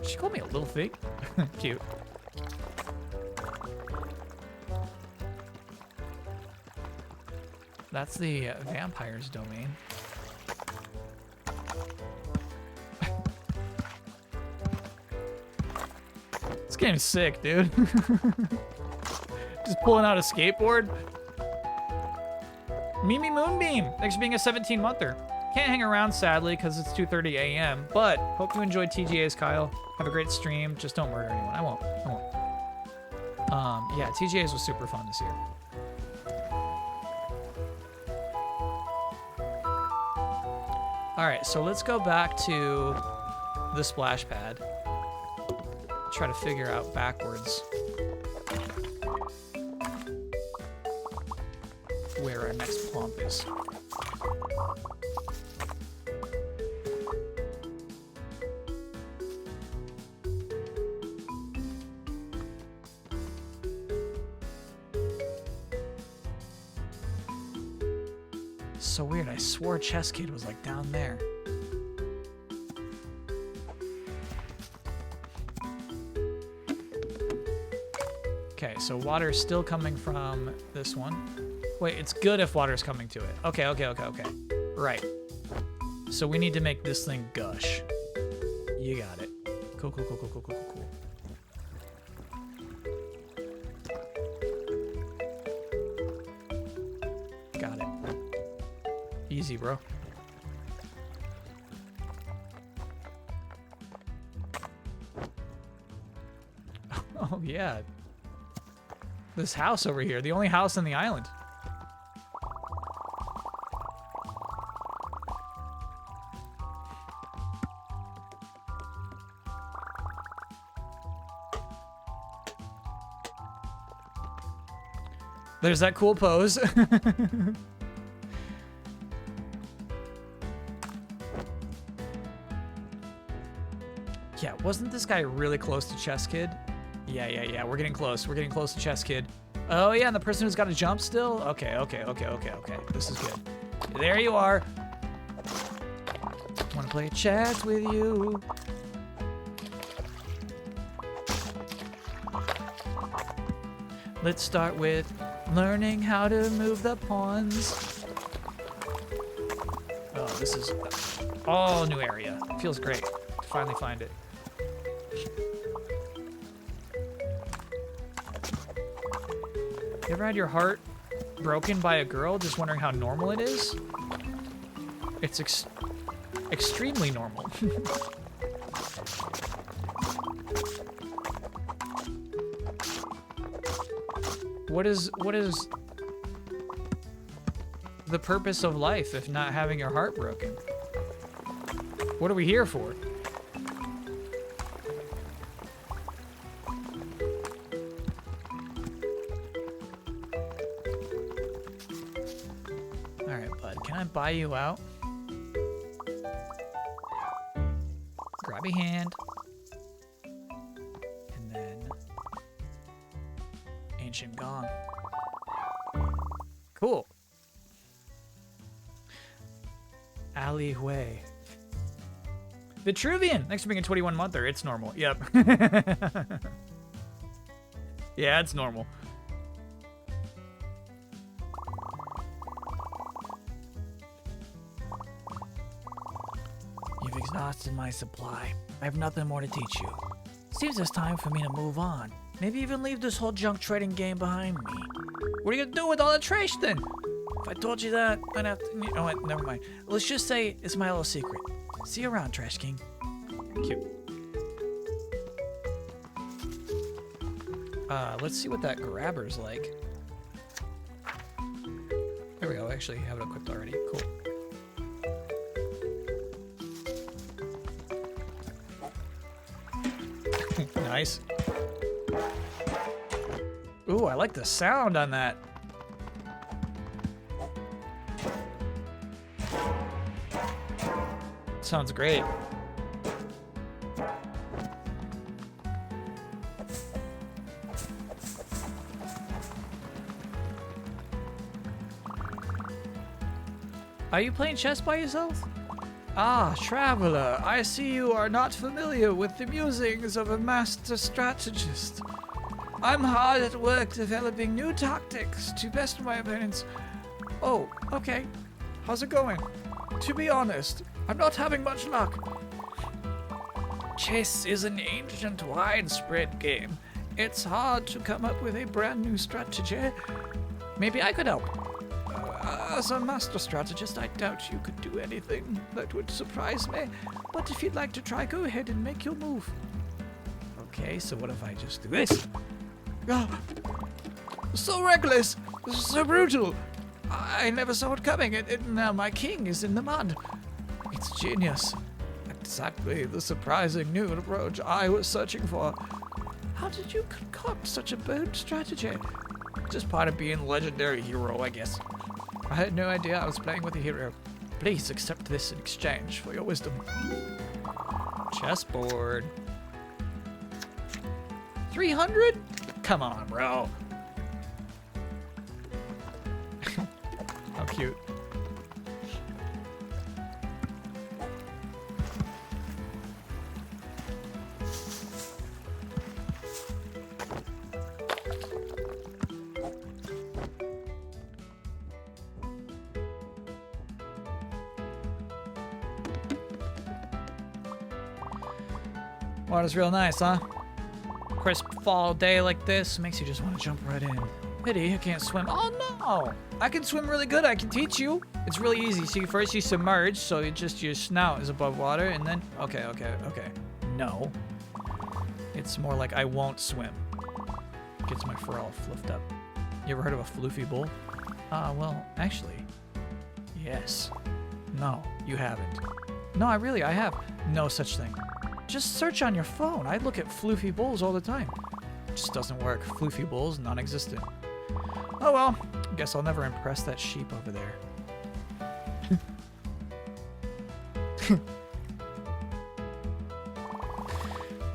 She called me a little thing. Cute. That's the vampire's domain. This game's sick, dude. Just pulling out a skateboard. Mimi Moonbeam, thanks for being a 17-monther. Can't hang around, sadly, because it's 2:30 a.m., but hope you enjoyed TGA's, Kyle. Have a great stream. Just don't murder anyone. I won't. Yeah, TGA's was super fun this year. All right, so let's go back to the splash pad. Try to figure out backwards where our next plump is. So weird, I swore Chess Kid was like down there. Okay, so water's still coming from this one. Wait, it's good if water's coming to it. Okay. Right. So we need to make this thing gush. You got it. Cool. Got it. Easy, bro. Oh, yeah. This house over here, the only house on the island. There's that cool pose. Yeah, wasn't this guy really close to Chess Kid? Yeah. We're getting close. We're getting close to Chess Kid. Oh, yeah, and the person who's got to jump still? Okay. This is good. There you are. Want to play chess with you. Let's start with learning how to move the pawns. Oh, this is all new area. Feels great to finally find it. You ever had your heart broken by a girl, just wondering how normal it is? It's extremely normal. What is the purpose of life if not having your heart broken? What are we here for? All right, bud, can I buy you out? Grab a hand. And then ancient gong. Cool. Alleyway. Vitruvian, thanks for being a 21-monther. It's normal. Yep. Yeah, it's normal. You've exhausted my supply. I have nothing more to teach you. Seems it's time for me to move on. Maybe even leave this whole junk trading game behind me. What are you gonna do with all the trash then? If I told you that, I'd have to... Oh, wait, never mind. Let's just say it's my little secret. See you around, Trash King. Cute. Let's see what that grabber's like. There we go. I actually have it equipped already. Cool. Nice. Ooh, I like the sound on that. Sounds great. Are you playing chess by yourself? Ah, traveler, I see you are not familiar with the musings of a master strategist. I'm hard at work developing new tactics to best my opponents. Oh, okay. How's it going? To be honest, I'm not having much luck. Chess is an ancient, widespread game. It's hard to come up with a brand new strategy. Maybe I could help. As a master strategist, I doubt you could do anything that would surprise me. But if you'd like to try, go ahead and make your move. Okay, so what if I just do this? Oh, so reckless! So brutal! I never saw it coming, and now my king is in the mud. It's genius. Exactly the surprising new approach I was searching for. How did you concoct such a bold strategy? Just part of being legendary hero, I guess. I had no idea I was playing with a hero. Please accept this in exchange for your wisdom. Chessboard. 300? Come on, bro. How cute. Water's real nice, huh? Crisp fall day like this makes you just want to jump right in. Pity I can't swim. Oh no! I can swim really good. I can teach you. It's really easy. See, first you submerge, so you just your snout is above water, and then okay. No, it's more like I won't swim. Gets my fur all fluffed up. You ever heard of a floofy bull? Well, actually, yes. No, you haven't. No, I have. No such thing. Just search on your phone. I look at floofy bulls all the time. It just doesn't work. Floofy bulls, non-existent. Oh well, guess I'll never impress that sheep over there.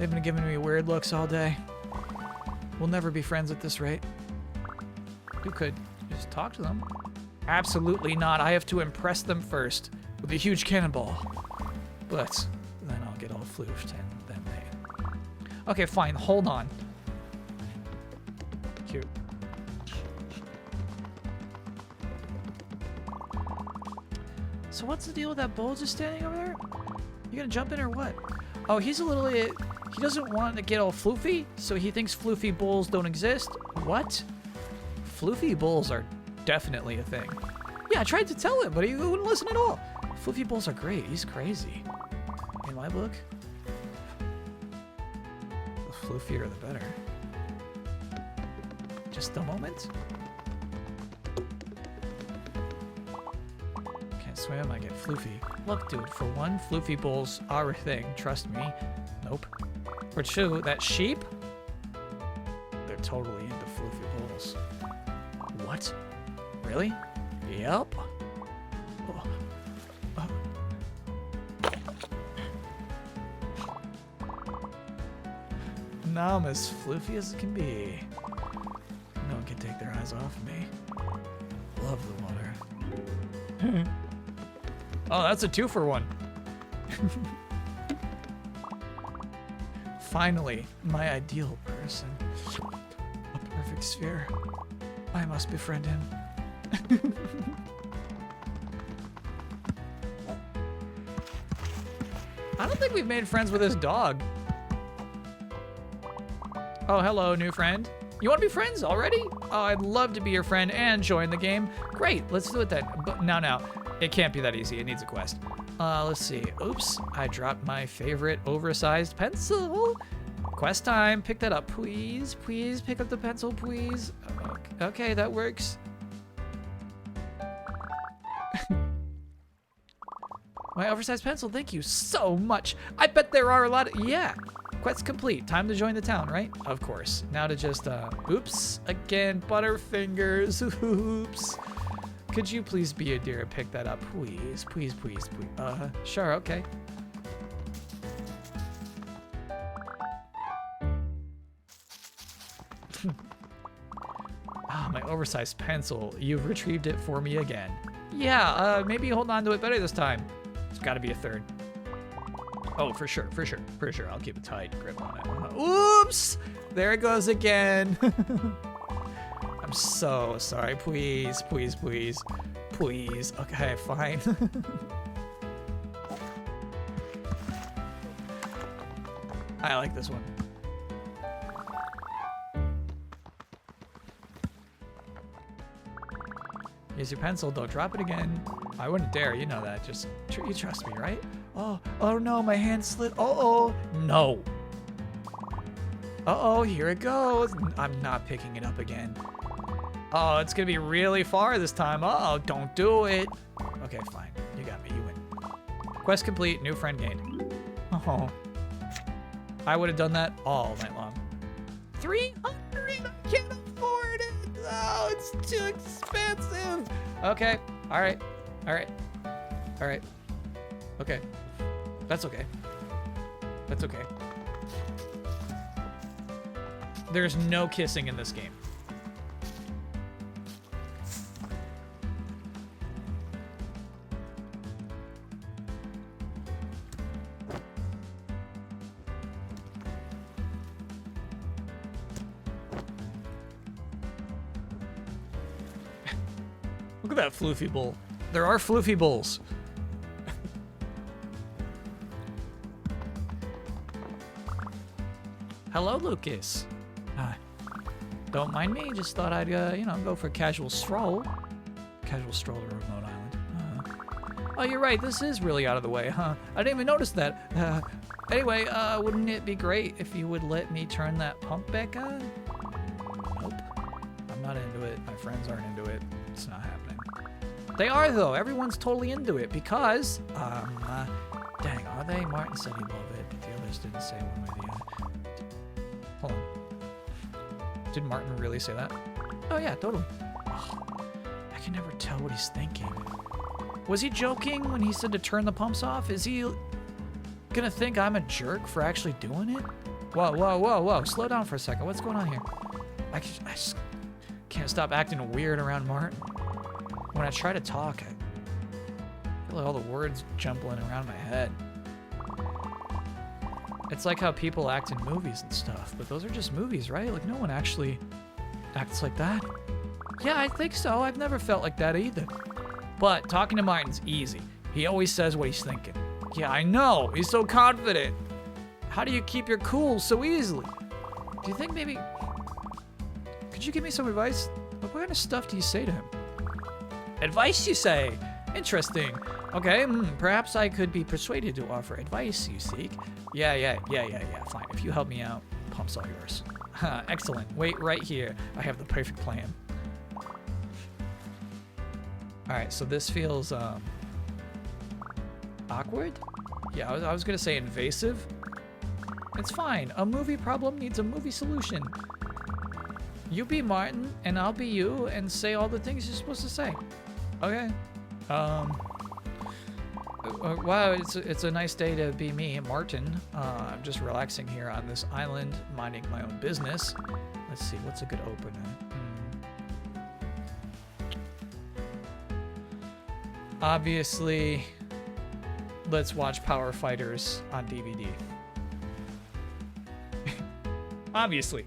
They've been giving me weird looks all day. We'll never be friends at this rate. You could just talk to them. Absolutely not. I have to impress them first with a huge cannonball. But then I'll get all floofed and then they... Okay, fine. Hold on. Cute. So what's the deal with that bull just standing over there? You gonna jump in or what? Oh, he's a little... He doesn't want to get all floofy, so he thinks floofy bulls don't exist. What? Floofy bulls are definitely a thing. Yeah, I tried to tell him, but he wouldn't listen at all. Floofy bulls are great. He's crazy. In my book, the floofier the better. Just a moment. Can't swim, I get floofy. Look, dude, for one, floofy bulls are a thing. Trust me. Nope. For two, that sheep, they're totally into floofy bulls. What? Really? Yep. Now I'm as floofy as it can be. No one can take their eyes off of me. Love the water. Oh, that's a 2-for-1. Finally, my ideal person. A perfect sphere. I must befriend him. I don't think we've made friends with this dog. Oh, hello, new friend. You want to be friends already? Oh, I'd love to be your friend and join the game. Great, let's do it then. But no, it can't be that easy. It needs a quest. Let's see. Oops, I dropped my favorite oversized pencil. Quest time. Pick that up, please. Please pick up the pencil, please. Okay, that works. My oversized pencil, thank you so much. I bet there are a lot of... Yeah, Quest complete. Time to join the town, right? Of course. Now to just, oops. Again, Butterfingers. Oops. Could you please be a dear and pick that up? Please, please, please, please. Sure, okay. Ah, my oversized pencil. You've retrieved it for me again. Yeah, maybe hold on to it better this time. It's gotta be a third. Oh, for sure, for sure, for sure. I'll keep a tight grip on it. Oops! There it goes again. I'm so sorry. Please, please, please, please. Okay, fine. I like this one. Here's your pencil. Don't drop it again. I wouldn't dare. You know that. Just you trust me, right? Oh no, my hand slid. No. Here it goes. I'm not picking it up again. Oh, it's gonna be really far this time. Oh, don't do it. Okay, fine. You got me. You win. Quest complete. New friend gained. Oh. I would have done that all night long. 300? I can't afford it. Oh, it's too expensive. Okay. All right. All right. All right. Okay. That's okay. That's okay. There's no kissing in this game. Look at that floofy bowl. There are floofy bowls. Hello, Lucas. Don't mind me. Just thought I'd, go for a casual stroll. Casual stroll to Remote Island. Oh, you're right. This is really out of the way, huh? I didn't even notice that. Anyway, wouldn't it be great if you would let me turn that pump back on? Nope. I'm not into it. My friends aren't into it. It's not happening. They are, though. Everyone's totally into it because, dang, are they? Martin said he loved it, but the others didn't say one way or the other. Hold on. Did Martin really say that? Oh, yeah, totally. Oh, I can never tell what he's thinking. Was he joking when he said to turn the pumps off? Is he gonna think I'm a jerk for actually doing it? Whoa, whoa, whoa, whoa. Slow down for a second. What's going on here? I just can't stop acting weird around Martin. When I try to talk, I feel like all the words jumbling around my head. It's like how people act in movies and stuff, but those are just movies, right? Like, no one actually acts like that. Yeah, I think so. I've never felt like that either. But talking to Martin's easy. He always says what he's thinking. Yeah, I know. He's so confident. How do you keep your cool so easily? Do you think maybe... Could you give me some advice? What kind of stuff do you say to him? Advice, you say? Interesting. Okay, perhaps I could be persuaded to offer advice you seek. Yeah, fine. If you help me out, pump's all yours. Excellent. Wait right here. I have the perfect plan. Alright, so this feels, awkward? Yeah, I was gonna say invasive. It's fine. A movie problem needs a movie solution. You be Martin, and I'll be you, and say all the things you're supposed to say. Okay. Wow, it's a nice day to be me, Martin. I'm just relaxing here on this island, minding my own business. Let's see, what's a good opener? Obviously, let's watch Power Fighters on DVD. Obviously.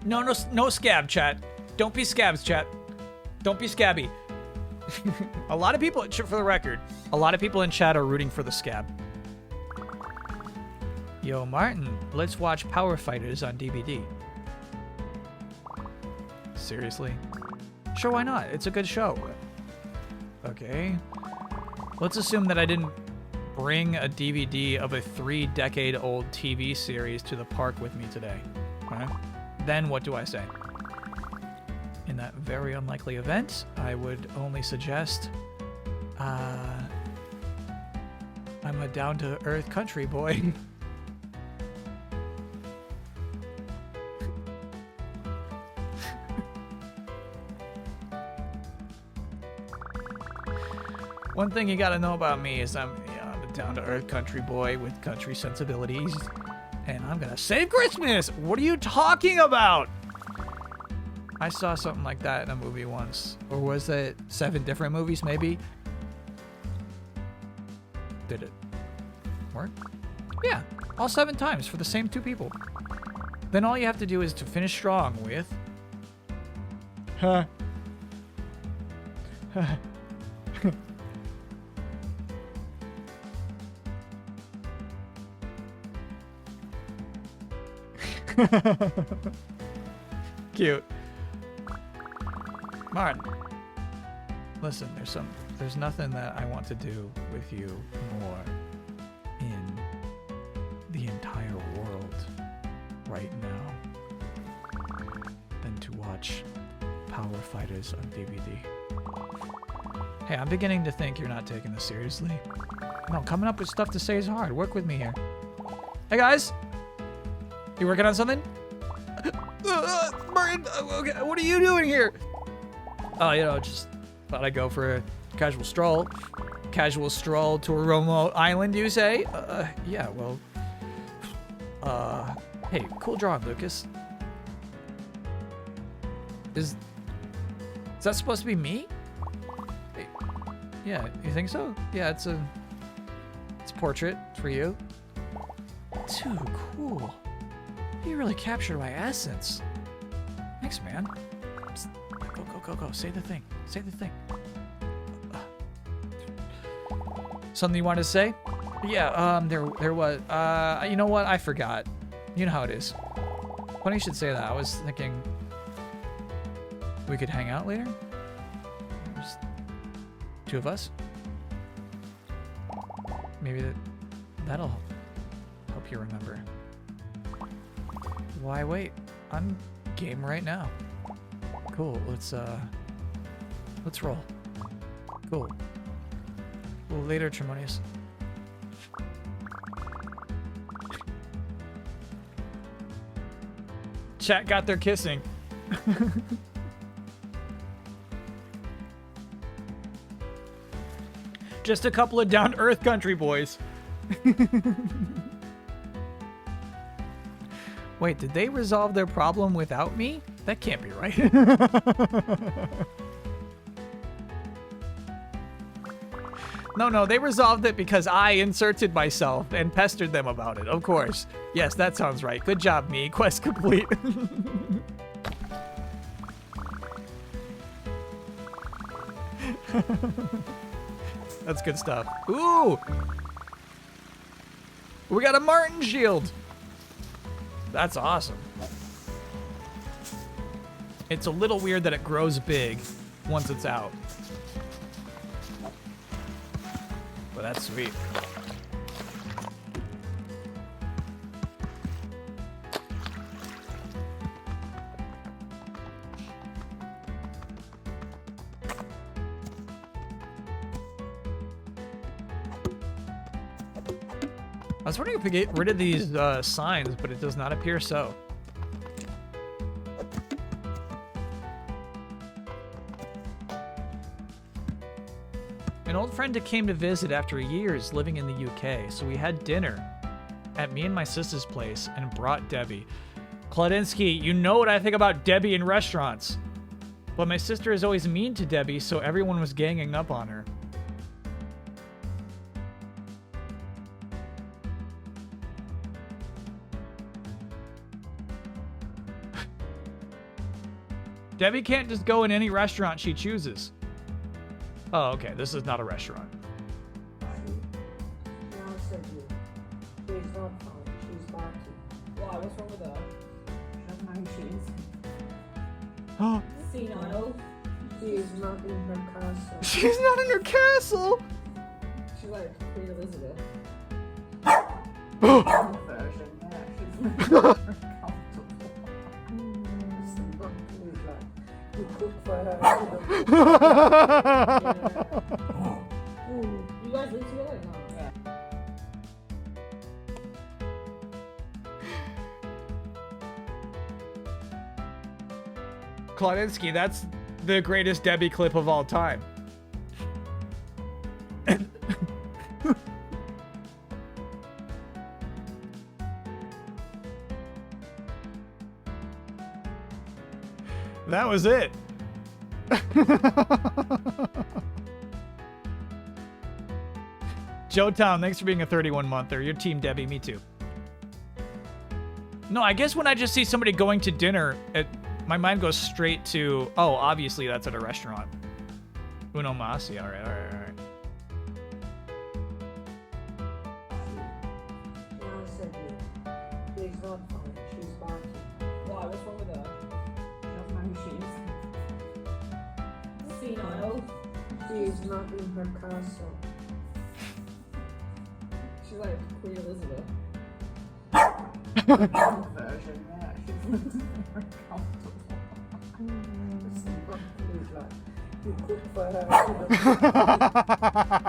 No scab, chat. Don't be scabs, chat. Don't be scabby. A lot of people, for the record, a lot of people in chat are rooting for the scab. Yo, Martin, let's watch Power Fighters on DVD. Seriously? Sure, why not? It's a good show. Okay. Let's assume that I didn't bring a DVD of a 3-decade-old TV series to the park with me today. Okay? Then what do I say? In that very unlikely event, I would only suggest I'm a down-to-earth country boy. One thing you gotta know about me is I'm a down-to-earth country boy with country sensibilities. And I'm gonna save Christmas! What are you talking about? I saw something like that in a movie once. Or was it 7 different movies, maybe? Did it work? Yeah, all 7 times for the same 2 people. Then all you have to do is to finish strong with... Huh. Cute. Martin, listen, there's nothing that I want to do with you more in the entire world right now than to watch Power Fighters on DVD. Hey, I'm beginning to think you're not taking this seriously. No, coming up with stuff to say is hard. Work with me here. Hey guys! You working on something? Martin, okay, what are you doing here? Oh, you know, just thought I'd go for a casual stroll. Casual stroll to a remote island, you say? Yeah, well... hey, cool drawing, Lucas. Is that supposed to be me? Hey, yeah, you think so? Yeah, it's a portrait for you. Dude, cool. You really captured my essence. Thanks, man. Psst. Go. Say the thing. Say the thing. Something you wanted to say? Yeah, there was, you know what? I forgot. You know how it is. Funny you should say that. I was thinking we could hang out later? Just 2 of us? Maybe that'll help you remember. Why wait? I'm game right now. Cool, let's roll. Cool. Well, later, Tremonius. Chat got their kissing. Just a couple of down-to-earth country boys. Wait, did they resolve their problem without me? That can't be right. No, they resolved it because I inserted myself and pestered them about it, of course. Yes, that sounds right. Good job, me. Quest complete. That's good stuff. Ooh! We got a Martin shield! That's awesome. It's a little weird that it grows big once it's out. But that's sweet. I was wondering if we get rid of these signs, but it does not appear so. An old friend came to visit after years living in the UK, so we had dinner at me and my sister's place and brought Debbie. Kladinsky, you know what I think about Debbie in restaurants. But my sister is always mean to Debbie, so everyone was ganging up on her. Debbie can't just go in any restaurant she chooses. Oh, okay. This is not a restaurant. Now said you. She's not fine. She's naughty. Why? What's wrong with her? She doesn't know who she is. Senile. She is not in her castle. She's not in her castle! She's like Queen Elizabeth. Version. Yeah, she's you cook for her. Yeah. Ooh, you guys live together? No. Yeah. Kloninsky, that's the greatest Debbie clip of all time. That was it. Joe Town, thanks for being a 31-monther. You're Team Debbie, me too. No, I guess when I just see somebody going to dinner, my mind goes straight to, oh, obviously that's at a restaurant. Uno mas, yeah, all right. Now said me. She's not fine. She's Marty. Why? What's wrong with her? She doesn't know who she is. Senile. She is not in her castle. She's like Queen Elizabeth. Version, yeah. She's very comfortable. It's not food, like, you cook for her.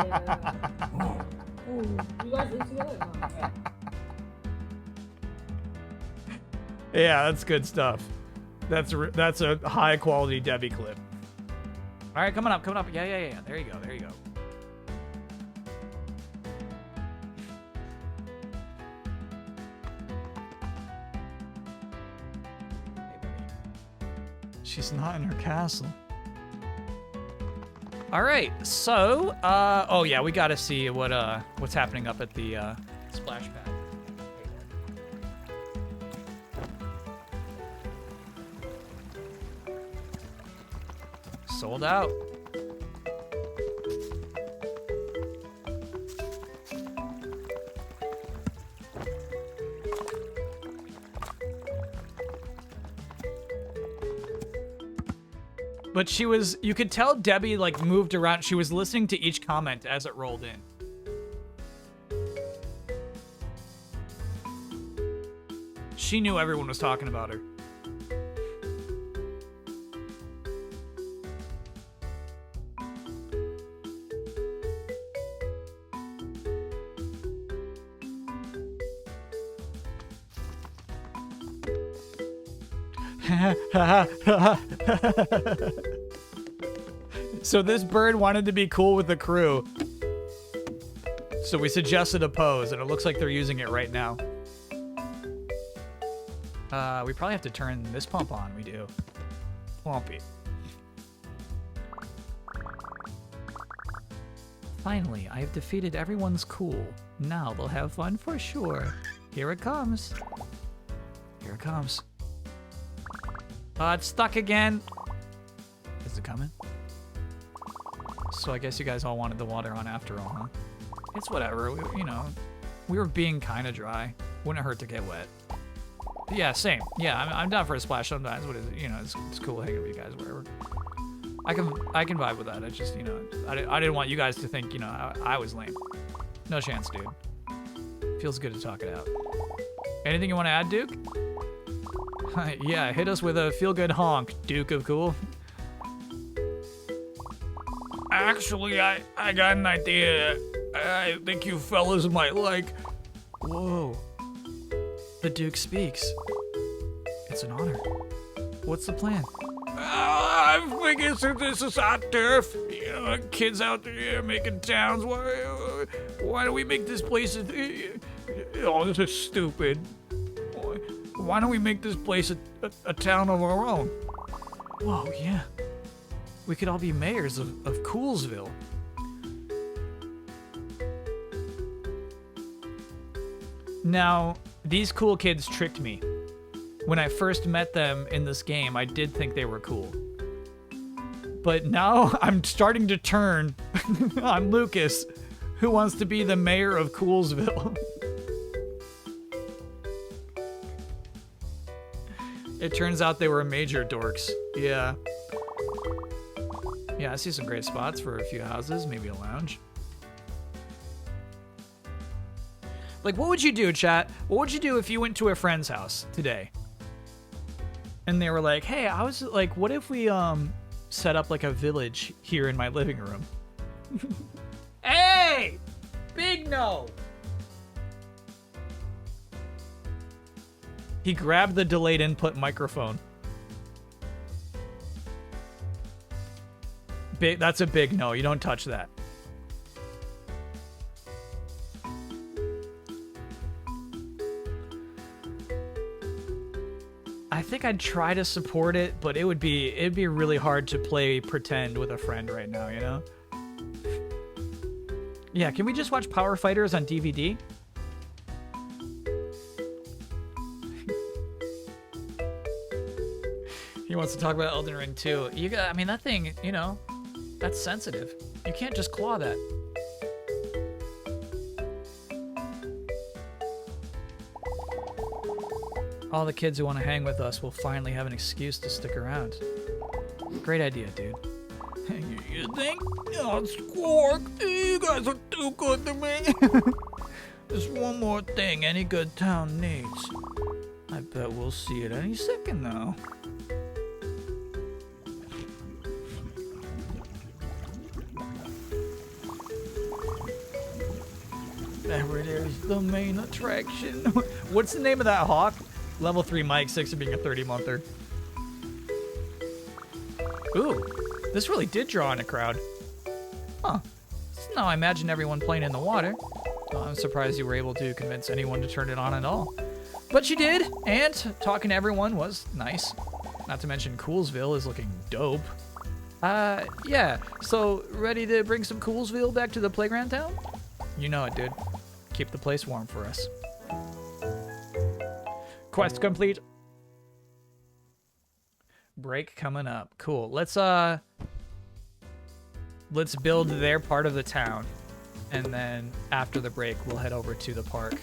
Yeah. Oh, you guys live together now? Yeah. Yeah, that's good stuff. That's a high quality Debbie clip. All right, coming up. Yeah. There you go. She's not in her castle. All right, so oh yeah, we gotta see what's happening up at the splash pad. Sold out. But you could tell Debbie like moved around. She was listening to each comment as it rolled in. She knew everyone was talking about her. So this bird wanted to be cool with the crew. So we suggested a pose, and it looks like they're using it right now. We probably have to turn this pump on. We do. Plumpy. Finally, I have defeated everyone's cool. Now they'll have fun for sure. Here it comes. Here it comes. It's stuck again. Is it coming? So I guess you guys all wanted the water on after all, huh? It's whatever. We were being kind of dry. Wouldn't hurt to get wet. But yeah, same. Yeah, I'm down for a splash sometimes. What is it? It's cool hanging with you guys, whatever. I can vibe with that. It's just, I didn't want you guys to think, I was lame. No chance, dude. Feels good to talk it out. Anything you want to add, Duke? Yeah, hit us with a feel-good honk, Duke of Cool. Actually, I got an idea. I think you fellas might like. Whoa. The Duke speaks. It's an honor. What's the plan? I figure since this is our turf, kids out there making towns, why don't we make this place oh, this is stupid. Why don't we make this place a town of our own? Whoa, yeah. We could all be mayors of Coolsville. Now, these cool kids tricked me. When I first met them in this game, I did think they were cool. But now I'm starting to turn on Lucas, who wants to be the mayor of Coolsville. It turns out they were major dorks. Yeah. Yeah, I see some great spots for a few houses, maybe a lounge. Like, what would you do, chat? What would you do if you went to a friend's house today? And they were like, hey, I was like, what if we set up like a village here in my living room? Hey! Big no! He grabbed the delayed input microphone. big. That's a big no. You don't touch that. I think I'd try to support it, but it'd be really hard to play pretend with a friend right now, you know? Yeah, can we just watch Power Fighters on DVD? He wants to talk about Elden Ring too. I mean, that thing, you know, that's sensitive. You can't just claw that. All the kids who want to hang with us will finally have an excuse to stick around. Great idea, dude. You think? Oh, Squawk, you guys are too good to me. There's one more thing any good town needs. I bet we'll see it any second now. There it is, the main attraction. What's the name of that hawk? Level 3 Mike, 6 of being a 30-monther. Ooh, this really did draw in a crowd. Huh. So now I imagine everyone playing in the water. Well, I'm surprised you were able to convince anyone to turn it on at all. But you did, and talking to everyone was nice. Not to mention Coolsville is looking dope. Yeah, so ready to bring some Coolsville back to the playground town? You know it, dude. Keep the place warm for us. Quest complete. Break coming up. Cool. Let's build their part of the town, and then after the break we'll head over to the park.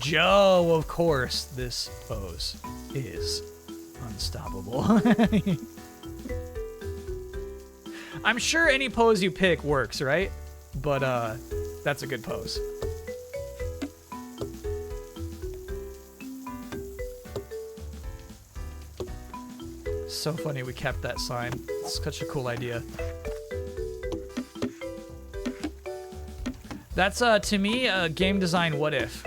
Joe, of course, this pose is unstoppable. I'm sure any pose you pick works, right? But that's a good pose. So funny we kept that sign. It's such a cool idea. That's to me a game design what if.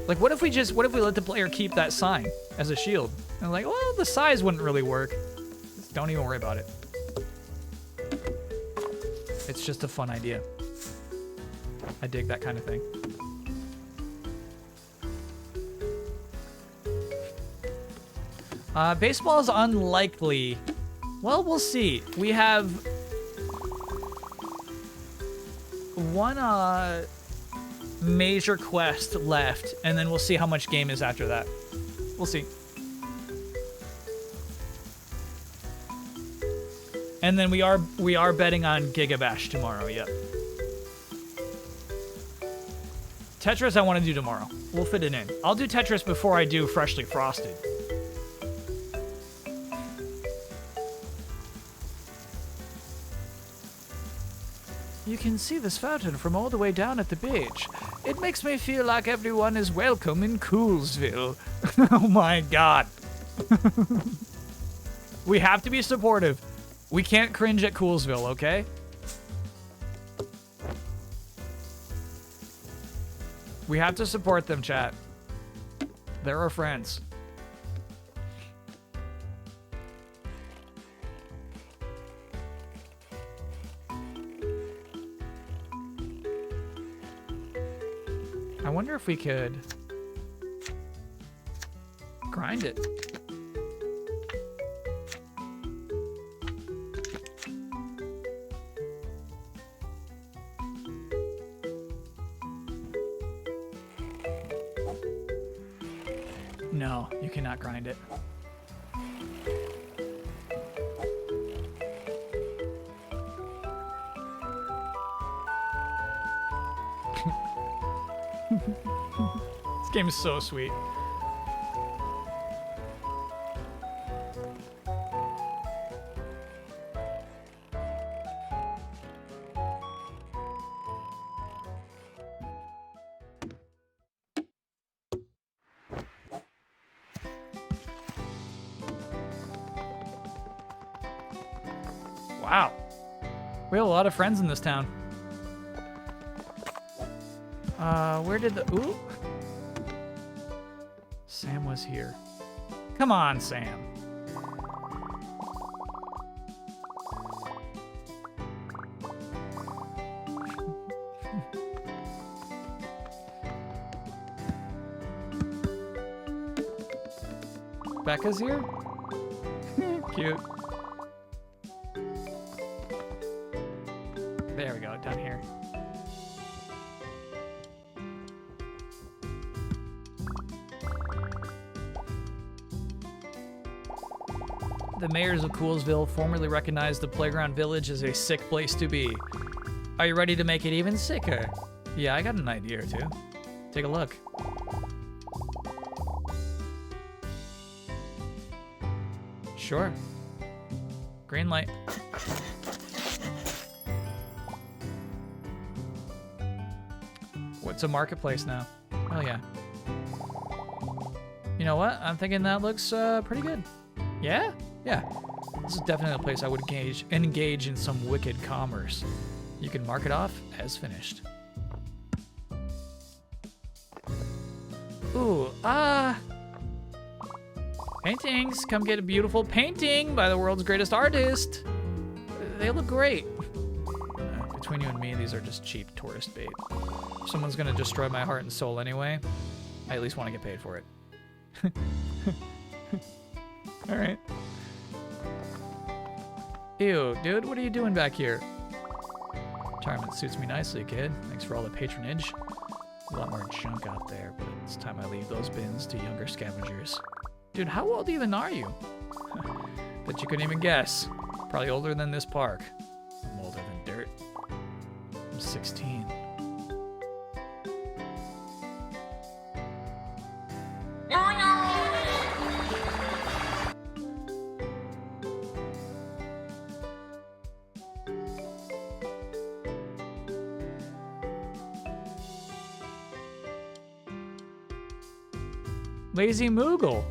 Like what if we let the player keep that sign as a shield? And like, well, the size wouldn't really work. Just don't even worry about it. It's just a fun idea. I dig that kind of thing. Baseball is unlikely. Well, we'll see. We have one major quest left, and then we'll see how much game is after that. We'll see. And then we are betting on Gigabash tomorrow. Yep. Tetris I want to do tomorrow. We'll fit it in. I'll do Tetris before I do Freshly Frosted. You can see this fountain from all the way down at the beach. It makes me feel like everyone is welcome in Coolsville. Oh my god. We have to be supportive. We can't cringe at Coolsville, okay? We have to support them, chat. They're our friends. I wonder if we could grind it. No, you cannot grind it. This game is so sweet. Wow. We have a lot of friends in this town. Where did the... Ooh. Sam was here. Come on, Sam. Becca's here? Cute. There we go, down here. The mayors of Coolsville formerly recognized the Playground Village as a sick place to be. Are you ready to make it even sicker? Yeah, I got an idea or two. Take a look. Sure. Green light. What's a marketplace now? Oh yeah. You know what? I'm thinking that looks pretty good. Yeah? Yeah. This is definitely a place I would engage in some wicked commerce. You can mark it off as finished. Ooh, paintings. Come get a beautiful painting by the world's greatest artist. They look great. Between you and me, these are just cheap tourist bait. If someone's gonna destroy my heart and soul anyway, I at least want to get paid for it. All right. Ew, dude, what are you doing back here? Retirement suits me nicely, kid. Thanks for all the patronage. A lot more junk out there, but it's time I leave those bins to younger scavengers. Dude, how old even are you? Bet you couldn't even guess. Probably older than this park. I'm older than dirt. I'm 16. Lazy Moogle.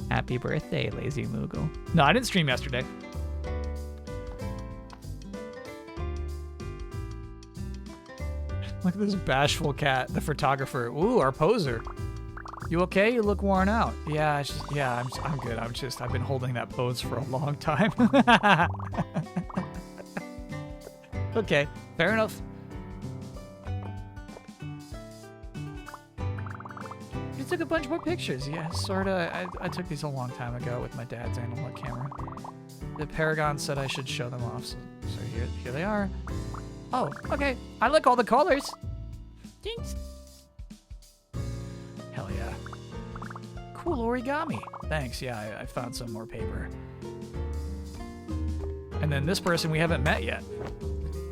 Happy birthday, Lazy Moogle. No, I didn't stream yesterday. Look at this bashful cat, the photographer. Ooh, our poser. You okay? You look worn out. Yeah, I'm good. I've been holding that pose for a long time. Okay, fair enough. You took a bunch more pictures. Yeah, sorta. I took these a long time ago with my dad's analog camera. The Paragon said I should show them off, so here they are. Oh, okay. I like all the colors. Thanks. Hell yeah. Cool origami. Thanks, yeah, I found some more paper. And then this person we haven't met yet.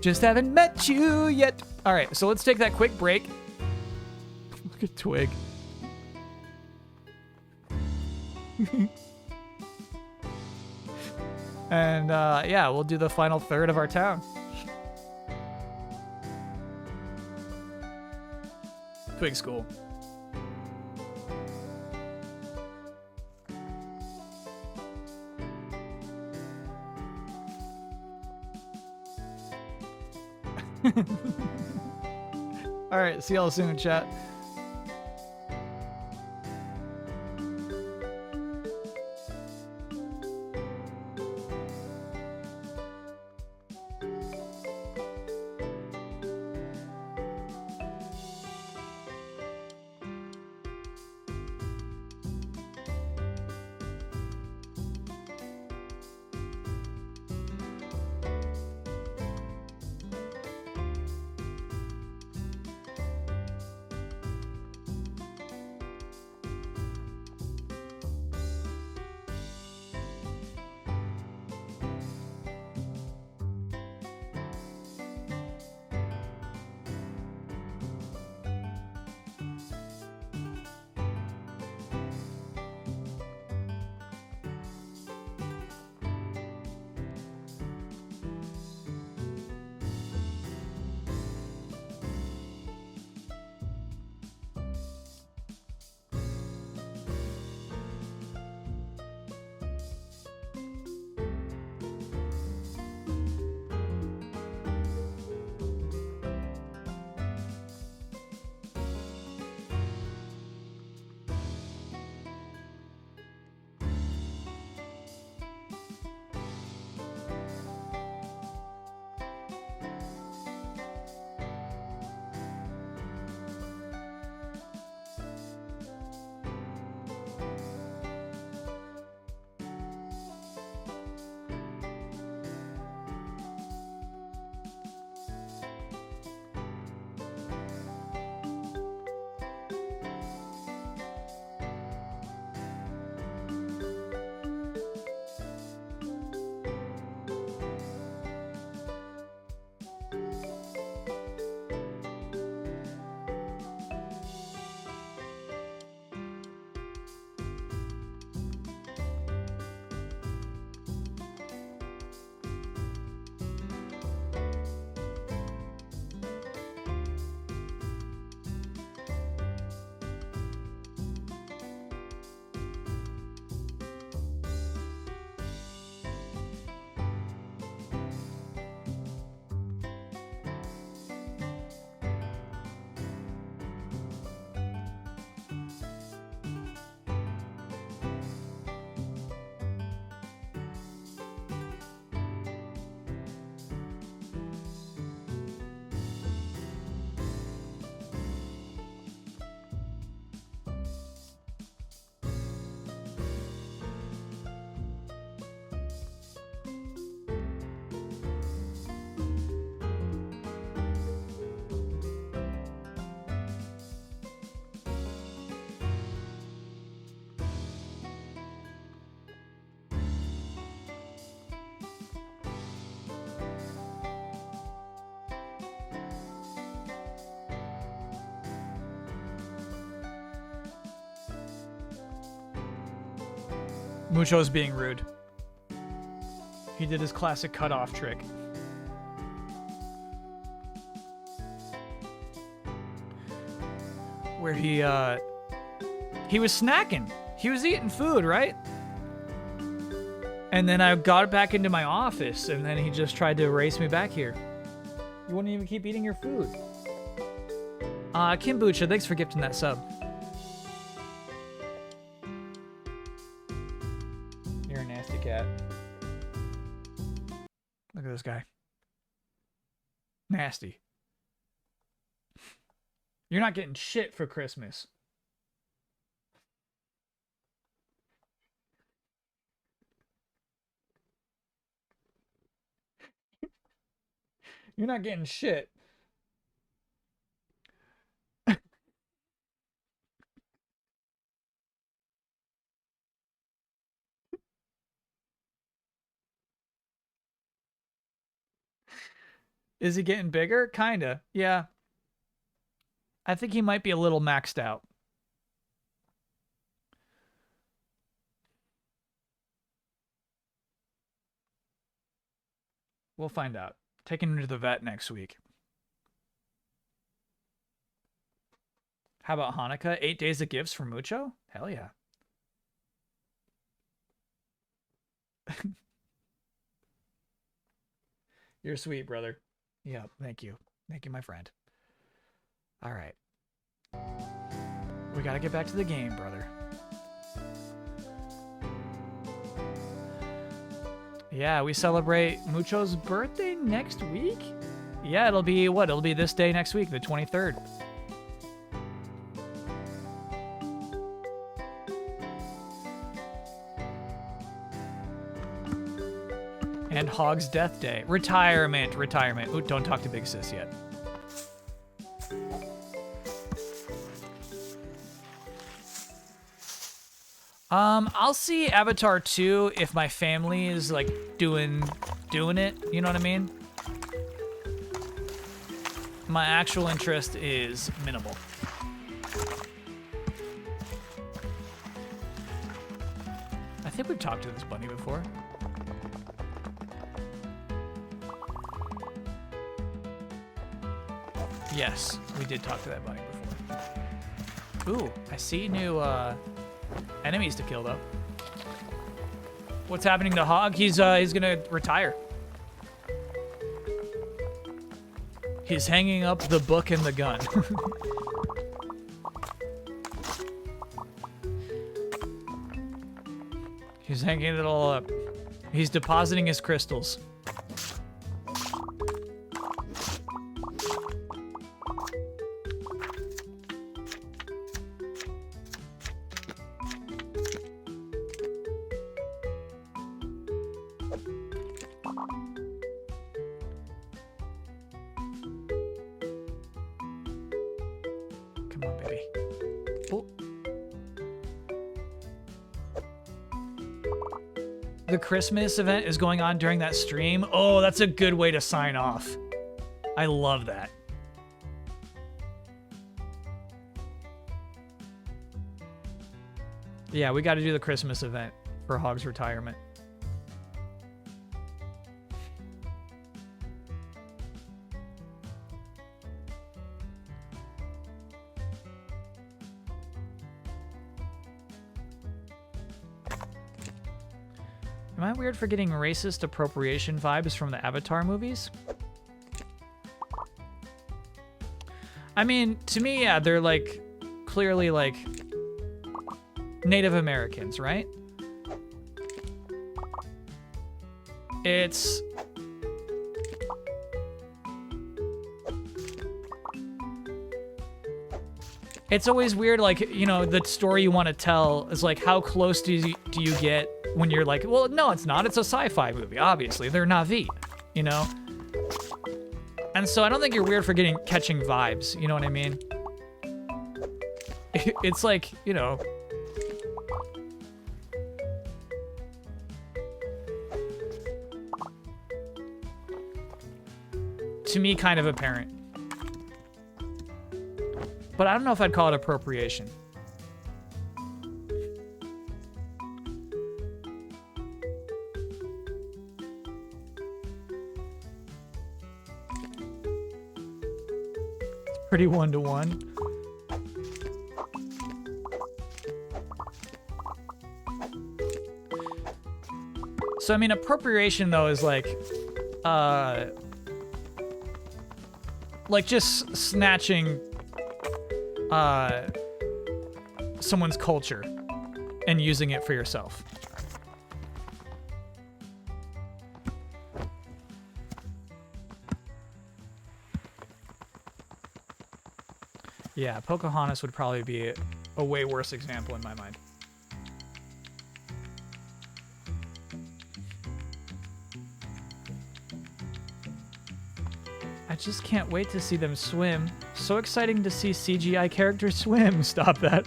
Just haven't met you yet. All right, so let's take that quick break. Look at Twig. And yeah, we'll do the final third of our town. Twig school. All right, see y'all soon, chat. Mucho's being rude. He did his classic cutoff trick. Where he was snacking. He was eating food, right? And then I got back into my office, and then he just tried to erase me back here. You wouldn't even keep eating your food. Kimbucha, thanks for gifting that sub. You're a nasty cat. Look at this guy. Nasty. You're not getting shit for Christmas. You're not getting shit. Is he getting bigger? Kinda. Yeah. I think he might be a little maxed out. We'll find out. Taking him to the vet next week. How about Hanukkah? 8 days of gifts for Mucho? Hell yeah. You're sweet, brother. Yeah, thank you. Thank you, my friend. All right. We gotta get back to the game, brother. Yeah, we celebrate Mucho's birthday next week? Yeah, it'll be what? It'll be this day next week, the 23rd. And Hog's death day. Retirement. Ooh, don't talk to Big Sis yet. I'll see Avatar 2 if my family is like doing it, you know what I mean? My actual interest is minimal. I think we've talked to this bunny before. Yes, we did talk to that bunny before. Ooh, I see new enemies to kill though. What's happening to Hog? He's gonna retire. He's hanging up the book and the gun. He's hanging it all up. He's depositing his crystals. Come on, baby. Oh. The Christmas event is going on during that stream. Oh, that's a good way to sign off. I love that. Yeah, we got to do the Christmas event for Hog's retirement. Am I weird for getting racist appropriation vibes from the Avatar movies? I mean, to me, yeah, they're like clearly like Native Americans, right? It's always weird, like, you know, the story you want to tell is like, how close do you get when you're like, well, no, it's not. It's a sci-fi movie, obviously. They're Na'vi, you know? And so I don't think you're weird for catching vibes, you know what I mean? It's like, you know... to me, kind of apparent. But I don't know if I'd call it appropriation. Pretty one-to-one. So I mean, appropriation though is like just snatching someone's culture and using it for yourself. Yeah, Pocahontas would probably be a way worse example in my mind. I just can't wait to see them swim. So exciting to see CGI characters swim. Stop that.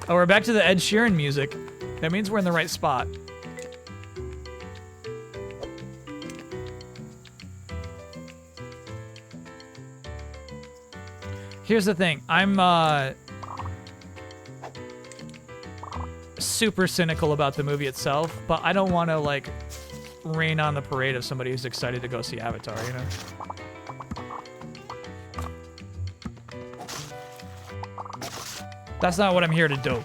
Oh, we're back to the Ed Sheeran music. That means we're in the right spot. Here's the thing. I'm super cynical about the movie itself, but I don't want to like rain on the parade of somebody who's excited to go see Avatar, you know? That's not what I'm here to do.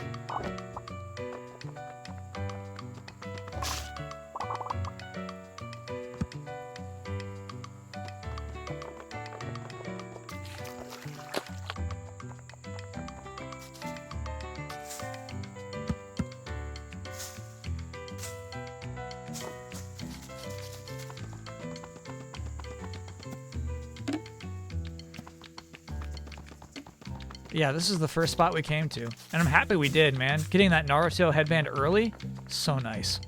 Yeah, this is the first spot we came to. And I'm happy we did, man. Getting that Naruto headband early, so nice.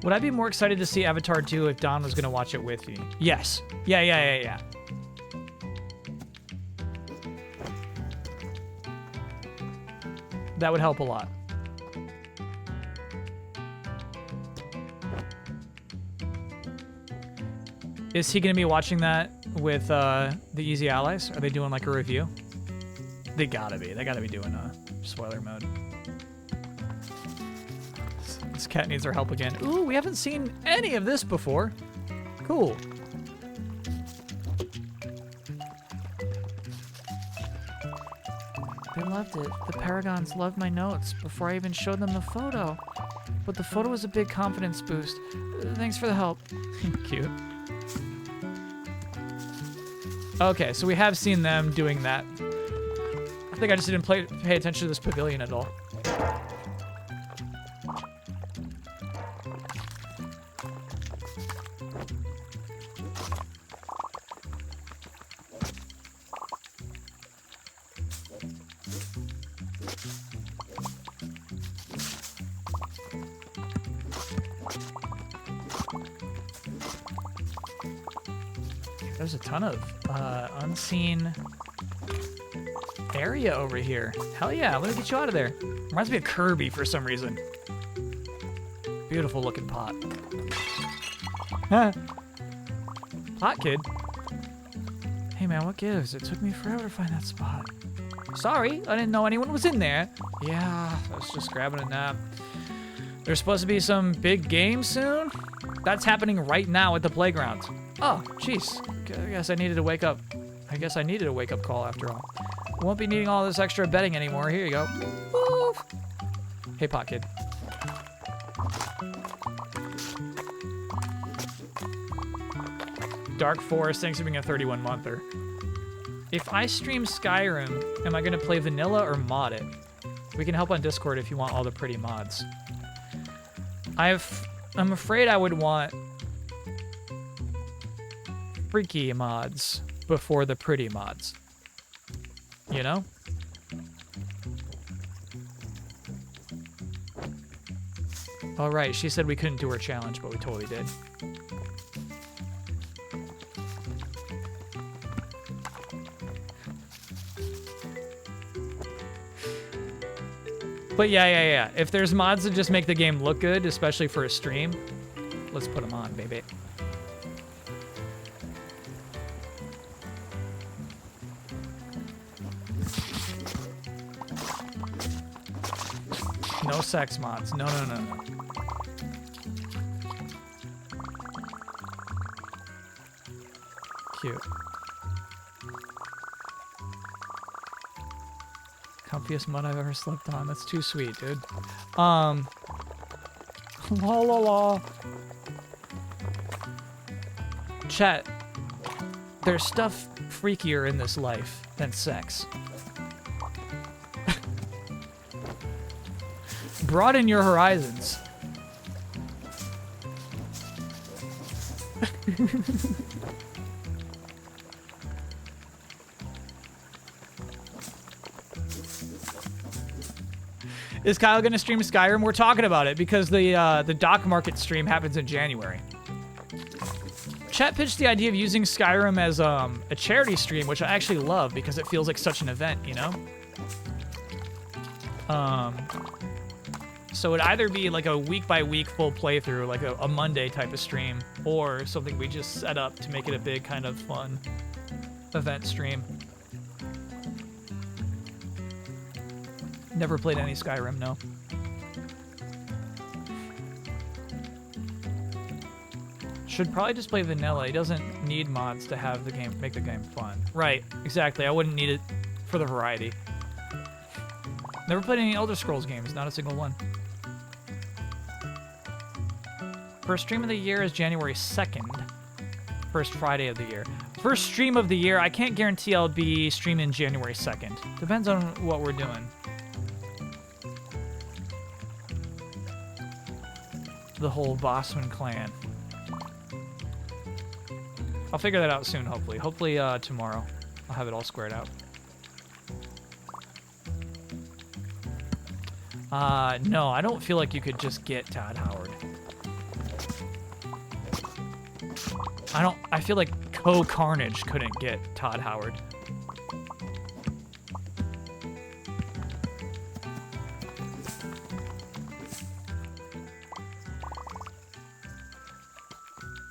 Would I be more excited to see Avatar 2 if Don was going to watch it with me? Yes. Yeah. That would help a lot. Is he going to be watching that with the Easy Allies? Are they doing like a review? They gotta be. They gotta be doing a spoiler mode. This cat needs our help again. Ooh, we haven't seen any of this before. Cool. They loved it. The Paragons loved my notes before I even showed them the photo. But the photo was a big confidence boost. Thanks for the help. Cute. Okay, so we have seen them doing that. I think I just didn't pay attention to this pavilion at all. There's a ton of unseen area over here. Hell yeah, let me get you out of there. Reminds me of Kirby for some reason. Beautiful looking pot. Pot kid. Hey man, what gives? It took me forever to find that spot. Sorry, I didn't know anyone was in there. Yeah, I was just grabbing a nap. There's supposed to be some big game soon? That's happening right now at the playground. Oh, jeez. I guess I needed to wake up. I guess I needed a wake-up call after all. Won't be needing all this extra betting anymore. Here you go. Woof. Hey, pot kid. Dark Forest, thanks for being a 31-monther. If I stream Skyrim, am I going to play vanilla or mod it? We can help on Discord if you want all the pretty mods. I'm afraid I would want freaky mods before the pretty mods. You know? All right, she said we couldn't do her challenge, but we totally did. But yeah. If there's mods that just make the game look good, especially for a stream, let's put them on, baby. No sex mods. No. Comfiest mud I've ever slept on. That's too sweet, dude. La la la. Chat. There's stuff freakier in this life than sex. Broaden your horizons. Is Kyle gonna stream Skyrim? We're talking about it because the Dock Market stream happens in January. Chat pitched the idea of using Skyrim as a charity stream, which I actually love because it feels like such an event, you know? So it'd either be like a week-by-week full playthrough, like a Monday type of stream, or something we just set up to make it a big kind of fun event stream. Never played any Skyrim, no. Should probably just play vanilla. He doesn't need mods to have the game, make the game fun. Right, exactly. I wouldn't need it for the variety. Never played any Elder Scrolls games, not a single one. First stream of the year is January 2nd. First Friday of the year. First stream of the year, I can't guarantee I'll be streaming January 2nd. Depends on what we're doing. The whole Bossman clan. I'll figure that out soon, hopefully. Hopefully tomorrow. I'll have it all squared out. No, I don't feel like you could just get Todd Howard. I feel like Carnage couldn't get Todd Howard.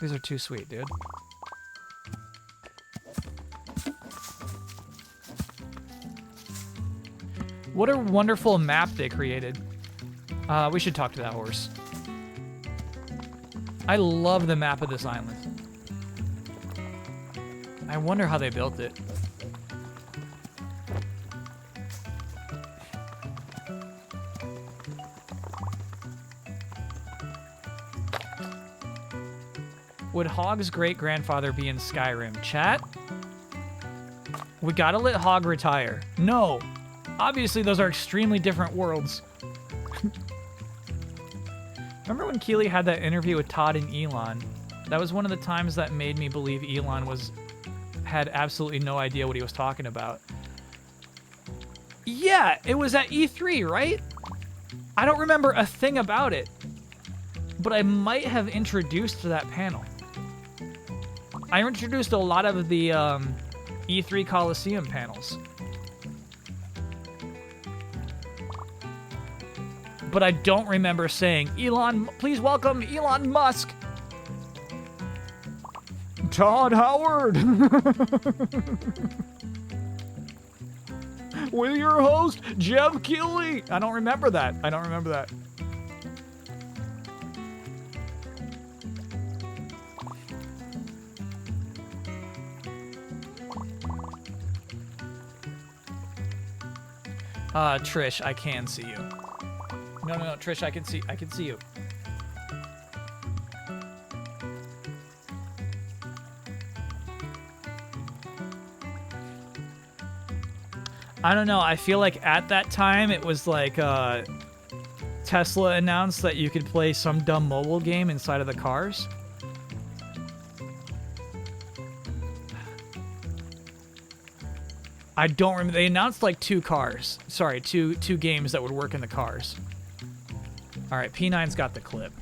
These are too sweet, dude. What a wonderful map they created. We should talk to that horse. I love the map of this island. I wonder how they built it. Would Hog's great-grandfather be in Skyrim? Chat? We gotta let Hog retire. No! Obviously, those are extremely different worlds. Remember when Keeley had that interview with Todd and Elon? That was one of the times that made me believe Elon had absolutely no idea what he was talking about. Yeah, it was at E3, right? I don't remember a thing about it, but I might have introduced that panel. I introduced a lot of the E3 Coliseum panels. But I don't remember saying, Elon, please welcome Elon Musk. Todd Howard. With your host, Jeff Keighley. I don't remember that. I don't remember that. Trish, I can see you. No, Trish, I can see you. I don't know, I feel like at that time it was like Tesla announced that you could play some dumb mobile game inside of the cars. I don't remember. They announced like two games that would work in the cars. All right, P9's got the clip.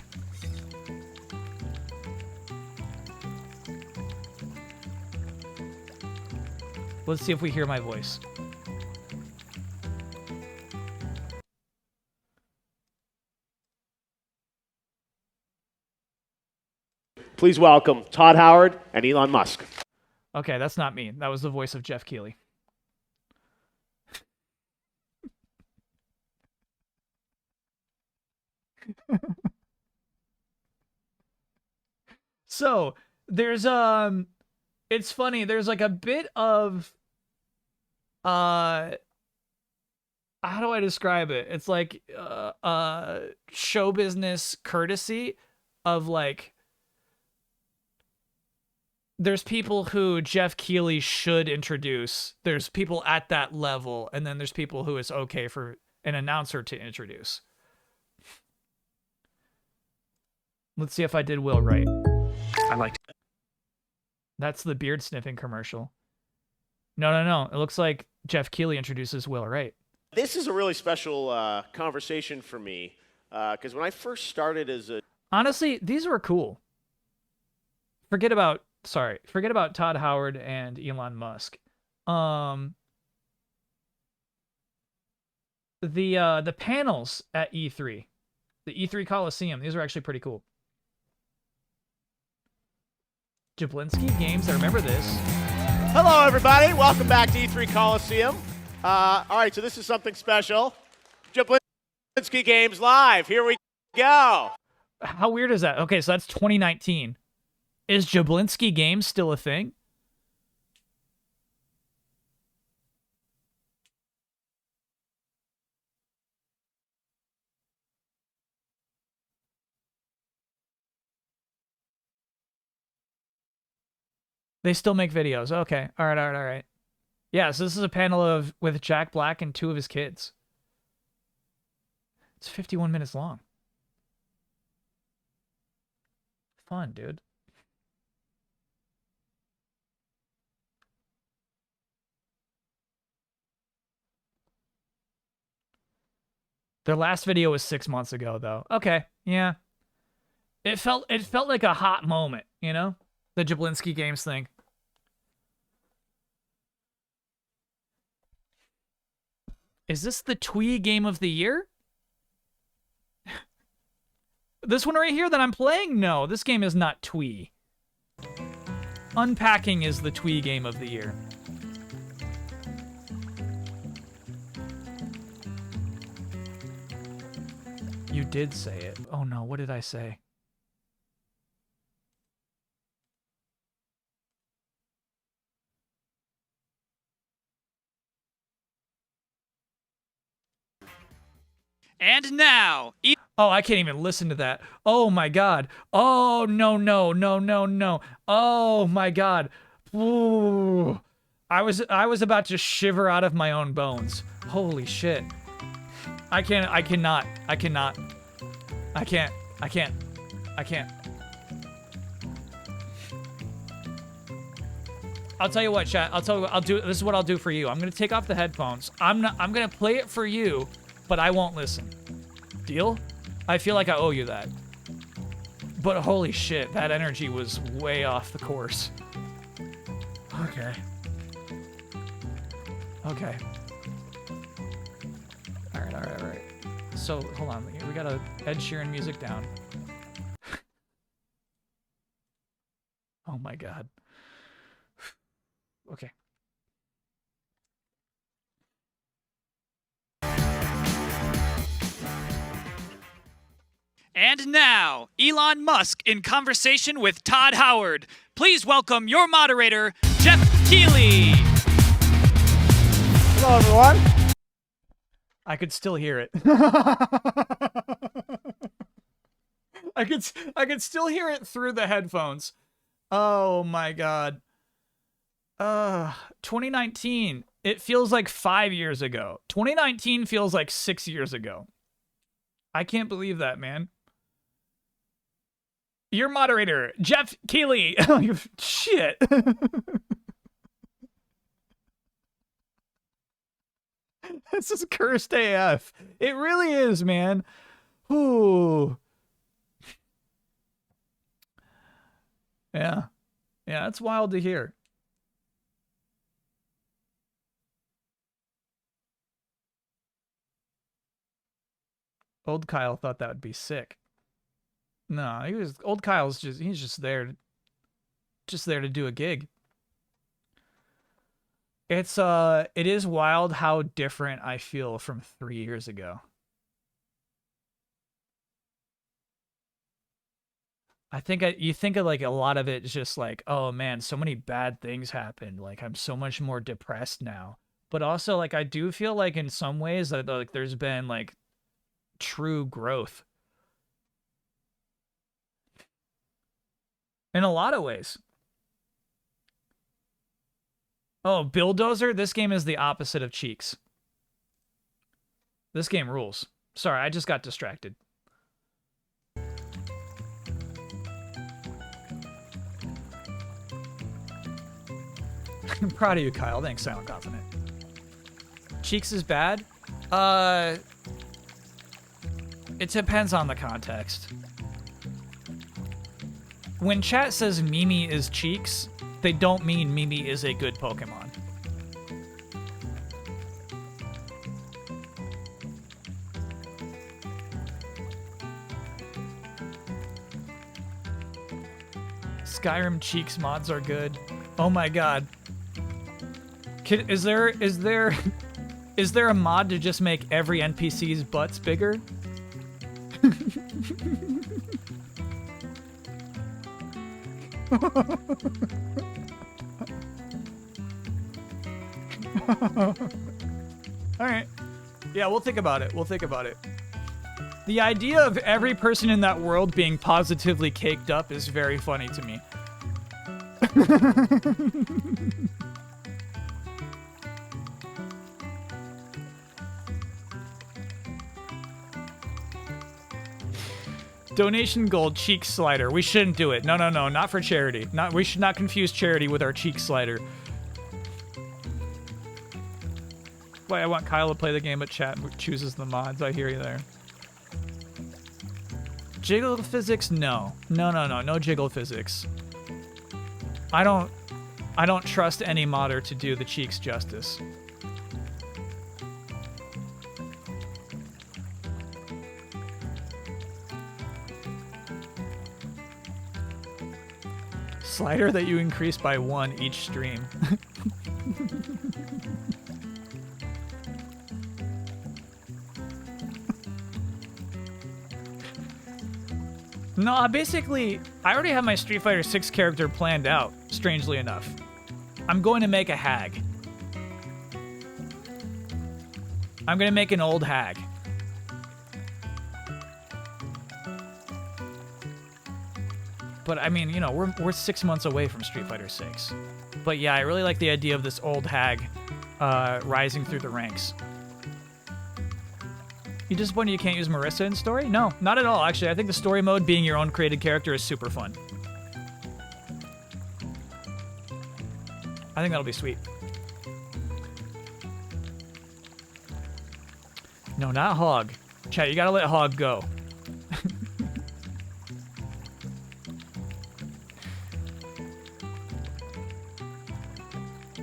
Let's see if we hear my voice. Please welcome Todd Howard and Elon Musk. Okay, that's not me. That was the voice of Jeff Keighley. So, there's it's funny, there's like a bit of how do I describe it? It's like show business courtesy of like there's people who Jeff Keighley should introduce. There's people at that level, and then there's people who it's okay for an announcer to introduce. Let's see if I did Will right. I like. That's the beard sniffing commercial. No. It looks like Jeff Keighley introduces Will Wright. This is a really special conversation for me because when I first started as a Honestly, these were cool. Forget about Todd Howard and Elon Musk. The panels at E3, the E3 Coliseum, these are actually pretty cool. Jablinski Games, I remember this. Hello, everybody. Welcome back to E3 Coliseum. All right, so this is something special. Jablinski Games Live. Here we go. How weird is that? Okay, so that's 2019. Is Jablinski Games still a thing? They still make videos. Okay. All right. Yeah, so this is a panel with Jack Black and 2 of his kids. It's 51 minutes long. Fun, dude. Their last video was 6 months ago, though. Okay, yeah. It felt like a hot moment, you know? The Jablinski Games thing. Is this the Twee game of the year? This one right here that I'm playing? No, this game is not Twee. Unpacking is the Twee game of the year. You did say it. Oh no, what did I say? And now, Oh, I can't even listen to that. Oh my god. Oh no. Oh my god. Ooh. I was about to shiver out of my own bones. Holy shit. I can't. I'll tell you what, chat. This is what I'll do for you. I'm gonna take off the headphones. I'm gonna play it for you, but I won't listen. Deal? I feel like I owe you that. But holy shit, that energy was way off the course. Okay. Okay. All right. So, hold on. We got a Ed Sheeran music down. Oh my god. Okay. And now, Elon Musk in conversation with Todd Howard. Please welcome your moderator, Jeff Keighley. Hello, everyone. I could still hear it. I could still hear it through the headphones. Oh my god. 2019. It feels like 5 years ago. 2019 feels like 6 years ago. I can't believe that, man. Your moderator, Jeff Keighley. Shit. This is cursed AF. It really is, man. Ooh. Yeah. Yeah, it's wild to hear. Old Kyle thought that would be sick. No, old Kyle's he's just there to do a gig. It is wild how different I feel from 3 years ago. You think of like a lot of it is just like, oh man, so many bad things happened. Like I'm so much more depressed now. but also like I do feel like in some ways that like there's been like true growth in a lot of ways. Oh, Bulldozer, this game is the opposite of Cheeks. This game rules. Sorry, I just got distracted. I'm proud of you, Kyle. Thanks, Silent Confident. Cheeks is bad? It depends on the context. When chat says Mimi is Cheeks, they don't mean Mimi is a good Pokemon. Skyrim Cheeks mods are good. Oh my god. Is there a mod to just make every NPC's butts bigger? Alright. Yeah, we'll think about it. We'll think about it. The idea of every person in that world being positively caked up is very funny to me. Donation gold cheek slider. We shouldn't do it. No, no, no, not for charity. We should not confuse charity with our cheek slider. Why I want Kyle to play the game, but chat chooses the mods. I hear you there. Jiggle physics? No. No, no, no. No jiggle physics. I don't trust any modder to do the cheeks justice. Slider that you increase by 1 each stream. No, I already have my Street Fighter 6 character planned out, strangely enough. I'm going to make a hag. I'm going to make an old hag. But I mean, you know, we're 6 months away from Street Fighter 6. But yeah, I really like the idea of this old hag rising through the ranks. You disappointed you can't use Marissa in story? No, not at all, actually. I think the story mode, being your own created character, is super fun. I think that'll be sweet. No, not Hog. Chat, you gotta let Hog go.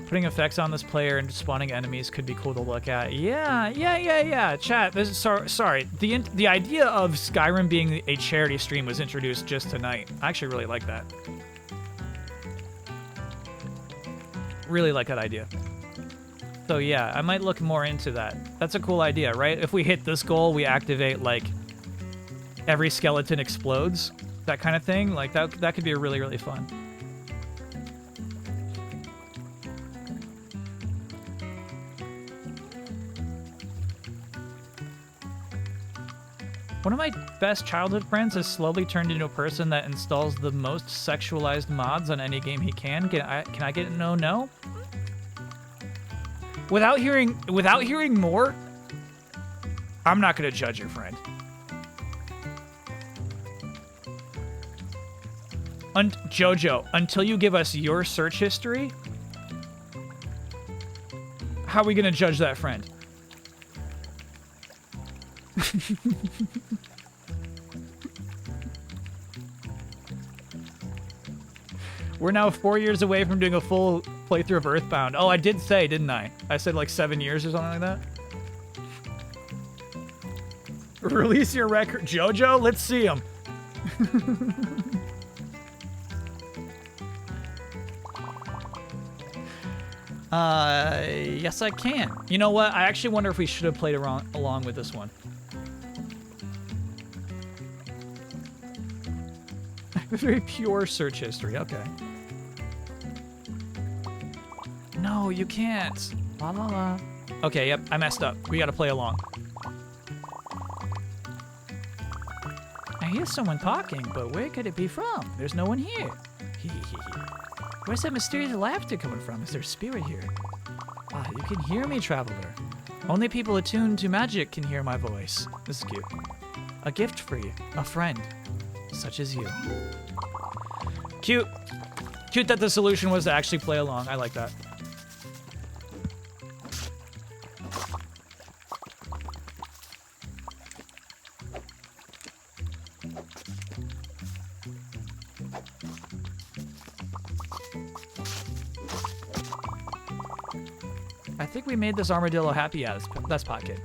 Putting effects on this player and spawning enemies could be cool to look at. Yeah. Chat, this is sorry. The idea of Skyrim being a charity stream was introduced just tonight. I actually really like that. Really like that idea. So yeah, I might look more into that. That's a cool idea, right? If we hit this goal, we activate like every skeleton explodes, that kind of thing. Like that could be really, really fun. One of my best childhood friends has slowly turned into a person that installs the most sexualized mods on any game he can. Can I get a no? Without hearing more, I'm not gonna judge your friend. Jojo, until you give us your search history, how are we gonna judge that friend? We're now 4 years away from doing a full playthrough of Earthbound. Oh, I did say, didn't I? I said like 7 years or something like that. Release your record. Jojo, let's see him. Yes, I can. You know what? I actually wonder if we should have played along with this one. Very pure search history. Okay. No, you can't. La la la. Okay, yep, I messed up. We gotta play along. I hear someone talking, but where could it be from? There's no one here. Where's that mysterious laughter coming from? Is there a spirit here? Ah, you can hear me, traveler. Only people attuned to magic can hear my voice. This is cute. A gift for you, a friend, such as you. Cute. Cute that the solution was to actually play along. I like that. I think we made this armadillo happy. Yeah, that's Pocket.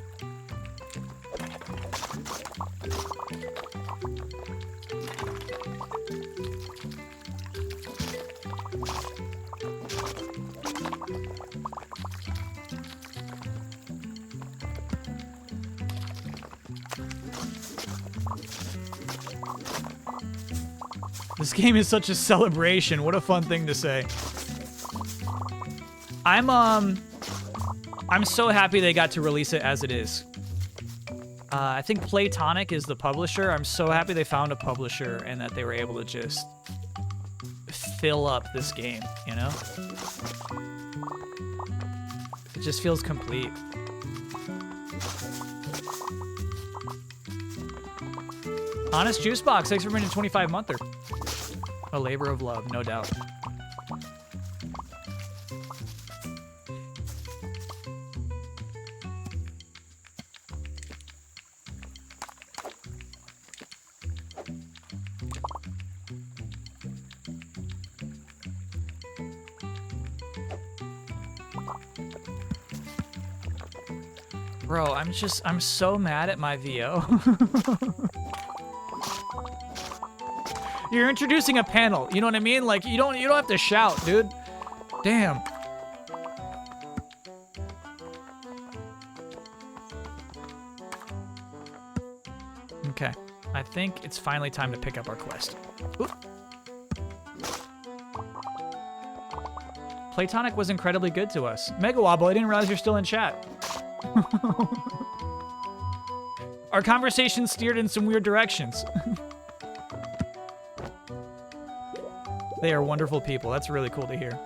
This game is such a celebration. What a fun thing to say. I'm so happy they got to release it as it is. I think Playtonic is the publisher. I'm so happy they found a publisher and that they were able to just fill up this game, you know? It just feels complete. Honest Juice Box, thanks for bringing 25 monther. A labor of love, no doubt. Bro, I'm so mad at my VO. You're introducing a panel, you know what I mean? Like, you don't have to shout, dude. Damn. Okay, I think it's finally time to pick up our quest. Oop. Playtonic was incredibly good to us. Mega Wobble, I didn't realize you're still in chat. Our conversation steered in some weird directions. They are wonderful people. That's really cool to hear.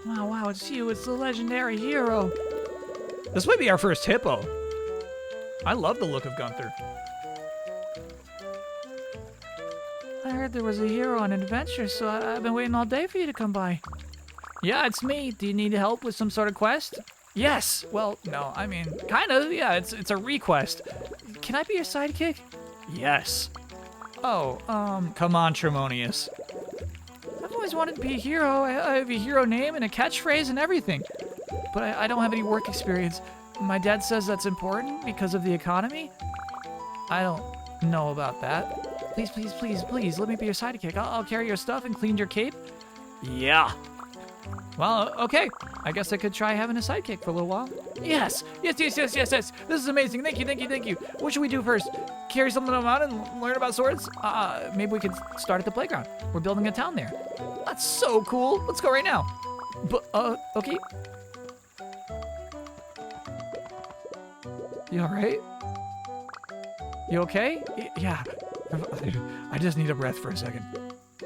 Wow, it's you. It's the legendary hero. This might be our first hippo. I love the look of Gunther. I heard there was a hero on adventure, so I've been waiting all day for you to come by. Yeah, it's me. Do you need help with some sort of quest? Yes. Well, no, I mean, kind of. Yeah, it's a request. Can I be your sidekick? Yes. Oh, come on, Tremonius. I've always wanted to be a hero. I have a hero name and a catchphrase and everything. But I don't have any work experience. My dad says that's important because of the economy. I don't know about that. Please, please, please, please, let me be your sidekick. I'll carry your stuff and clean your cape. Yeah. Well, okay. I guess I could try having a sidekick for a little while. Yes. Yes. This is amazing. Thank you. What should we do first? Carry something around and learn about swords? Maybe we could start at the playground. We're building a town there. That's so cool. Let's go right now. But, okay. You all right? You okay? Yeah. I just need a breath for a second.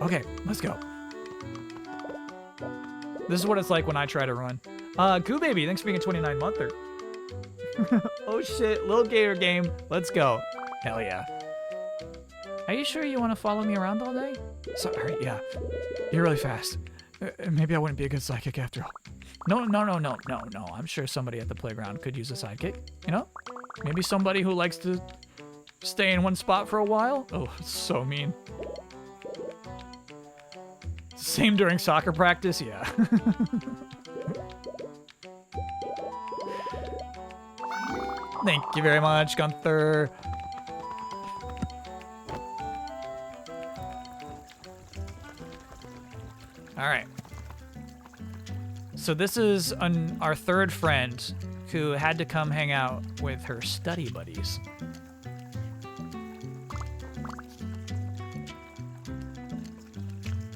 Okay, let's go. This is what it's like when I try to run. Goo Baby, thanks for being a 29 monther. Oh shit, little Gator game. Let's go. Hell yeah. Are you sure you want to follow me around all day? Sorry, yeah. You're really fast. Maybe I wouldn't be a good sidekick after all. No. I'm sure somebody at the playground could use a sidekick. You know? Maybe somebody who likes to stay in one spot for a while. Oh, it's so mean. Same during soccer practice, yeah. Thank you very much, Gunther. All right. So this is our third friend who had to come hang out with her study buddies.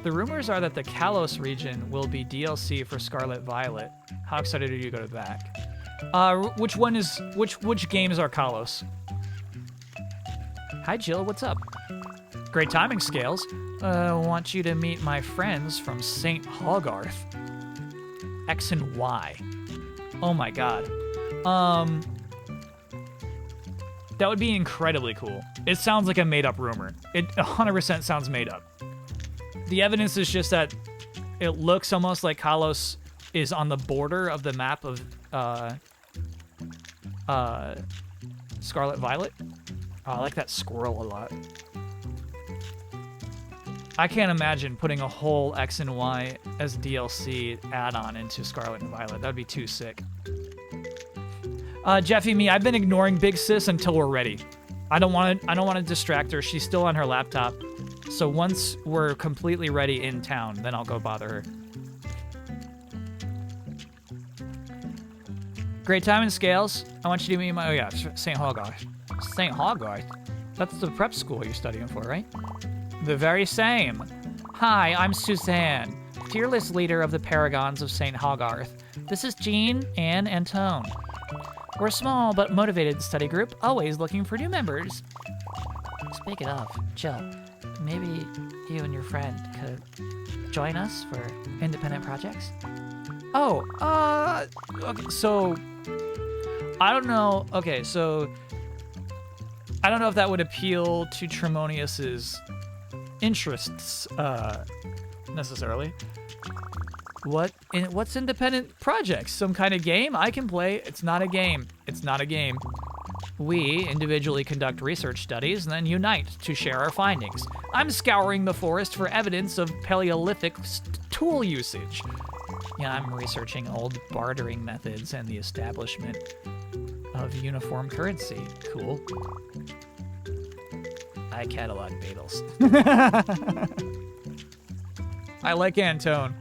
The rumors are that the Kalos region will be DLC for Scarlet Violet. How excited are you to go to that? Which games are Kalos? Hi Jill, what's up? Great timing, Scales. Want you to meet my friends from St. Hogarth. X and Y. Oh my god. That would be incredibly cool. It sounds like a made-up rumor. It 100% sounds made up. The evidence is just that it looks almost like Kalos is on the border of the map of Scarlet Violet. Oh, I like that squirrel a lot. I can't imagine putting a whole X and Y as DLC add-on into Scarlet and Violet. That'd be too sick. Jeffy, me, I've been ignoring Big Sis until we're ready. I don't want to distract her. She's still on her laptop. So once we're completely ready in town, then I'll go bother her. Great time in Scales. I want you to meet my... Oh yeah, St. Hogarth. St. Hogarth? That's the prep school you're studying for, right? The very same. Hi, I'm Suzanne, fearless leader of the Paragons of St. Hogarth. This is Jean, Anne, and Tone. We're a small but motivated study group, always looking for new members. Speaking of, Jill, maybe you and your friend could join us for independent projects? Oh, okay, so, I don't know, okay, so, I don't know if that would appeal to Tremonius's interests, necessarily. What's independent projects? Some kind of game I can play? It's not a game. It's not a game. We individually conduct research studies and then unite to share our findings. I'm scouring the forest for evidence of Paleolithic tool usage. Yeah, I'm researching old bartering methods and the establishment of uniform currency. Cool. I catalog Beetles. I like Antone.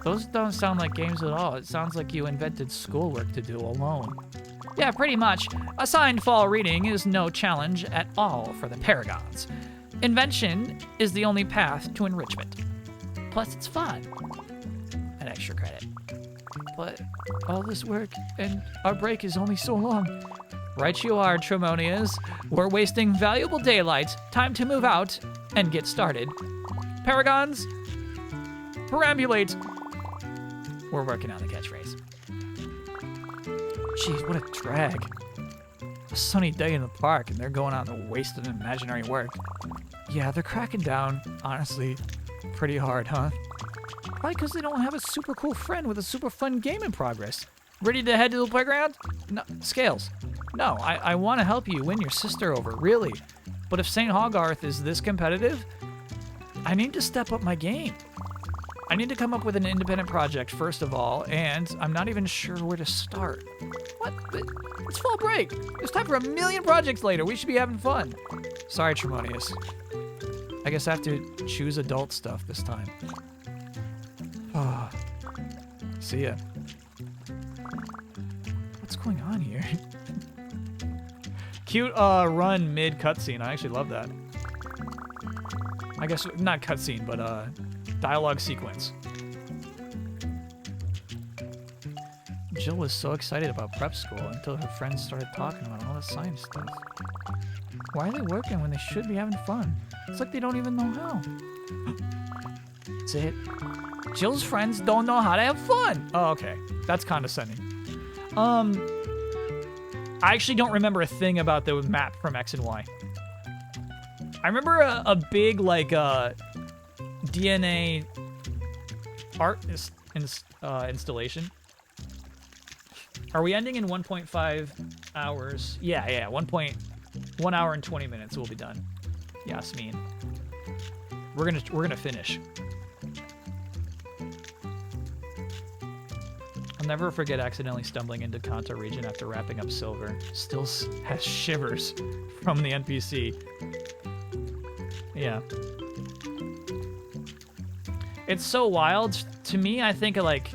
Those don't sound like games at all. It sounds like you invented schoolwork to do alone. Yeah, pretty much. Assigned fall reading is no challenge at all for the Paragons. Invention is the only path to enrichment. Plus, it's fun. An extra credit. But all this work and our break is only so long. Right you are, Tremonias. We're wasting valuable daylight. Time to move out and get started. Paragons, perambulate. We're working on the catchphrase. Jeez, what a drag. A sunny day in the park and they're going out and wasting imaginary work. Yeah, they're cracking down, honestly, pretty hard, huh? Probably because they don't have a super cool friend with a super fun game in progress. Ready to head to the playground? No, Scales. No, I want to help you win your sister over, really. But if St. Hogarth is this competitive, I need to step up my game. I need to come up with an independent project, first of all, and I'm not even sure where to start. What? It's fall break. There's time for a million projects later. We should be having fun. Sorry, Tremonius. I guess I have to choose adult stuff this time. Ah. See ya. What's going on here? Cute run mid cutscene. I actually love that. I guess not cutscene, but dialogue sequence. Jill was so excited about prep school until her friends started talking about all the science stuff. Why are they working when they should be having fun? It's like they don't even know how. That's it. Jill's friends don't know how to have fun. Oh, okay. That's condescending. I actually don't remember a thing about the map from X and Y. I remember a big, like, DNA art installation. Are we ending in 1.5 hours? Yeah, 1 hour and 20 minutes we'll be done. Yasmin. We're gonna finish. I'll never forget accidentally stumbling into Kanto region after wrapping up silver. Still has shivers from the NPC. Yeah. It's so wild. To me, I think, like,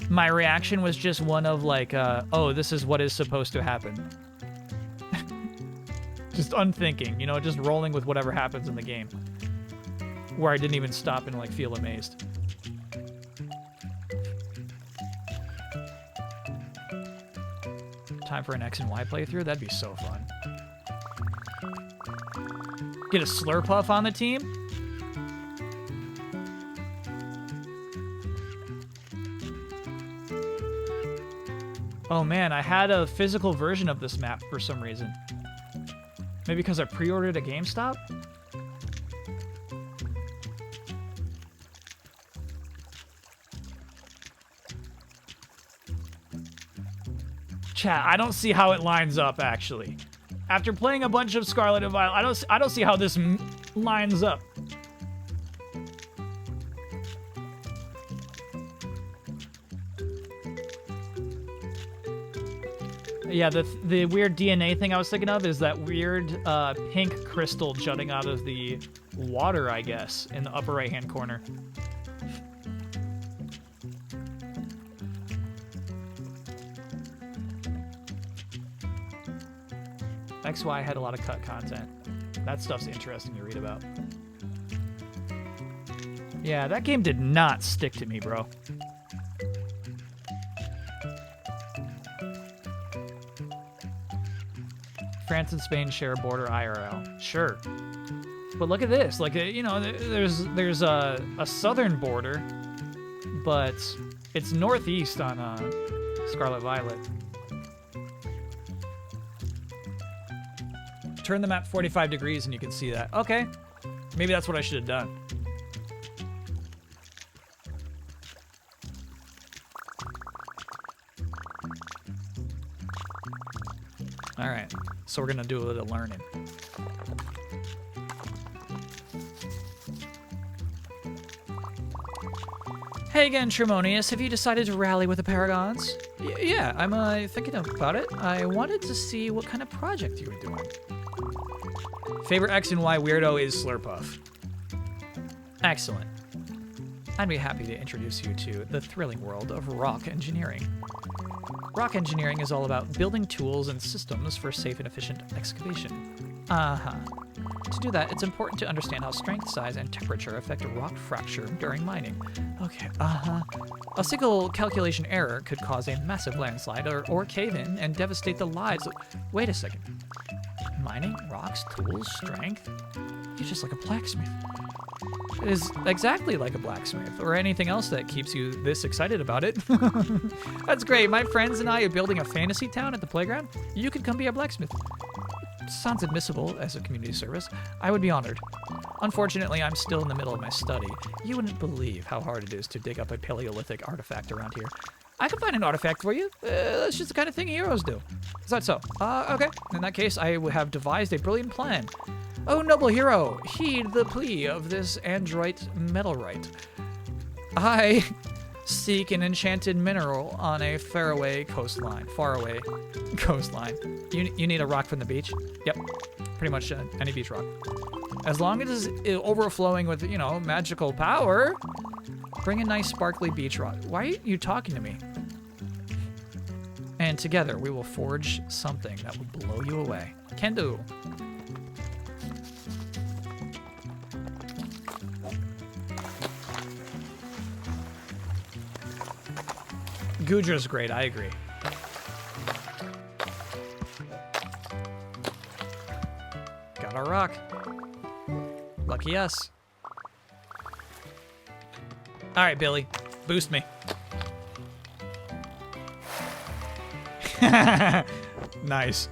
my reaction was just one of, like, oh, this is what is supposed to happen. Just unthinking, you know, just rolling with whatever happens in the game. Where I didn't even stop and like feel amazed. Time for an X and Y playthrough? That'd be so fun. Get a Slurpuff on the team? Oh man, I had a physical version of this map for some reason. Maybe because I pre-ordered at GameStop? Chat, I don't see how it lines up, actually. After playing a bunch of Scarlet and Violet, I don't see how this lines up. Yeah, the weird DNA thing I was thinking of is that weird pink crystal jutting out of the water, I guess, in the upper right-hand corner. XY had a lot of cut content. That stuff's interesting to read about. Yeah, that game did not stick to me, bro. France and Spain share a border IRL. Sure. But look at this. Like, you know, there's a southern border, but it's northeast on Scarlet Violet. Turn the map 45 degrees and you can see that. Okay. Maybe that's what I should have done. All right. So we're going to do a little learning. Hey again, Tremonius. Have you decided to rally with the Paragons? Yeah, I'm thinking about it. I wanted to see what kind of project you were doing. Favorite X and Y weirdo is Slurpuff. Excellent. I'd be happy to introduce you to the thrilling world of rock engineering. Rock engineering is all about building tools and systems for safe and efficient excavation. To do that, it's important to understand how strength, size, and temperature affect rock fracture during mining. Okay, A single calculation error could cause a massive landslide or cave-in and devastate the lives of... Wait a second. Mining, rocks, tools, strength? You're just like a blacksmith. It is exactly like a blacksmith, or anything else that keeps you this excited about it. That's great. My friends and I are building a fantasy town at the playground. You could come be our blacksmith. Sounds admissible as a community service. I would be honored. Unfortunately, I'm still in the middle of my study. You wouldn't believe how hard it is to dig up a Paleolithic artifact around here. I can find an artifact for you. That's just the kind of thing heroes do. Is that so? Okay. In that case, I have devised a brilliant plan. Oh, noble hero, heed the plea of this android metalrite. I seek an enchanted mineral on a faraway coastline. You need a rock from the beach? Yep, pretty much any beach rock. As long as it is overflowing with, you know, magical power, bring a nice sparkly beach rock. Why are you talking to me? And together we will forge something that will blow you away. Can do. Gudra's great, I agree. Got our rock. Lucky us. All right, Billy, boost me. Nice.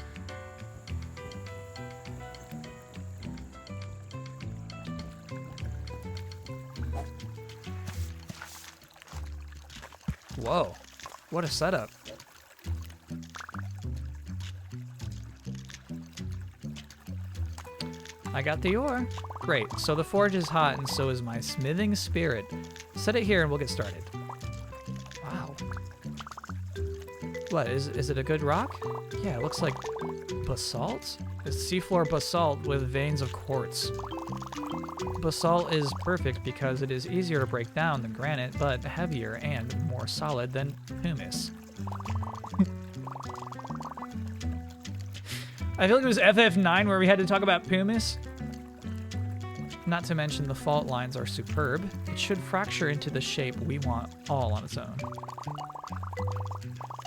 Whoa. What a setup. I got the ore. Great, so the forge is hot and so is my smithing spirit. Set it here and we'll get started. Wow. What, is it a good rock? Yeah, it looks like basalt? It's seafloor basalt with veins of quartz. Basalt is perfect because it is easier to break down than granite, but heavier and more solid than humus. I feel like it was FF9 where we had to talk about pumice. Not to mention the fault lines are superb. It should fracture into the shape we want all on its own.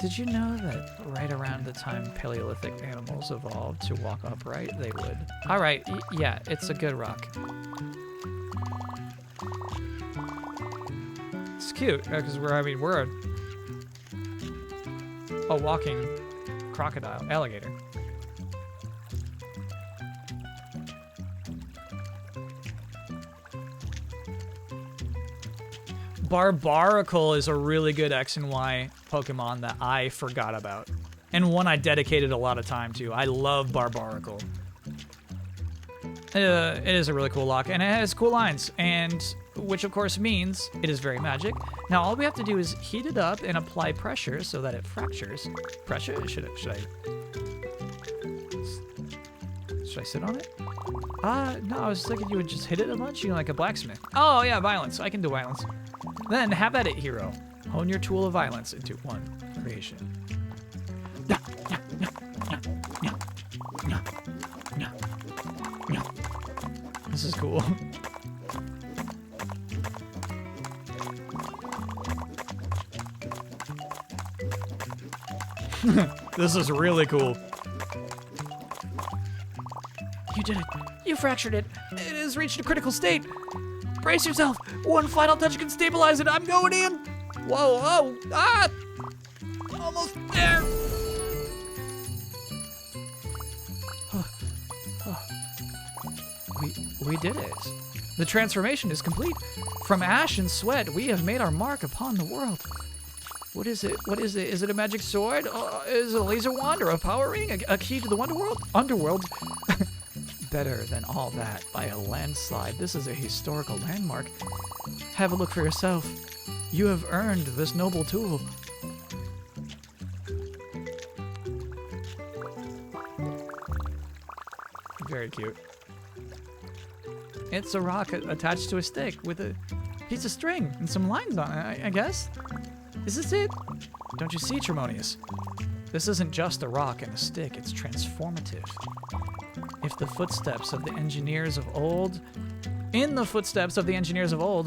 Did you know that right around the time Paleolithic animals evolved to walk upright, they would? All right, yeah, it's a good rock. It's cute because we're a walking crocodile, alligator. Barbaracle is a really good X and Y Pokemon that I forgot about. And one I dedicated a lot of time to. I love Barbaracle. It is a really cool lock, and it has cool lines, and which of course means it is very magic. Now all we have to do is heat it up and apply pressure so that it fractures. Pressure? Should I sit on it? No, I was thinking you would just hit it a bunch, like a blacksmith. Oh yeah, violence. I can do violence. Then have at it, hero. Hone your tool of violence into one creation. This is cool. This is really cool. You did it. You fractured it. It has reached a critical state. Brace yourself. One final touch can stabilize it. I'm going in. Whoa, whoa. Ah! Almost there. We did it. The transformation is complete. From ash and sweat, we have made our mark upon the world. What is it? What is it? Is it a magic sword? Is it a laser wand or a power ring? A key to the underworld? Better than all that by a landslide. This is a historical landmark. Have a look for yourself. You have earned this noble tool. Very cute. It's a rock attached to a stick with a piece of string and some lines on it, I guess. Is this it? Don't you see, Tremonius? This isn't just a rock and a stick, it's transformative. In the footsteps of the engineers of old,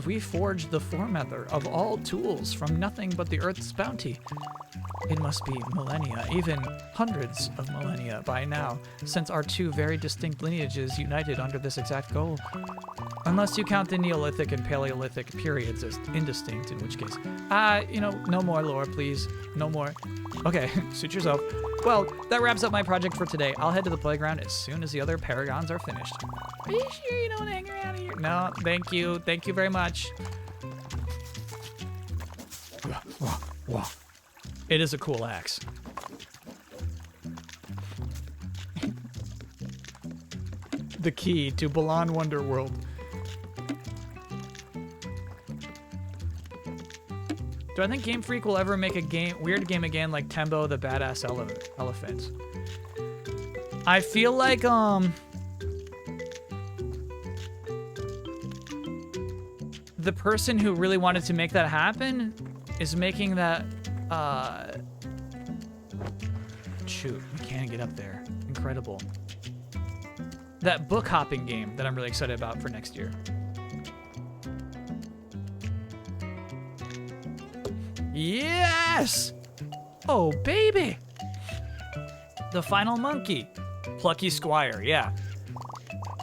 we forged the forerunner of all tools from nothing but the earth's bounty. It must be millennia, even hundreds of millennia by now, since our two very distinct lineages united under this exact goal. Unless you count the Neolithic and Paleolithic periods as indistinct, in which case, no more lore, please. No more. Okay, suit yourself. Well, that wraps up my project for today. I'll head to the playground as soon as the other paragons are finished. Are you sure you don't want to hang around here? No, thank you. Thank you very much. It is a cool axe. The key to Balan Wonderworld. Do I think Game Freak will ever make a weird game again like Tembo the Badass Elephant? I feel like, the person who really wanted to make that happen is making that, shoot, we can't get up there. Incredible. That book hopping game that I'm really excited about for next year. Yes! Oh, baby! The final monkey. Plucky Squire, yeah.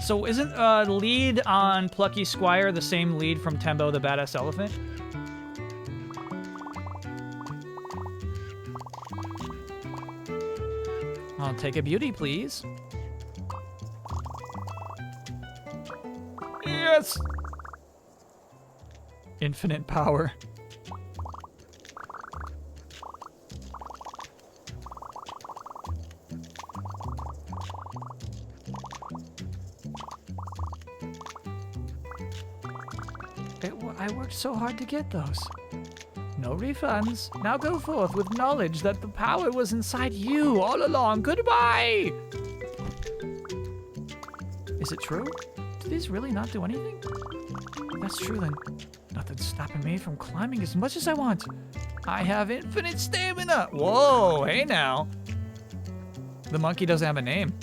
So isn't lead on Plucky Squire the same lead from Tembo the Badass Elephant? I'll take a beauty, please. Yes! Infinite power. I worked so hard to get those. No refunds. Now go forth with knowledge that the power was inside you all along. Goodbye! Is it true? Do these really not do anything? If that's true, then nothing's stopping me from climbing as much as I want. I have infinite stamina. Whoa, hey now. The monkey doesn't have a name.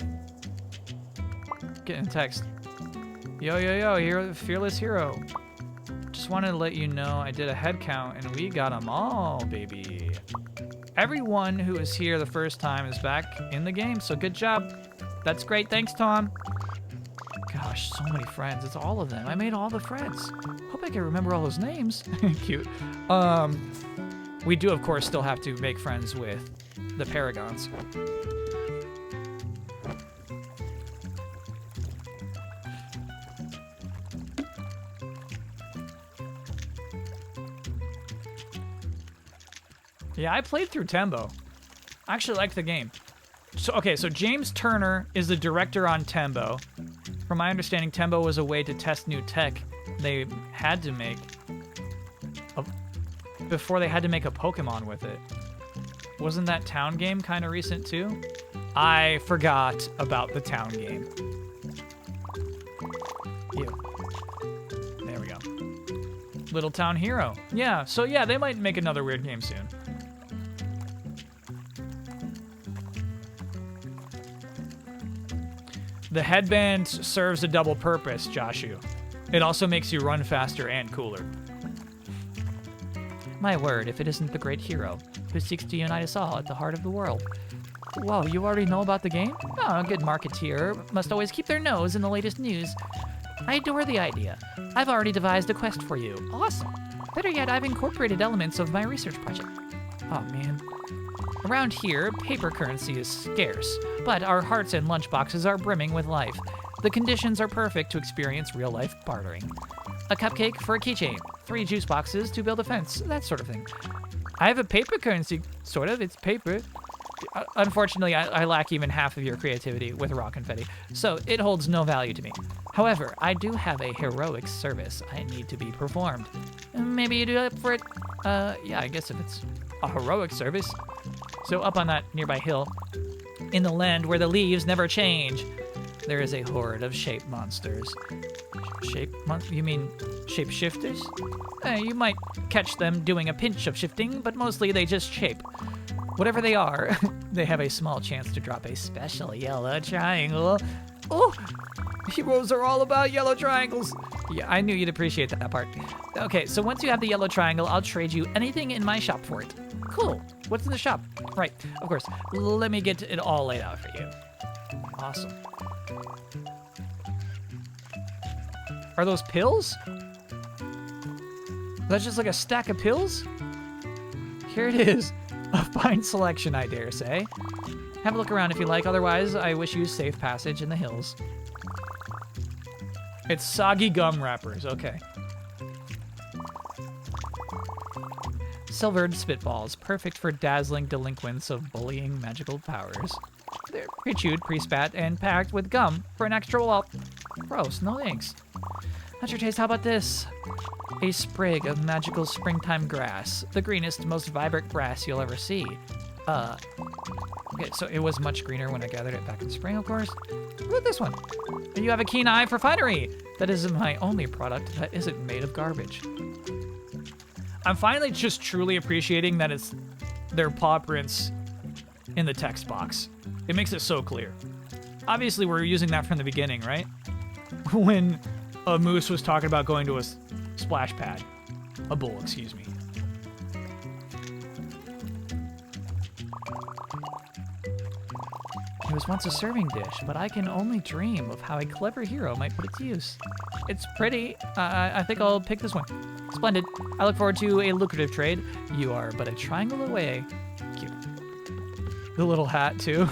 getting a text. Yo, yo, yo, here, fearless hero. Just wanted to let you know I did a head count and we got them all, baby. Everyone who was here the first time is back in the game, so good job. That's great. Thanks, Tom. Gosh, so many friends. It's all of them. I made all the friends. Hope I can remember all those names. Cute. We do, of course, still have to make friends with the Paragons. Yeah, I played through Tembo. I actually liked the game. So, okay, so James Turner is the director on Tembo. From my understanding, Tembo was a way to test new tech they had to make before they had to make a Pokemon with it. Wasn't that town game kind of recent too? I forgot about the town game. Ew. There we go. Little Town Hero. Yeah, so yeah, they might make another weird game soon. The headband serves a double purpose, Joshu. It also makes you run faster and cooler. My word, if it isn't the great hero who seeks to unite us all at the heart of the world. Whoa, you already know about the game? Oh, a good marketeer must always keep their nose in the latest news. I adore the idea. I've already devised a quest for you. Awesome. Better yet, I've incorporated elements of my research project. Oh, man. Around here, paper currency is scarce, but our hearts and lunchboxes are brimming with life. The conditions are perfect to experience real-life bartering. A cupcake for a keychain, 3 juice boxes to build a fence, that sort of thing. I have a paper currency, sort of, it's paper. Unfortunately, I lack even half of your creativity with raw confetti, so it holds no value to me. However, I do have a heroic service I need to be performed. Maybe you do up for it? Yeah, I guess if it's a heroic service. So up on that nearby hill, in the land where the leaves never change, there is a horde of shape monsters. You mean shapeshifters? You might catch them doing a pinch of shifting, but mostly they just shape. Whatever they are, they have a small chance to drop a special yellow triangle. Oh, heroes are all about yellow triangles. Yeah, I knew you'd appreciate that part. Okay, so once you have the yellow triangle, I'll trade you anything in my shop for it. Cool. What's in the shop? Right, of course. Let me get it all laid out for you. Awesome. Are those pills? That's just like a stack of pills? Here it is. A fine selection, I dare say. Have a look around if you like. Otherwise, I wish you safe passage in the hills. It's soggy gum wrappers. Okay. Silvered spitballs, perfect for dazzling delinquents of bullying magical powers. They're pre-chewed, pre-spat, and packed with gum for an extra wallop. Gross, no thanks. That's your taste. How about this? A sprig of magical springtime grass. The greenest, most vibrant grass you'll ever see. Okay, so it was much greener when I gathered it back in spring, of course. Look at this one. You have a keen eye for finery. That is my only product that isn't made of garbage. I'm finally just truly appreciating that it's their paw prints in the text box. It makes it so clear. Obviously, we're using that from the beginning, right? When a moose was talking about going to a splash pad. A bull, excuse me. It was once a serving dish, but I can only dream of how a clever hero might put it to use. It's pretty. I think I'll pick this one. Splendid. I look forward to a lucrative trade. You are but a triangle away. Cute. The little hat, too.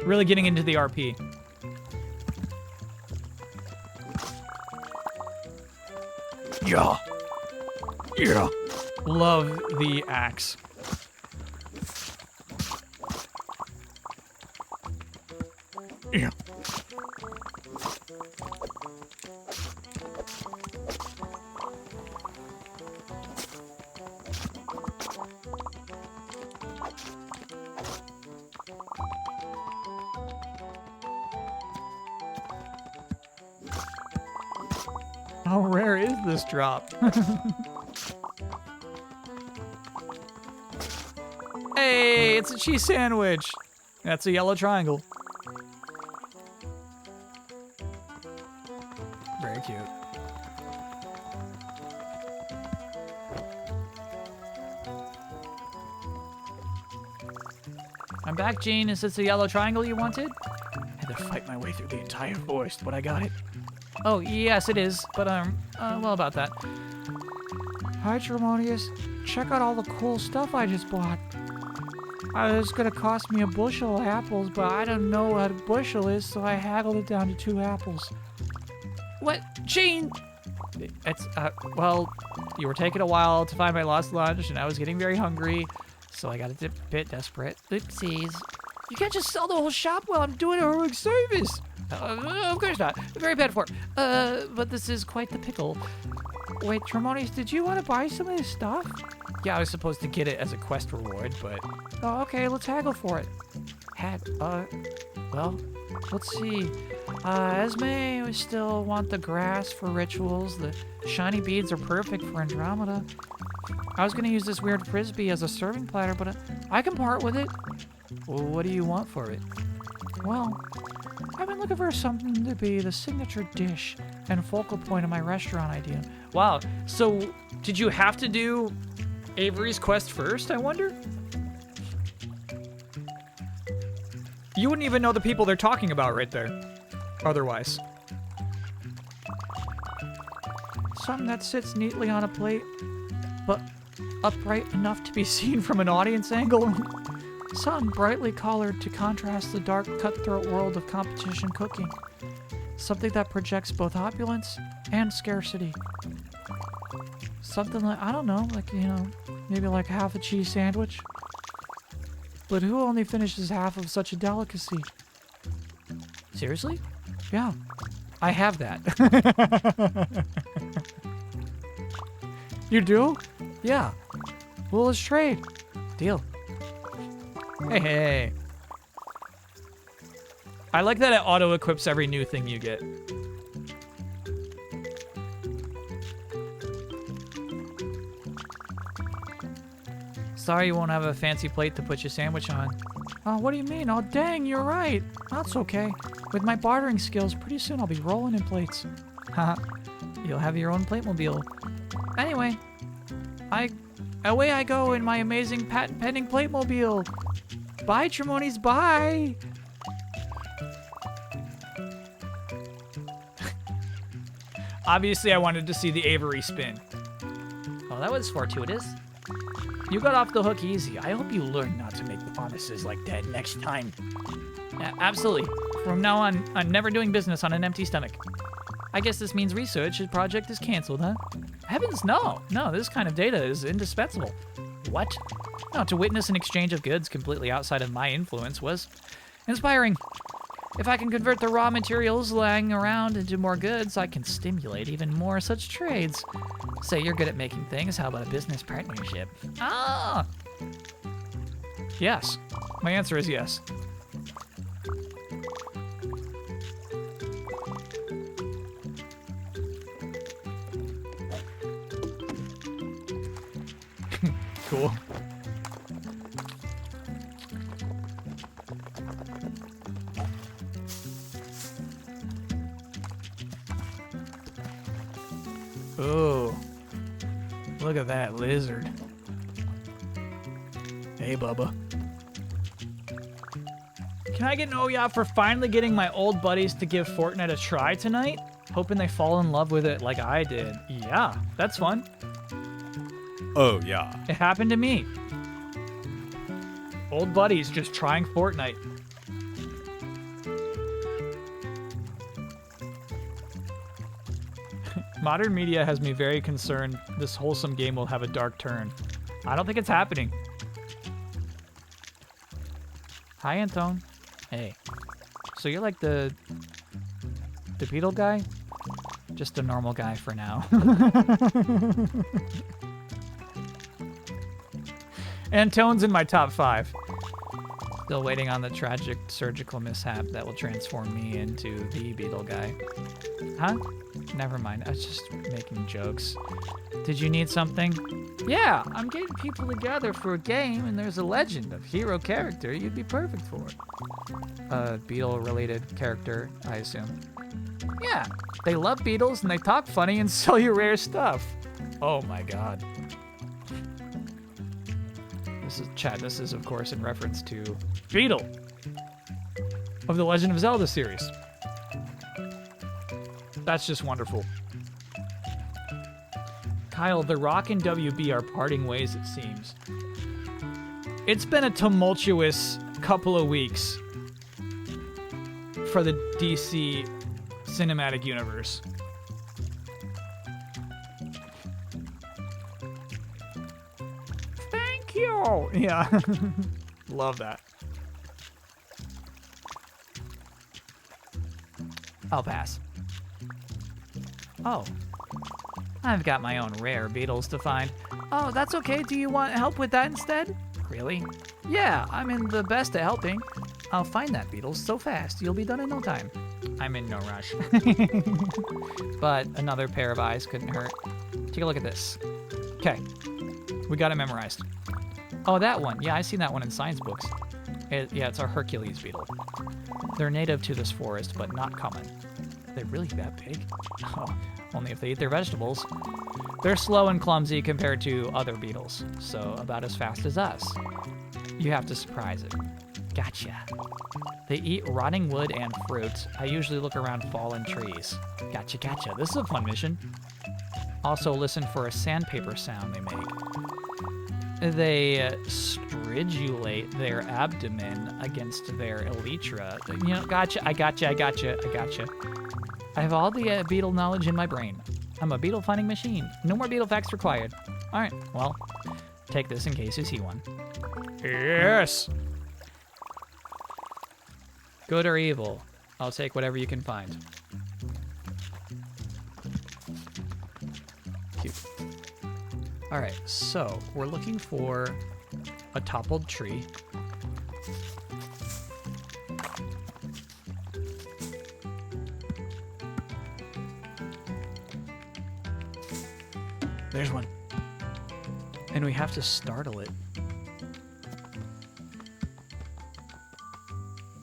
Really getting into the RP. Yeah. Yeah. Love the axe. Yeah. How rare is this drop? Hey, it's a cheese sandwich. That's a yellow triangle. very cute. I'm back, Gene. Is this the yellow triangle you wanted? I had to fight my way through the entire forest, but I got it. Oh, yes, it is. But, well, about that. Hi, Tremonius. Check out all the cool stuff I just bought. It's gonna cost me a bushel of apples, but I don't know what a bushel is, so I haggled it down to 2 apples. What? Gene! It's, well, you were taking a while to find my lost lunch, and I was getting very hungry, so I got a bit desperate. Oopsies. You can't just sell the whole shop while I'm doing a heroic service. Of course not. Very bad form. But this is quite the pickle. Wait, Tremonius, did you want to buy some of this stuff? Yeah, I was supposed to get it as a quest reward, but Oh, okay, let's haggle for it. Well, let's see. Esme, we still want the grass for rituals. The shiny beads are perfect for Andromeda. I was gonna use this weird frisbee as a serving platter, but I can part with it. well, what do you want for it? Well, I've been looking for something to be the signature dish and focal point of my restaurant idea. Wow, so did you have to do Avery's quest first, I wonder? You wouldn't even know the people they're talking about right there, otherwise. Something that sits neatly on a plate, but upright enough to be seen from an audience angle. Something brightly colored to contrast the dark, cutthroat world of competition cooking. Something that projects both opulence and scarcity. Something like, I don't know, like, maybe like half a cheese sandwich. But who only finishes half of such a delicacy? Seriously? Yeah, I have that. you do? Yeah, Well, let's trade. deal. Hey. I like that it auto-equips every new thing you get. Sorry you won't have a fancy plate to put your sandwich on. Oh, what do you mean? Oh, dang, you're right. That's okay. With my bartering skills, pretty soon I'll be rolling in plates. Haha. You'll have your own plate-mobile. Anyway, away I go in my amazing patent-pending plate-mobile. Bye, Tremonies, bye! Obviously, I wanted to see the Avery spin. Oh, that was fortuitous. You got off the hook easy. I hope you learn not to make promises like that next time. Yeah, absolutely. From now on, I'm never doing business on an empty stomach. I guess this means research project is canceled, huh? Heavens, no. No, this kind of data is indispensable. What? No, to witness an exchange of goods completely outside of my influence was inspiring. If I can convert the raw materials lying around into more goods, I can stimulate even more such trades. Say you're good at making things, how about a business partnership? Ah! Yes. My answer is yes. Cool. Oh, look at that lizard. Hey, Bubba. Can I get an oh yeah for finally getting my old buddies to give Fortnite a try tonight? Hoping they fall in love with it like I did. Yeah, that's fun. Oh, yeah. It happened to me. Old buddies just trying Fortnite. Modern media has me very concerned this wholesome game will have a dark turn. I don't think it's happening. Hi, Antone. Hey. So you're like the beetle guy? Just a normal guy for now. Antone's in my top 5. Still waiting on the tragic surgical mishap that will transform me into the beetle guy. Huh? Never mind. I was just making jokes. Did you need something? Yeah, I'm getting people together for a game, and there's a legend of hero character you'd be perfect for. A beetle-related character, I assume. Yeah, they love beetles and they talk funny and sell you rare stuff. Oh my god. This is Chad. This is, of course, in reference to Beetle of the Legend of Zelda series. That's just wonderful. Kyle, The Rock and WB are parting ways, it seems. It's been a tumultuous couple of weeks for the DC cinematic universe. Thank you. Yeah. Love that. I'll pass. Oh. I've got my own rare beetles to find. Oh, that's okay. Do you want help with that instead? Really? Yeah, I'm in the best at helping. I'll find that beetle so fast, you'll be done in no time. I'm in no rush. But another pair of eyes couldn't hurt. Take a look at this. Okay. We got it memorized. Oh, that one. Yeah, I've seen that one in science books. Yeah, it's a Hercules beetle. They're native to this forest, but not common. They're really that big? Oh, only if they eat their vegetables. They're slow and clumsy compared to other beetles, so about as fast as us. You have to surprise it. Gotcha. They eat rotting wood and fruit. I usually look around fallen trees. Gotcha, gotcha. This is a fun mission. Also listen for a sandpaper sound they make. They stridulate their abdomen against their elytra. You know, gotcha, I gotcha. I have all the beetle knowledge in my brain. I'm a beetle finding machine. No more beetle facts required. All right, well, take this in case you see one. Yes. Good or evil, I'll take whatever you can find. Cute. All right, so we're looking for a toppled tree. There's one. And we have to startle it.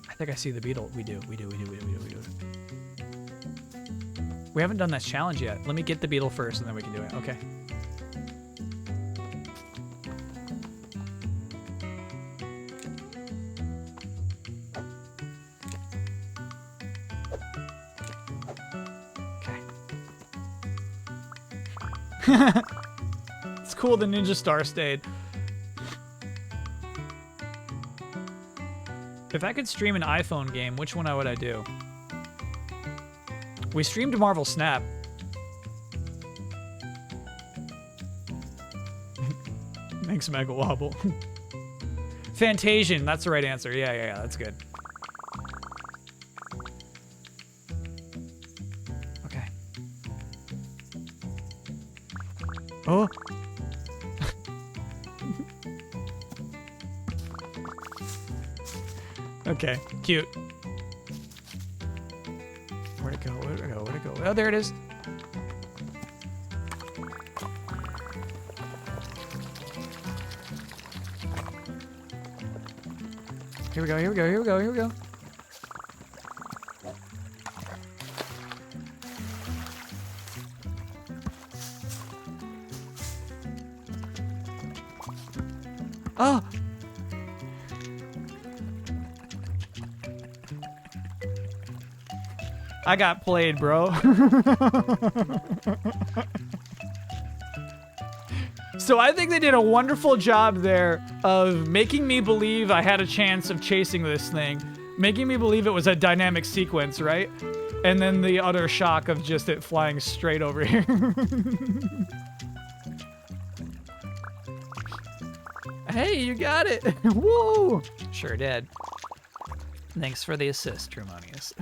I think I see the beetle. We do. We haven't done this challenge yet. Let me get the beetle first and then we can do it. Okay. It's cool the Ninja Star stayed. If I could stream an iPhone game, which one would I do? We streamed Marvel Snap. Thanks, Mega Wobble. Fantasian, that's the right answer. Yeah, that's good. Okay. Oh. Okay, cute. Where'd it go? Oh, there it is. Here we go. Oh! I got played, bro. So I think they did a wonderful job there of making me believe I had a chance of chasing this thing, making me believe it was a dynamic sequence, right? And then the utter shock of just it flying straight over here. Hey, you got it. Woo! Sure did. Thanks for the assist, Tremonius.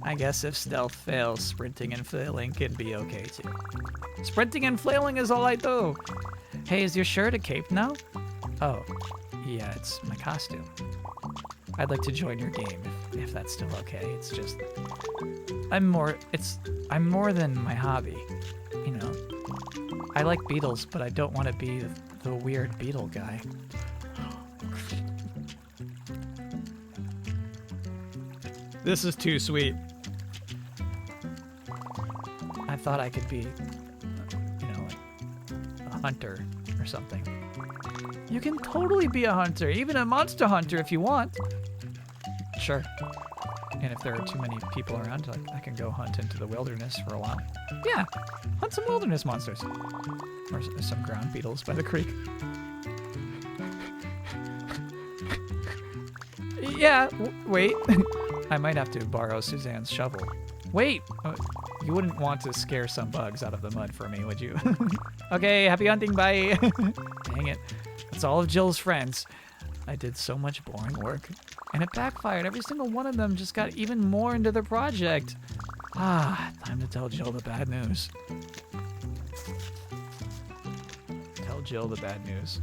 I guess if stealth fails, sprinting and flailing can be okay too. Sprinting and flailing is all I do. Hey, is your shirt a cape now? Oh, yeah, it's my costume. I'd like to join your game if that's still okay. It's just I'm more than my hobby, you know. I like beetles, but I don't want to be the weird beetle guy. This is too sweet. I thought I could be, you know, like a hunter or something. You can totally be a hunter, even a monster hunter if you want. Sure. And if there are too many people around, like, I can go hunt into the wilderness for a while. Yeah, hunt some wilderness monsters. Or some ground beetles by the creek. Yeah, wait. I might have to borrow Suzanne's shovel. Wait, you wouldn't want to scare some bugs out of the mud for me, would you? Okay, happy hunting, bye. Dang it. That's all of Jill's friends. I did so much boring work. And it backfired. Every single one of them just got even more into their project. Ah, time to tell Jill the bad news. Tell Jill the bad news.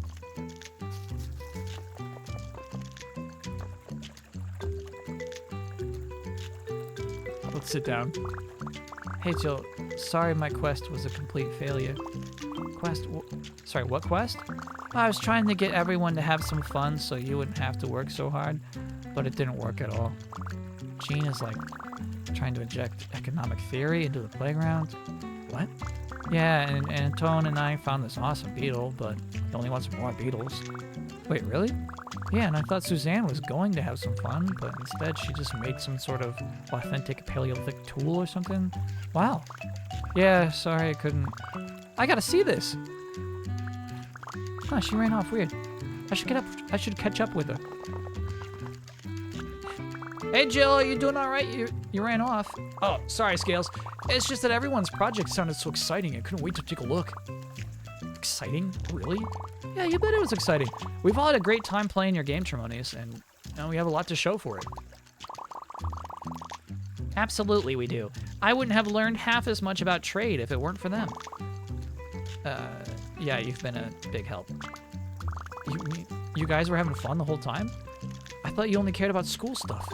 Let's sit down. Hey Jill, sorry my quest was a complete failure. Sorry, what quest? I was trying to get everyone to have some fun so you wouldn't have to work so hard, but it didn't work at all. Gene is like trying to inject economic theory into the playground. What? Yeah, and Antone and I found this awesome beetle, but he only wants more beetles. Wait, really? Yeah, and I thought Suzanne was going to have some fun, but instead she just made some sort of authentic Paleolithic tool or something. Wow. Yeah, sorry I couldn't. I gotta see this. Huh, she ran off. Weird. I should catch up with her. Hey Jill, are you doing all right? You ran off. Oh, sorry, Scales. It's just that everyone's project sounded so exciting. I couldn't wait to take a look. Exciting? Really? Yeah, you bet it was exciting. We've all had a great time playing your game, Tremonius, and we have a lot to show for it. Absolutely, we do. I wouldn't have learned half as much about trade if it weren't for them. Yeah, you've been a big help. You guys were having fun the whole time? I thought you only cared about school stuff.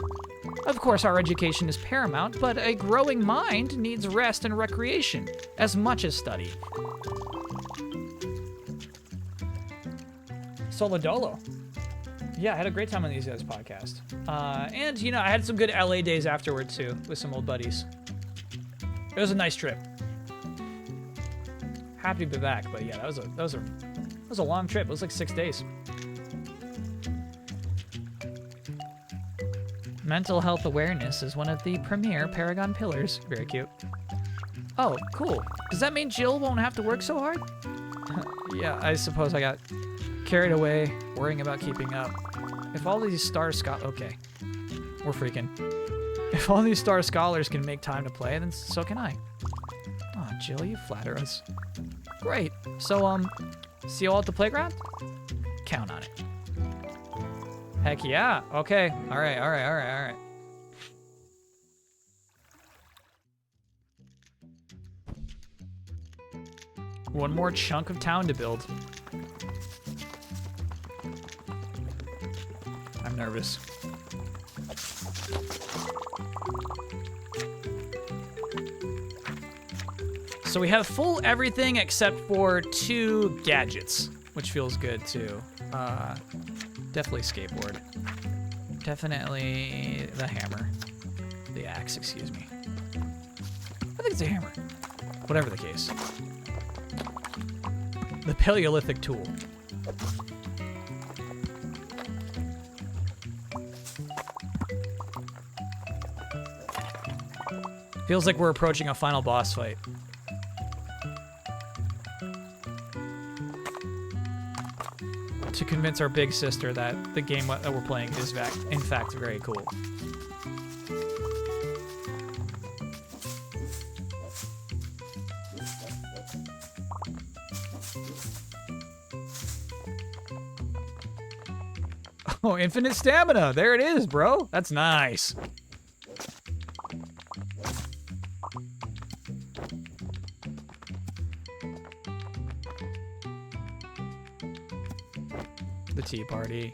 Of course, our education is paramount, but a growing mind needs rest and recreation as much as study. Solodolo. Yeah, I had a great time on these guys' podcast. And, you know, I had some good LA days afterward, too, with some old buddies. It was a nice trip. Happy to be back, but yeah, that was a long trip. It was like 6 days. Mental health awareness is one of the premier Paragon pillars. Very cute. Oh, cool. Does that mean Jill won't have to work so hard? Yeah, I suppose I got carried away worrying about keeping up. If all these okay, we're freaking. If all these star scholars can make time to play, then so can I. Aw, Jill, you flatter us. Great. So, see you all at the playground? Count on it. Heck yeah. Okay. All right. One more chunk of town to build. I'm nervous. So we have full everything except for 2 gadgets, which feels good too. Definitely skateboard. Definitely the hammer. The axe, excuse me. I think it's a hammer. Whatever the case. The Paleolithic tool. Feels like we're approaching a final boss fight. To convince our big sister that the game that we're playing is in fact very cool. Oh, infinite stamina. There it is, bro. That's nice. The tea party.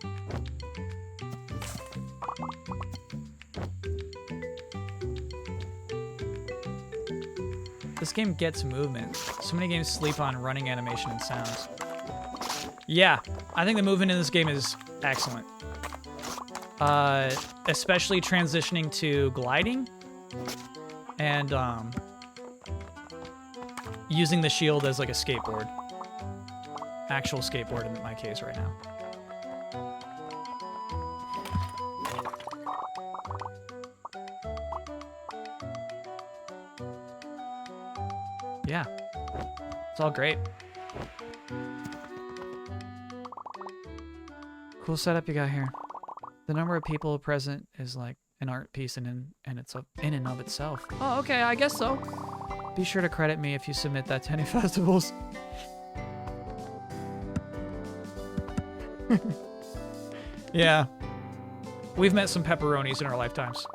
This game gets movement. So many games sleep on running animation and sounds. Yeah, I think the movement in this game is excellent. especially transitioning to gliding and using the shield as like a skateboard. Actual skateboard in my case right now. Yeah, it's all great. Cool setup you got here. The number of people present is like an art piece in and of itself. Oh, okay, I guess so. Be sure to credit me if you submit that to any festivals. Yeah. We've met some pepperonis in our lifetimes.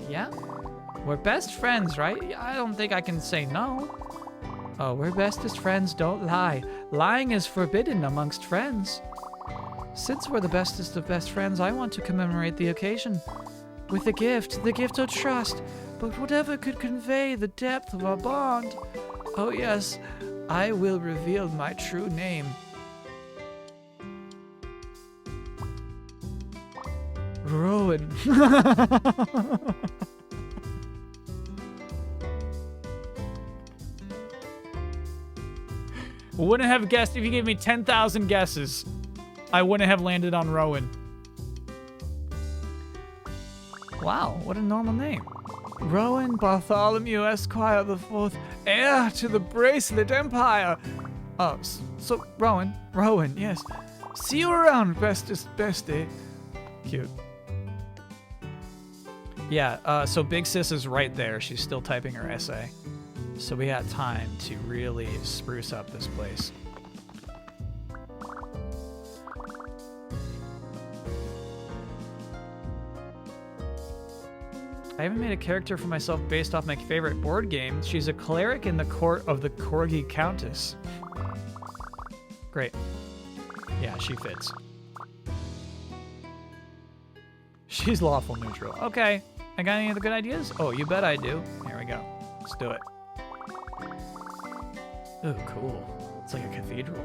Yeah? We're best friends, right? I don't think I can say no. Oh, we're bestest friends, don't lie. Lying is forbidden amongst friends. Since we're the bestest of best friends, I want to commemorate the occasion with the gift of trust, but whatever could convey the depth of our bond. Oh yes, I will reveal my true name. Rowan. Wouldn't have guessed if you gave me 10,000 guesses. I wouldn't have landed on Rowan. Wow, what a normal name. Rowan Bartholomew Esquire the Fourth, heir to the Bracelet Empire. Oh, so Rowan, yes. See you around, bestest bestie. Cute. Yeah, so Big Sis is right there. She's still typing her essay. So we got time to really spruce up this place. I haven't made a character for myself based off my favorite board game. She's a cleric in the court of the Corgi Countess. Great. Yeah, she fits. She's lawful neutral. Okay. I got any other good ideas? Oh, you bet I do. Here we go. Let's do it. Oh, cool. It's like a cathedral.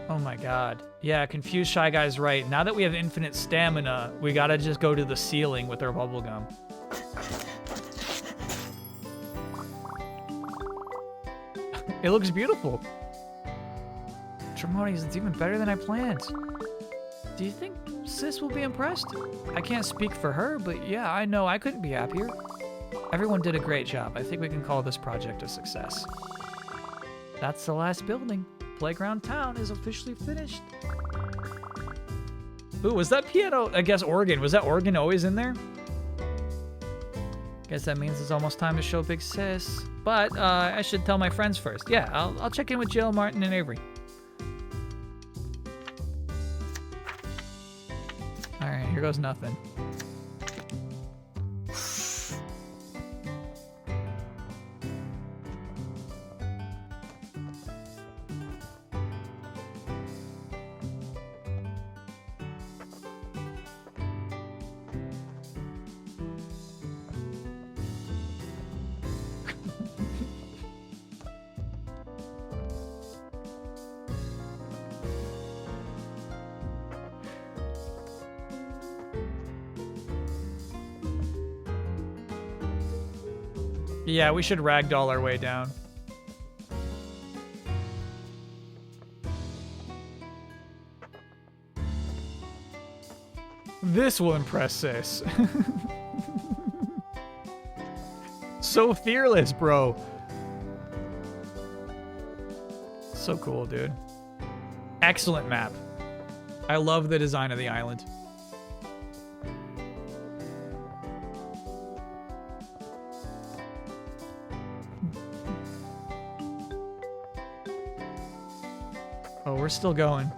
Oh my god. Yeah, Confused Shy Guy's right. Now that we have infinite stamina, we gotta just go to the ceiling with our bubblegum. It looks beautiful. Tremonies, it's even better than I planned. Do you think Sis will be impressed? I can't speak for her, but yeah, I know I couldn't be happier. Everyone did a great job. I think we can call this project a success. That's the last building. Playground Town is officially finished. Ooh, was that piano? I guess organ. Was that organ always in there? Guess that means it's almost time to show Big Sis. But I should tell my friends first. Yeah, I'll check in with Jill, Martin, and Avery. All right, here goes nothing. Yeah, we should ragdoll our way down. This will impress Sis. So fearless, bro. So cool, dude. Excellent map. I love the design of the island. Oh, we're still going.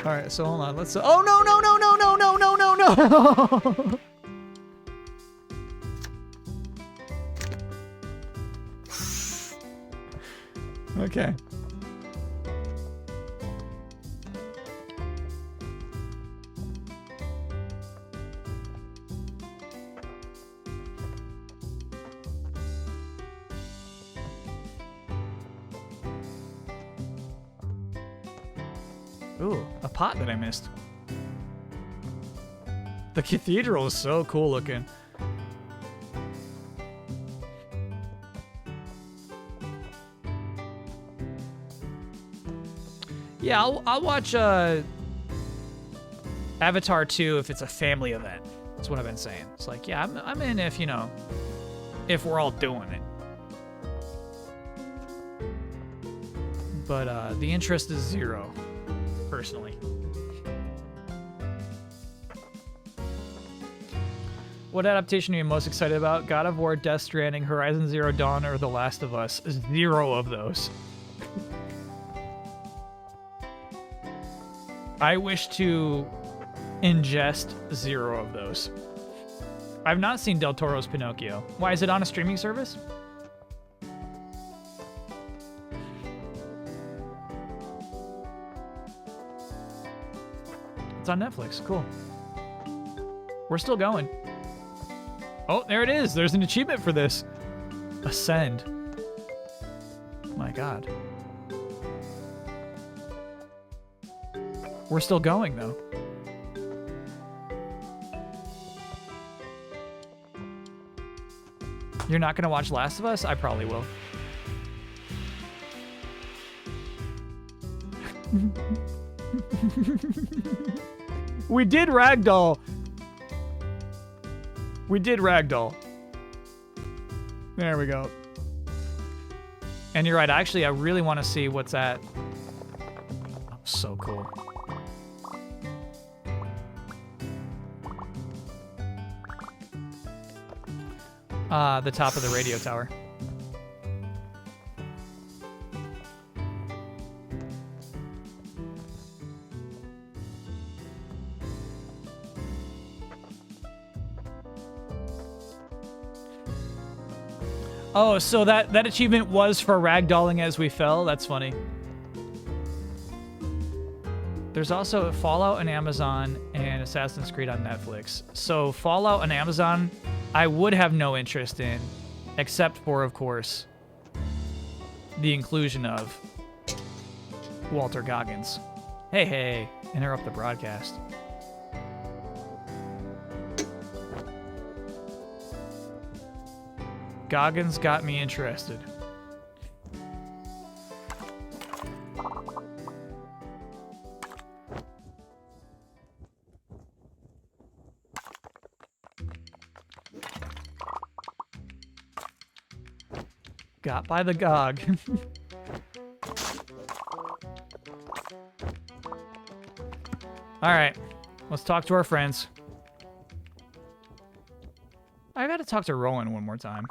All right, so hold on. Let's. Oh no no no no no no no no no! Okay. Ooh, a pot that I missed. The cathedral is so cool looking. Yeah, I'll watch Avatar 2 if it's a family event. That's what I've been saying. It's like, yeah, I'm in if, you know, if we're all doing it. But the interest is 0, personally. What adaptation are you most excited about? God of War, Death Stranding, Horizon Zero Dawn, or The Last of Us? 0 of those. I wish to ingest 0 of those. I've not seen Del Toro's Pinocchio. Why, is it on a streaming service? It's on Netflix. Cool. We're still going. Oh, there it is. There's an achievement for this. Ascend. My God. We're still going, though. You're not going to watch Last of Us? I probably will. We did Ragdoll. We did Ragdoll. There we go. And you're right. Actually, I really want to see what's at. Oh, so cool. The top of the radio tower. Oh, so that achievement was for ragdolling as we fell? That's funny. There's also Fallout on Amazon and Assassin's Creed on Netflix. So Fallout on Amazon, I would have no interest in, except for, of course, the inclusion of Walter Goggins. Hey, interrupt the broadcast. Goggins got me interested. Got by the Gog. All right, let's talk to our friends. I gotta talk to Rowan one more time.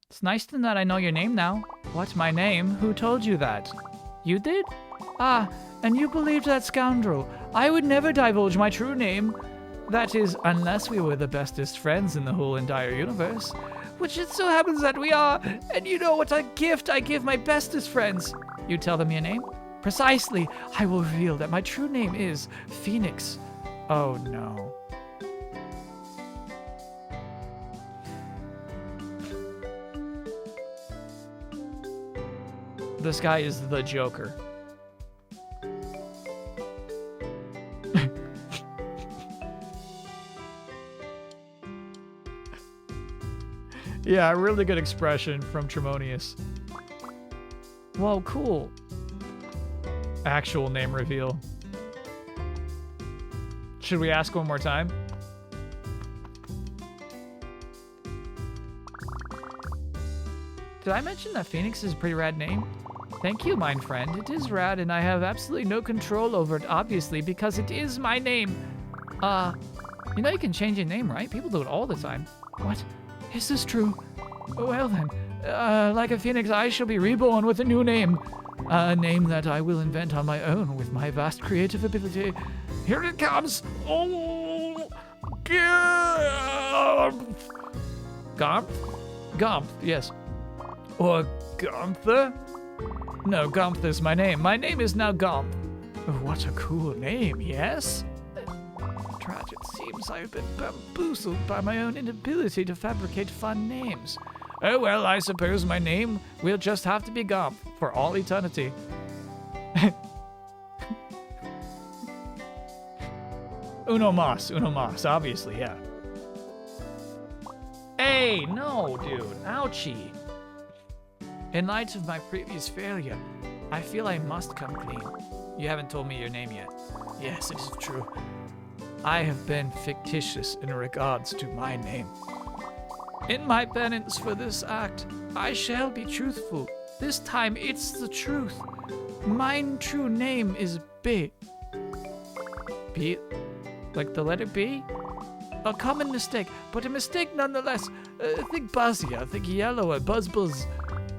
It's nice to know that I know your name now. What's my name? Who told you that? You did? Ah, and you believed that scoundrel. I would never divulge my true name. That is, unless we were the bestest friends in the whole entire universe. Which it so happens that we are. And you know what a gift I give my bestest friends. You tell them your name? Precisely. I will reveal that my true name is Phoenix. Oh no. This guy is the Joker. Yeah, really good expression from Tremonius. Whoa, cool. Actual name reveal. Should we ask one more time? Did I mention that Phoenix is a pretty rad name? Thank you, my friend. It is rad, and I have absolutely no control over it, obviously, because it is my name. You know you can change your name, right? People do it all the time. What? Is this true? Well then, like a phoenix, I shall be reborn with a new name. A name that I will invent on my own with my vast creative ability. Here it comes! Oh! Gomp! Gomp? Gomp, yes. Or Gonther? No, Gomp is my name. My name is now Gomp. Oh, what a cool name, yes? Tragic, it seems I've been bamboozled by my own inability to fabricate fun names. Oh well, I suppose my name will just have to be Gomp for all eternity. Uno Mas, obviously, yeah. Hey, no, dude. Ouchie. In light of my previous failure, I feel I must come clean. You haven't told me your name yet. Yes, it is true. I have been fictitious in regards to my name. In my penance for this act, I shall be truthful. This time it's the truth. Mine true name is B. B? Like the letter B? A common mistake, but a mistake nonetheless. Think Buzzier, think yellow, buzz.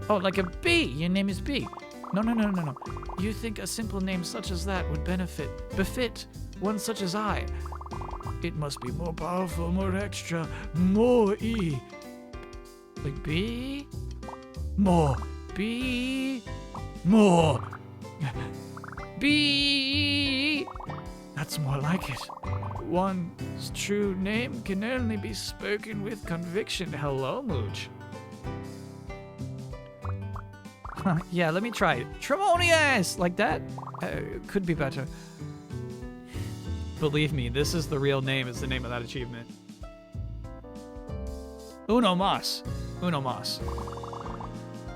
Oh, like a B. Your name is B. No. You think a simple name such as that would befit one such as I? It must be more powerful, more extra, more E. Like B? More. B? More. B? That's more like it. One's true name can only be spoken with conviction. Hello, Mooch. Yeah, let me try it. Tremonious! Like that? Could be better. Believe me, this is the real name, is the name of that achievement. Uno Mas.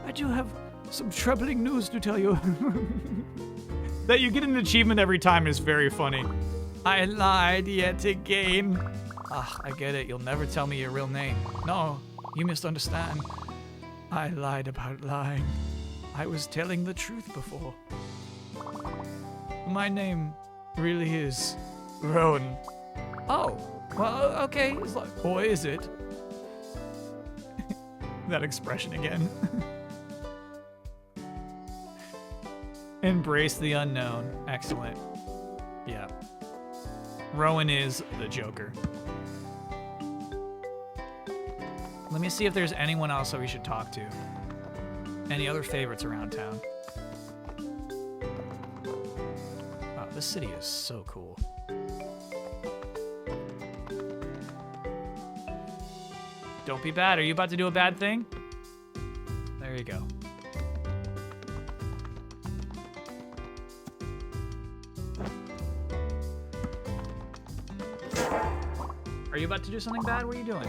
I do have some troubling news to tell you. That you get an achievement every time is very funny. I lied yet again. I get it. You'll never tell me your real name. No, you misunderstand. I lied about lying. I was telling the truth before. My name really is Rowan. Oh, well, okay. Or is it? That expression again. Embrace the unknown. Excellent. Yeah. Rowan is the Joker. Let me see if there's anyone else that we should talk to. Any other favorites around town? Wow, this city is so cool. Don't be bad. Are you about to do a bad thing? There you go. Are you about to do something bad? What are you doing?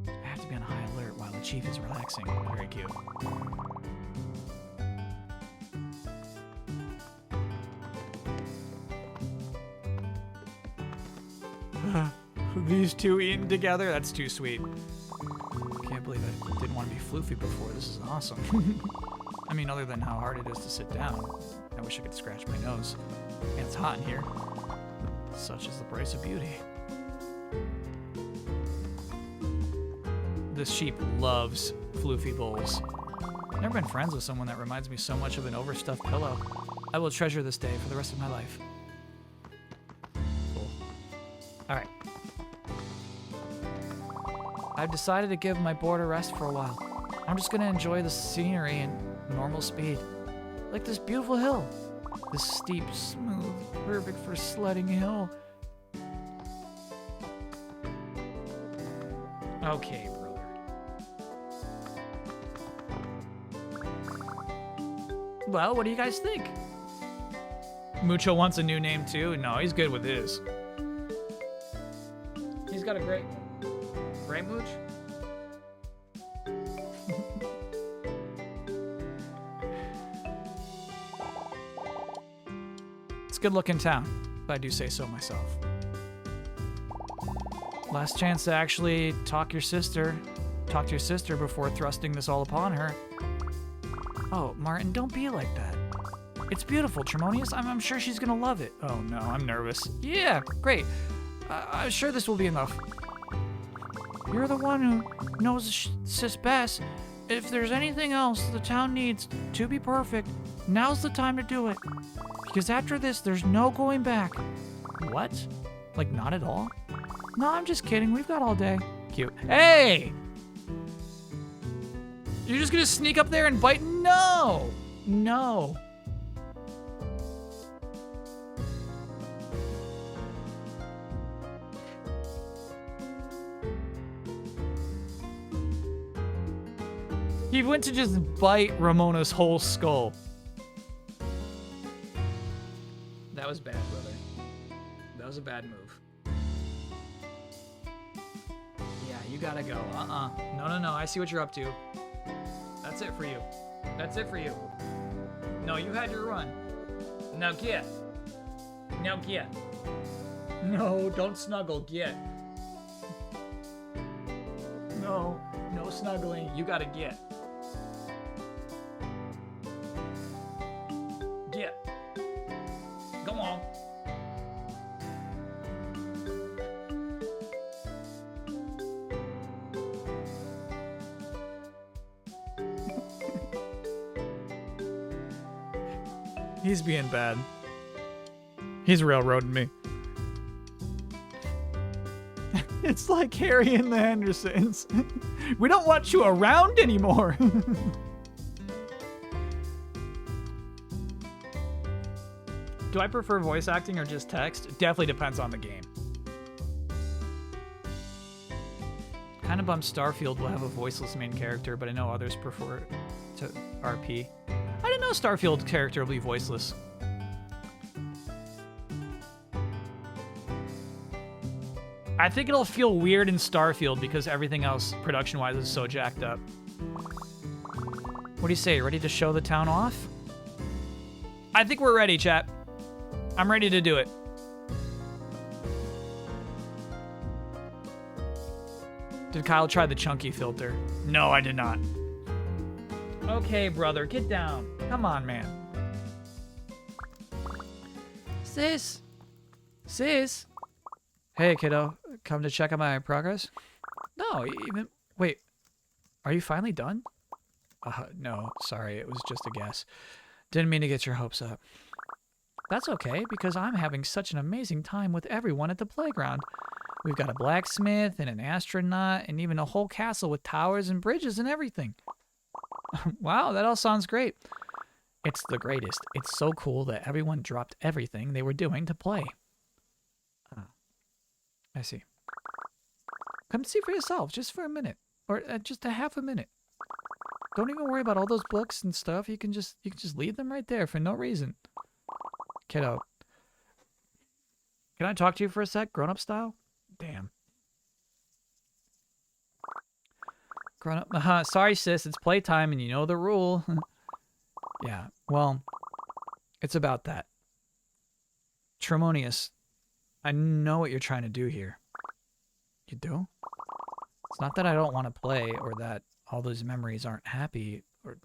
I have to be on high alert while the chief is relaxing. Very cute. These two eating together? That's too sweet. Can't believe I didn't want to be floofy before. This is awesome. I mean, other than how hard it is to sit down. I wish I could scratch my nose. And it's hot in here. Such is the price of beauty. This sheep loves floofy bowls. Never been friends with someone that reminds me so much of an overstuffed pillow. I will treasure this day for the rest of my life. Cool. All right. I've decided to give my board a rest for a while. I'm just gonna enjoy the scenery in normal speed. Like this beautiful hill. This steep, smooth, perfect for sledding hill. Okay, brother. Well, what do you guys think? Mucho wants a new name too? No, he's good with his. He's got a great... Right, Mooch? It's a good looking town, if I do say so myself. Last chance to actually talk to your sister before thrusting this all upon her. Oh, Martin, don't be like that. It's beautiful, Tremonious. I'm sure she's gonna love it. Oh no, I'm nervous. Yeah, great. I'm sure this will be enough. You're the one who knows sis best. If there's anything else the town needs to be perfect, now's the time to do it. Because after this, there's no going back. What? Like, not at all? No, I'm just kidding. We've got all day. Cute. Hey! You're just gonna sneak up there and bite? No! No. He went to just bite Ramona's whole skull. That was bad, brother. That was a bad move. Yeah, you gotta go. No. I see what you're up to. That's it for you. That's it for you. No, you had your run. Now get. Now get. No, don't snuggle. Get. No snuggling. You gotta get. Get. Go on. He's being bad. He's railroading me. It's like Harry and the Hendersons. We don't want you around anymore. Do I prefer voice acting or just text? It definitely depends on the game. Kind of bummed Starfield will have a voiceless main character, but I know others prefer to RP. I didn't know Starfield character will be voiceless. I think it'll feel weird in Starfield because everything else production-wise is so jacked up. What do you say? Ready to show the town off? I think we're ready, chat. I'm ready to do it. Did Kyle try the chunky filter? No, I did not. Okay, brother, get down. Come on, man. Sis. Hey, kiddo. Come to check on my progress? No, even... Wait. Are you finally done? No, sorry. It was just a guess. Didn't mean to get your hopes up. That's okay, because I'm having such an amazing time with everyone at the playground. We've got a blacksmith and an astronaut and even a whole castle with towers and bridges and everything. Wow, that all sounds great. It's the greatest. It's so cool that everyone dropped everything they were doing to play. I see. Come see for yourself, just for a minute. Or just a half a minute. Don't even worry about all those books and stuff. You can just leave them right there for no reason. Kiddo. Can I talk to you for a sec, grown-up style? Damn. Grown-up. Sorry, sis. It's playtime, and you know the rule. Yeah. Well, it's about that. Tremonius, I know what you're trying to do here. You do? It's not that I don't want to play, or that all those memories aren't happy, or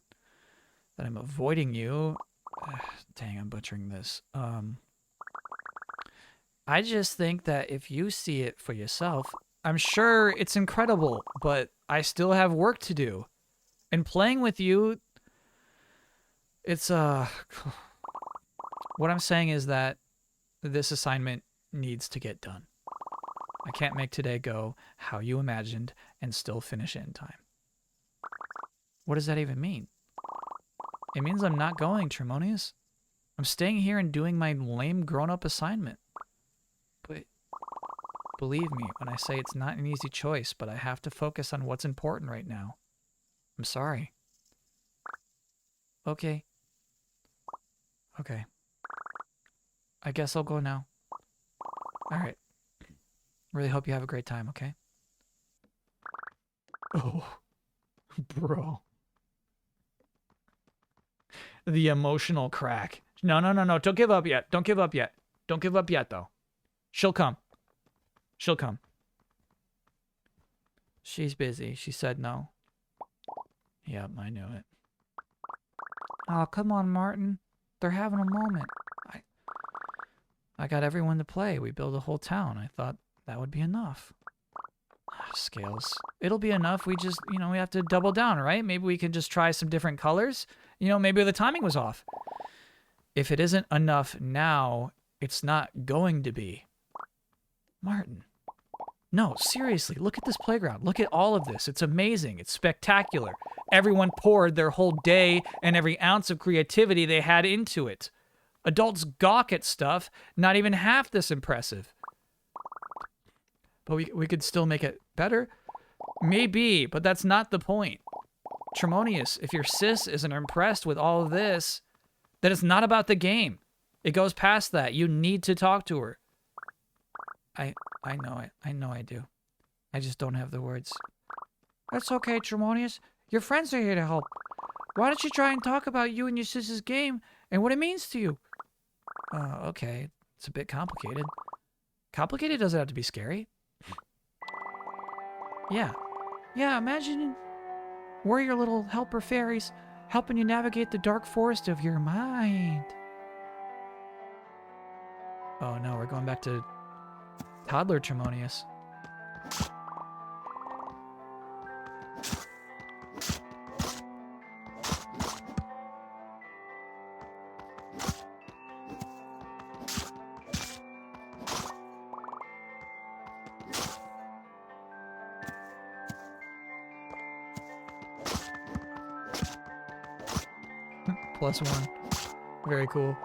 that I'm avoiding you. Dang, I'm butchering this. I just think that if you see it for yourself, I'm sure it's incredible, but I still have work to do. And playing with you, it's, what I'm saying is that this assignment needs to get done. I can't make today go how you imagined and still finish it in time. What does that even mean? It means I'm not going, Tremonius. I'm staying here and doing my lame grown-up assignment. But believe me when I say it's not an easy choice, but I have to focus on what's important right now. I'm sorry. Okay. Okay. I guess I'll go now. All right. Really hope you have a great time, okay? Oh, bro. The emotional crack. No. Don't give up yet. Don't give up yet. Don't give up yet, though. She'll come. She'll come. She's busy. She said no. Yep, I knew it. Oh, come on, Martin. They're having a moment. I got everyone to play. We built a whole town. I thought that would be enough. Scales. It'll be enough. We just, we have to double down, right? Maybe we can just try some different colors. Maybe the timing was off. If it isn't enough now, it's not going to be. Martin. No, seriously, look at this playground. Look at all of this. It's amazing. It's spectacular. Everyone poured their whole day and every ounce of creativity they had into it. Adults gawk at stuff not even half this impressive. But we could still make it better? Maybe, but that's not the point. Tremonius, if your sis isn't impressed with all of this, then it's not about the game. It goes past that. You need to talk to her. I know it. I know I do. I just don't have the words. That's okay, Tremonius. Your friends are here to help. Why don't you try and talk about you and your sister's game and what it means to you? Okay. It's a bit complicated. Complicated doesn't have to be scary. Yeah. Yeah, imagine we're your little helper fairies helping you navigate the dark forest of your mind. Oh no, we're going back to toddler Tremonius. +1. Very cool.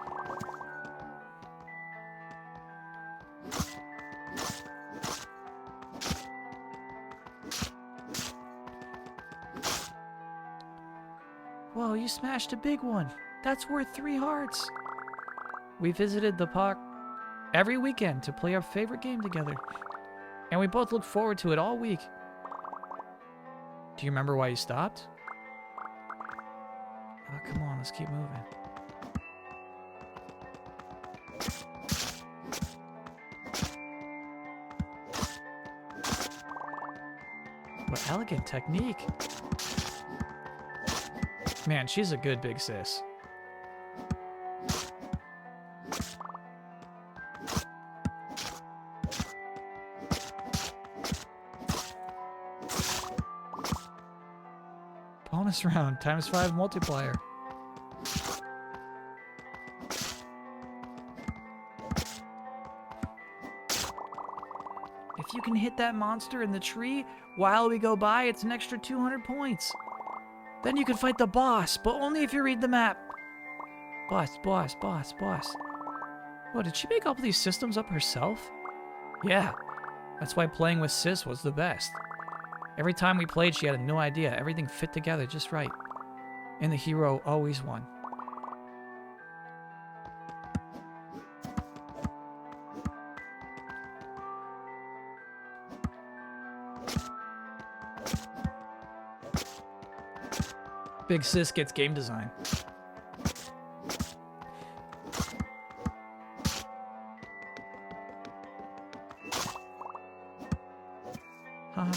Whoa, you smashed a big one. That's worth 3 hearts. We visited the park every weekend to play our favorite game together. And we both look forward to it all week. Do you remember why you stopped? Oh, come on, let's keep moving. What elegant technique. Man, she's a good big sis. Bonus round, ×5 multiplier. If you can hit that monster in the tree while we go by, it's an extra 200 points. Then you can fight the boss, but only if you read the map. Boss. Oh, did she make all these systems up herself? Yeah, that's why playing with sis was the best. Every time we played, she had a new idea. Everything fit together just right. And the hero always won. Big sis gets game design.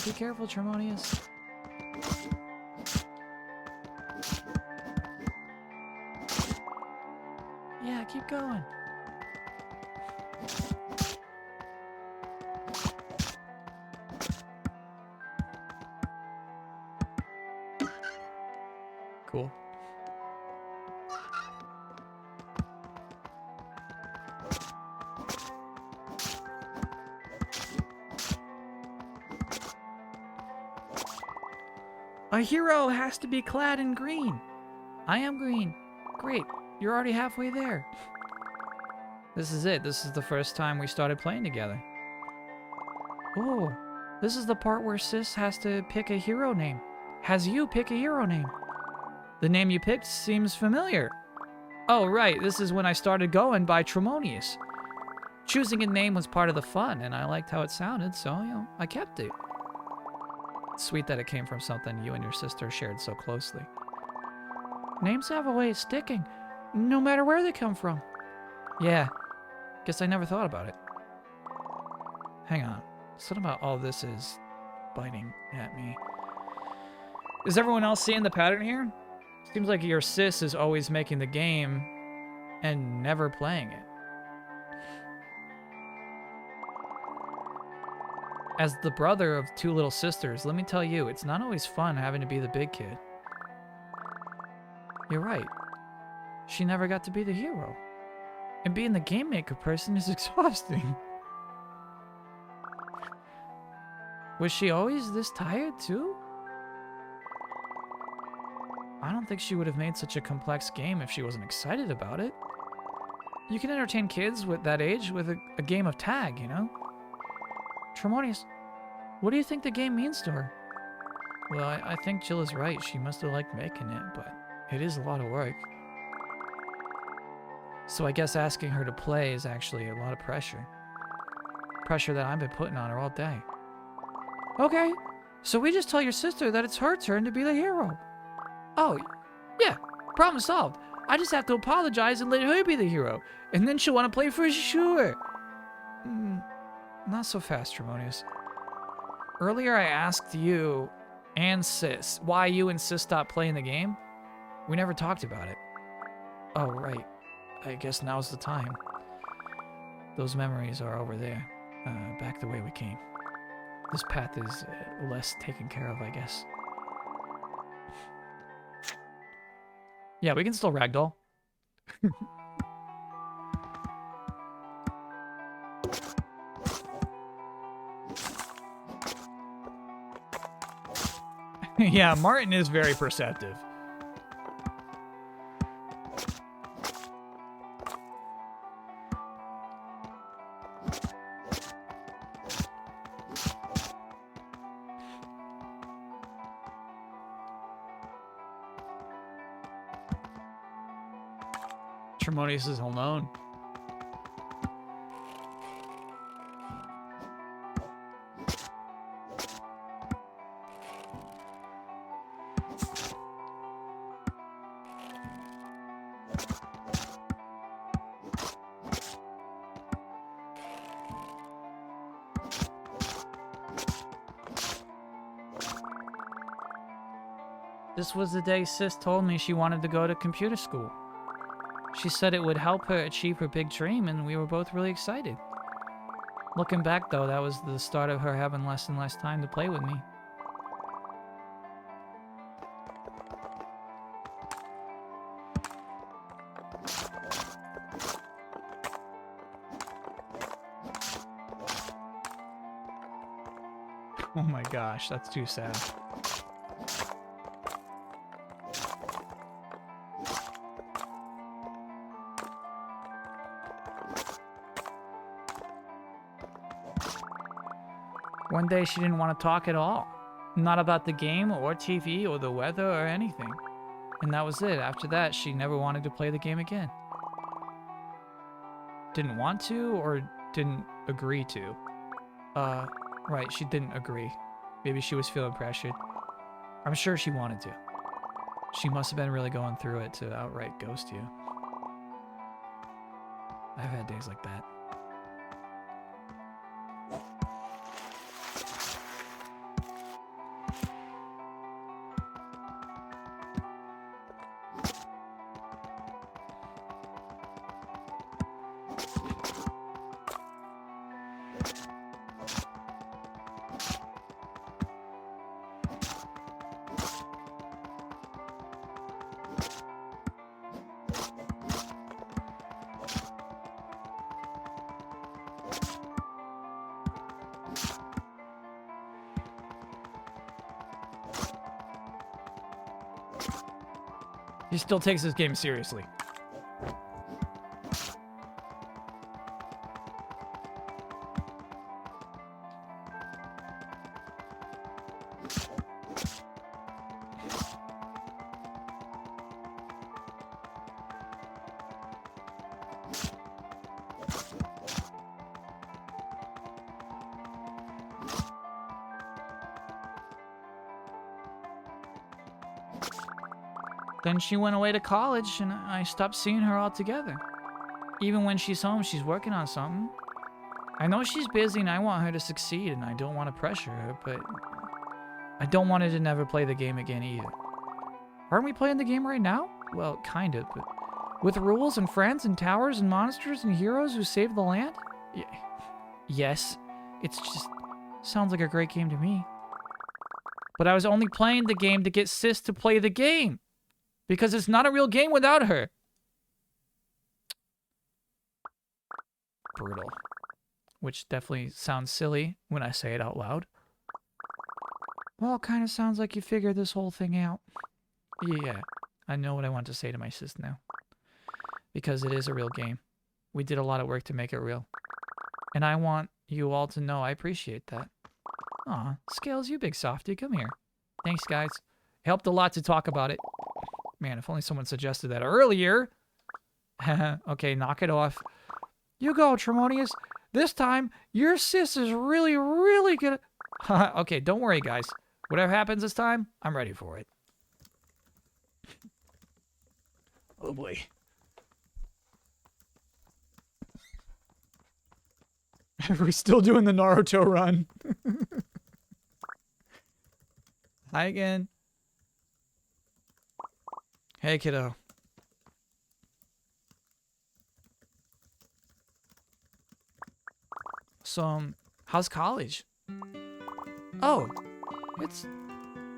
Be careful, Tremonius. Yeah, keep going. Cool. A hero has to be clad in green. I am green. Great, you're already halfway there. This is it. This is the first time we started playing together. Oh, this is the part where Sis has to pick a hero name. Has you pick a hero name. The name you picked seems familiar. Oh, right. This is when I started going by Tremonius. Choosing a name was part of the fun, and I liked how it sounded, so, I kept it. It's sweet that it came from something you and your sister shared so closely. Names have a way of sticking, no matter where they come from. Yeah. Guess I never thought about it. Hang on. Something about all this is biting at me. Is everyone else seeing the pattern here? Seems like your sis is always making the game and never playing it. As the brother of 2 little sisters, let me tell you, it's not always fun having to be the big kid. You're right. She never got to be the hero. And being the game maker person is exhausting. Was she always this tired too? I don't think she would have made such a complex game if she wasn't excited about it. You can entertain kids with that age with a game of tag, Tremonius, what do you think the game means to her? Well, I think Jill is right. She must have liked making it, but it is a lot of work. So I guess asking her to play is actually a lot of pressure. Pressure that I've been putting on her all day. Okay, so we just tell your sister that it's her turn to be the hero. Oh, yeah, problem solved. I just have to apologize and let her be the hero, and then she'll want to play for sure. Not so fast, Tremonius. Earlier I asked you and Sis why you and Sis stopped playing the game. We never talked about it. Oh, right. I guess now's the time. Those memories are over there, back the way we came. This path is less taken care of, I guess. Yeah, we can still ragdoll. Yeah, Martin is very perceptive. Tremonius is alone. This was the day Sis told me she wanted to go to computer school. She said it would help her achieve her big dream, and we were both really excited. Looking back, though, that was the start of her having less and less time to play with me. Oh my gosh, that's too sad. One day she didn't want to talk at all. Not about the game or TV or the weather or anything. And that was it. After that, she never wanted to play the game again. Didn't want to or didn't agree to? Right, she didn't agree. Maybe she was feeling pressured. I'm sure she wanted to. She must have been really going through it to outright ghost you. I've had days like that. He still takes this game seriously. Then she went away to college, and I stopped seeing her altogether. Even when she's home, she's working on something. I know she's busy, and I want her to succeed, and I don't want to pressure her, but I don't want her to never play the game again either. Aren't we playing the game right now? Well, kind of, but with rules and friends and towers and monsters and heroes who save the land? Yes, it's just sounds like a great game to me. But I was only playing the game to get Sis to play the game. Because it's not a real game without her. Brutal. Which definitely sounds silly when I say it out loud. Well, it kind of sounds like you figured this whole thing out. Yeah, I know what I want to say to my sis now. Because it is a real game. We did a lot of work to make it real. And I want you all to know I appreciate that. Aw, Scales, you big softy, come here. Thanks, guys. Helped a lot to talk about it. Man, if only someone suggested that earlier. Okay, knock it off. You go, Tremonius. This time, your sis is really, really gonna... Okay, don't worry, guys. Whatever happens this time, I'm ready for it. Oh, boy. We're still doing the Naruto run. Hi again. Hey, kiddo. So, how's college? Oh, it's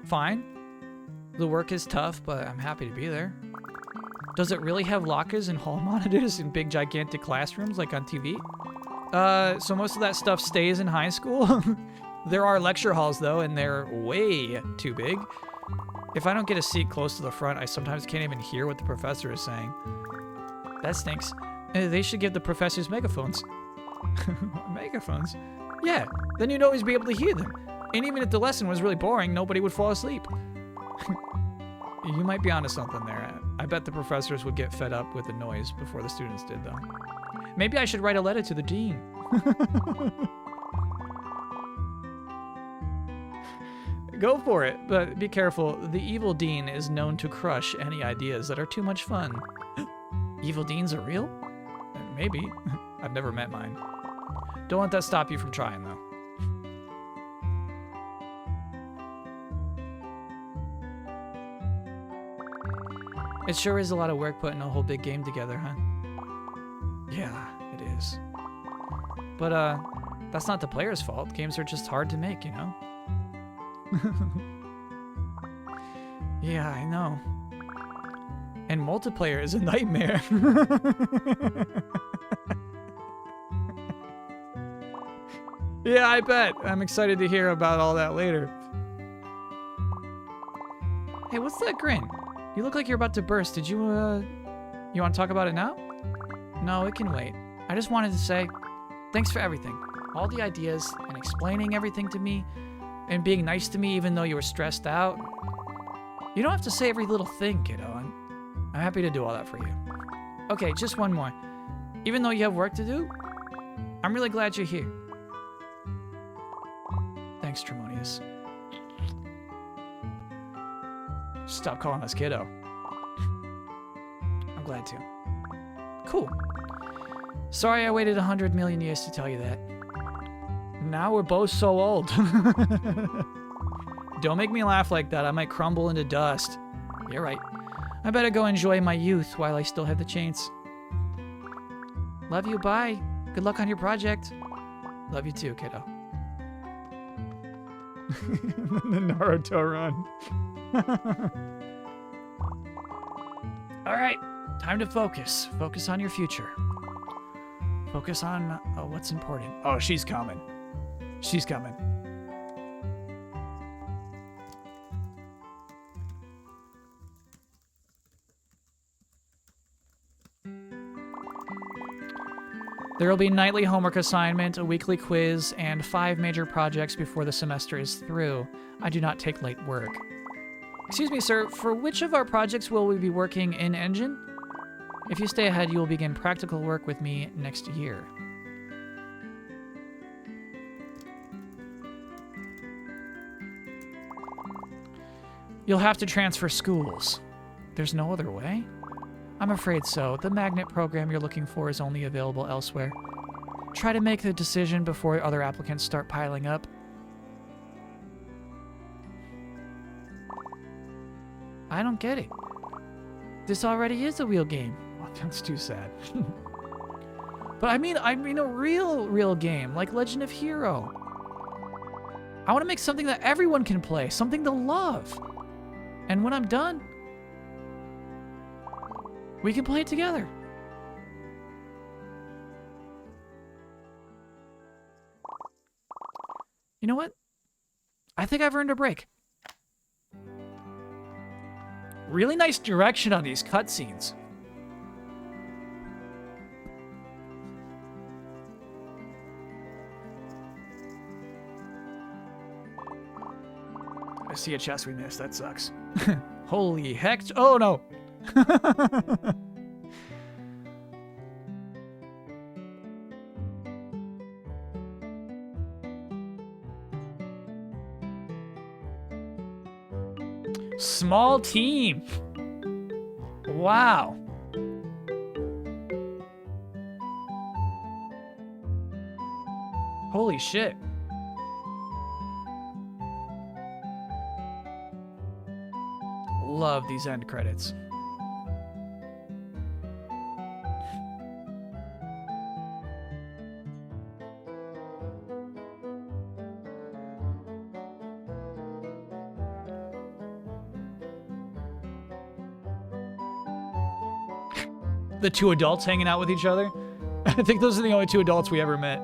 fine. The work is tough, but I'm happy to be there. Does it really have lockers and hall monitors and big gigantic classrooms like on TV? So most of that stuff stays in high school. There are lecture halls though, and they're way too big. If I don't get a seat close to the front, I sometimes can't even hear what the professor is saying. That stinks. They should give the professors megaphones. Megaphones? Yeah, then you'd always be able to hear them. And even if the lesson was really boring, nobody would fall asleep. You might be onto something there. I bet the professors would get fed up with the noise before the students did, though. Maybe I should write a letter to the dean. Go for it, but be careful. The evil dean is known to crush any ideas that are too much fun. Evil deans are real? Maybe. I've never met mine. Don't let that stop you from trying, though. It sure is a lot of work putting a whole big game together, huh? Yeah, it is. But, that's not the player's fault. Games are just hard to make, you know? Yeah, I know. And multiplayer is a nightmare. Yeah, I bet. I'm excited to hear about all that later. Hey, what's that grin? You look like you're about to burst. Did you want to talk about it now? No, it can wait. I just wanted to say, thanks for everything. All the ideas and explaining everything to me and being nice to me even though you were stressed out. You don't have to say every little thing, kiddo. I'm happy to do all that for you. Okay, just one more. Even though you have work to do, I'm really glad you're here. Thanks, Tremonius. Stop calling us kiddo. I'm glad to. Cool. Sorry I waited 100 million years to tell you that. Now we're both so old. Don't make me laugh like that. I might crumble into dust. You're right. I better go enjoy my youth while I still have the chance. Love you, bye. Good luck on your project. Love you too, kiddo. The Naruto run. All right, time to focus. Focus on your future. Focus on what's important. Oh, she's coming. She's coming. There will be a nightly homework assignment, a weekly quiz, and 5 major projects before the semester is through. I do not take late work. Excuse me, sir, for which of our projects will we be working in engine? If you stay ahead, you will begin practical work with me next year. You'll have to transfer schools. There's no other way? I'm afraid so. The magnet program you're looking for is only available elsewhere. Try to make the decision before other applicants start piling up. I don't get it. This already is a real game. Oh, that's too sad. But I mean a real game, like Legend of Hero. I want to make something that everyone can play, something to love. And when I'm done, we can play it together. You know what? I think I've earned a break. Really nice direction on these cutscenes. I see a chest we missed. That sucks. Holy heck. Oh, no. Small team. Wow. Holy shit. Love these end credits. The two adults hanging out with each other. I think those are the only two adults we ever met.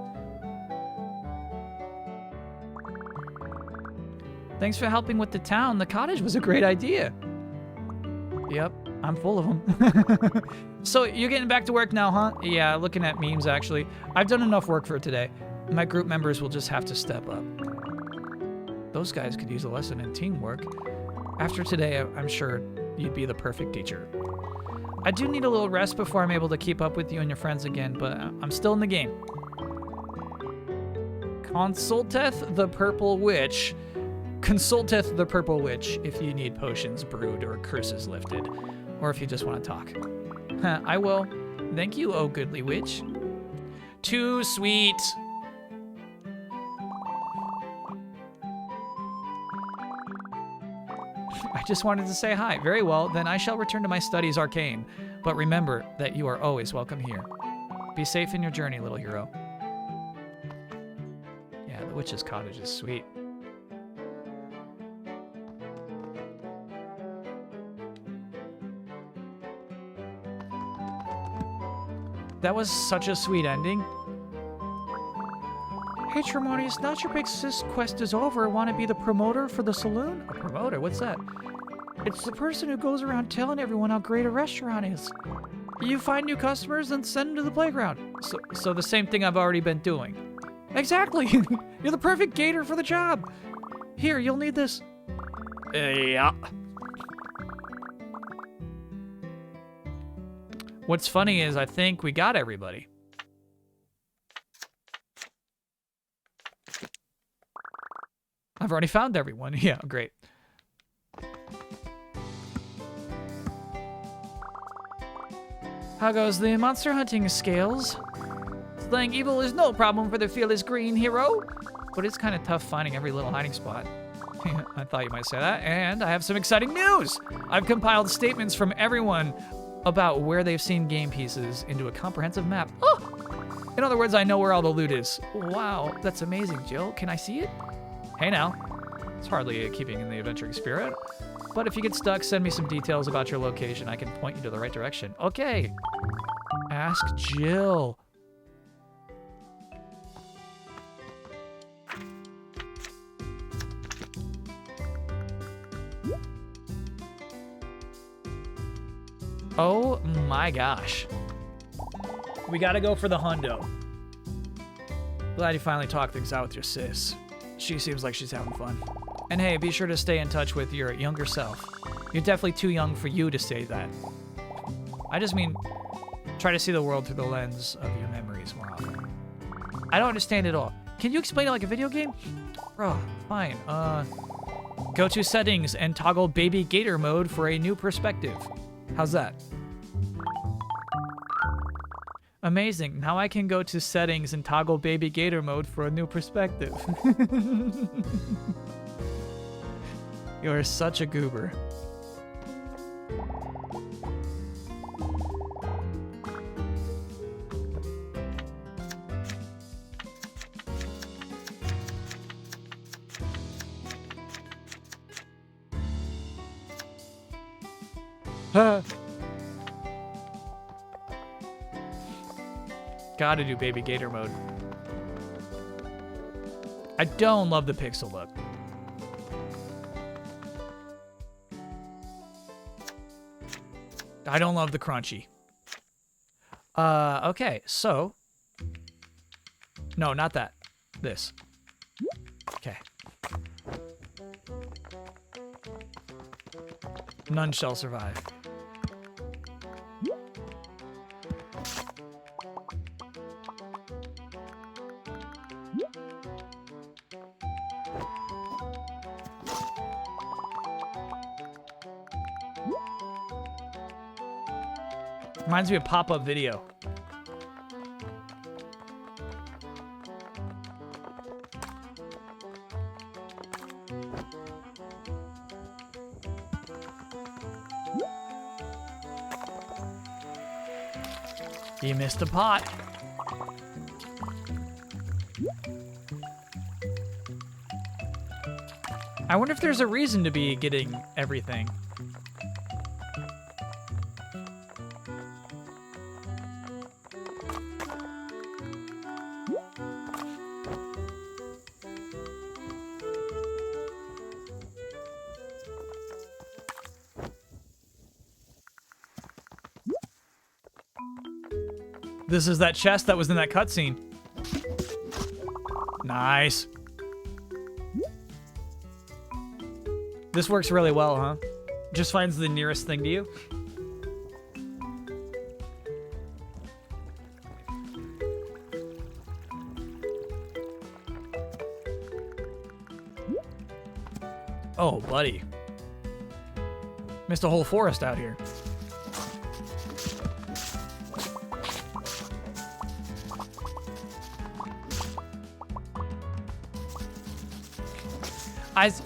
Thanks for helping with the town. The cottage was a great idea. Yep, I'm full of them. So you're getting back to work now, huh? Yeah, looking at memes actually. I've done enough work for today. My group members will just have to step up. Those guys could use a lesson in teamwork. After today, I'm sure you'd be the perfect teacher. I do need a little rest before I'm able to keep up with you and your friends again, but I'm still in the game. Consulteth the Purple Witch. Consulteth the Purple Witch if you need potions brewed or curses lifted, or if you just want to talk. I will. Thank you, oh goodly witch. Too sweet. I just wanted to say hi. Very well, then I shall return to my studies arcane. But remember that you are always welcome here. Be safe in your journey, little hero. Yeah, the witch's cottage is sweet. That was such a sweet ending. Hey, Tremonius, now your big sis quest is over. Want to be the promoter for the saloon? A promoter? What's that? It's the person who goes around telling everyone how great a restaurant is. You find new customers and send them to the playground. So the same thing I've already been doing. Exactly. You're the perfect gator for the job. Here, you'll need this. Yeah. What's funny is I think we got everybody. I've already found everyone. Yeah, great. How goes the monster hunting scales? Slaying evil is no problem for the fearless green hero, but it's kind of tough finding every little hiding spot. I thought you might say that, and I have some exciting news! I've compiled statements from everyone about where they've seen game pieces into a comprehensive map. Oh! In other words, I know where all the loot is. Wow, that's amazing, Jill. Can I see it? Hey now. It's hardly keeping in the adventuring spirit, but if you get stuck, send me some details about your location. I can point you to the right direction. Okay. Ask Jill. Oh my gosh. We gotta go for the hundo. Glad you finally talked things out with your sis. She seems like she's having fun. And hey, be sure to stay in touch with your younger self. You're definitely too young for you to say that. I just mean, try to see the world through the lens of your memories more often. I don't understand it all. Can you explain it like a video game? Bro, fine. Go to settings and toggle baby gator mode for a new perspective. How's that? Amazing. Now I can go to settings and toggle baby gator mode for a new perspective. You're such a goober. Gotta do baby gator mode. I don't love the pixel look. I don't love the crunchy. Okay, so. No, not that. This. Okay. None shall survive. Reminds me of pop-up video. You missed a pot. I wonder if there's a reason to be getting everything. This is that chest that was in that cutscene. Nice. This works really well, huh? Just finds the nearest thing to you. Oh, buddy. Missed a whole forest out here.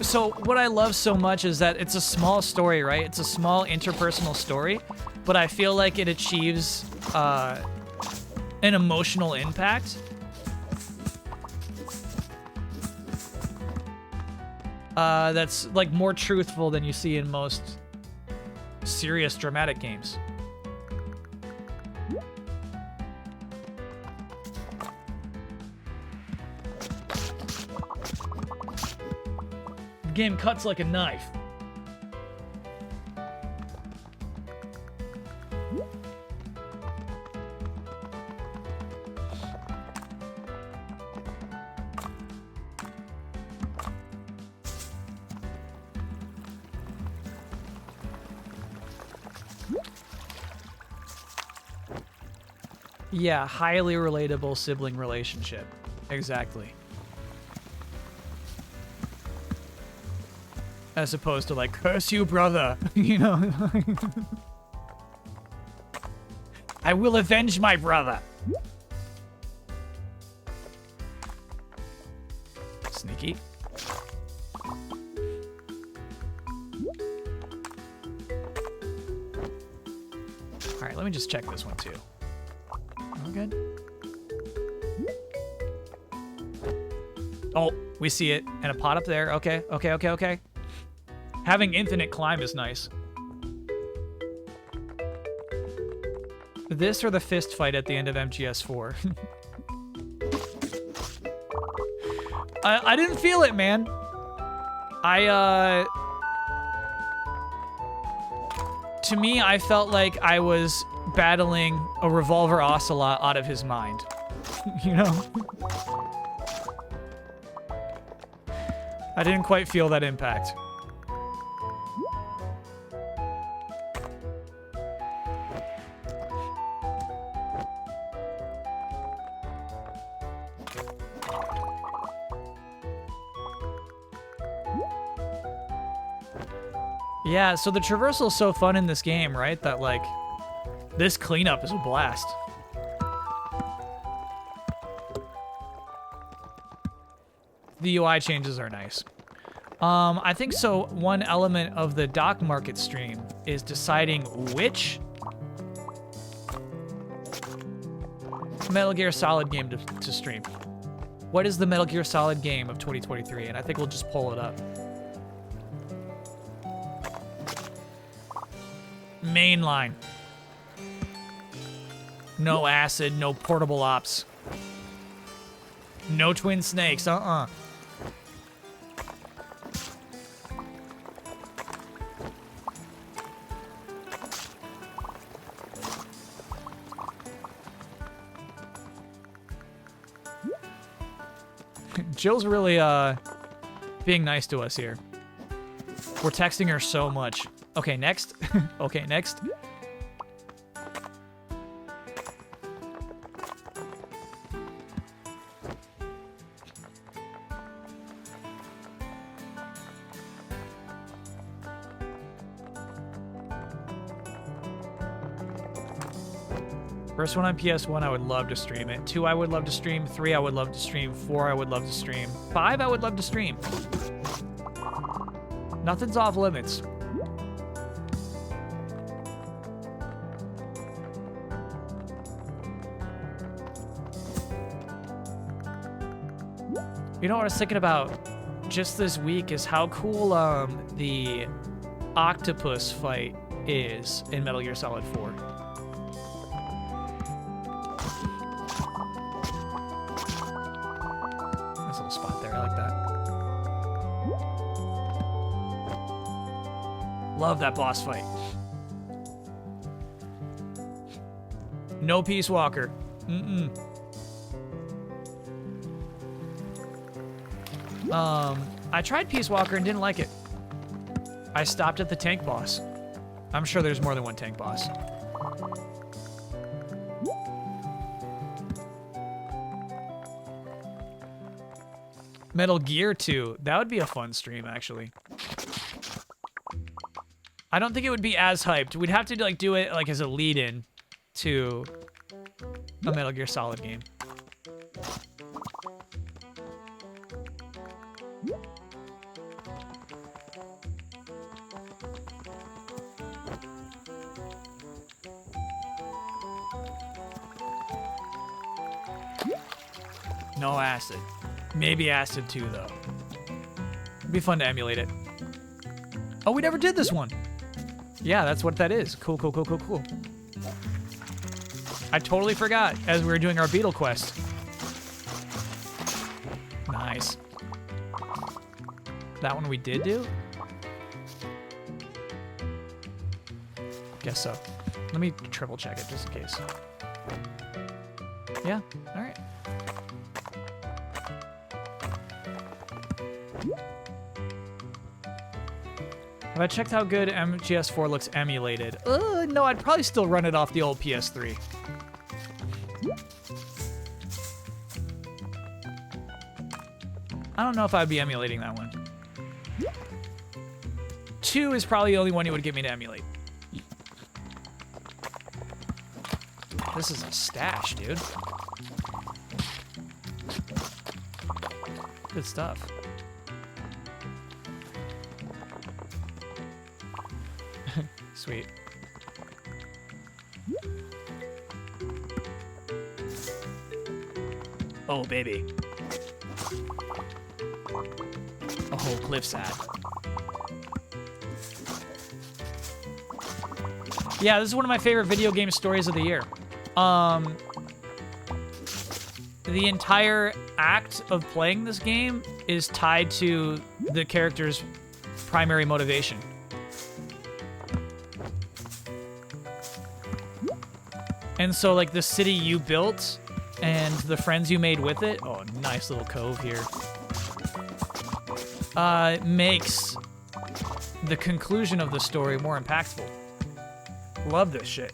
So what I love so much is that it's a small story, right? It's a small interpersonal story, but I feel like it achieves an emotional impact. That's like more truthful than you see in most serious dramatic games. The game cuts like a knife. Yeah, highly relatable sibling relationship. Exactly. As opposed to like, curse you, brother. You know? I will avenge my brother. Sneaky. Alright, let me just check this one too. All good. Oh, we see it. And a pot up there. Okay, okay, okay, okay. Having infinite climb is nice. This or the fist fight at the end of MGS4. I didn't feel it, man. To me, I felt like I was battling a revolver ocelot out of his mind. You know? I didn't quite feel that impact. Yeah, so the traversal is so fun in this game, right? That, like, this cleanup is a blast. The UI changes are nice. I think so one element of the Doc Market stream is deciding which Metal Gear Solid game to stream. What is the Metal Gear Solid game of 2023? And I think we'll just pull it up. Mainline. No acid, no portable ops. No twin snakes, Jill's really being nice to us here. We're texting her so much. Okay, next. Okay, next. First one on PS1, I would love to stream it. 2, I would love to stream. 3, I would love to stream. 4, I would love to stream. 5, I would love to stream. Nothing's off limits. You know what I was thinking about just this week is how cool the octopus fight is in Metal Gear Solid 4. Nice little spot there. I like that. Love that boss fight. No Peace Walker. Mm-mm. I tried Peace Walker and didn't like it. I stopped at the tank boss. I'm sure there's more than one tank boss. Metal Gear 2. That would be a fun stream, actually. I don't think it would be as hyped. We'd have to like do it like as a lead-in to a Metal Gear Solid game. No acid. Maybe acid 2 though. It'd be fun to emulate it. Oh, we never did this one. Yeah, that's what that is. Cool, cool, cool, cool, cool. I totally forgot as we were doing our Beetle quest. Nice. That one we did do? Guess so. Let me triple check it just in case. Yeah, all right. Have I checked how good MGS4 looks emulated? No, I'd probably still run it off the old PS3. I don't know if I'd be emulating that one. 2 is probably the only one you would get me to emulate. This is a stash, dude. Good stuff. Sweet. Oh, baby. Oh, cliffside. Yeah, this is one of my favorite video game stories of the year. The entire act of playing this game is tied to the character's primary motivation. And so, like, the city you built and the friends you made with it, oh, nice little cove here, makes the conclusion of the story more impactful. Love this shit.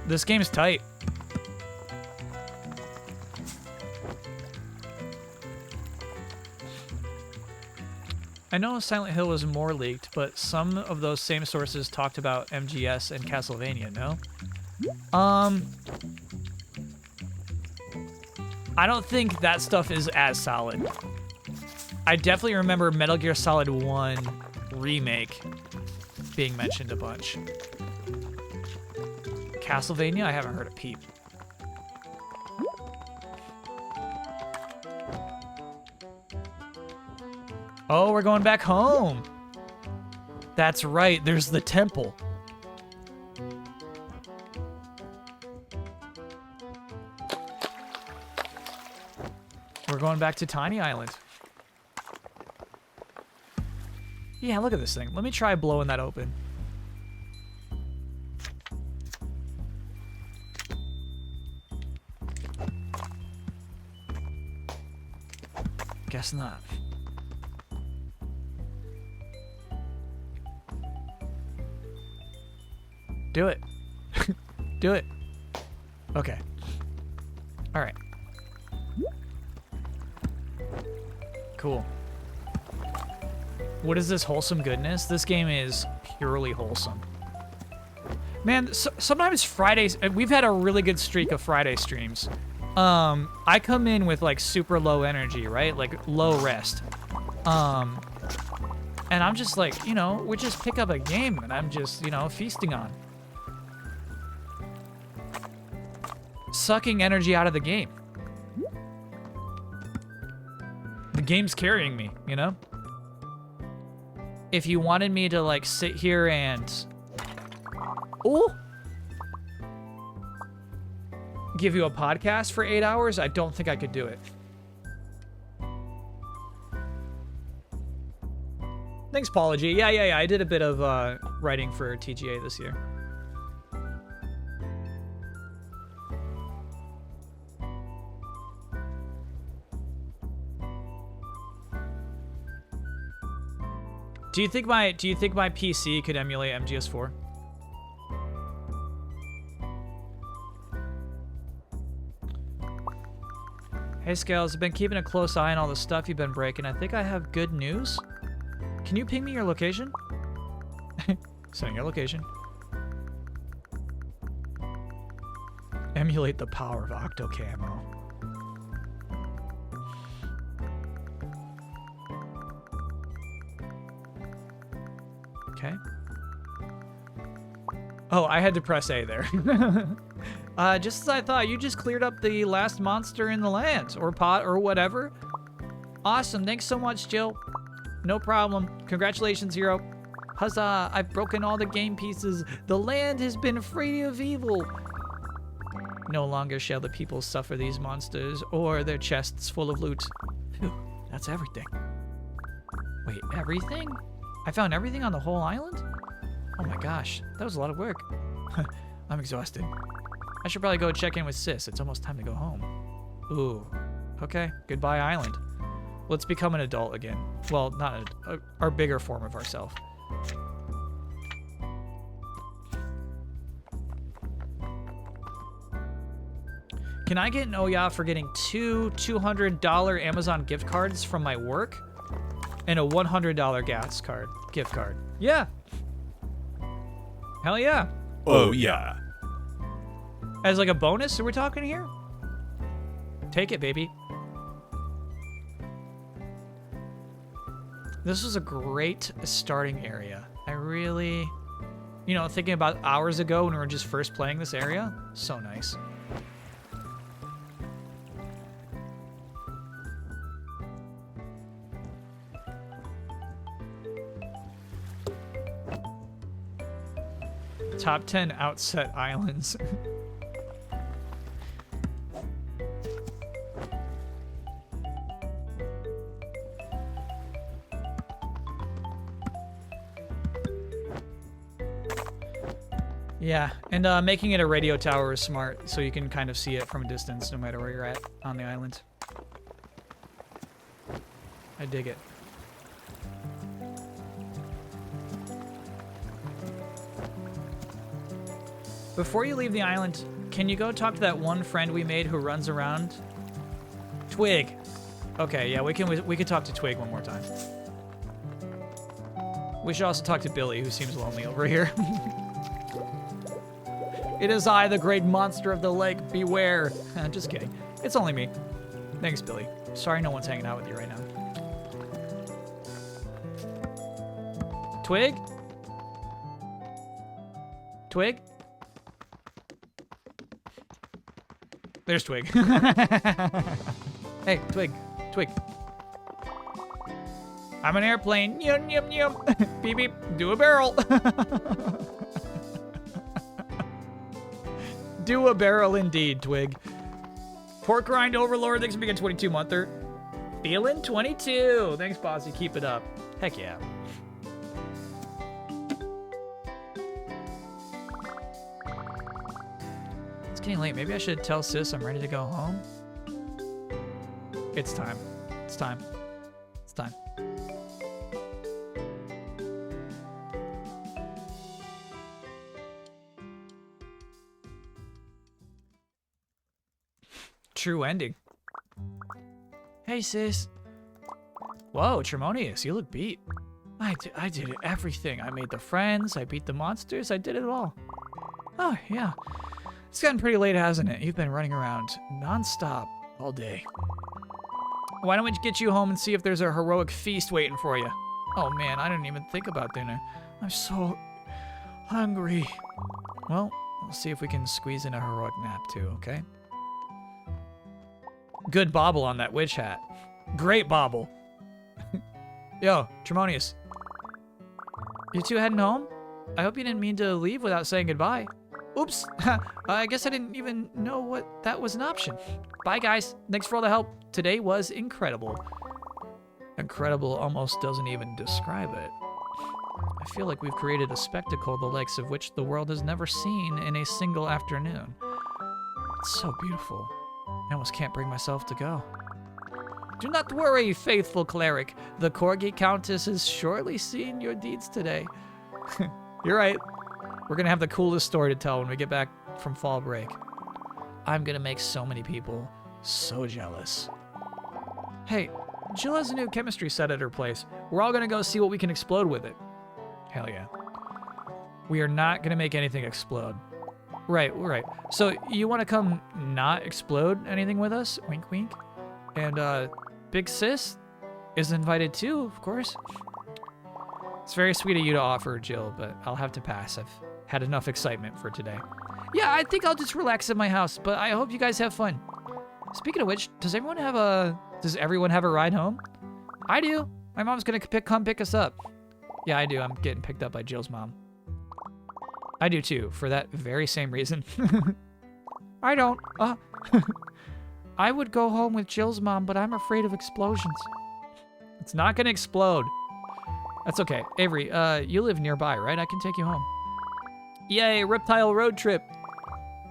This game's tight. I know Silent Hill was more leaked, but some of those same sources talked about MGS and Castlevania, no? I don't think that stuff is as solid. I definitely remember Metal Gear Solid 1 Remake being mentioned a bunch. Castlevania? I haven't heard a peep. Oh, we're going back home. That's right, there's the temple. We're going back to Tiny Island. Yeah, look at this thing. Let me try blowing that open. Guess not. Do it. Do it. Okay. All right. Cool. What is this wholesome goodness? This game is purely wholesome. Man, sometimes Fridays, we've had a really good streak of Friday streams. I come in with like super low energy, right? Like low rest. And I'm just like, you know, we just pick up a game and I'm just, you know, feasting on. Sucking energy out of the game. The game's carrying me, you know? If you wanted me to like sit here and... Ooh! Give you a podcast for 8 hours, I don't think I could do it. Thanks, Paula G. Yeah. I did a bit of writing for TGA this year. Do you think my PC could emulate MGS4? Hey Scales, I've been keeping a close eye on all the stuff you've been breaking. I think I have good news. Can you ping me your location? Sending your location. Emulate the power of Octo Camo. Okay. Oh, I had to press A there. Just as I thought, you just cleared up the last monster in the land, or pot, or whatever. Awesome, thanks so much, Jill. No problem. Congratulations, hero. Huzzah, I've broken all the game pieces. The land has been free of evil. No longer shall the people suffer these monsters, or their chests full of loot. Phew, that's everything. Wait, everything? I found everything on the whole island? Oh my gosh, that was a lot of work. I'm exhausted. I should probably go check in with Sis. It's almost time to go home. Ooh, okay, goodbye island. Let's become an adult again. Well, not our bigger form of ourselves. Can I get an Ouya for getting 2 $200 Amazon gift cards from my work? And a $100 gas card, gift card. Yeah. Hell yeah. Oh, yeah. As like a bonus, are we talking here? Take it, baby. This was a great starting area. I really, you know, thinking about hours ago when we were just first playing this area, so nice. Top 10 outset islands. Yeah, and making it a radio tower is smart, so you can kind of see it from a distance no matter where you're at on the island. I dig it. Before you leave the island, can you go talk to that one friend we made who runs around? Twig. Okay, yeah, we can talk to Twig one more time. We should also talk to Billy, who seems lonely over here. It is I, the great monster of the lake. Beware. Just kidding. It's only me. Thanks, Billy. Sorry no one's hanging out with you right now. Twig? Twig? There's Twig. Hey, Twig. Twig. I'm an airplane. Yum, yum, yum. Beep, beep. Do a barrel. Do a barrel indeed, Twig. Pork rind overlord. Thanks for being a 22-monther. Feeling 22. Thanks, Bossy. Keep it up. Heck yeah. It's getting late. Maybe I should tell Sis I'm ready to go home. It's time. It's time. It's time. true ending. Hey, sis. Whoa, Tremonius, you look beat. I did everything. I made the friends, I beat the monsters, I did it all. Oh, yeah. It's gotten pretty late, hasn't it? You've been running around non-stop all day. Why don't we get you home and see if there's a heroic feast waiting for you? Oh man, I didn't even think about dinner. I'm so hungry. Well, we'll see if we can squeeze in a heroic nap too, okay? Good bobble on that witch hat. Great bobble. Yo, Tremonius. You two heading home? I hope you didn't mean to leave without saying goodbye. Oops. I guess I didn't even know that was an option. Bye, guys. Thanks for all the help. Today was incredible. Incredible almost doesn't even describe it. I feel like we've created a spectacle the likes of which the world has never seen in a single afternoon. It's so beautiful. I almost can't bring myself to go. Do not worry, faithful cleric. The Corgi Countess has surely seen your deeds today. You're right. We're gonna have the coolest story to tell when we get back from fall break. I'm gonna make so many people so jealous. Hey, Jill has a new chemistry set at her place. We're all gonna go see what we can explode with it. Hell yeah. We are not gonna make anything explode. Right. So you wanna come not explode anything with us? Wink, wink. And, Big Sis is invited too, of course. It's very sweet of you to offer, Jill, but I'll have to pass. I've had enough excitement for today. Yeah, I think I'll just relax at my house, but I hope you guys have fun. Speaking of which, does everyone have a ride home? I do. My mom's gonna come pick us up. Yeah, I do. I'm getting picked up by Jill's mom. I do too, for that very same reason. I don't. I would go home with Jill's mom, but I'm afraid of explosions. It's not gonna explode. That's okay. Avery, you live nearby, right? I can take you home. Yay, reptile road trip.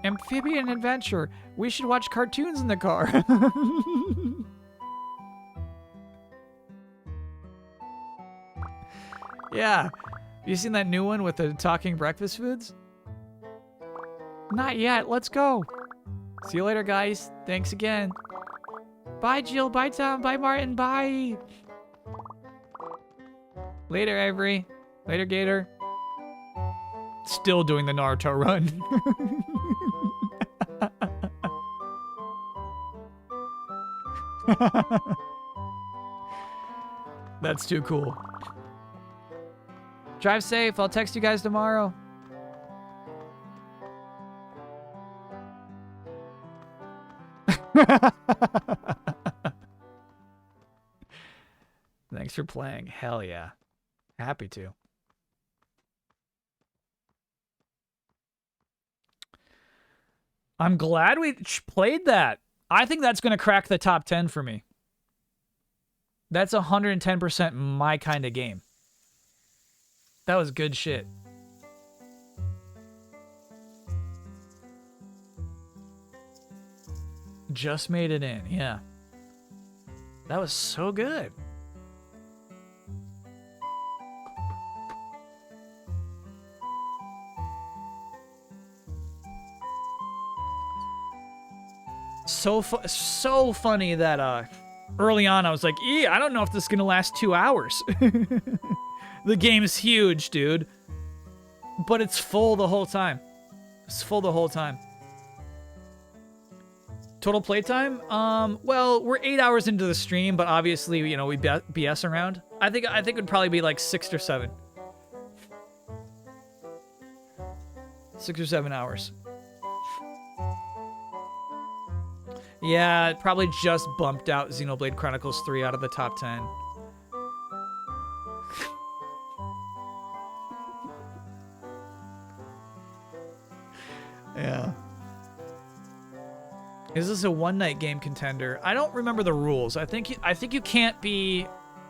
Amphibian adventure. We should watch cartoons in the car. Yeah. You seen that new one with the talking breakfast foods? Not yet. Let's go. See you later, guys. Thanks again. Bye, Jill. Bye, Tom. Bye, Martin. Bye. Later, Avery. Later, Gator. Still doing the Naruto run. That's too cool. Drive safe. I'll text you guys tomorrow. Thanks for playing. Hell yeah. Happy to. I'm glad we played that. I think that's going to crack the top 10 for me. That's 110% my kind of game. That was good shit. Just made it in, yeah. That was so good. So funny that early on I was like, I don't know if this is gonna last 2 hours. The game's huge, dude. But it's full the whole time. It's full the whole time. Total playtime? Well, we're 8 hours into the stream, but obviously, you know, we BS around. I think it'd probably be like 6 or 7. 6 or 7 hours. Yeah, it probably just bumped out Xenoblade Chronicles 3 out of the top 10. Yeah. Is this a one-night game contender? I don't remember the rules. I think you can't be.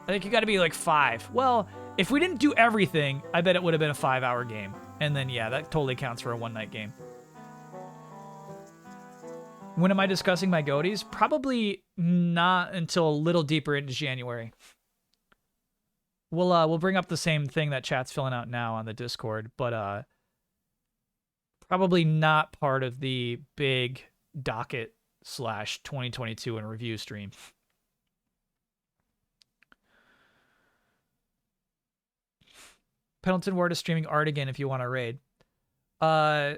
I think you got to be like 5. Well, if we didn't do everything, I bet it would have been a 5-hour game. And then yeah, that totally counts for a one-night game. When am I discussing my goatees? Probably not until a little deeper into January. We'll bring up the same thing that chat's filling out now on the Discord, but probably not part of the big docket 2022 and review stream. Pendleton Ward is streaming art again if you want to raid. For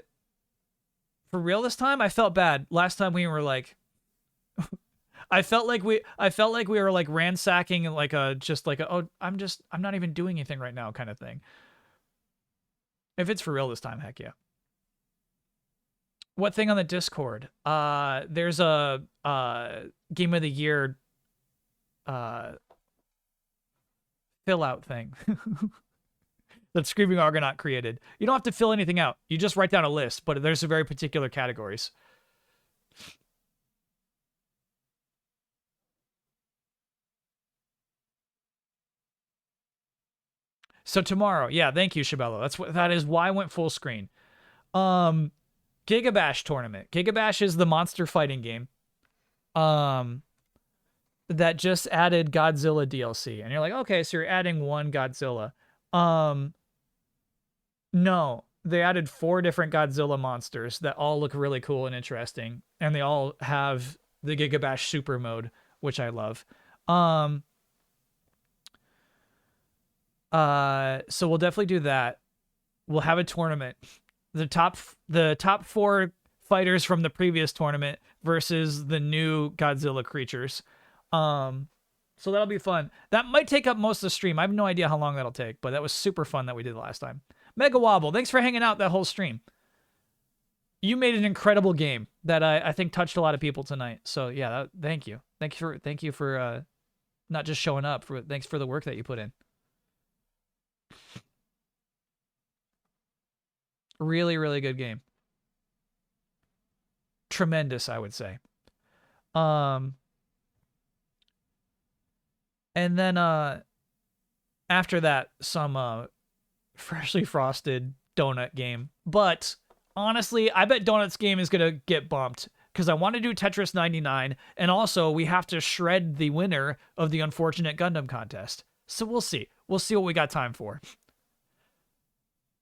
real this time, I felt bad. Last time we were like I felt like we were like ransacking like I'm not even doing anything right now kind of thing. If it's for real this time, heck yeah. What thing on the Discord? There's a game of the year fill out thing that Screaming Argonaut created. You don't have to fill anything out. You just write down a list, but there's very particular categories. So tomorrow, yeah, thank you, Shabello. That is why I went full screen. Gigabash tournament. Gigabash is the monster fighting game. That just added Godzilla DLC. And you're like, okay, so you're adding one Godzilla. No, they added 4 different Godzilla monsters that all look really cool and interesting. And they all have the Gigabash super mode, which I love. So we'll definitely do that. We'll have a tournament. The top 4 fighters from the previous tournament versus the new Godzilla creatures. So that'll be fun. That might take up most of the stream. I have no idea how long that'll take, but that was super fun that we did last time. Mega Wobble, thanks for hanging out that whole stream. You made an incredible game that I think touched a lot of people tonight. So yeah, thank you. Thank you for not just showing up. Thanks for the work that you put in. Really, really good game. Tremendous, I would say. And then after that, some freshly frosted donut game. But honestly, I bet Donut's game is gonna get bumped because I want to do Tetris 99, and also we have to shred the winner of the Unfortunate Gundam contest. So we'll see. We'll see what we got time for.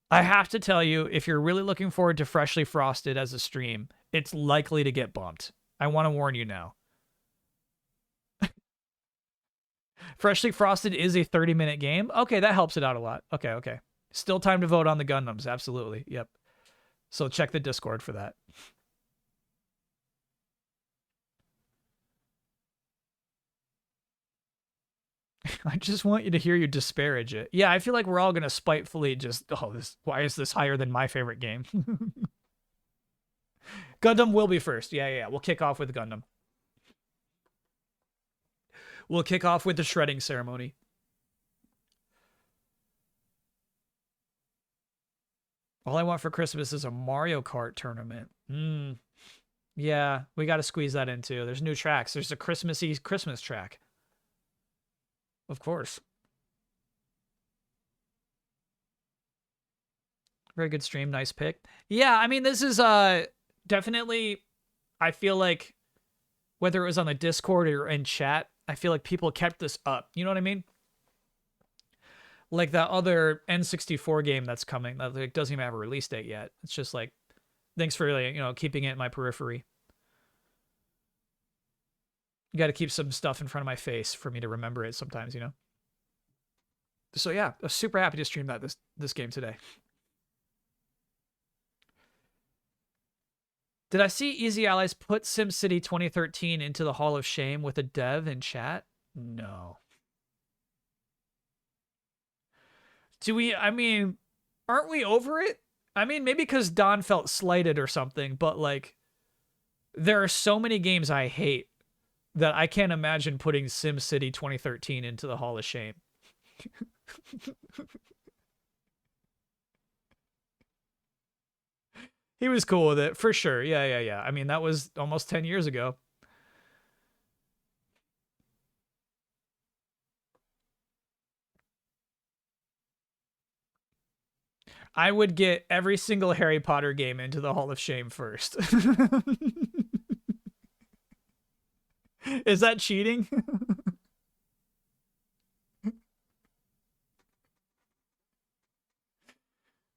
I have to tell you, if you're really looking forward to Freshly Frosted as a stream, it's likely to get bumped. I want to warn you now. Freshly Frosted is a 30-minute game. Okay, that helps it out a lot. Okay. Still time to vote on the Gundams. Absolutely. Yep. So check the Discord for that. I just want you to hear you disparage it. Yeah, I feel like we're all going to spitefully just, why is this higher than my favorite game? Gundam will be first. Yeah. We'll kick off with Gundam. We'll kick off with the shredding ceremony. All I want for Christmas is a Mario Kart tournament. Yeah, we got to squeeze that in too. There's new tracks. There's a Christmassy Christmas track. Of course. Very good stream. Nice pick. Yeah, I mean, this is definitely, I feel like, whether it was on the Discord or in chat, I feel like people kept this up. You know what I mean? Like that other N64 game that's coming that like, doesn't even have a release date yet. It's just like, thanks for really, keeping it in my periphery. You got to keep some stuff in front of my face for me to remember it sometimes, So yeah, I'm super happy to stream this game today. Did I see Easy Allies put SimCity 2013 into the Hall of Shame with a dev in chat? No. Aren't we over it? I mean, maybe because Don felt slighted or something, but like, there are so many games I hate that I can't imagine putting SimCity 2013 into the Hall of Shame. He was cool with it, for sure. Yeah. I mean, that was almost 10 years ago. I would get every single Harry Potter game into the Hall of Shame first. Is that cheating?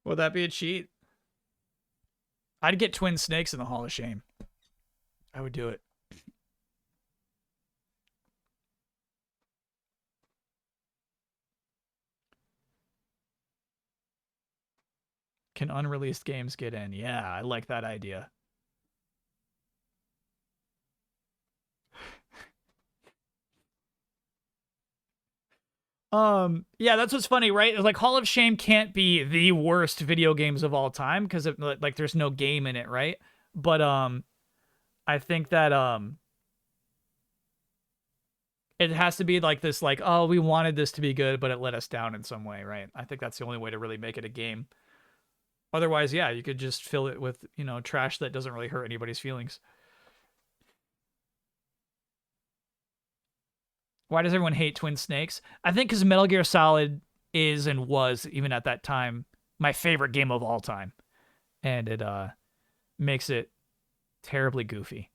Would that be a cheat? I'd get Twin Snakes in the Hall of Shame. I would do it. Can unreleased games get in? Yeah, I like that idea. Yeah, that's what's funny, right? Like Hall of Shame can't be the worst video games of all time because like there's no game in it, right? But I think that it has to be like this, like, oh, we wanted this to be good, but it let us down in some way, right? I think that's the only way to really make it a game. Otherwise, yeah, you could just fill it with, you know, trash that doesn't really hurt anybody's feelings. Why does everyone hate Twin Snakes? I think because Metal Gear Solid is and was, even at that time, my favorite game of all time. And it makes it terribly goofy.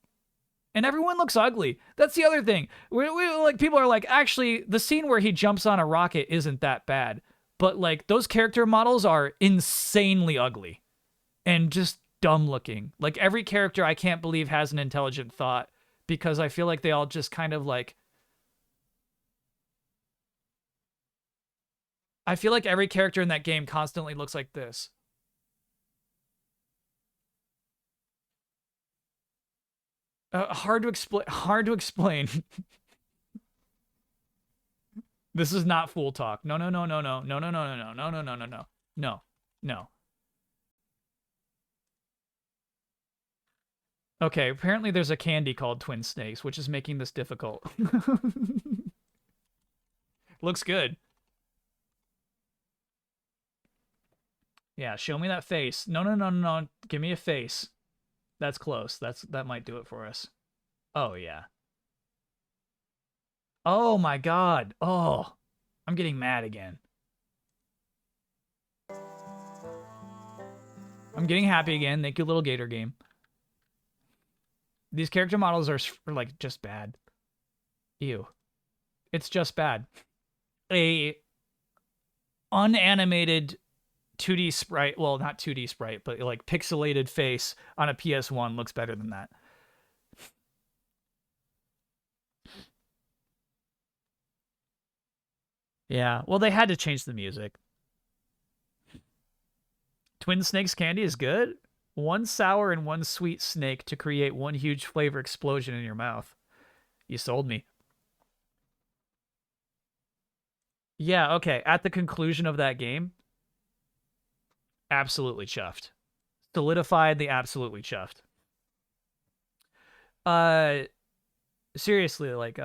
And everyone looks ugly. That's the other thing. We like, people are like, actually, the scene where he jumps on a rocket isn't that bad. But like, those character models are insanely ugly and just dumb looking. Like, every character I can't believe has an intelligent thought, because I feel like they all just kind of like, I feel like every character in that game constantly looks like this. Hard to explain. Hard to explain. This is not fool talk. No, no, no, no, no, no, no, no, no, no, no, no, no, no, no, no, no. Okay, apparently there's a candy called Twin Snakes, which is making this difficult. Looks good. Yeah, show me that face. No, no, no, no, no. Give me a face. That's close. That might do it for us. Oh, yeah. Oh, my God. Oh, I'm getting mad again. I'm getting happy again. Thank you, little Gator game. These character models are like just bad. Ew. It's just bad. A unanimated 2D sprite, well, not 2D sprite, but like pixelated face on a PS1 looks better than that. Yeah, well, they had to change the music. Twin Snakes candy is good. One sour and one sweet snake to create one huge flavor explosion in your mouth. You sold me. Yeah, okay. At the conclusion of that game, absolutely chuffed. Solidified the absolutely chuffed. Seriously, like,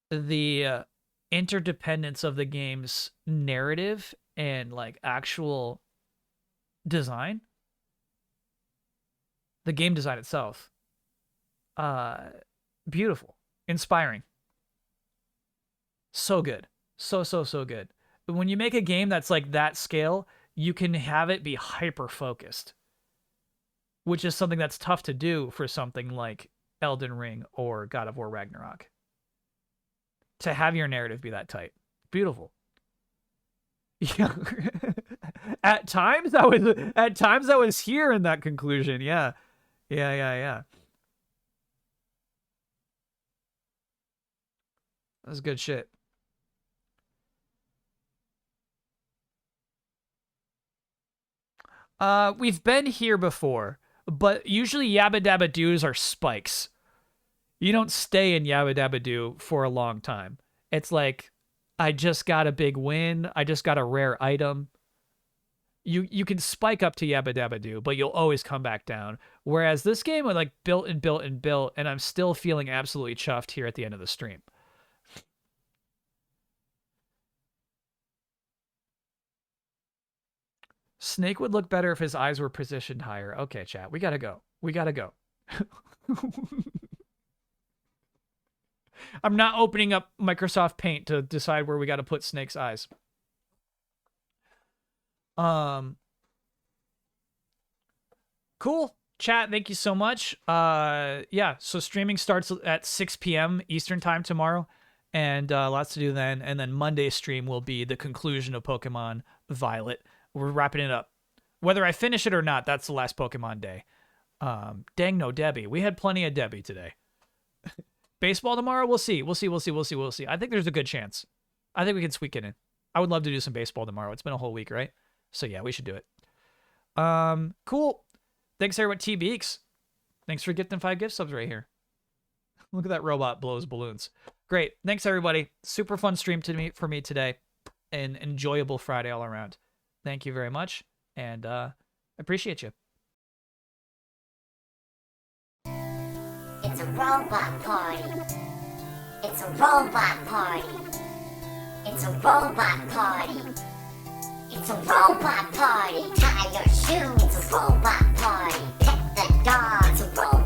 the interdependence of the game's narrative and like actual design, the game design itself, beautiful, inspiring, so good, so good. When you make a game that's like that scale, you can have it be hyper focused, which is something that's tough to do for something like Elden Ring or God of War Ragnarok. To have your narrative be that tight. Beautiful. Yeah. At times I was here in that conclusion. Yeah. Yeah. That's good shit. We've been here before, but usually Yabba Dabba Doos are spikes. You don't stay in Yabba Dabba Doo for a long time. It's like, I just got a big win. I just got a rare item. You can spike up to Yabba Dabba Doo, but you'll always come back down. Whereas this game was like built and built and built, and I'm still feeling absolutely chuffed here at the end of the stream. Snake would look better if his eyes were positioned higher. Okay, chat, we gotta go. We gotta go. I'm not opening up Microsoft Paint to decide where we got to put Snake's eyes. Cool. Chat, thank you so much. Yeah, so streaming starts at 6 p.m. Eastern time tomorrow, and lots to do then. And then Monday's stream will be the conclusion of Pokemon Violet. We're wrapping it up. Whether I finish it or not, that's the last Pokemon day. Dang no Debbie. We had plenty of Debbie today. Baseball tomorrow? We'll see. I think there's a good chance. I think we can squeak it in. I would love to do some baseball tomorrow. It's been a whole week, right? So yeah, we should do it. Cool. Thanks everyone. T Beaks. Thanks for getting 5 gift subs right here. Look at that robot blows balloons. Great. Thanks everybody. Super fun stream for me today. An enjoyable Friday all around. Thank you very much, and I appreciate you. It's a robot party. It's a robot party. It's a robot party. It's a robot party. Tie your shoe. It's a robot party. Pet the dog. It's a robot